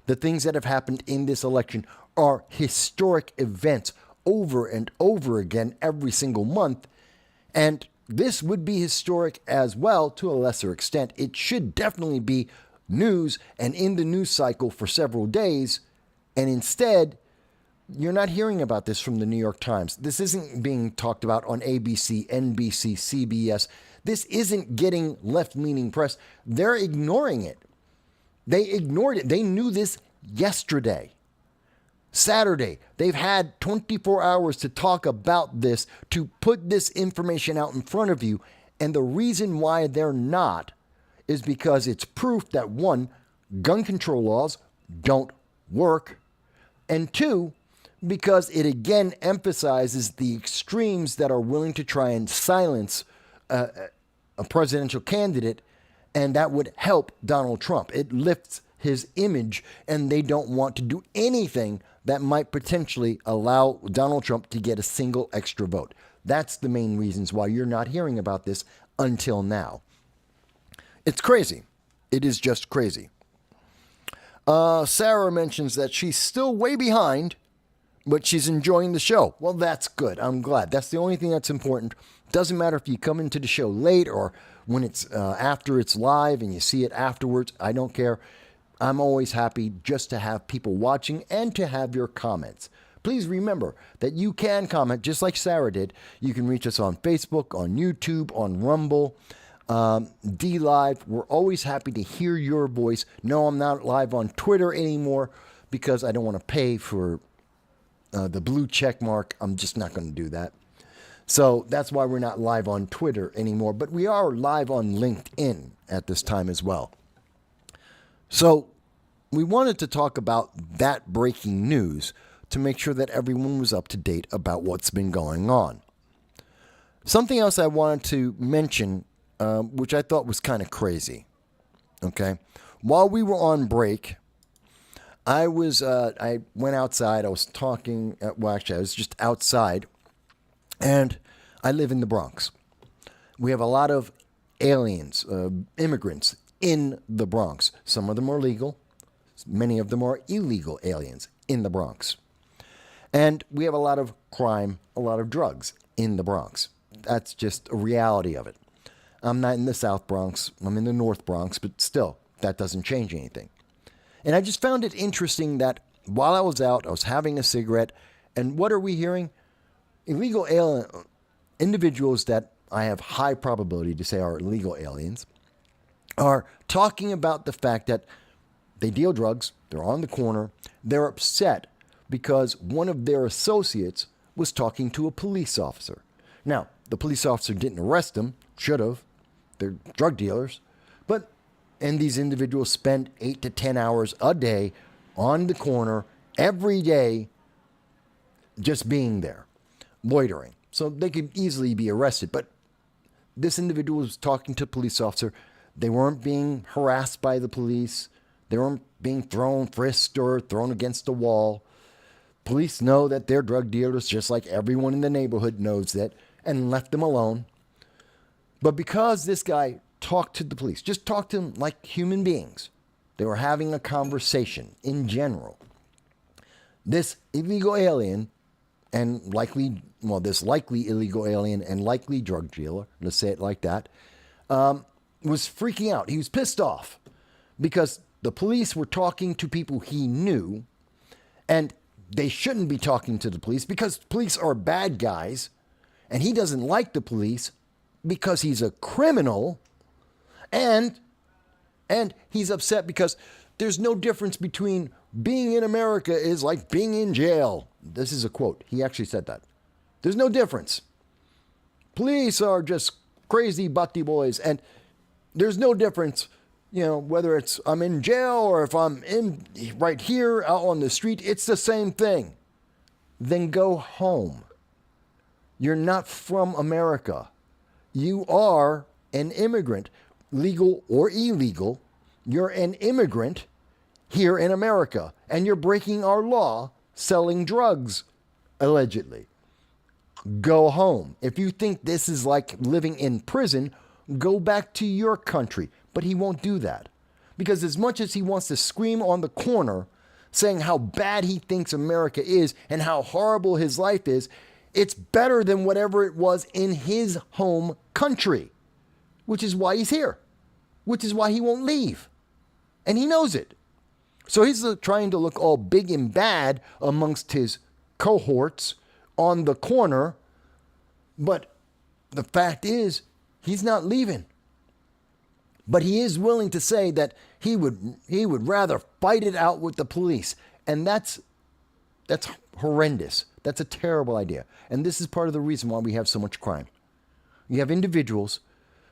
The things that have happened in this election are historic events over and over again every single month. And this would be historic as well to a lesser extent. It should definitely be news and in the news cycle for several days. And instead, you're not hearing about this from the New York Times. This isn't being talked about on ABC, NBC, CBS. This isn't getting left-leaning press. They're ignoring it. They ignored it. They knew this yesterday. Saturday, they've had 24 hours to talk about this, to put this information out in front of you. And the reason why they're not is because it's proof that, one, gun control laws don't work, and two, because it again emphasizes the extremes that are willing to try and silence a presidential candidate, and that would help Donald Trump. It lifts his image, and they don't want to do anything that might potentially allow Donald Trump to get a single extra vote. That's the main reasons why you're not hearing about this until now. It's crazy. It is just crazy. Sarah mentions that she's still way behind, but she's enjoying the show. Well, that's good. I'm glad. That's the only thing that's important. Doesn't matter if you come into the show late or when it's after it's live and you see it afterwards. I don't care. I'm always happy just to have people watching and to have your comments. Please remember that you can comment just like Sarah did. You can reach us on Facebook, on YouTube, on Rumble, D-Live. We're always happy to hear your voice. No, I'm not live on Twitter anymore because I don't want to pay for the blue check mark. I'm just not going to do that. So that's why we're not live on Twitter anymore. But we are live on LinkedIn at this time as well. So we wanted to talk about that breaking news to make sure that everyone was up to date about what's been going on. Something else I wanted to mention, which I thought was kind of crazy. Okay. While we were on break, I went outside. I was talking. Well, actually, I was just outside, and I live in the Bronx. We have a lot of aliens, immigrants in the Bronx. Some of them are legal. Many of them are illegal aliens in the Bronx. And we have a lot of crime, a lot of drugs in the Bronx. That's just a reality of it. I'm not in the South Bronx. I'm in the North Bronx, but still, that doesn't change anything. And I just found it interesting that while I was out, I was having a cigarette, and what are we hearing? Illegal alien individuals that I have high probability to say are illegal aliens are talking about the fact that they deal drugs, they're on the corner, they're upset because one of their associates was talking to a police officer. Now, the police officer didn't arrest them, should have. They're drug dealers. And these individuals spend 8 to 10 hours a day on the corner every day just being there, loitering. So they could easily be arrested. But this individual was talking to a police officer. They weren't being harassed by the police. They weren't being frisked, or thrown against the wall. Police know that they're drug dealers, just like everyone in the neighborhood knows that, and left them alone. But because this guy talked to the police, just talked to them like human beings, they were having a conversation in general. This illegal alien and this likely illegal alien and likely drug dealer, let's say it like that, was freaking out. He was pissed off because the police were talking to people he knew, and they shouldn't be talking to the police because police are bad guys, and he doesn't like the police because he's a criminal, and he's upset because there's no difference between being in America is like being in jail. This is a quote. He actually said that. There's no difference. Police are just crazy butty boys, and there's no difference, whether it's I'm in jail or if I'm in right here out on the street, it's the same thing. Then go home. You're not from America. You are an immigrant, legal or illegal. You're an immigrant here in America, and you're breaking our law selling drugs, allegedly. Go home. If you think this is like living in prison, go back to your country. But he won't do that. Because as much as he wants to scream on the corner, saying how bad he thinks America is and how horrible his life is, it's better than whatever it was in his home country, which is why he's here, which is why he won't leave. And he knows it. So he's trying to look all big and bad amongst his cohorts on the corner. But the fact is, he's not leaving. But he is willing to say that he would rather fight it out with the police. And that's horrendous. That's a terrible idea. And this is part of the reason why we have so much crime. You have individuals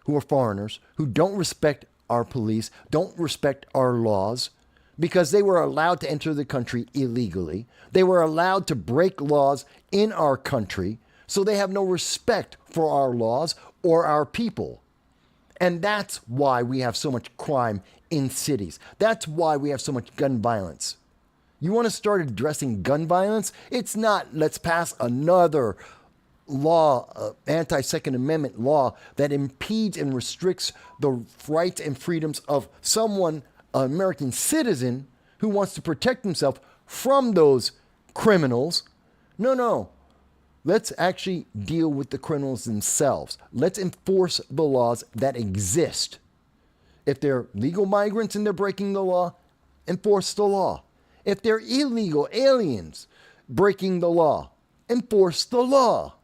who are foreigners who don't respect our police, don't respect our laws, because they were allowed to enter the country illegally. They were allowed to break laws in our country, so they have no respect for our laws or our people. And that's why we have so much crime in cities. That's why we have so much gun violence. You want to start addressing gun violence? It's not, let's pass another law, anti-Second Amendment law that impedes and restricts the rights and freedoms of someone, an American citizen, who wants to protect himself from those criminals. No. Let's actually deal with the criminals themselves. Let's enforce the laws that exist. If they're legal migrants and they're breaking the law, enforce the law. If they're illegal aliens breaking the law, enforce the law.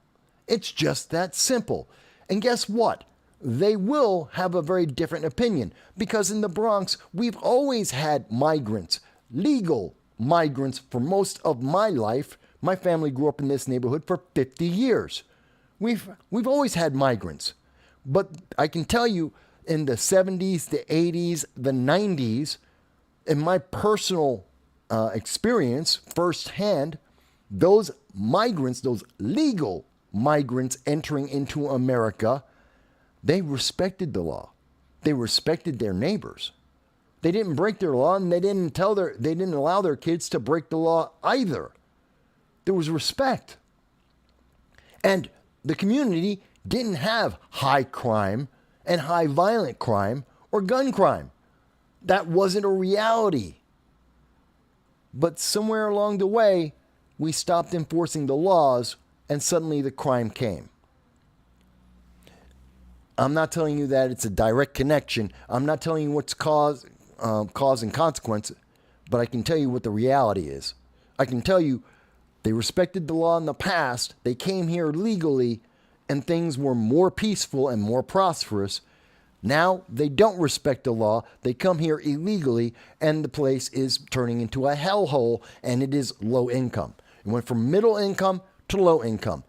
It's just that simple. And guess what? They will have a very different opinion, because in the Bronx, we've always had migrants, legal migrants, for most of my life. My family grew up in this neighborhood for 50 years. We've always had migrants. But I can tell you, in the 70s, the 80s, the 90s, in my personal experience, firsthand, those migrants, those legal migrants entering into America, they respected the law. They respected their neighbors. They didn't break their law, and they didn't allow their kids to break the law either. There was respect. And the community didn't have high crime and high violent crime or gun crime. That wasn't a reality. But somewhere along the way, we stopped enforcing the laws, and suddenly the crime came. I'm not telling you that it's a direct connection. I'm not telling you what's cause and consequence, but I can tell you what the reality is. I can tell you they respected the law in the past. They came here legally, and things were more peaceful and more prosperous. Now they don't respect the law. They come here illegally, and the place is turning into a hellhole, and it is low income. It went from middle income to low income.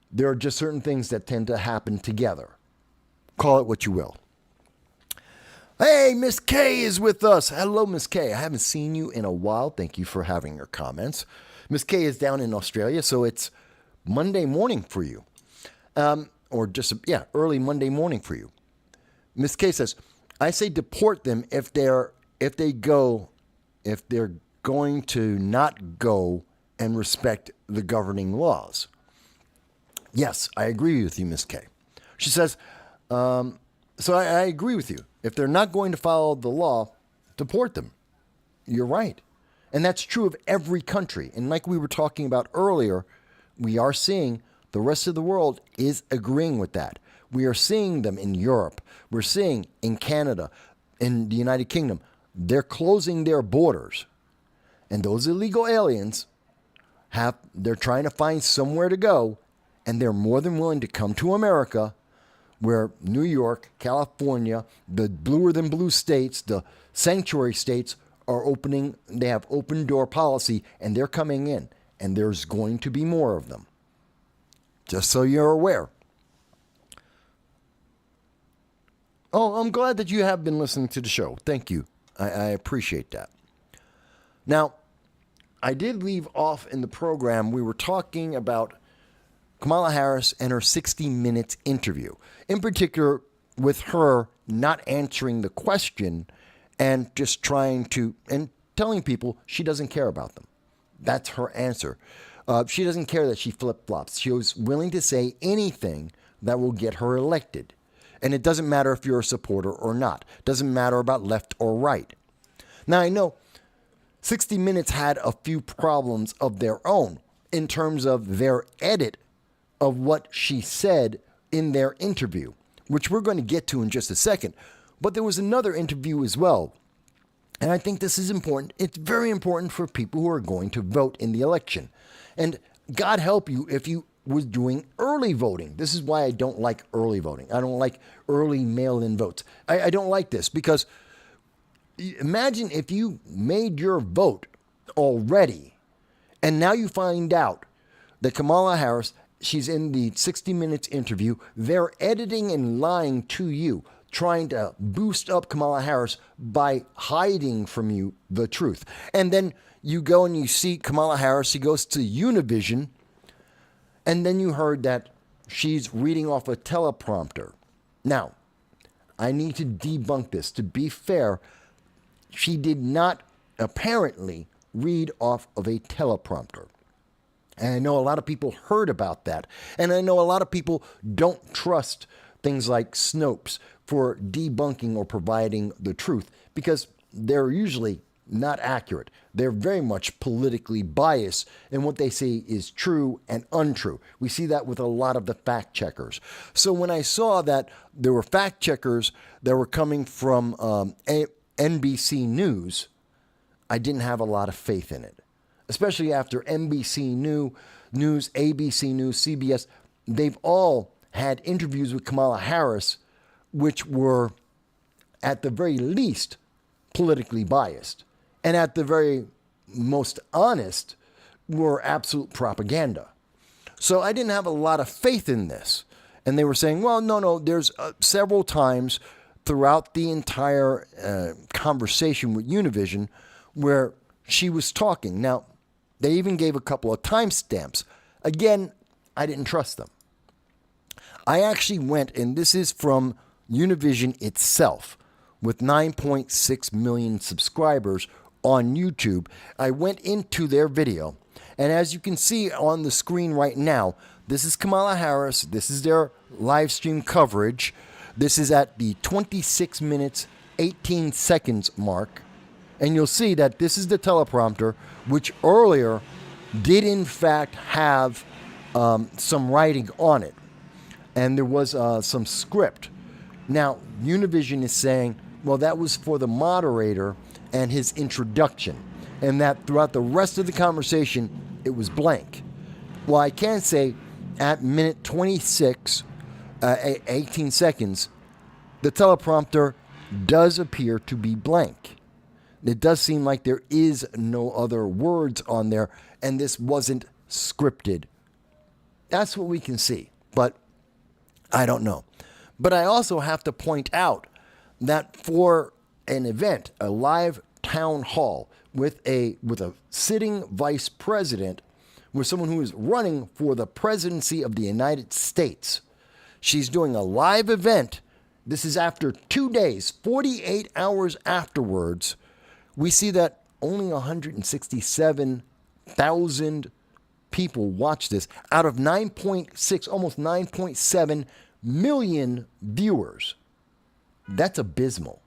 There are just certain things that tend to happen together. Call it what you will. Hey, Miss K is with us. Hello, Miss K. I haven't seen you in a while. Thank you for having your comments. Miss K is down in Australia, so it's Monday morning for you. Early Monday morning for you. Miss K says, I say deport them if they're going to not go and respect the governing laws. Yes, I agree with you, Miss K. She says, so I agree with you. If they're not going to follow the law, deport them. You're right. And that's true of every country. And like we were talking about earlier, we are seeing the rest of the world is agreeing with that. We are seeing them in Europe. We're seeing in Canada, in the United Kingdom. They're closing their borders. And those illegal aliens they're trying to find somewhere to go, and they're more than willing to come to America, where New York, California, the bluer than blue states, the sanctuary states are opening. They have open door policy, and they're coming in, and there's going to be more of them. Just so you're aware. Oh, I'm glad that you have been listening to the show. Thank you. I appreciate that. Now, I did leave off in the program. We were talking about Kamala Harris and her 60 Minutes interview. In particular, with her not answering the question and just telling people she doesn't care about them. That's her answer. She doesn't care that she flip-flops. She was willing to say anything that will get her elected. And it doesn't matter if you're a supporter or not. It doesn't matter about left or right. Now, I know 60 Minutes had a few problems of their own in terms of their edit of what she said in their interview, which we're going to get to in just a second. But there was another interview as well. And I think this is important. It's very important for people who are going to vote in the election. And God help you if you was doing early voting. This is why I don't like early voting. I don't like early mail-in votes. I don't like this because imagine if you made your vote already and now you find out that Kamala Harris, she's in the 60 Minutes interview, they're editing and lying to you, trying to boost up Kamala Harris by hiding from you the truth. And then you go and you see Kamala Harris, she goes to Univision, and then you heard that she's reading off a teleprompter. Now, I need to debunk this. To be fair, she did not apparently read off of a teleprompter. And I know a lot of people heard about that. And I know a lot of people don't trust things like Snopes for debunking or providing the truth because they're usually not accurate. They're very much politically biased, and what they say is true and untrue. We see that with a lot of the fact checkers. So when I saw that there were fact checkers that were coming from NBC News, I didn't have a lot of faith in it, especially after NBC News, ABC News, CBS. They've all had interviews with Kamala Harris, which were, at the very least, politically biased. And at the very most honest, were absolute propaganda. So I didn't have a lot of faith in this. And they were saying, well, no, there's several times throughout the entire conversation with Univision where she was talking. Now, they even gave a couple of timestamps. Again, I didn't trust them. I actually went, and this is from Univision itself, with 9.6 million subscribers on YouTube. I went into their video, and as you can see on the screen right now, this is Kamala Harris. This is their live stream coverage. This is at the 26 minutes, 18 seconds mark. And you'll see that this is the teleprompter, which earlier did in fact have some writing on it. And there was some script. Now, Univision is saying, well, that was for the moderator and his introduction, and that throughout the rest of the conversation, it was blank. Well, I can say at minute 26, 18 seconds, the teleprompter does appear to be blank. It does seem like there is no other words on there, and this wasn't scripted. That's what we can see, but I don't know. But I also have to point out that for an event, a live town hall with a sitting vice president, with someone who is running for the presidency of the United States, she's doing a live event. This is after 2 days, 48 hours afterwards. We see that only 167,000 people watch this out of 9.6, almost 9.7 million viewers. That's abysmal.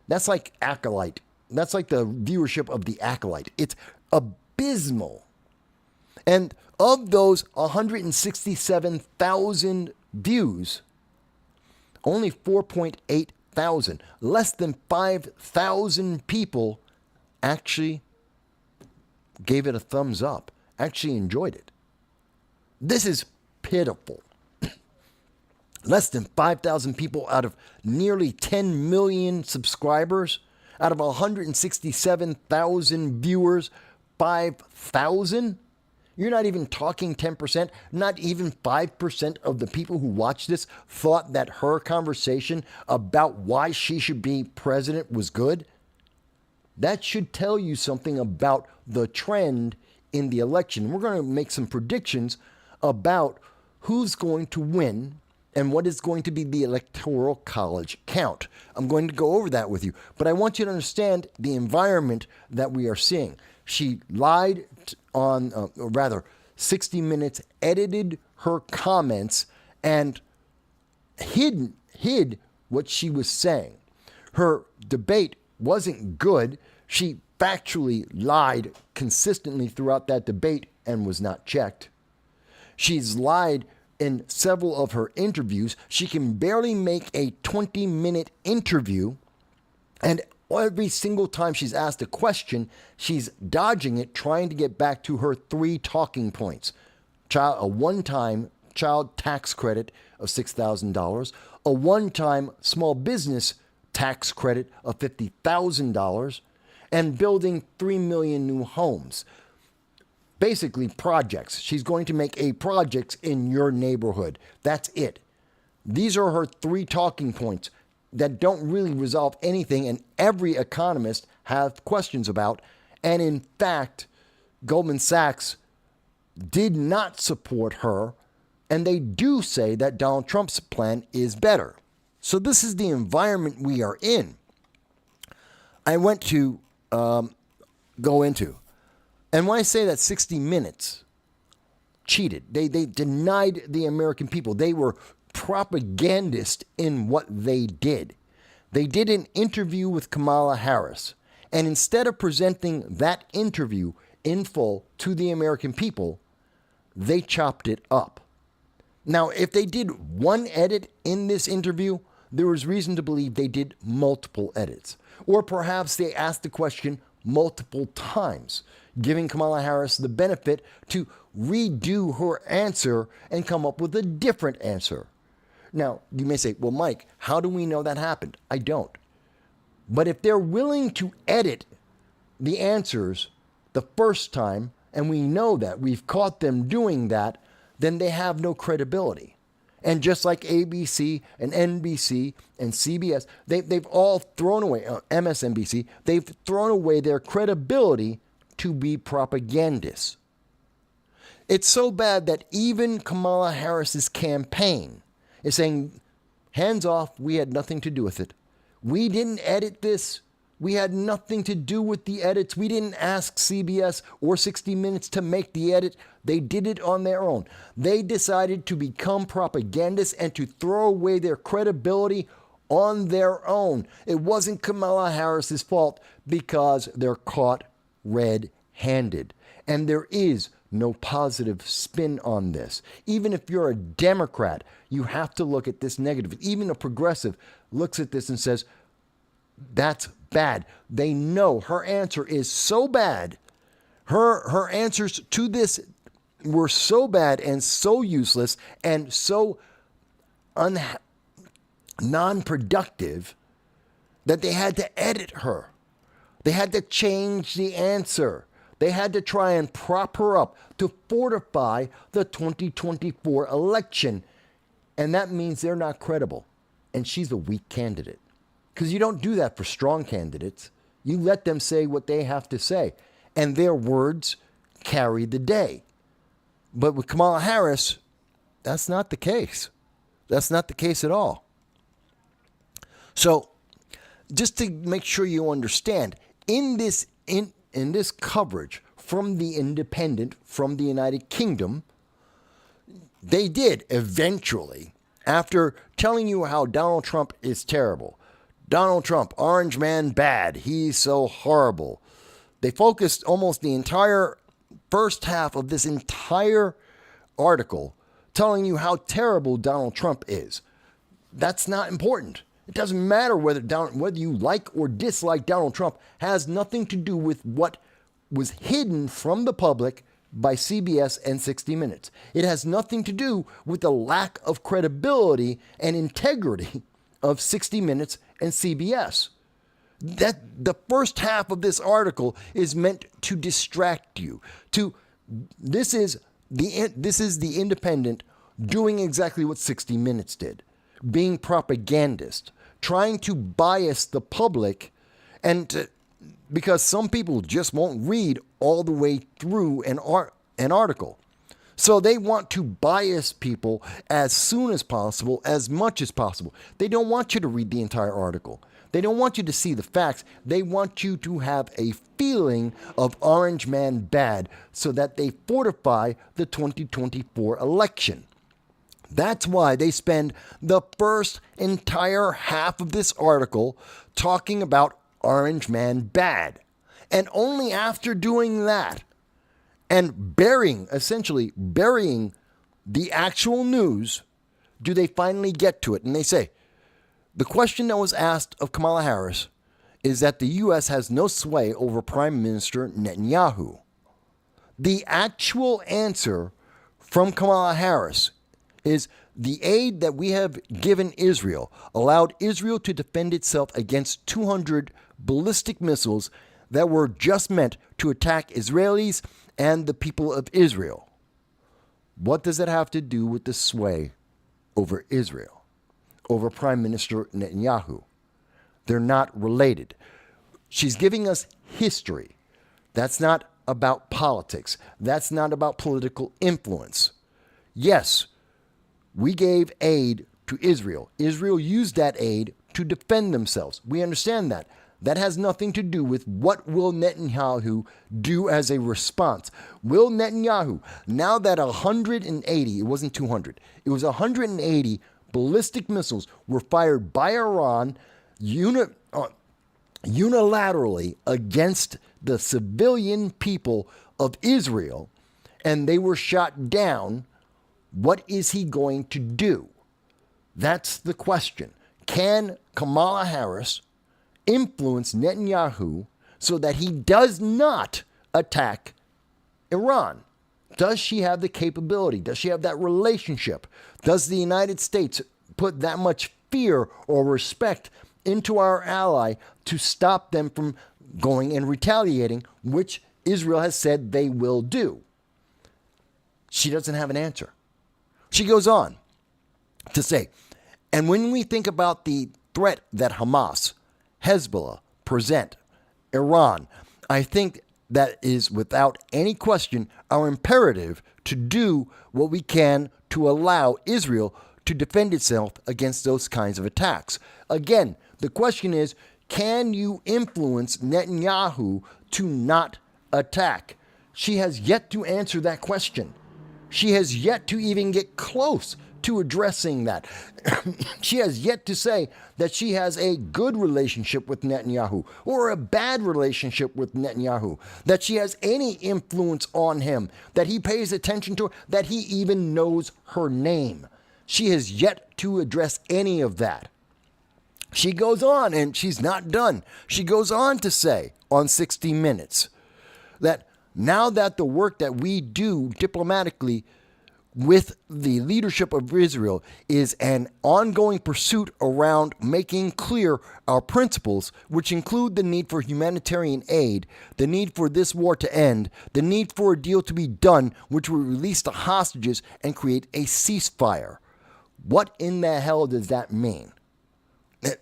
That's like Acolyte. That's like the viewership of the Acolyte. It's abysmal. And of those 167,000 views, only 4.8 thousand, less than 5,000 people actually gave it a thumbs up, actually enjoyed it. This is pitiful. Less than 5,000 people out of nearly 10 million subscribers, out of 167,000 viewers, 5,000? You're not even talking 10%, not even 5% of the people who watched this thought that her conversation about why she should be president was good. That should tell you something about the trend in the election. We're going to make some predictions about who's going to win and what is going to be the Electoral College count. I'm going to go over that with you, but I want you to understand the environment that we are seeing. She lied on, or rather, 60 Minutes edited her comments and hid what she was saying. Her debate wasn't good. She factually lied consistently throughout that debate and was not checked. She's lied in several of her interviews. She can barely make a 20-minute interview, and every single time she's asked a question, she's dodging it, trying to get back to her 3 talking points. A one-time child tax credit of $6,000, a one-time small business tax credit of $50,000, and building 3 million new homes. Basically, projects. She's going to make a project in your neighborhood. That's it. These are her 3 talking points that don't really resolve anything, and every economist has questions about. And in fact, Goldman Sachs did not support her, and they do say that Donald Trump's plan is better. So this is the environment we are in. I went to go into. And when I say that 60 Minutes cheated, they denied the American people. They were propagandist in what they did. They did an interview with Kamala Harris, and instead of presenting that interview in full to the American people, they chopped it up. Now, if they did one edit in this interview, there was reason to believe they did multiple edits. Or perhaps they asked the question multiple times, giving Kamala Harris the benefit to redo her answer and come up with a different answer. Now, you may say, well, Mike, how do we know that happened? I don't. But if they're willing to edit the answers the first time, and we know that, we've caught them doing that, then they have no credibility. And just like ABC and NBC and CBS, they've all thrown away, MSNBC, they've thrown away their credibility to be propagandists. It's so bad that even Kamala Harris's campaign is saying, hands off, we had nothing to do with it. We didn't edit this. We had nothing to do with the edits. We didn't ask CBS or 60 Minutes to make the edit. They did it on their own. They decided to become propagandists and to throw away their credibility on their own. It wasn't Kamala Harris's fault because they're caught red-handed. And there is no positive spin on this. Even if you're a Democrat, you have to look at this negative. Even a progressive looks at this and says, that's bad. They know her answer is so bad. Her answers to this were so bad and so useless and so non-productive that they had to edit her. They had to change the answer. They had to try and prop her up to fortify the 2024 election. And that means they're not credible. And she's a weak candidate. Because you don't do that for strong candidates. You let them say what they have to say. And their words carry the day. But with Kamala Harris, that's not the case. That's not the case at all. So, just to make sure you understand, in this coverage from the Independent, from the United Kingdom, they did eventually, after telling you how Donald Trump is terrible, Donald Trump, orange man bad, he's so horrible. They focused almost the entire first half of this entire article telling you how terrible Donald Trump is. That's not important. It doesn't matter whether you like or dislike Donald Trump. Has nothing to do with what was hidden from the public by CBS and 60 Minutes. It has nothing to do with the lack of credibility and integrity of 60 Minutes and CBS. That the first half of this article is meant to distract you. This is the Independent doing exactly what 60 Minutes did, being propagandist, trying to bias the public, and because some people just won't read all the way through an article. So they want to bias people as soon as possible, as much as possible. They don't want you to read the entire article. They don't want you to see the facts. They want you to have a feeling of orange man bad so that they fortify the 2024 election. That's why they spend the first entire half of this article talking about orange man bad. And only after doing that and essentially burying the actual news, do they finally get to it. And they say, the question that was asked of Kamala Harris is that the U.S. has no sway over Prime Minister Netanyahu. The actual answer from Kamala Harris is the aid that we have given Israel allowed Israel to defend itself against 200 ballistic missiles that were just meant to attack Israelis and the people of Israel. What does that have to do with the sway over Israel, over Prime Minister Netanyahu? They're not related. She's giving us history. That's not about politics. That's not about political influence. Yes, we gave aid to Israel. Israel used that aid to defend themselves. We understand that. That has nothing to do with what will Netanyahu do as a response. Will Netanyahu, now that 180, it wasn't 200, it was 180 ballistic missiles were fired by Iran unilaterally against the civilian people of Israel, and they were shot down, what is he going to do? That's the question. Can Kamala Harris influence Netanyahu so that he does not attack Iran? Does she have the capability? Does she have that relationship? Does the United States put that much fear or respect into our ally to stop them from going and retaliating, which Israel has said they will do? She doesn't have an answer. She goes on to say, and when we think about the threat that Hamas, Hezbollah present, Iran, I think that is without any question our imperative to do what we can to allow Israel to defend itself against those kinds of attacks. Again, The question is, can you influence Netanyahu to not attack? She has yet to answer that question. She has yet to even get close to addressing that. She has yet to say that she has a good relationship with Netanyahu or a bad relationship with Netanyahu, that she has any influence on him, that he pays attention to her, that he even knows her name. She has yet to address any of that. She goes on, and she's not done. She goes on to say on 60 Minutes that now that the work that we do diplomatically with the leadership of Israel is an ongoing pursuit around making clear our principles, which include the need for humanitarian aid, the need for this war to end, the need for a deal to be done which will release the hostages and create a ceasefire. What in the hell does that mean?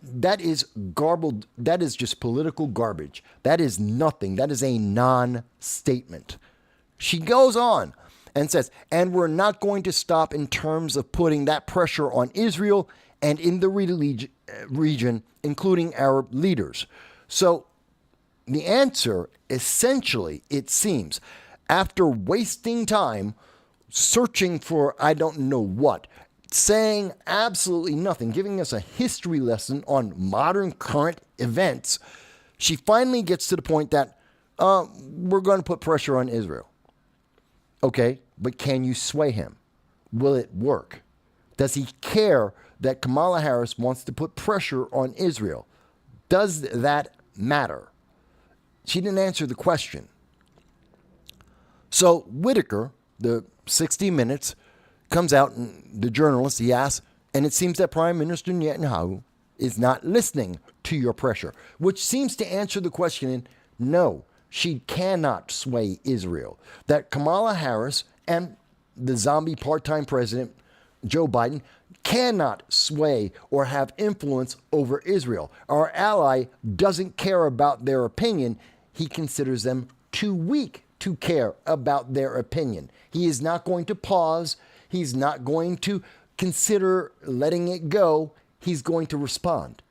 That is garbled. That is just political garbage. That is nothing. That is a non-statement. She goes on and says, and we're not going to stop in terms of putting that pressure on Israel and in the region, including Arab leaders. So the answer, essentially, it seems, after wasting time searching for I don't know what, saying absolutely nothing, giving us a history lesson on modern current events, she finally gets to the point that we're going to put pressure on Israel. Okay, but can you sway him? Will it work? Does he care that Kamala Harris wants to put pressure on Israel? Does that matter? She didn't answer the question. So Whitaker, the 60 Minutes, comes out, and the journalist, he asks, and it seems that Prime Minister Netanyahu is not listening to your pressure, which seems to answer the question in no. She cannot sway Israel. That Kamala Harris and the zombie part-time president, Joe Biden, cannot sway or have influence over Israel. Our ally doesn't care about their opinion. He considers them too weak to care about their opinion. He is not going to pause. He's not going to consider letting it go. He's going to respond.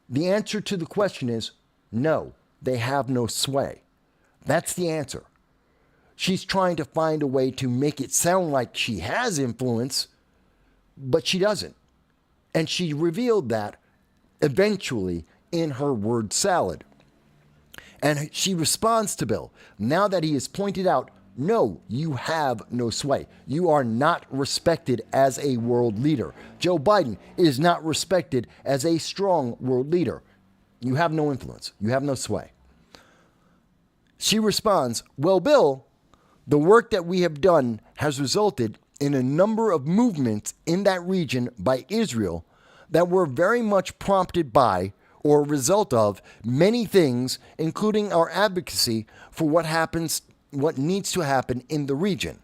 The answer to the question is no, they have no sway. That's the answer. She's trying to find a way to make it sound like she has influence, but she doesn't. And she revealed that eventually in her word salad. And she responds to Bill, now that he has pointed out, no, you have no sway. You are not respected as a world leader. Joe Biden is not respected as a strong world leader. You have no influence. You have no sway. She responds, well, Bill, the work that we have done has resulted in a number of movements in that region by Israel that were very much prompted by or a result of many things, including our advocacy for what needs to happen in the region.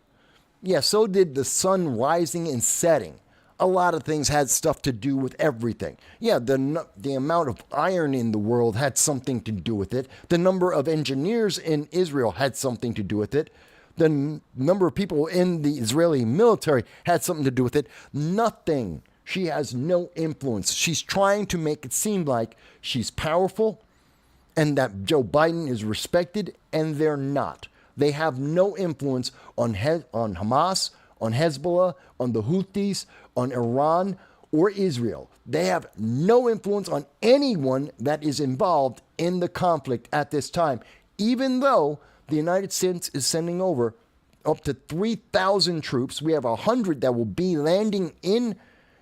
Yeah, so did the sun rising and setting. A lot of things had stuff to do with everything. Yeah, the amount of iron in the world had something to do with it. The number of engineers in Israel had something to do with it. The number of people in the Israeli military had something to do with it. Nothing. She has no influence. She's trying to make it seem like she's powerful and that Joe Biden is respected, and they're not. They have no influence on Hamas, on Hezbollah, on the Houthis, on Iran, or Israel. They have no influence on anyone that is involved in the conflict at this time, even though the United States is sending over up to 3,000 troops. We have 100 that will be landing in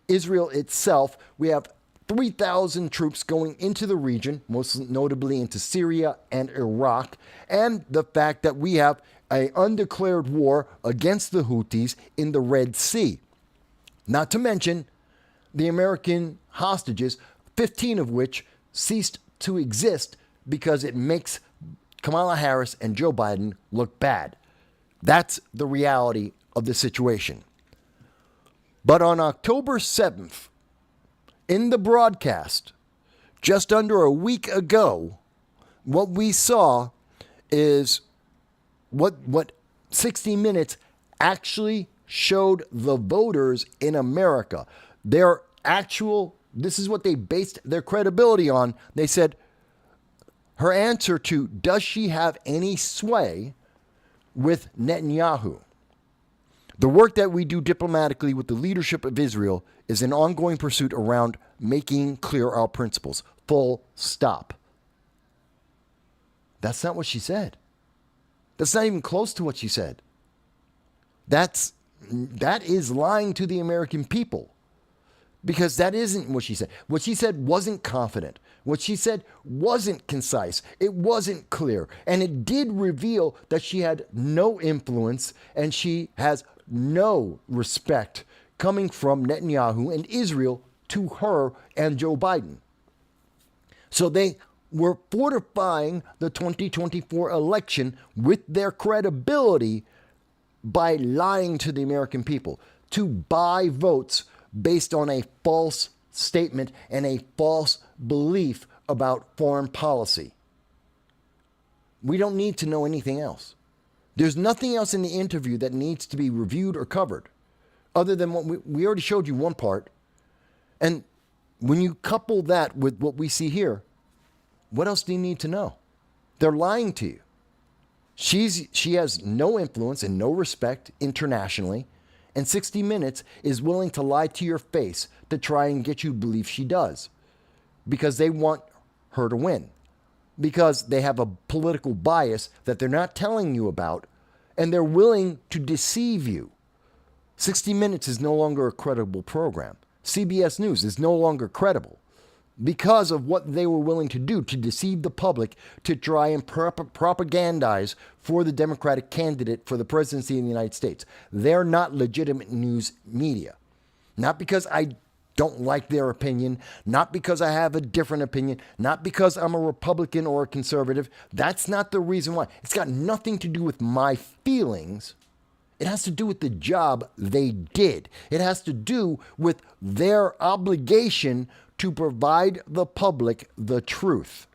Israel itself. We have 3,000 troops going into the region, most notably into Syria and Iraq, and the fact that we have an undeclared war against the Houthis in the Red Sea. Not to mention the American hostages, 15 of which ceased to exist because it makes Kamala Harris and Joe Biden look bad. That's the reality of the situation. But on October 7th, in the broadcast, just under a week ago, what we saw is what 60 Minutes actually showed the voters in America. Their actual This is what they based their credibility on. They said her answer to, does she have any sway with Netanyahu? The work that we do diplomatically with the leadership of Israel is an ongoing pursuit around making clear our principles. Full stop. That's not what she said. That's not even close to what she said. That is lying to the American people, because that isn't what she said. What she said wasn't confident. What she said wasn't concise. It wasn't clear. And it did reveal that she had no influence and she has no respect coming from Netanyahu and Israel to her and Joe Biden. So they were fortifying the 2024 election with their credibility by lying to the American people to buy votes based on a false statement and a false belief about foreign policy. We don't need to know anything else. There's nothing else in the interview that needs to be reviewed or covered other than what we already showed you one part. And when you couple that with what we see here, what else do you need to know? They're lying to you. She has no influence and no respect internationally, and 60 Minutes is willing to lie to your face to try and get you to believe she does, because they want her to win, because they have a political bias that they're not telling you about, and they're willing to deceive you. 60 Minutes is no longer a credible program. CBS News is no longer credible because of what they were willing to do to deceive the public, to try and propagandize for the Democratic candidate for the presidency of the United States. They're not legitimate news media. Not because I don't like their opinion, not because I have a different opinion, not because I'm a Republican or a conservative. That's not the reason why. It's got nothing to do with my feelings. It has to do with the job they did. It has to do with their obligation to provide the public the truth.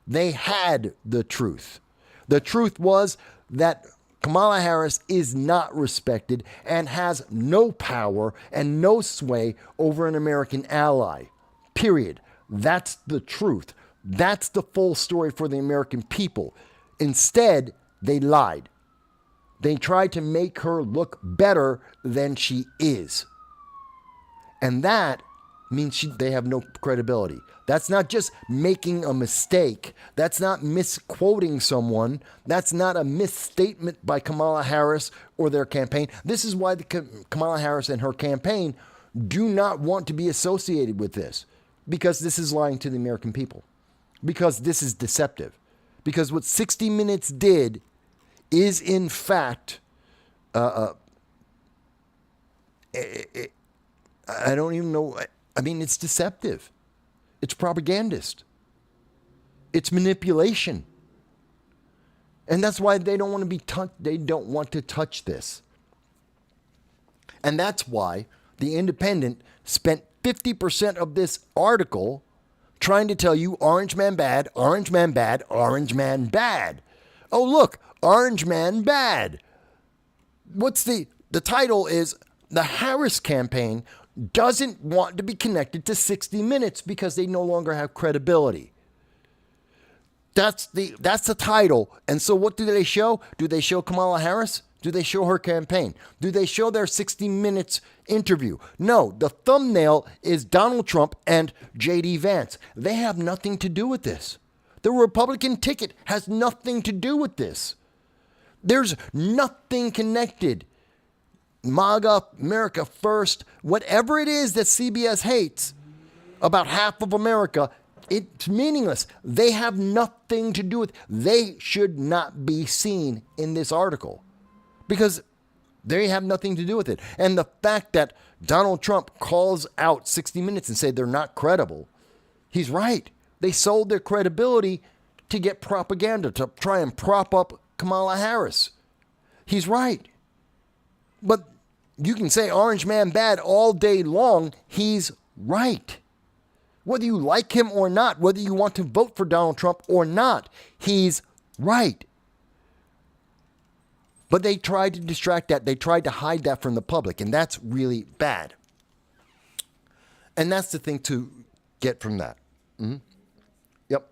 They had the truth. The truth was that Kamala Harris is not respected and has no power and no sway over an American ally. Period. That's the truth. That's the full story for the American people. Instead, they lied. They tried to make her look better than she is. And that means they have no credibility. That's not just making a mistake. That's not misquoting someone. That's not a misstatement by Kamala Harris or their campaign. This is why Kamala Harris and her campaign do not want to be associated with this, because this is lying to the American people, because this is deceptive, because what 60 Minutes did is in fact, I don't even know. I mean, it's deceptive. It's propagandist. It's manipulation. And that's why they don't want to be they don't want to touch this. And that's why The Independent spent 50% of this article trying to tell you Orange Man bad, Orange Man bad, Orange Man bad. Oh, look, Orange Man bad. What's the title is The Harris Campaign Doesn't Want to Be Connected to 60 Minutes Because They No Longer Have Credibility. That's the title. And so what do they show? Do they show Kamala Harris? Do they show her campaign? Do they show their 60 Minutes interview? No, the thumbnail is Donald Trump and J.D. Vance. They have nothing to do with this. The Republican ticket has nothing to do with this. There's nothing connected. MAGA, America First, whatever it is that CBS hates about half of America, it's meaningless. They have nothing to do with it. They should not be seen in this article because they have nothing to do with it. And the fact that Donald Trump calls out 60 Minutes and say they're not credible, he's right. They sold their credibility to get propaganda, to try and prop up Kamala Harris. He's right. But you can say Orange Man bad all day long. He's right. Whether you like him or not, whether you want to vote for Donald Trump or not, he's right. But they tried to distract that. They tried to hide that from the public, and that's really bad. And that's the thing to get from that. Yep.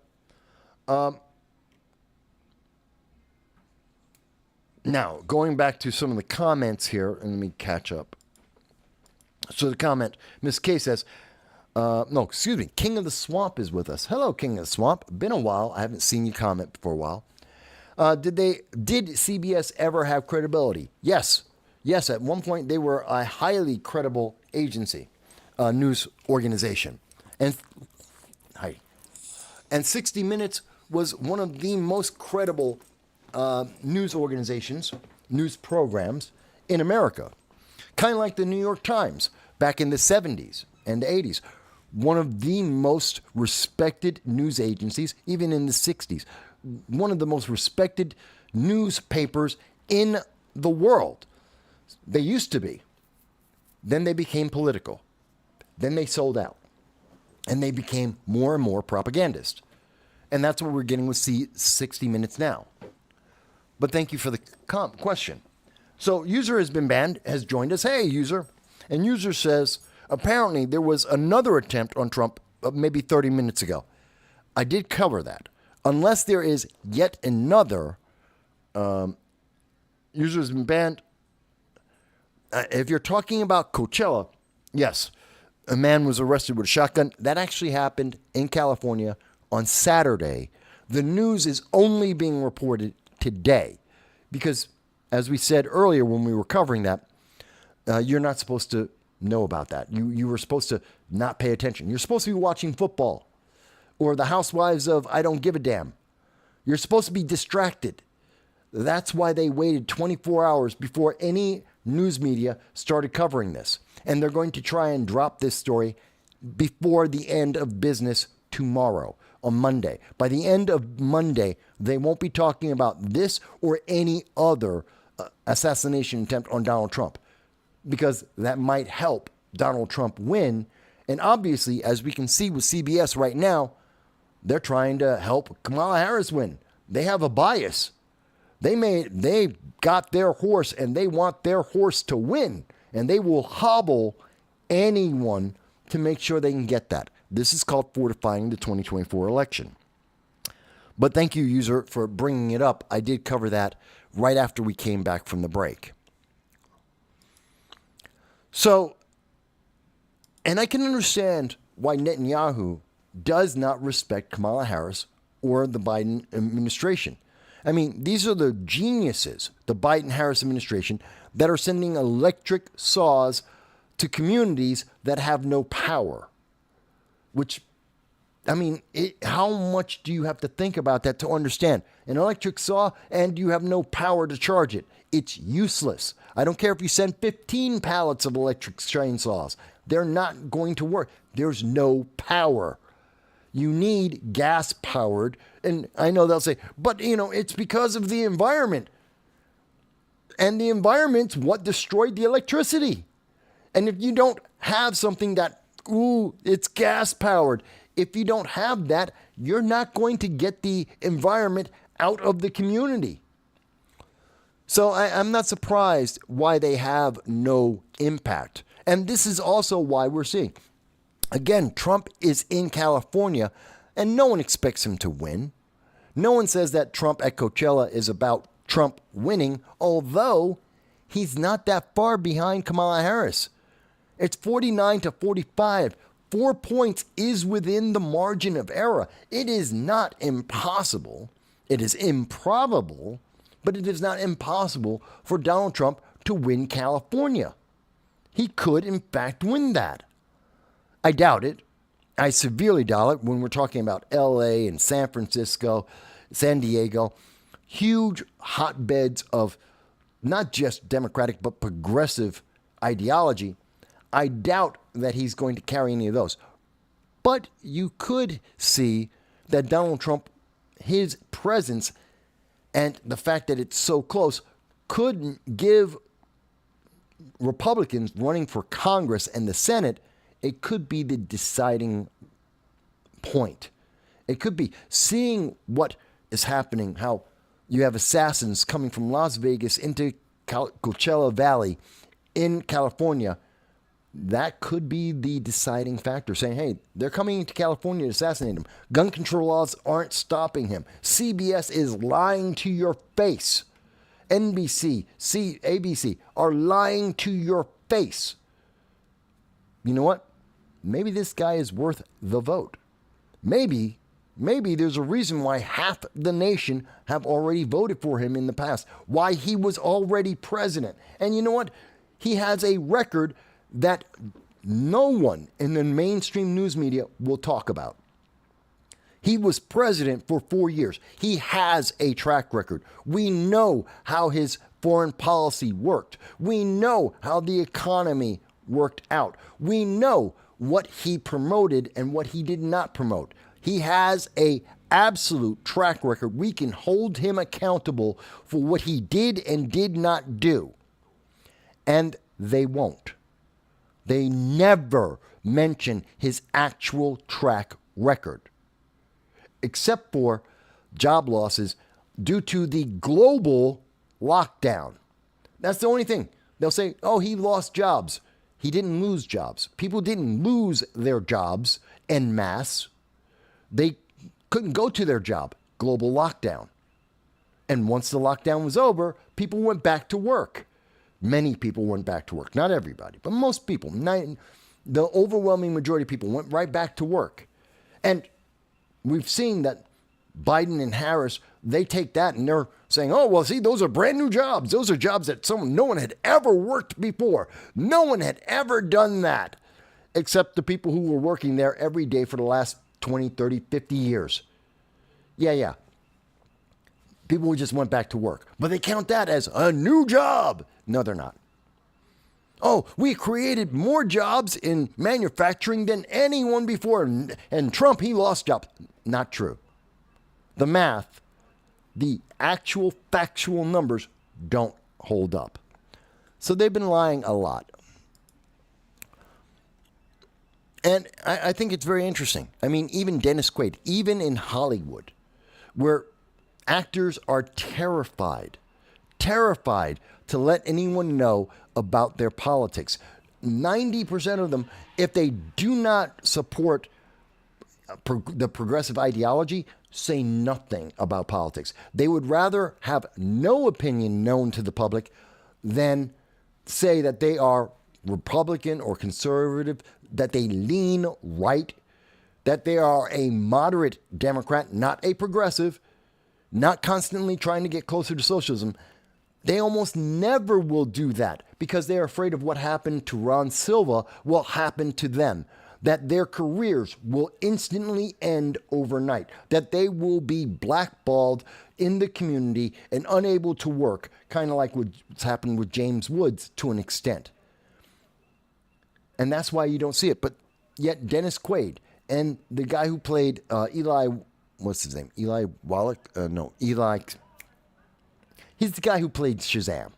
Now, going back to some of the comments here, and let me catch up. So the comment, Miss K says, King of the Swamp is with us. Hello, King of the Swamp. Been a while. I haven't seen you comment for a while. Did CBS ever have credibility? Yes. Yes, at one point they were a highly credible agency, news organization. And 60 Minutes was one of the most credible news organizations, news programs in America. Kind of like the New York Times back in the 70s and the 80s. One of the most respected news agencies, even in the 60s. One of the most respected newspapers in the world. They used to be. Then they became political. Then they sold out. And they became more and more propagandist. And that's what we're getting with 60 Minutes now. But thank you for the question. So user has been banned, has joined us. Hey, user. And user says, apparently there was another attempt on Trump maybe 30 minutes ago. I did cover that. Unless there is yet another user has been banned. If you're talking about Coachella, yes, a man was arrested with a shotgun. That actually happened in California on Saturday. The news is only being reported today because, as we said earlier when we were covering that, you're not supposed to know about that. You were supposed to not pay attention. You're supposed to be watching football or the Housewives of I Don't Give a Damn. You're supposed to be distracted. That's why they waited 24 hours before any news media started covering this. And they're going to try and drop this story before the end of business tomorrow, on Monday. By the end of Monday, they won't be talking about this or any other assassination attempt on Donald Trump, because that might help Donald Trump win. And obviously, as we can see with CBS right now, they're trying to help Kamala Harris win. They have a bias. They got their horse and they want their horse to win. And they will hobble anyone to make sure they can get that. This is called fortifying the 2024 election. But thank you, user, for bringing it up. I did cover that right after we came back from the break. So, and I can understand why Netanyahu does not respect Kamala Harris or the Biden administration. I mean, these are the geniuses, the Biden-Harris administration, that are sending electric saws to communities that have no power. Which, I mean, how much do you have to think about that to understand? An electric saw and you have no power to charge it. It's useless. I don't care if you send 15 pallets of electric chainsaws. They're not going to work. There's no power. You need gas-powered. And I know they'll say, but, it's because of the environment. And the environment's what destroyed the electricity. And if you don't have something that, it's gas-powered, if you don't have that, you're not going to get the environment out of the community. So I'm not surprised why they have no impact. And this is also why we're seeing, again, Trump is in California and no one expects him to win. No one says that Trump at Coachella is about Trump winning, although he's not that far behind Kamala Harris. It's 49 to 45. 4 points is within the margin of error. It is not impossible. It is improbable, but it is not impossible for Donald Trump to win California. He could, in fact, win that. I doubt it. I severely doubt it when we're talking about LA and San Francisco, San Diego, huge hotbeds of not just Democratic but progressive ideology. I doubt that he's going to carry any of those. But you could see that Donald Trump, his presence and the fact that it's so close, could give Republicans running for Congress and the Senate, it could be the deciding point. It could be seeing what is happening, how you have assassins coming from Las Vegas into Coachella Valley in California, that could be the deciding factor, saying, hey, they're coming into California to assassinate him. Gun control laws aren't stopping him. CBS is lying to your face. NBC, ABC are lying to your face. You know what? Maybe this guy is worth the vote. Maybe there's a reason why half the nation have already voted for him in the past, why he was already president. And you know what? He has a record that no one in the mainstream news media will talk about. He was president for 4 years. He has a track record. We know how his foreign policy worked. We know how the economy worked out. We know what he promoted and what he did not promote. He has a absolute track record. We can hold him accountable for what he did and did not do. And they won't. They never mention his actual track record, except for job losses due to the global lockdown. That's the only thing. They'll say, oh, he lost jobs. He didn't lose jobs. People didn't lose their jobs en masse. They couldn't go to their job. Global lockdown. And once the lockdown was over, people went back to work. Many people went back to work. Not everybody, but most people. The overwhelming majority of people went right back to work. And we've seen that Biden and Harris, they take that and they're saying, oh, well, see, those are brand new jobs. Those are jobs that no one had ever worked before. No one had ever done that, except the people who were working there every day for the last 20, 30, 50 years. Yeah. People who just went back to work. But they count that as a new job. No, they're not. Oh, we created more jobs in manufacturing than anyone before. And Trump, he lost jobs. Not true. The math, the actual factual numbers don't hold up. So they've been lying a lot. And I think it's very interesting. I mean, even Dennis Quaid, even in Hollywood, where actors are terrified to let anyone know about their politics. 90% of them, if they do not support the progressive ideology, say nothing about politics. They would rather have no opinion known to the public than say that they are Republican or conservative, that they lean right, that they are a moderate Democrat, not a progressive, not constantly trying to get closer to socialism. They almost never will do that because they're afraid of what happened to Ron Silva will happen to them, that their careers will instantly end overnight, that they will be blackballed in the community and unable to work, kind of like what's happened with James Woods to an extent. And that's why you don't see it. But yet Dennis Quaid and the guy who played Eli, what's his name? Eli Wallach? He's the guy who played Shazam.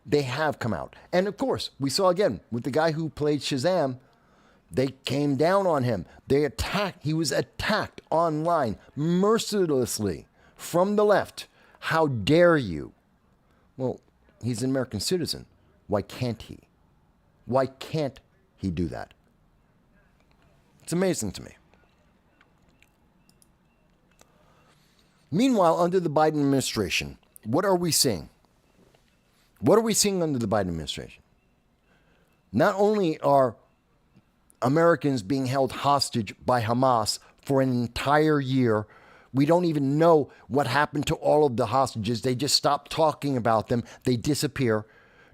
They have come out. And of course, we saw again with the guy who played Shazam, they came down on him. He was attacked online mercilessly from the left. How dare you? Well, he's an American citizen. Why can't he? Why can't he do that? It's amazing to me. Meanwhile, under the Biden administration, what are we seeing? What are we seeing under the Biden administration? Not only are Americans being held hostage by Hamas for an entire year, we don't even know what happened to all of the hostages. They just stop talking about them. They disappear.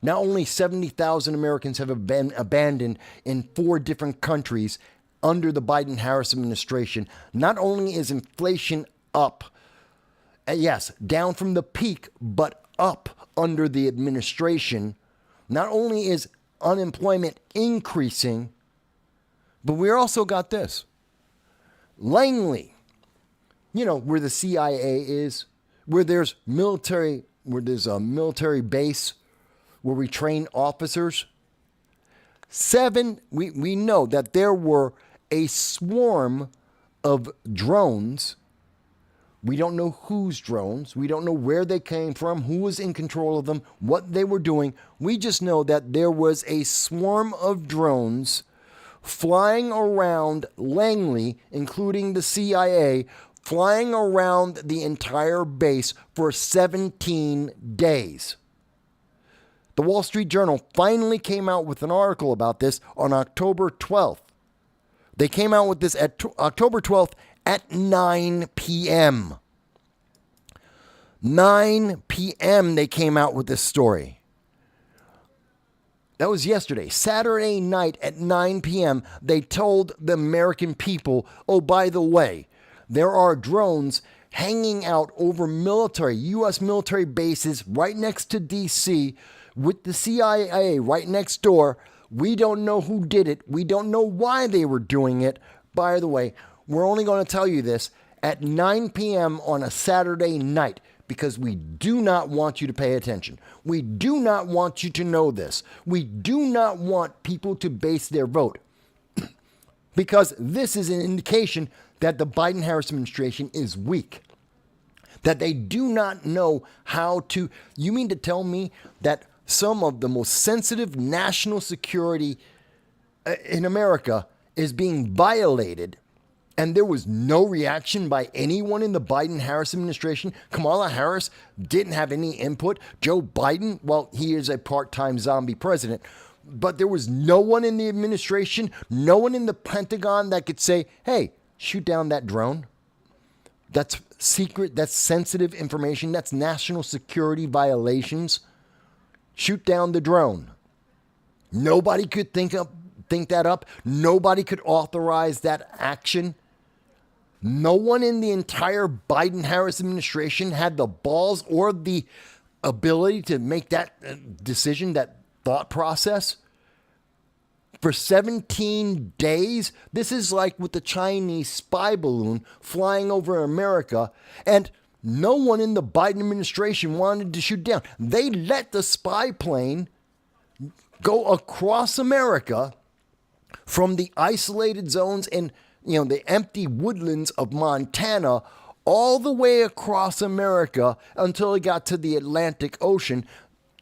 Not only 70,000 Americans have been abandoned in 4 different countries under the Biden-Harris administration. Not only is inflation up, yes, down from the peak, but up under the administration. Not only is unemployment increasing, but we also got this. Langley, where the CIA is, where there's a military base where we train officers. We know that there were a swarm of drones We don't know whose drones. We don't know where they came from, who was in control of them, what they were doing. We just know that there was a swarm of drones flying around Langley, including the CIA, flying around the entire base for 17 days. The Wall Street Journal finally came out with an article about this on October 12th. They came out with this at October 12th at 9 p.m. 9 p.m. they came out with this story. That was yesterday. Saturday night at 9 p.m., they told the American people, oh, by the way, there are drones hanging out over U.S. military bases right next to D.C. with the CIA right next door. We don't know who did it. We don't know why they were doing it. By the way, we're only going to tell you this at 9 p.m. on a Saturday night because we do not want you to pay attention. We do not want you to know this. We do not want people to base their vote because this is an indication that the Biden-Harris administration is weak, that they do not know how to. You mean to tell me that some of the most sensitive national security in America is being violated, and there was no reaction by anyone in the Biden-Harris administration? Kamala Harris didn't have any input. Joe Biden, well, he is a part-time zombie president, but there was no one in the administration, no one in the Pentagon that could say, hey, shoot down that drone. That's secret, that's sensitive information, that's national security violations. Shoot down the drone. Nobody could think that up. Nobody could authorize that action. No one in the entire Biden-Harris administration had the balls or the ability to make that decision, that thought process. For 17 days, this is like with the Chinese spy balloon flying over America, and no one in the Biden administration wanted to shoot down. They let the spy plane go across America from the isolated zones and the empty woodlands of Montana all the way across America until it got to the Atlantic Ocean,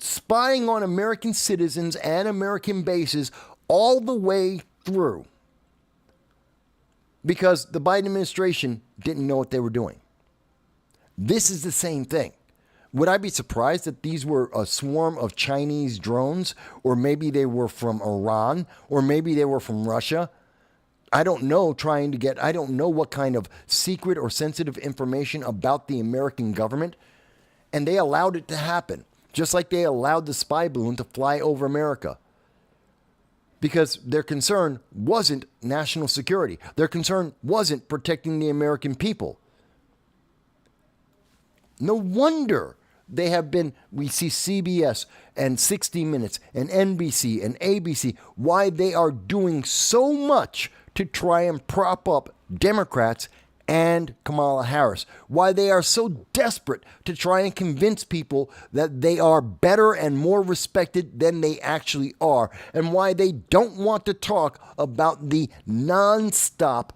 spying on American citizens and American bases all the way through. Because the Biden administration didn't know what they were doing. This is the same thing. Would I be surprised that these were a swarm of Chinese drones? Or maybe they were from Iran? Or maybe they were from Russia? I don't know, I don't know what kind of secret or sensitive information about the American government. And they allowed it to happen. Just like they allowed the spy balloon to fly over America. Because their concern wasn't national security. Their concern wasn't protecting the American people. No wonder they have been, we see CBS and 60 Minutes and NBC and ABC, why they are doing so much to try and prop up Democrats and Kamala Harris. Why they are so desperate to try and convince people that they are better and more respected than they actually are. And why they don't want to talk about the nonstop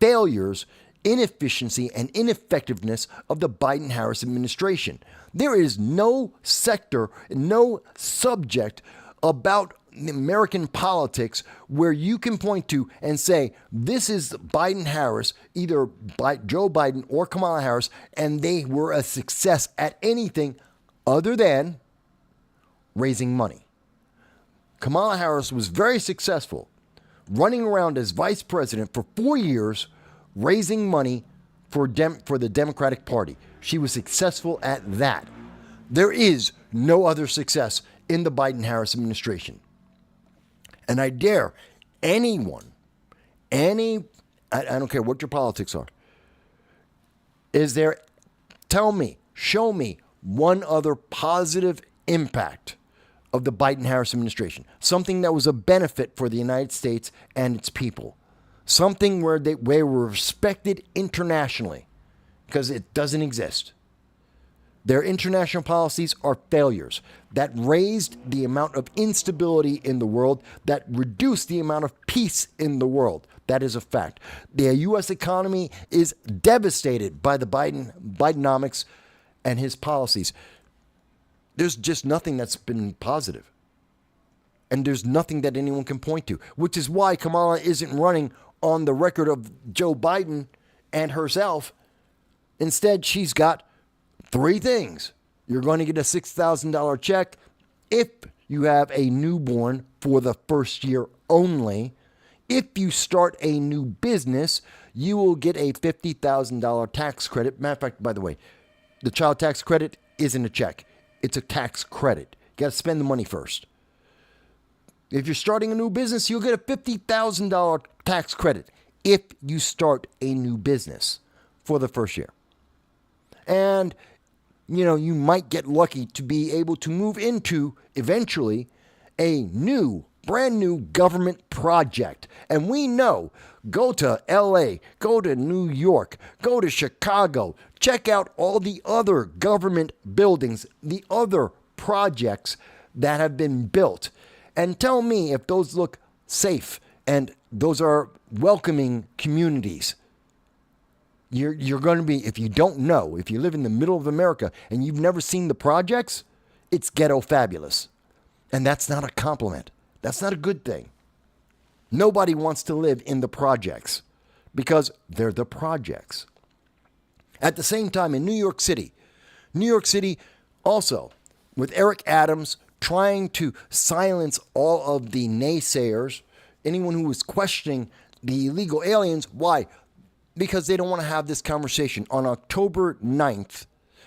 failures, inefficiency, and ineffectiveness of the Biden-Harris administration. There is no sector, no subject about American politics where you can point to and say, this is Biden-Harris, either by Joe Biden or Kamala Harris, and they were a success at anything other than raising money. Kamala Harris was very successful running around as vice president for 4 years, raising money for the Democratic Party. She was successful at that. There is no other success in the Biden-Harris administration. And I dare anyone, I don't care what your politics are, show me one other positive impact of the Biden-Harris administration. Something that was a benefit for the United States and its people. Something where they were respected internationally, because it doesn't exist. Their international policies are failures that raised the amount of instability in the world, that reduced the amount of peace in the world. That is a fact. The U.S. economy is devastated by the Bidenomics and his policies. There's just nothing that's been positive. And there's nothing that anyone can point to, which is why Kamala isn't running on the record of Joe Biden and herself. Instead, she's got 3 things. You're going to get a $6,000 check if you have a newborn for the first year only. If you start a new business, you will get a $50,000 tax credit. Matter of fact, by the way, the child tax credit isn't a check. It's a tax credit. You got to spend the money first. If you're starting a new business, you'll get a $50,000 tax credit if you start a new business for the first year. And, you might get lucky to be able to move into, eventually, a brand new government project. And we know, go to LA, go to New York, go to Chicago, check out all the other government buildings, the other projects that have been built. And tell me if those look safe and those are welcoming communities. You're going to be, if you don't know, if you live in the middle of America and you've never seen the projects, it's ghetto fabulous. And that's not a compliment. That's not a good thing. Nobody wants to live in the projects because they're the projects. At the same time, in New York City also, with Eric Adams trying to silence all of the naysayers, anyone who was questioning the illegal aliens. Why? Because they don't want to have this conversation. On October 9th,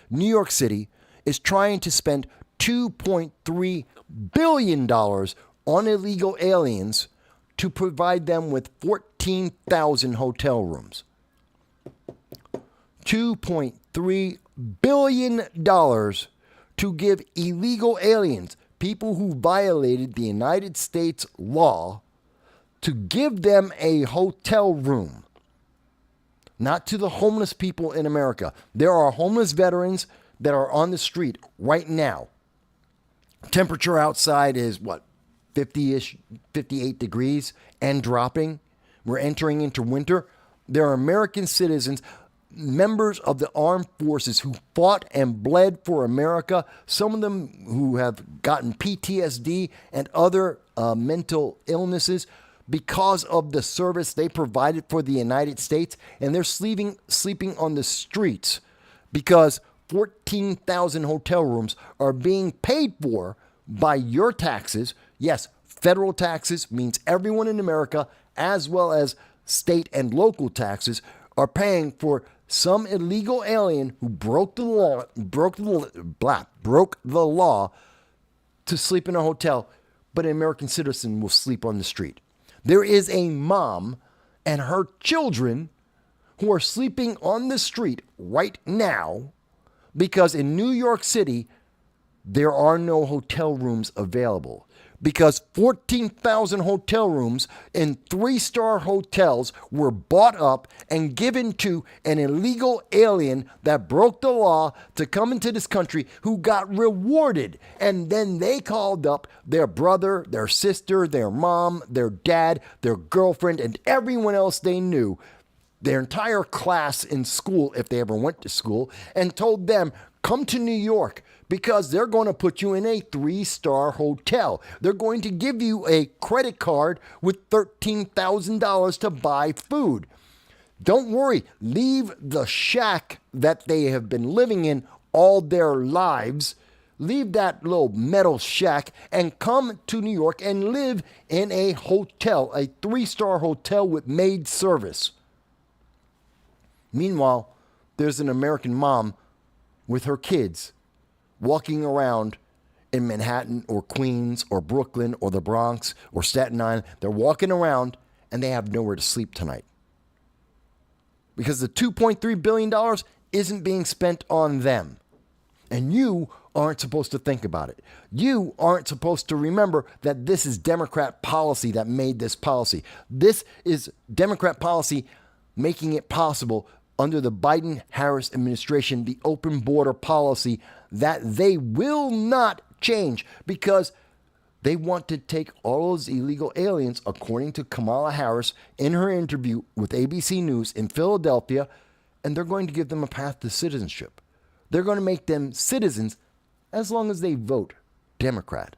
New York City is trying to spend $2.3 billion on illegal aliens to provide them with 14,000 hotel rooms. $2.3 billion to give illegal aliens, people who violated the United States law, to give them a hotel room. Not to the homeless people in America. There are homeless veterans that are on the street right now. Temperature outside is 50-ish, 58 degrees and dropping. We're entering into winter. There are American citizens, members of the armed forces who fought and bled for America, some of them who have gotten PTSD and other mental illnesses because of the service they provided for the United States, and they're sleeping on the streets because 14,000 hotel rooms are being paid for by your taxes. Yes, federal taxes means everyone in America, as well as state and local taxes, are paying for some illegal alien who broke the law to sleep in a hotel, but an American citizen will sleep on the street. There is a mom and her children who are sleeping on the street right now because in New York City, there are no hotel rooms available. Because 14,000 hotel rooms in 3-star hotels were bought up and given to an illegal alien that broke the law to come into this country, who got rewarded. And then they called up their brother, their sister, their mom, their dad, their girlfriend, and everyone else they knew, their entire class in school, if they ever went to school, and told them, come to New York, because they're going to put you in a 3-star hotel. They're going to give you a credit card with $13,000 to buy food. Don't worry, leave the shack that they have been living in all their lives. Leave that little metal shack and come to New York and live in a hotel, a 3-star hotel with maid service. Meanwhile, there's an American mom with her kids walking around in Manhattan or Queens or Brooklyn or the Bronx or Staten Island. They're walking around and they have nowhere to sleep tonight. Because the $2.3 billion isn't being spent on them. And you aren't supposed to think about it. You aren't supposed to remember that this is Democrat policy that made this policy. This is Democrat policy making it possible under the Biden-Harris administration, the open border policy that they will not change because they want to take all those illegal aliens, according to Kamala Harris in her interview with ABC News in Philadelphia, and they're going to give them a path to citizenship. They're going to make them citizens as long as they vote Democrat,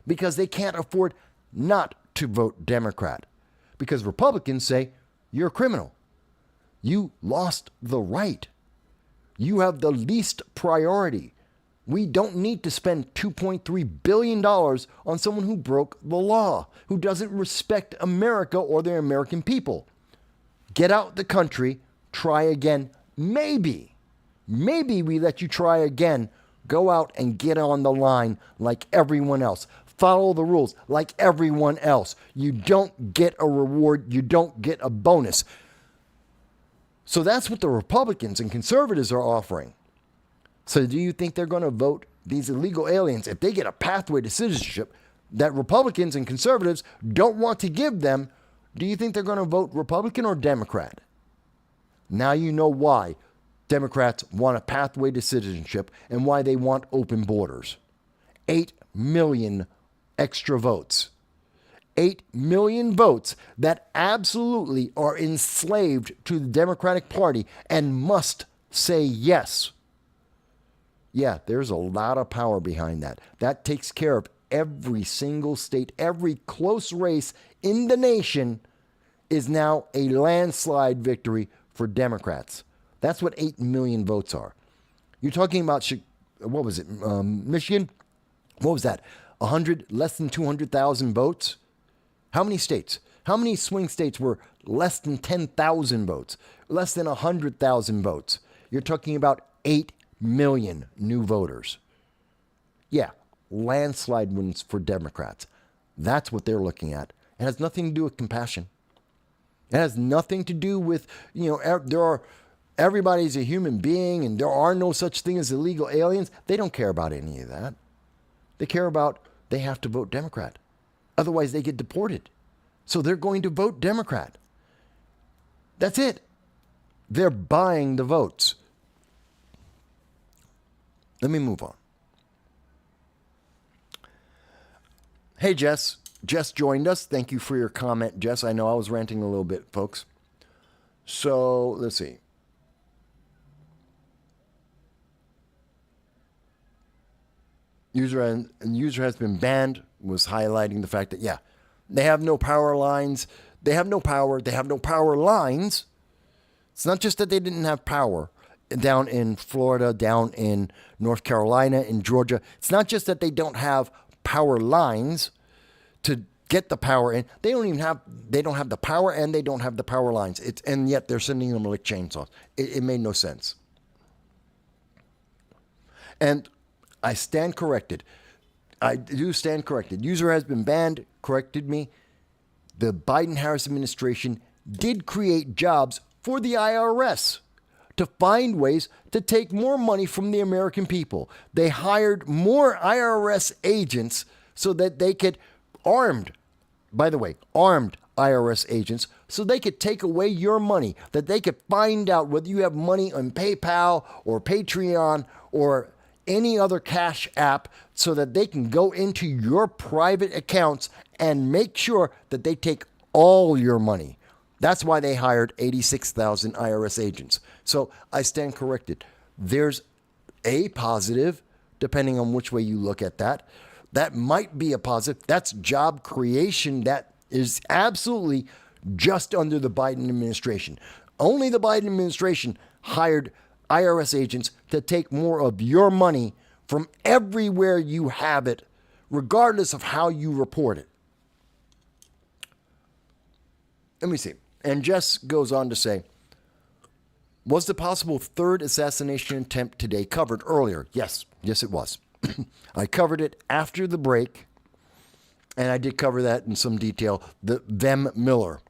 because they can't afford not to vote Democrat, because Republicans say, you're a criminal. You lost the right. You have the least priority. We don't need to spend $2.3 billion on someone who broke the law, who doesn't respect America or the American people. Get out the country, try again. Maybe we let you try again. Go out and get on the line like everyone else. Follow the rules like everyone else. You don't get a reward. You don't get a bonus. So that's what the Republicans and conservatives are offering. So do you think they're going to vote these illegal aliens, if they get a pathway to citizenship that Republicans and conservatives don't want to give them, do you think they're going to vote Republican or Democrat? Now you know why Democrats want a pathway to citizenship and why they want open borders. 8 million extra votes. 8 million votes that absolutely are enslaved to the Democratic Party and must say yes. Yeah, there's a lot of power behind that. That takes care of every single state. Every close race in the nation is now a landslide victory for Democrats. That's what 8 million votes are. You're talking about, what was it, Michigan? What was that? Less than 200,000 votes? How many states? How many swing states were less than 10,000 votes? Less than 100,000 votes? You're talking about 8 million new voters. Yeah, landslide wins for Democrats. That's what they're looking at. It has nothing to do with compassion. It has nothing to do with, everybody's a human being and there are no such thing as illegal aliens. They don't care about any of that. They care about they have to vote Democrat. Otherwise, they get deported. So they're going to vote Democrat. That's it. They're buying the votes. Let me move on. Hey, Jess. Jess joined us. Thank you for your comment, Jess. I know I was ranting a little bit, folks. So, let's see. User has been banned, was highlighting the fact that, yeah, they have no power lines. They have no power. They have no power lines. It's not just that they didn't have power down in Florida, down in North Carolina, in Georgia. It's not just that they don't have power lines to get the power in. They don't have the power and they don't have the power lines. And yet they're sending them like chainsaws. It made no sense. And I stand corrected. I do stand corrected. User has been banned, corrected me. The Biden-Harris administration did create jobs for the IRS to find ways to take more money from the American people. They hired more IRS agents so that they could armed IRS agents so they could take away your money, that they could find out whether you have money on PayPal or Patreon or any other cash app so that they can go into your private accounts and make sure that they take all your money. That's why they hired 86,000 IRS agents. So I stand corrected. There's a positive, depending on which way you look at that. That might be a positive. That's job creation. That is absolutely just under the Biden administration. Only the Biden administration hired IRS agents to take more of your money from everywhere you have it, regardless of how you report it. Let me see. And Jess goes on to say, was the possible third assassination attempt today covered earlier? Yes, it was. I covered it after the break, and I did cover that in some detail. The Vem Miller,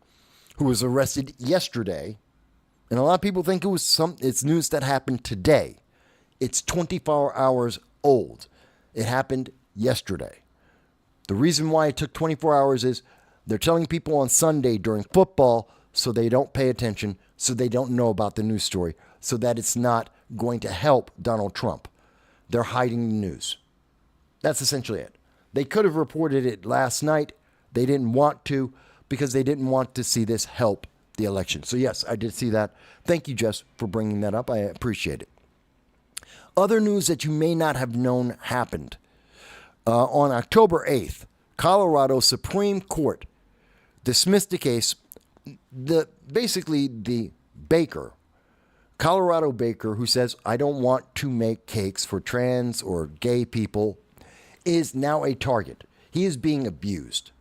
who was arrested yesterday, and a lot of people think it's news that happened today. It's 24 hours old. It happened yesterday. The reason why it took 24 hours is they're telling people on Sunday during football, so they don't pay attention, so they don't know about the news story, so that it's not going to help Donald Trump. They're hiding the news. That's essentially it. They could have reported it last night. They didn't want to because they didn't want to see this help the election. So yes, I did see that. Thank you, Jess, for bringing that up. I appreciate it. Other news that you may not have known happened. On October 8th, Colorado Supreme Court dismissed the case. Basically the baker, Colorado baker, who says, I don't want to make cakes for trans or gay people, is now a target. He is being abused.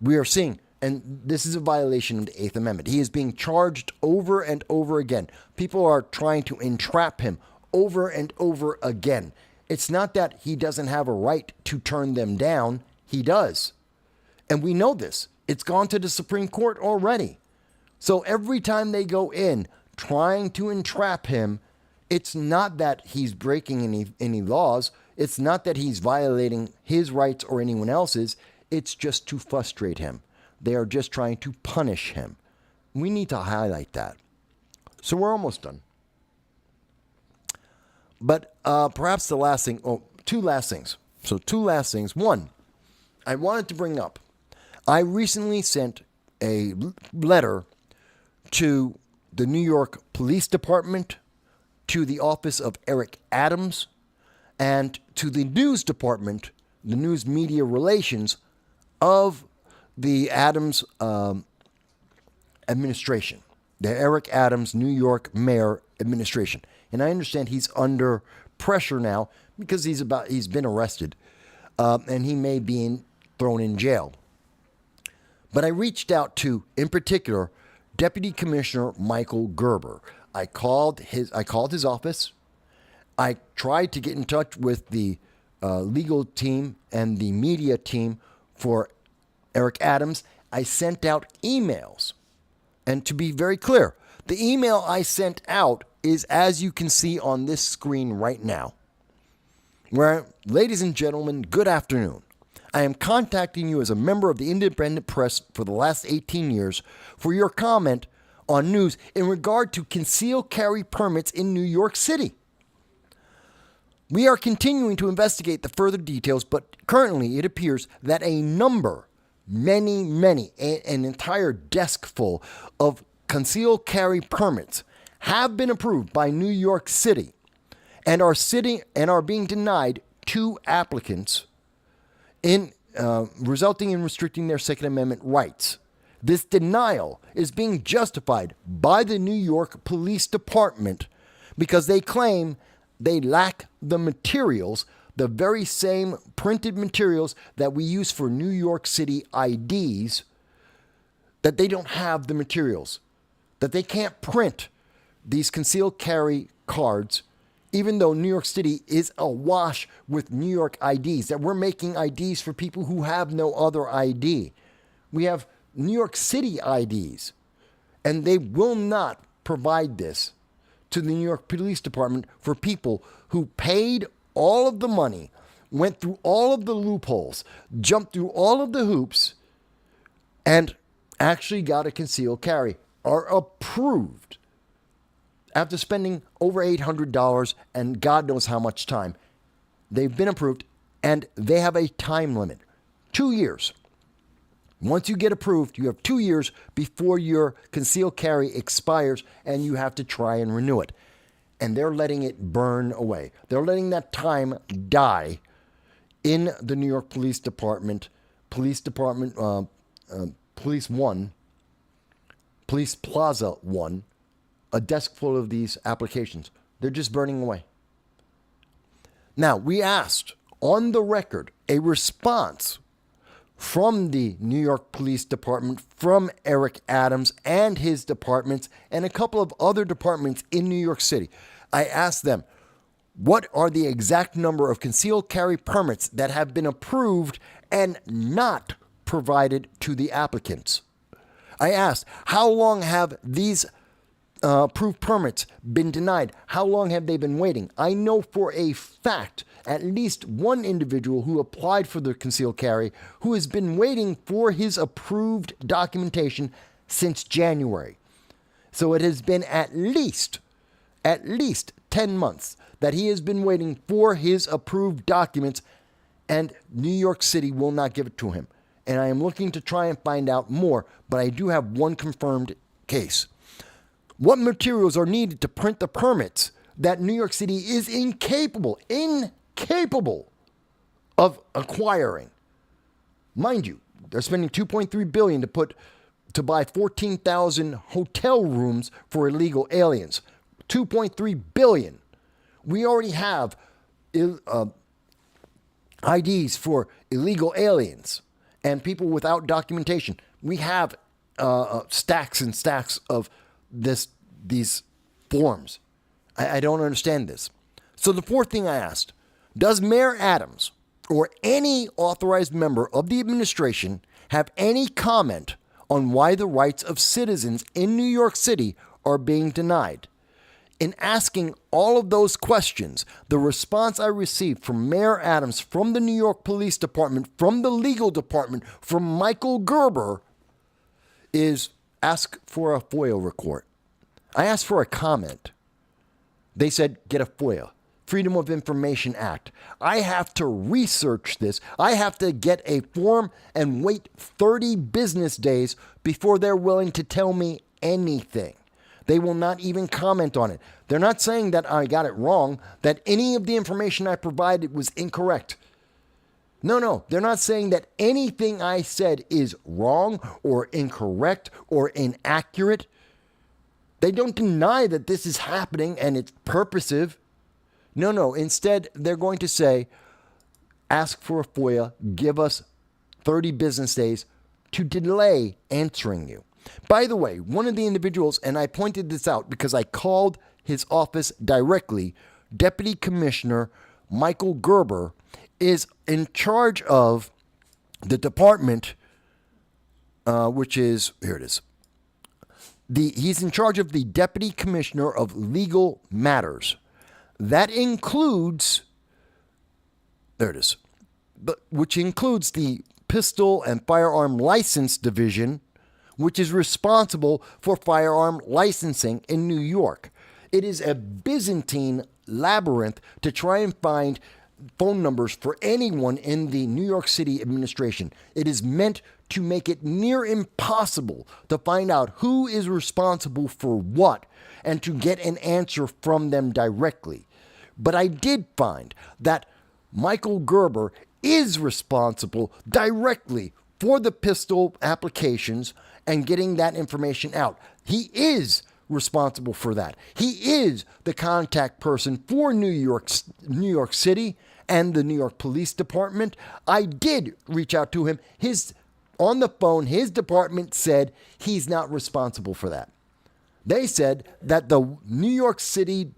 We are seeing, and this is a violation of the Eighth Amendment. He is being charged over and over again. People are trying to entrap him over and over again. It's not that he doesn't have a right to turn them down. He does. And we know this. It's gone to the Supreme Court already. So every time they go in trying to entrap him, it's not that he's breaking any laws. It's not that he's violating his rights or anyone else's. It's just to frustrate him. They are just trying to punish him. We need to highlight that. So we're almost done. But perhaps the last thing, two last things. So two last things. One, I wanted to bring up. I recently sent a letter to the New York Police Department, to the office of Eric Adams, and to the news department, the news media relations of the Adams administration, the Eric Adams New York Mayor administration. And I understand he's under pressure now because he's been arrested, and he may be thrown in jail. But I reached out to, in particular, Deputy Commissioner Michael Gerber. I called his office. I tried to get in touch with the legal team and the media team for Eric Adams. I sent out emails. And to be very clear, the email I sent out is, as you can see on this screen right now, where, ladies and gentlemen, good afternoon. I am contacting you as a member of the independent press for the last 18 years for your comment on news in regard to concealed carry permits in New York City. We are continuing to investigate the further details, but currently it appears that a number, an entire desk full of concealed carry permits have been approved by New York City and are being denied to applicants, resulting in restricting their Second Amendment rights. This denial is being justified by the New York Police Department because they claim they lack the materials, the very same printed materials that we use for New York City IDs, that they don't have the materials, that they can't print these concealed carry cards, even though New York City is awash with New York IDs, that we're making IDs for people who have no other ID. We have New York City IDs, and they will not provide this to the New York Police Department for people who paid all of the money, went through all of the loopholes, jumped through all of the hoops, and actually got a concealed carry, are approved after spending over $800 and God knows how much time. They've been approved, and they have a time limit, 2 years. Once you get approved, you have 2 years before your concealed carry expires, and you have to try and renew it. And they're letting it burn away. They're letting that time die in the New York Police Department, Police Plaza 1, a desk full of these applications. They're just burning away. Now, we asked on the record a response from the New York Police Department, from Eric Adams and his departments, and a couple of other departments in New York City. I asked them, what are the exact number of concealed carry permits that have been approved and not provided to the applicants? I asked, how long have these approved permits been denied? How long have they been waiting? I know for a fact at least one individual who applied for the concealed carry who has been waiting for his approved documentation since January. So it has been at least 10 months that he has been waiting for his approved documents, and New York City will not give it to him. And I am looking to try and find out more, but I do have one confirmed case. What materials are needed to print the permits that New York City is incapable of acquiring? Mind you, they're spending $2.3 billion to buy 14,000 hotel rooms for illegal aliens. $2.3 billion. We already have IDs for illegal aliens and people without documentation. We have stacks and stacks of these forms. I don't understand this. So the fourth thing I asked, does Mayor Adams or any authorized member of the administration have any comment on why the rights of citizens in New York City are being denied? In asking all of those questions, the response I received from Mayor Adams, from the New York Police Department, from the legal department, from Michael Gerber, is ask for a FOIA report. I asked for a comment. They said, get a FOIA, Freedom of Information Act. I have to research this. I have to get a form and wait 30 business days before they're willing to tell me anything. They will not even comment on it. They're not saying that I got it wrong, that any of the information I provided was incorrect. No, they're not saying that anything I said is wrong or incorrect or inaccurate. They don't deny that this is happening and it's purposive. No, instead they're going to say, ask for a FOIA, give us 30 business days to delay answering you. By the way, one of the individuals, and I pointed this out because I called his office directly, Deputy Commissioner Michael Gerber is in charge of the department, which is, here it is. He's in charge of the Deputy Commissioner of Legal Matters. That includes, there it is, which includes the Pistol and Firearm License Division, which is responsible for firearm licensing in New York. It is a Byzantine labyrinth to try and find phone numbers for anyone in the New York City administration. It is meant to make it near impossible to find out who is responsible for what and to get an answer from them directly. But I did find that Michael Gerber is responsible directly for the pistol applications and getting that information out. He is responsible for that. He is the contact person for New York City and the New York Police Department. I did reach out to him. On the phone, his department said he's not responsible for that. They said that the New York City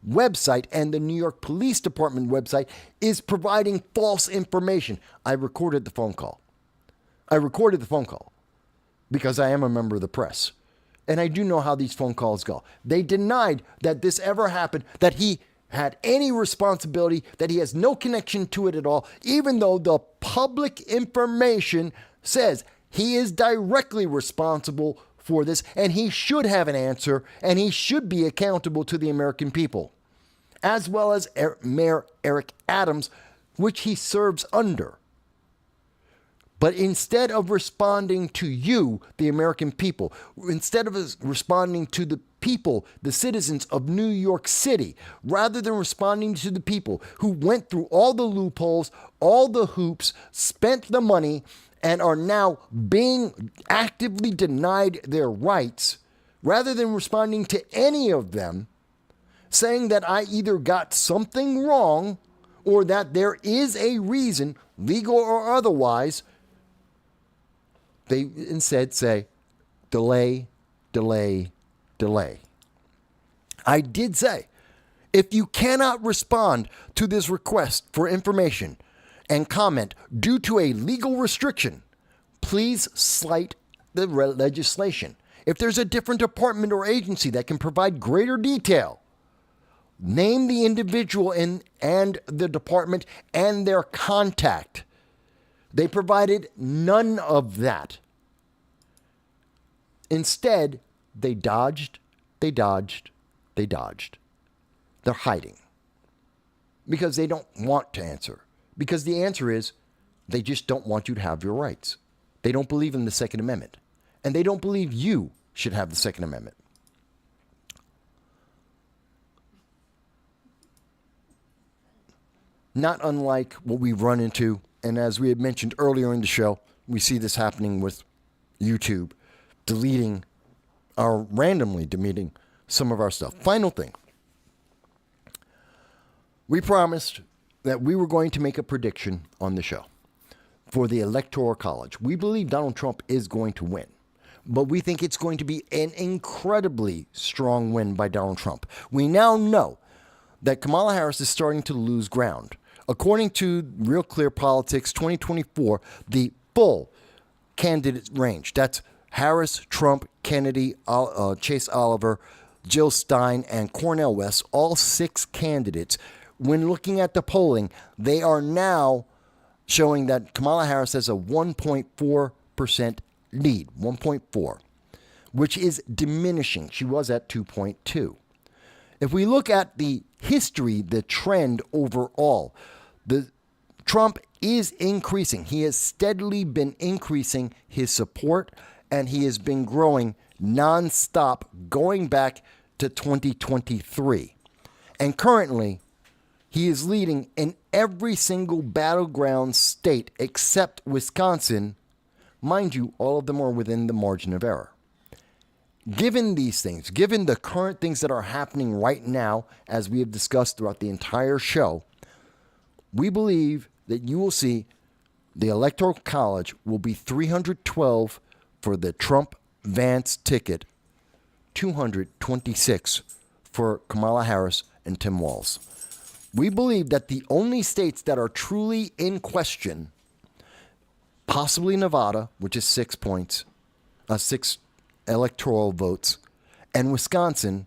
website and the New York Police Department website is providing false information. I recorded the phone call because I am a member of the press. And I do know how these phone calls go. They denied that this ever happened, that he had any responsibility, that he has no connection to it at all, even though the public information says he is directly responsible for this and he should have an answer and he should be accountable to the American people, as well as Mayor Eric Adams, which he serves under. But instead of responding to you, the American people, instead of responding to the people, the citizens of New York City, rather than responding to the people who went through all the loopholes, all the hoops, spent the money, and are now being actively denied their rights, rather than responding to any of them, saying that I either got something wrong or that there is a reason, legal or otherwise, they instead say, delay, delay, delay. I did say, if you cannot respond to this request for information and comment due to a legal restriction, please cite the legislation. If there's a different department or agency that can provide greater detail, name the individual and the department and their contact. They provided none of that. Instead, they dodged. They're hiding because they don't want to answer. Because the answer is they just don't want you to have your rights. They don't believe in the Second Amendment. And they don't believe you should have the Second Amendment. Not unlike what we've run into, and as we had mentioned earlier in the show, we see this happening with YouTube, randomly deleting some of our stuff. Final thing. We promised that we were going to make a prediction on the show for the Electoral College. We believe Donald Trump is going to win, but we think it's going to be an incredibly strong win by Donald Trump. We now know that Kamala Harris is starting to lose ground. According to Real Clear Politics 2024, the full candidate range, that's Harris, Trump, Kennedy, Chase Oliver, Jill Stein, and Cornel West, all 6 candidates. When looking at the polling, they are now showing that Kamala Harris has a 1.4% lead, 1.4, which is diminishing. She was at 2.2. If we look at the history, the trend overall, Trump is increasing. He has steadily been increasing his support, and he has been growing nonstop going back to 2023. And currently, he is leading in every single battleground state except Wisconsin. Mind you, all of them are within the margin of error. Given these things, given the current things that are happening right now, as we have discussed throughout the entire show, we believe that you will see the Electoral College will be 312 for the Trump-Vance ticket, 226 for Kamala Harris and Tim Walz. We believe that the only states that are truly in question, possibly Nevada, which is 6 points, 6 electoral votes, and Wisconsin,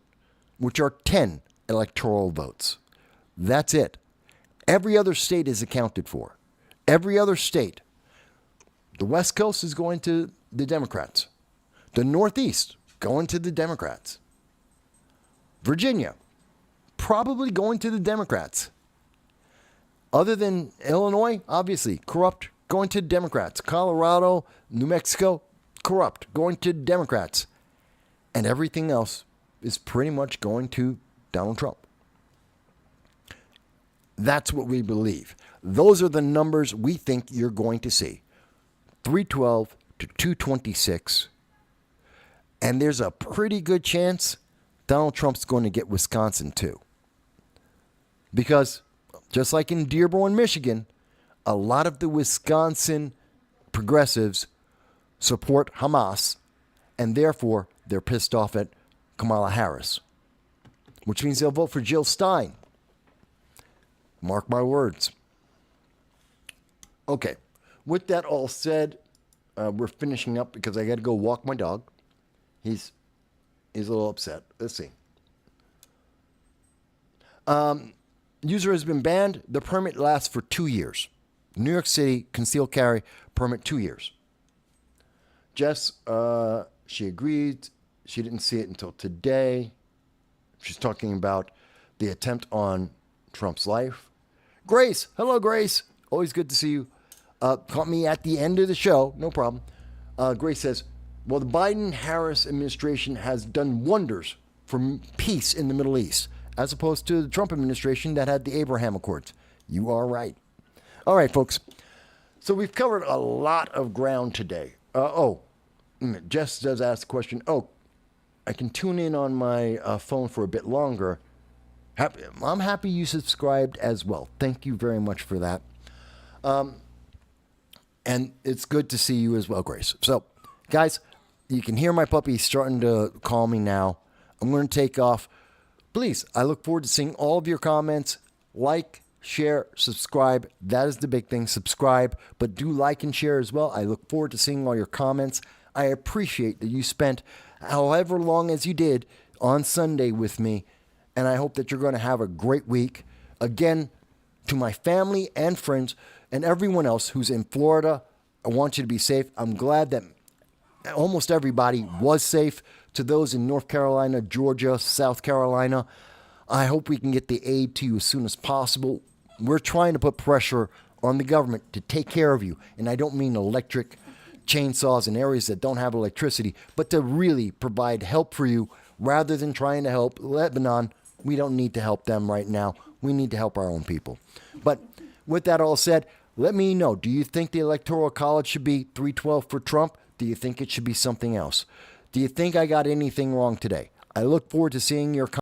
which are 10 electoral votes. That's it. Every other state is accounted for. Every other state. The West Coast is going to the Democrats. The Northeast, going to the Democrats. Virginia, probably going to the Democrats. Other than Illinois, obviously, corrupt, going to Democrats. Colorado, New Mexico, corrupt, going to Democrats. And everything else is pretty much going to Donald Trump. That's what we believe. Those are the numbers we think you're going to see. 312 to 226. And there's a pretty good chance Donald Trump's going to get Wisconsin too. Because just like in Dearborn, Michigan, a lot of the Wisconsin progressives support Hamas, and therefore they're pissed off at Kamala Harris, which means they'll vote for Jill Stein. Mark my words. Okay, with that all said, we're finishing up because I got to go walk my dog. He's a little upset. Let's see. User has been banned. The permit lasts for 2 years. New York City concealed carry permit 2 years. Jess, she agreed. She didn't see it until today. She's talking about the attempt on Trump's life. Grace, hello, Grace. Always good to see you. Caught me at the end of the show. No problem. Grace says, well, the Biden-Harris administration has done wonders for peace in the Middle East, as opposed to the Trump administration that had the Abraham Accords. You are right. All right, folks. So we've covered a lot of ground today. Jess does ask the question, I can tune in on my phone for a bit longer. I'm happy you subscribed as well. Thank you very much for that. And it's good to see you as well, Grace. So, guys, you can hear my puppy starting to call me now. I'm going to take off. Please, I look forward to seeing all of your comments. Like, share, subscribe. That is the big thing. Subscribe, but do like and share as well. I look forward to seeing all your comments. I appreciate that you spent however long as you did on Sunday with me, and I hope that you're going to have a great week. Again, to my family and friends and everyone else who's in Florida, I want you to be safe. I'm glad that almost everybody was safe. To those in North Carolina, Georgia, South Carolina, I hope we can get the aid to you as soon as possible. We're trying to put pressure on the government to take care of you. And I don't mean electric chainsaws in areas that don't have electricity, but to really provide help for you rather than trying to help Lebanon. We don't need to help them right now. We need to help our own people. But with that all said, let me know, do you think the Electoral College should be 312 for Trump? Do you think it should be something else? Do you think I got anything wrong today? I look forward to seeing your comments.